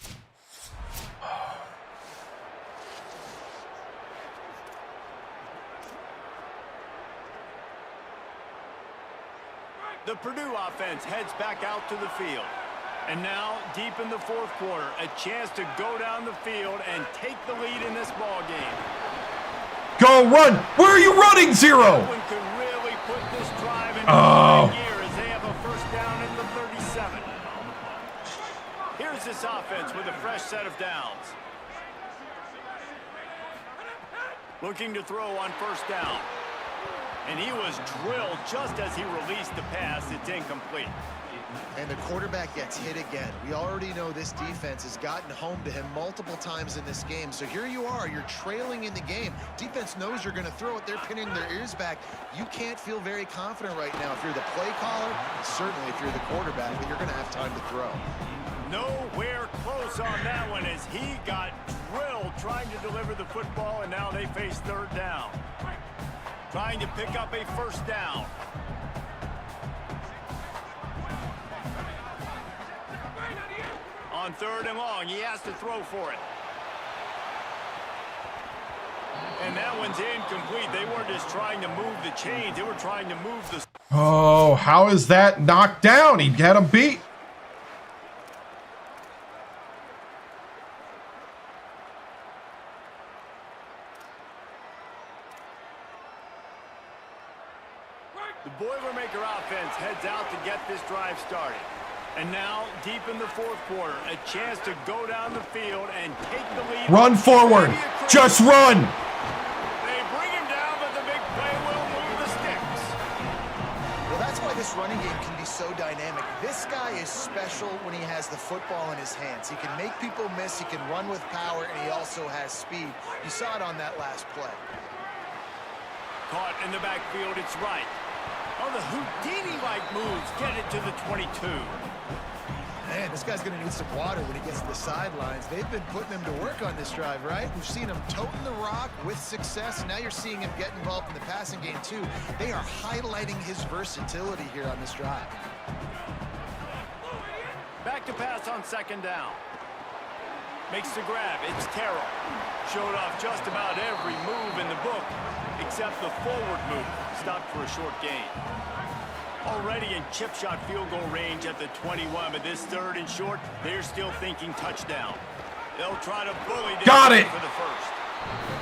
The Purdue offense heads back out to the field. And now, deep in the fourth quarter, a chance to go down the field and take the lead in this ball game. Go run! Where are you running, Zero? No one could really put this drive in gear as they have a first down in the 37. Here's this offense with a fresh set of downs. Looking to throw on first down. And he was drilled just as he released the pass. It's incomplete. And the quarterback gets hit again. We already know this defense has gotten home to him multiple times in this game. So here you are, you're trailing in the game. Defense knows you're going to throw it. They're pinning their ears back. You can't feel very confident right now if you're the play caller, certainly if you're the quarterback, that you're going to have time to throw. Nowhere close on that one as he got drilled trying to deliver the football, and now they face third down. Trying to pick up a first down. On third and long, he has to throw for it. And that one's incomplete. They weren't just trying to move the chains. They were trying to move the... Oh, how is that knocked down? He had him beat. The Boilermaker offense heads out to get this drive started. And now, deep in the fourth quarter, a chance to go down the field and take the lead. Run forward. Just run. They bring him down, but the big play will move the sticks. Well, that's why this running game can be so dynamic. This guy is special when he has the football in his hands. He can make people miss, he can run with power, and he also has speed. You saw it on that last play. Caught in the backfield, it's right. Oh, the Houdini-like moves get it to the 22. Man, this guy's going to need some water when he gets to the sidelines. They've been putting him to work on this drive, right? We've seen him toting the rock with success. Now you're seeing him get involved in the passing game, too. They are highlighting his versatility here on this drive. Back to pass on second down. Makes the grab. It's Terrell. Showed off just about every move in the book, except the forward move. Stopped for a short gain. Already in chip shot field goal range at the 21, but this third and short, they're still thinking touchdown. They'll try to bully down. Got it. For the first.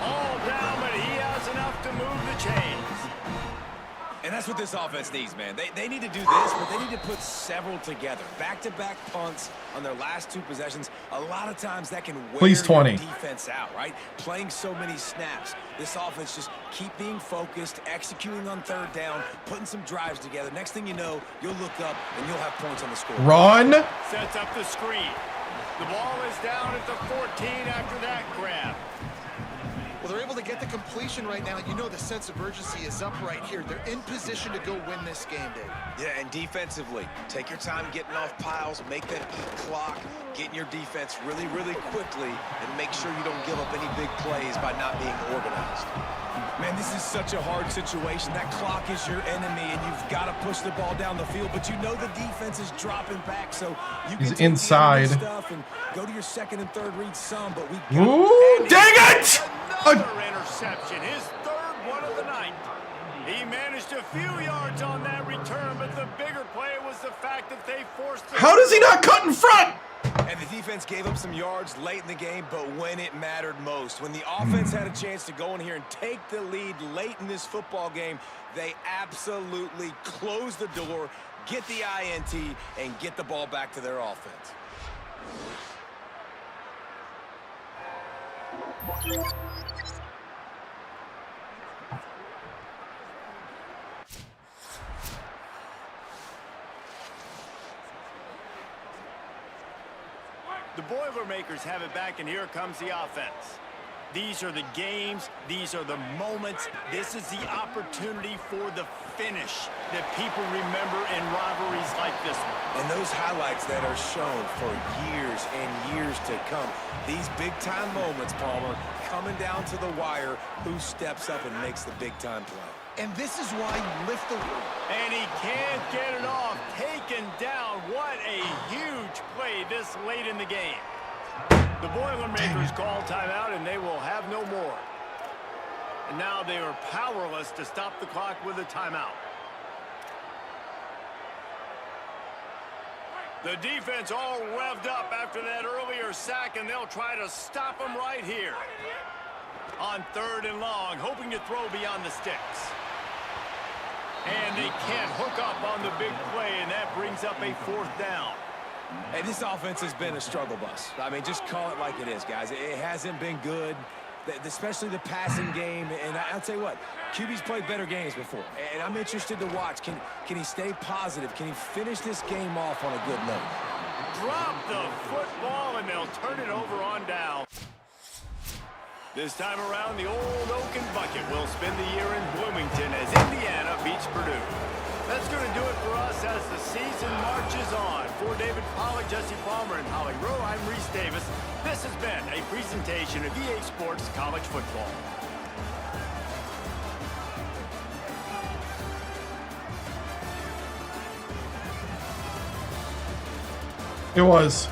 All down, but he has enough to move the chains. And that's what this offense needs, man. They need to do this, but they need to put several together. Back-to-back punts on their last two possessions. A lot of times that can wear your defense out, right? Playing so many snaps. This offense just keep being focused, executing on third down, putting some drives together. Next thing you know, you'll look up and you'll have points on the score. Run. Sets up the screen. The ball is down at the 14 after that grab. Well, they're able to get the completion right now. You know the sense of urgency is up right here. They're in position to go win this game, Dave. Yeah, and defensively, take your time getting off piles, make that clock, get in your defense really, really quickly, and make sure you don't give up any big plays by not being organized. Man, this is such a hard situation. That clock is your enemy, and you've got to push the ball down the field. But you know the defense is dropping back, so you can He's inside. Stuff and go to your second and third read some. But we Ooh, dang it! Another interception, his third one of the night. He managed a few yards on that return, but the bigger play was the fact that they forced. How does he not cut in front? And the defense gave up some yards late in the game, but when it mattered most, when the offense had a chance to go in here and take the lead late in this football game, they absolutely closed the door, get the INT, and get the ball back to their offense. The Boilermakers have it back, and here comes the offense. These are the games. These are the moments. This is the opportunity for the finish that people remember in rivalries like this one. And those highlights that are shown for years and years to come. These big-time moments, Palmer, coming down to the wire, who steps up and makes the big-time play. And this is why you lift the... And he can't get it off. Taken down. What a huge play this late in the game. The Boilermakers call timeout, and they will have no more. And now they are powerless to stop the clock with a timeout. The defense all revved up after that earlier sack, and they'll try to stop them right here. On 3rd and long, hoping to throw beyond the sticks. And they can't hook up on the big play, and that brings up a 4th down. Hey, this offense has been a struggle bus. I mean, just call it like it is, guys. It hasn't been good, especially the passing game. And I'll tell you what, QB's played better games before. And I'm interested to watch. Can he stay positive? Can he finish this game off on a good note? Drop the football, and they'll turn it over on down. This time around, the old Oaken Bucket will spend the year in Bloomington as Indiana beats Purdue. That's going to do it for us as the season marches on. For David Pollack, Jesse Palmer, and Holly Rowe, I'm Reese Davis. This has been a presentation of EA Sports College Football. It was.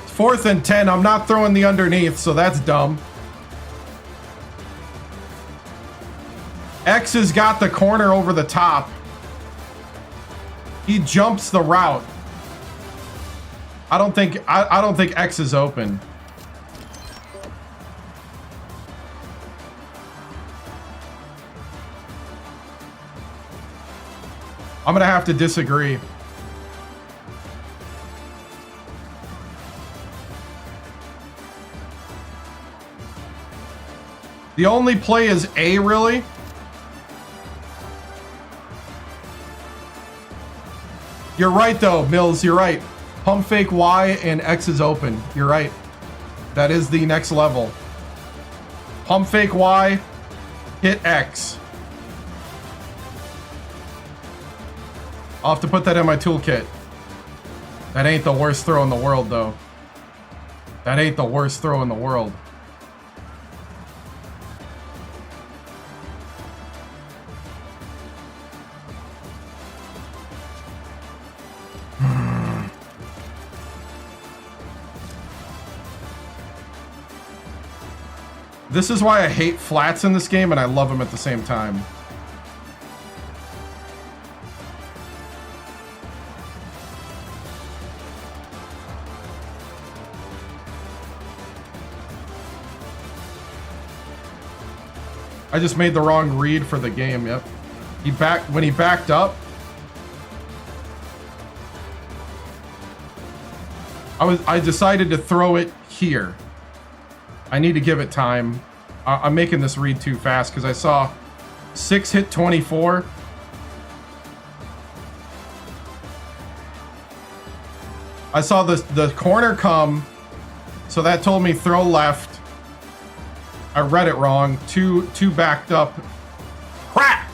Fourth and 10. I'm not throwing the underneath, so that's dumb. X has got the corner over the top. He jumps the route. I don't think X is open. I'm gonna have to disagree. The only play is A, really? You're right, though, Mills. You're right. Pump fake Y and X is open. You're right. That is the next level. Pump fake Y, hit X. I'll have to put that in my toolkit. That ain't the worst throw in the world, though. That ain't the worst throw in the world. This is why I hate flats in this game and I love them at the same time. I just made the wrong read for the game, yep. When he backed up, I decided to throw it here. I need to give it time. I'm making this read too fast because I saw 6 hit 24. I saw the corner come, so that told me throw left. I read it wrong. Two backed up. Crap!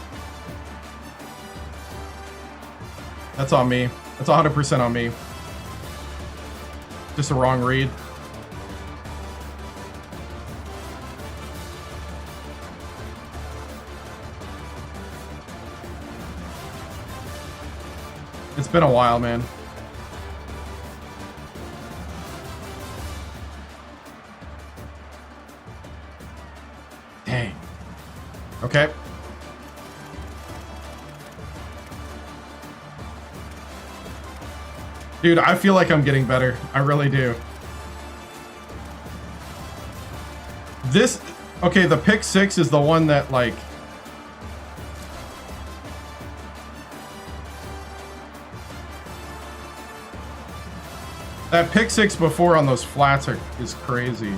That's on me. That's 100% on me. Just a wrong read. It's been a while, man. Dang. Okay. Dude, I feel like I'm getting better. I really do. This... Okay, the pick 6 is the one that, like... That pick 6 before on those flats is crazy.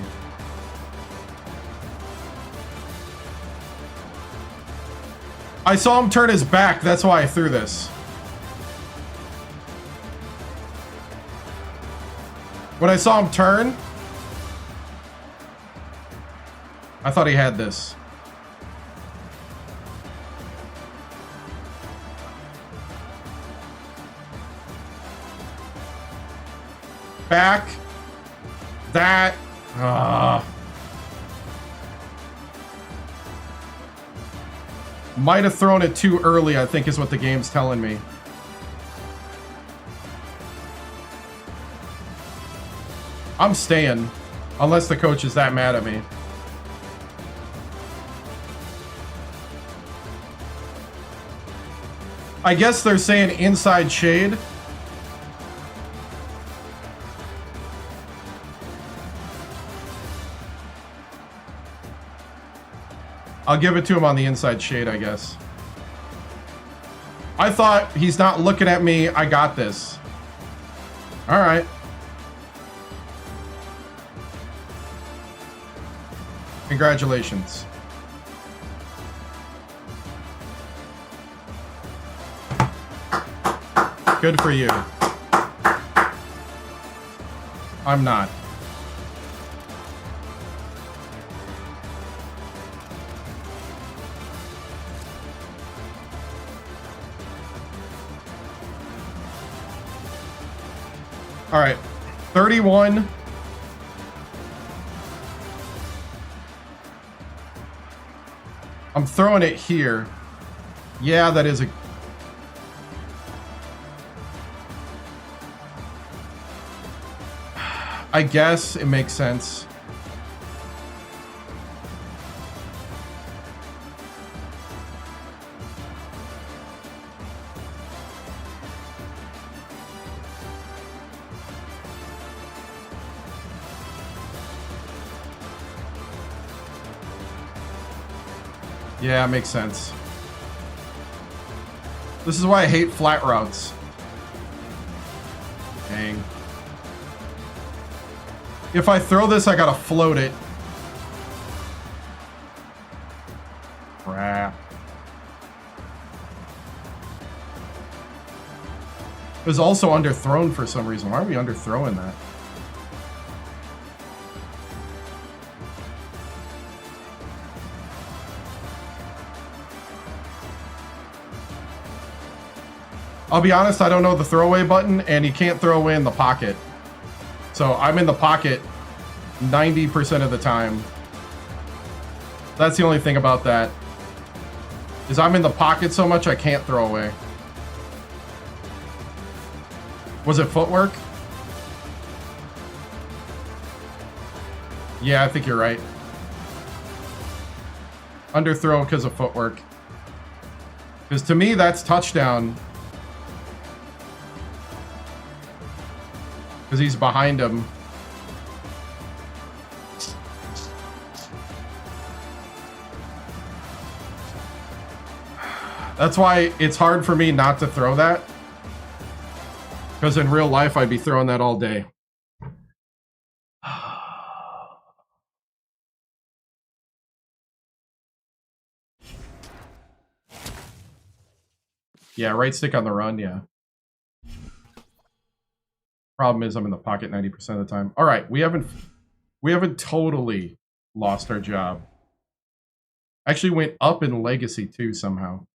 I saw him turn his back. That's why I threw this. When I saw him turn, I thought he had this. Back. That. Might have thrown it too early, I think is what the game's telling me. I'm staying, unless the coach is that mad at me. I guess they're saying inside shade. I'll give it to him on the inside shade, I guess. I thought he's not looking at me. I got this. All right. Congratulations. Good for you. I'm not. All right, 31. I'm throwing it here. Yeah, that is a... I guess it makes sense. Yeah, it makes sense. This is why I hate flat routes. Dang. If I throw this, I gotta float it. Crap. It was also underthrown for some reason. Why are we underthrowing that? I'll be honest, I don't know the throwaway button, and you can't throw away in the pocket. So I'm in the pocket 90% of the time. That's the only thing about that. Is I'm in the pocket so much I can't throw away. Was it footwork? Yeah, I think you're right. Underthrow because of footwork. Because to me, that's touchdown. Because he's behind him. That's why it's hard for me not to throw that. Because in real life, I'd be throwing that all day. Yeah, right stick on the run, yeah. Problem is I'm in the pocket 90% of the time. All right, we haven't totally lost our job. Actually went up in legacy too somehow.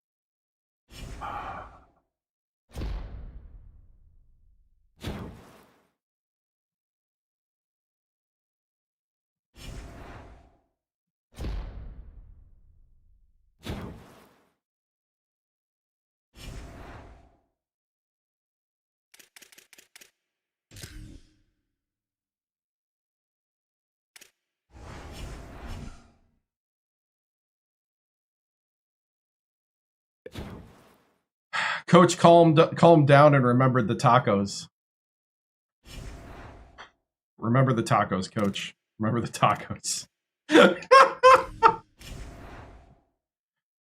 Coach calmed down and remembered the tacos. Remember the tacos, Coach. Remember the tacos.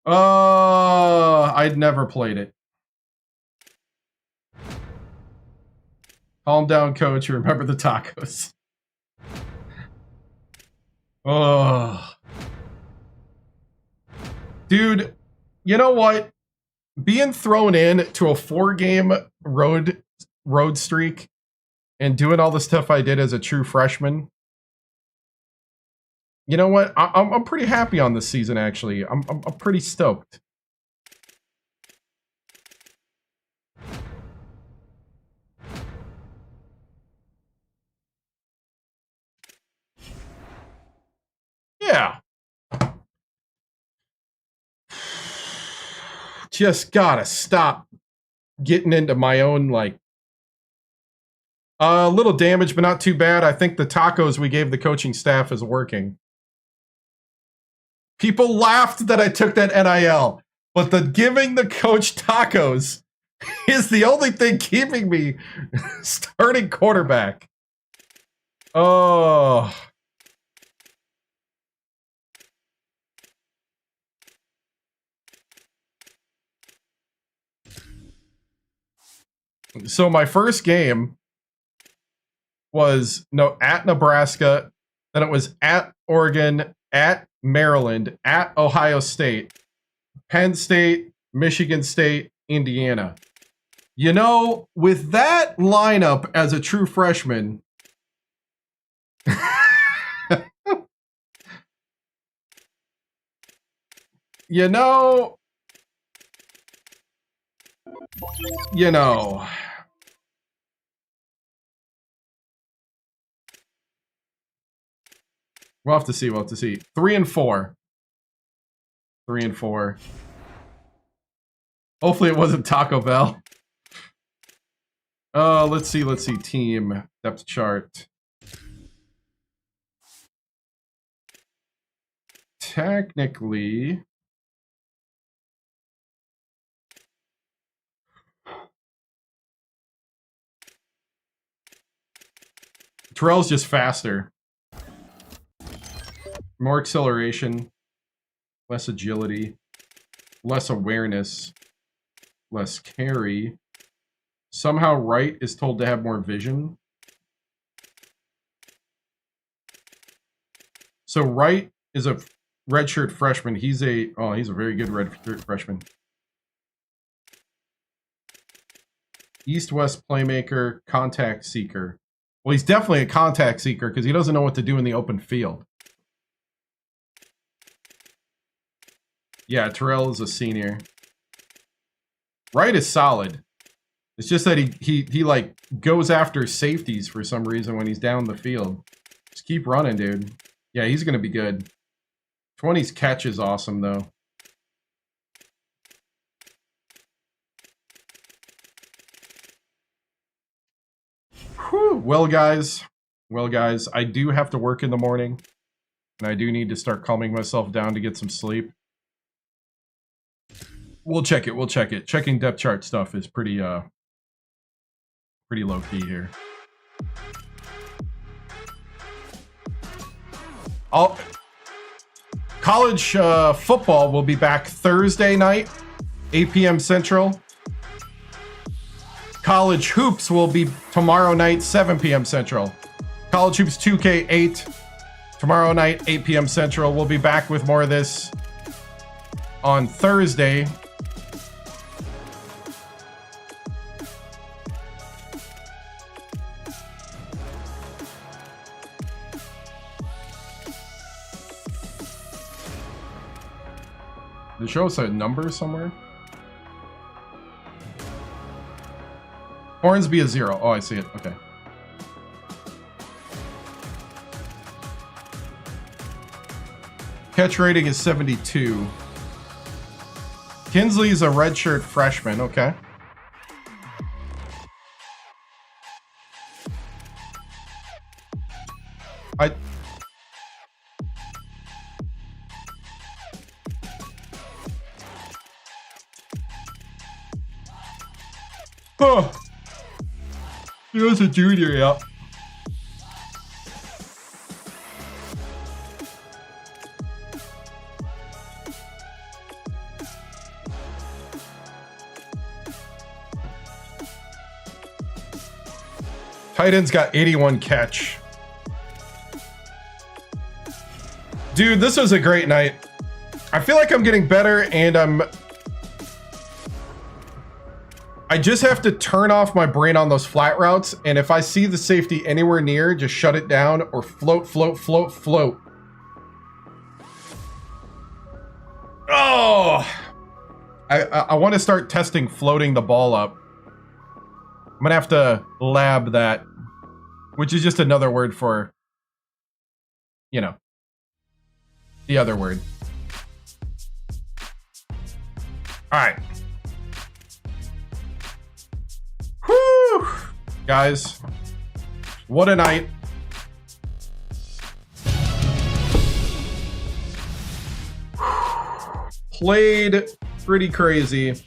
Oh, I'd never played it. Calm down, Coach. Remember the tacos. Oh. Dude, you know what? Being thrown in to a 4-game road streak and doing all the stuff I did as a true freshman, you know what? I'm pretty happy on this season, actually. I'm pretty stoked. Yeah. Just gotta stop getting into my own, like, a little damage, but not too bad. I think the tacos we gave the coaching staff is working. People laughed that I took that NIL, but the giving the coach tacos is the only thing keeping me starting quarterback. Oh. So my first game was at Nebraska, then it was at Oregon, at Maryland, at Ohio State, Penn State, Michigan State, Indiana. You know, with that lineup as a true freshman, you know, we'll have to see. 3-4. 3-4. Hopefully it wasn't Taco Bell. Let's see. Team depth chart. Technically, Terrell's just faster. More acceleration, less agility, less awareness, less carry. Somehow Wright is told to have more vision. So Wright is a redshirt freshman. He's a very good redshirt freshman. East-West playmaker, contact seeker. Well, he's definitely a contact seeker because he doesn't know what to do in the open field. Yeah, Terrell is a senior. Wright is solid. It's just that he like goes after safeties for some reason when he's down the field. Just keep running, dude. Yeah, he's gonna be good. 20's catch is awesome though. Whew. Well, guys, I do have to work in the morning, and I do need to start calming myself down to get some sleep. We'll check it. We'll check it. Checking depth chart stuff is pretty low key here. College football will be back Thursday night, 8 p.m. Central. College hoops will be tomorrow night, 7 p.m. Central. College hoops 2K8 tomorrow night, 8 p.m. Central. We'll be back with more of this on Thursday. Did it show us a number somewhere? Hornsby is 0. Oh, I see it. Okay. Catch rating is 72. Kinsley's a redshirt freshman. Okay. Oh, he was a junior, yeah. Tight end's got 81 catch. Dude, this was a great night. I feel like I'm getting better, and I just have to turn off my brain on those flat routes, and if I see the safety anywhere near, just shut it down or float, float, float, float. Oh! I want to start testing floating the ball up. I'm going to have to lab that, which is just another word for, you know, the other word. All right. Whew! Guys, what a night. Played pretty crazy.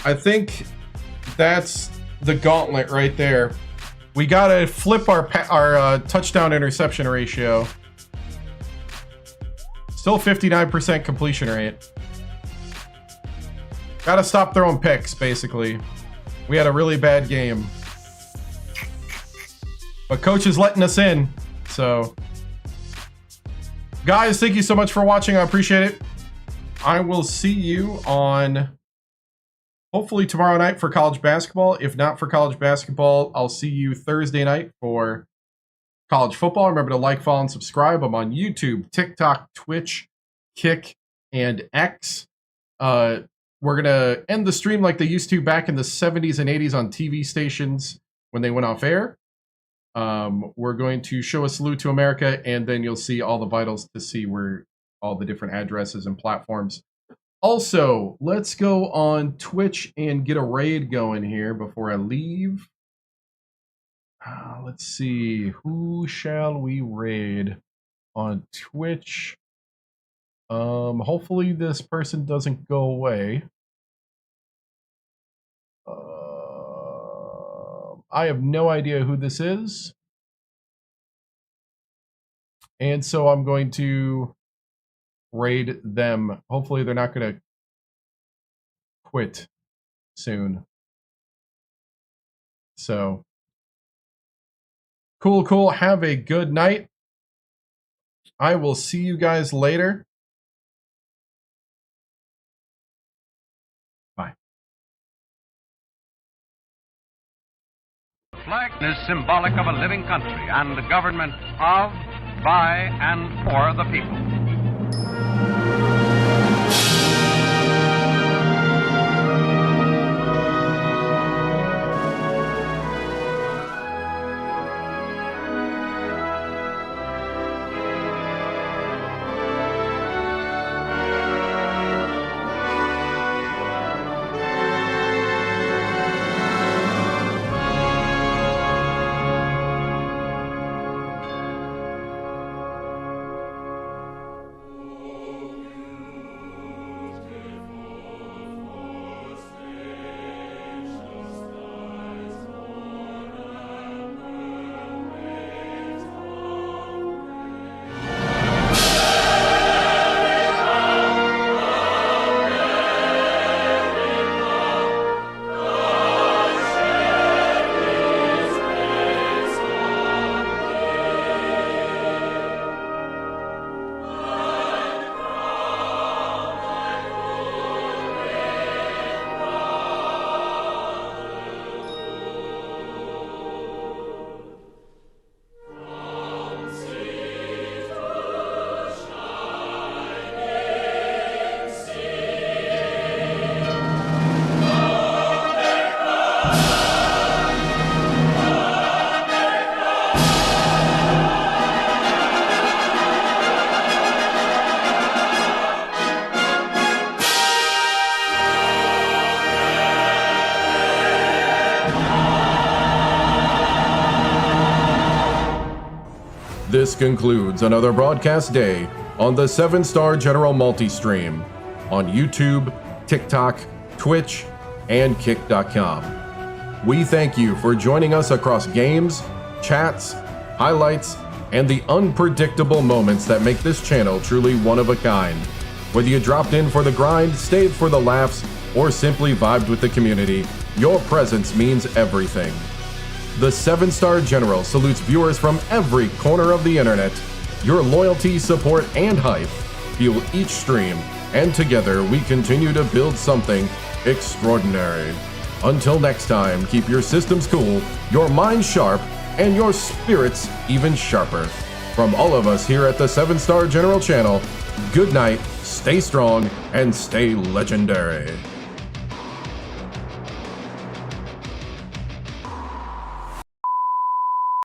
I think that's the gauntlet right there. We gotta flip our touchdown interception ratio. Still 59% completion rate. Gotta stop throwing picks, basically. We had a really bad game. But coach is letting us in, so. Guys, thank you so much for watching. I appreciate it. I will see you on hopefully tomorrow night for college basketball. If not for college basketball, I'll see you Thursday night for college football. Remember to like, follow, and subscribe. I'm on YouTube, TikTok, Twitch, Kick, and X. We're going to end the stream like they used to back in the 70s and 80s on TV stations when they went off air. We're going to show a salute to America, and then you'll see all the vitals to see where all the different addresses and platforms. Also, let's go on Twitch and get a raid going here before I leave. Let's see. Who shall we raid on Twitch? Hopefully this person doesn't go away. I have no idea who this is. And so I'm going to raid them. Hopefully they're not going to quit soon. So, cool. Have a good night. I will see you guys later. Bye. The flag is symbolic of a living country and the government of, by, and for the people. This concludes another broadcast day on the 7-Star General Multi-Stream on YouTube, TikTok, Twitch, and Kick.com. We thank you for joining us across games, chats, highlights, and the unpredictable moments that make this channel truly one of a kind. Whether you dropped in for the grind, stayed for the laughs, or simply vibed with the community, your presence means everything. The 7-Star General salutes viewers from every corner of the internet. Your loyalty, support, and hype fuel each stream, and together we continue to build something extraordinary. Until next time, keep your systems cool, your minds sharp, and your spirits even sharper. From all of us here at the 7-Star General channel, good night, stay strong, and stay legendary.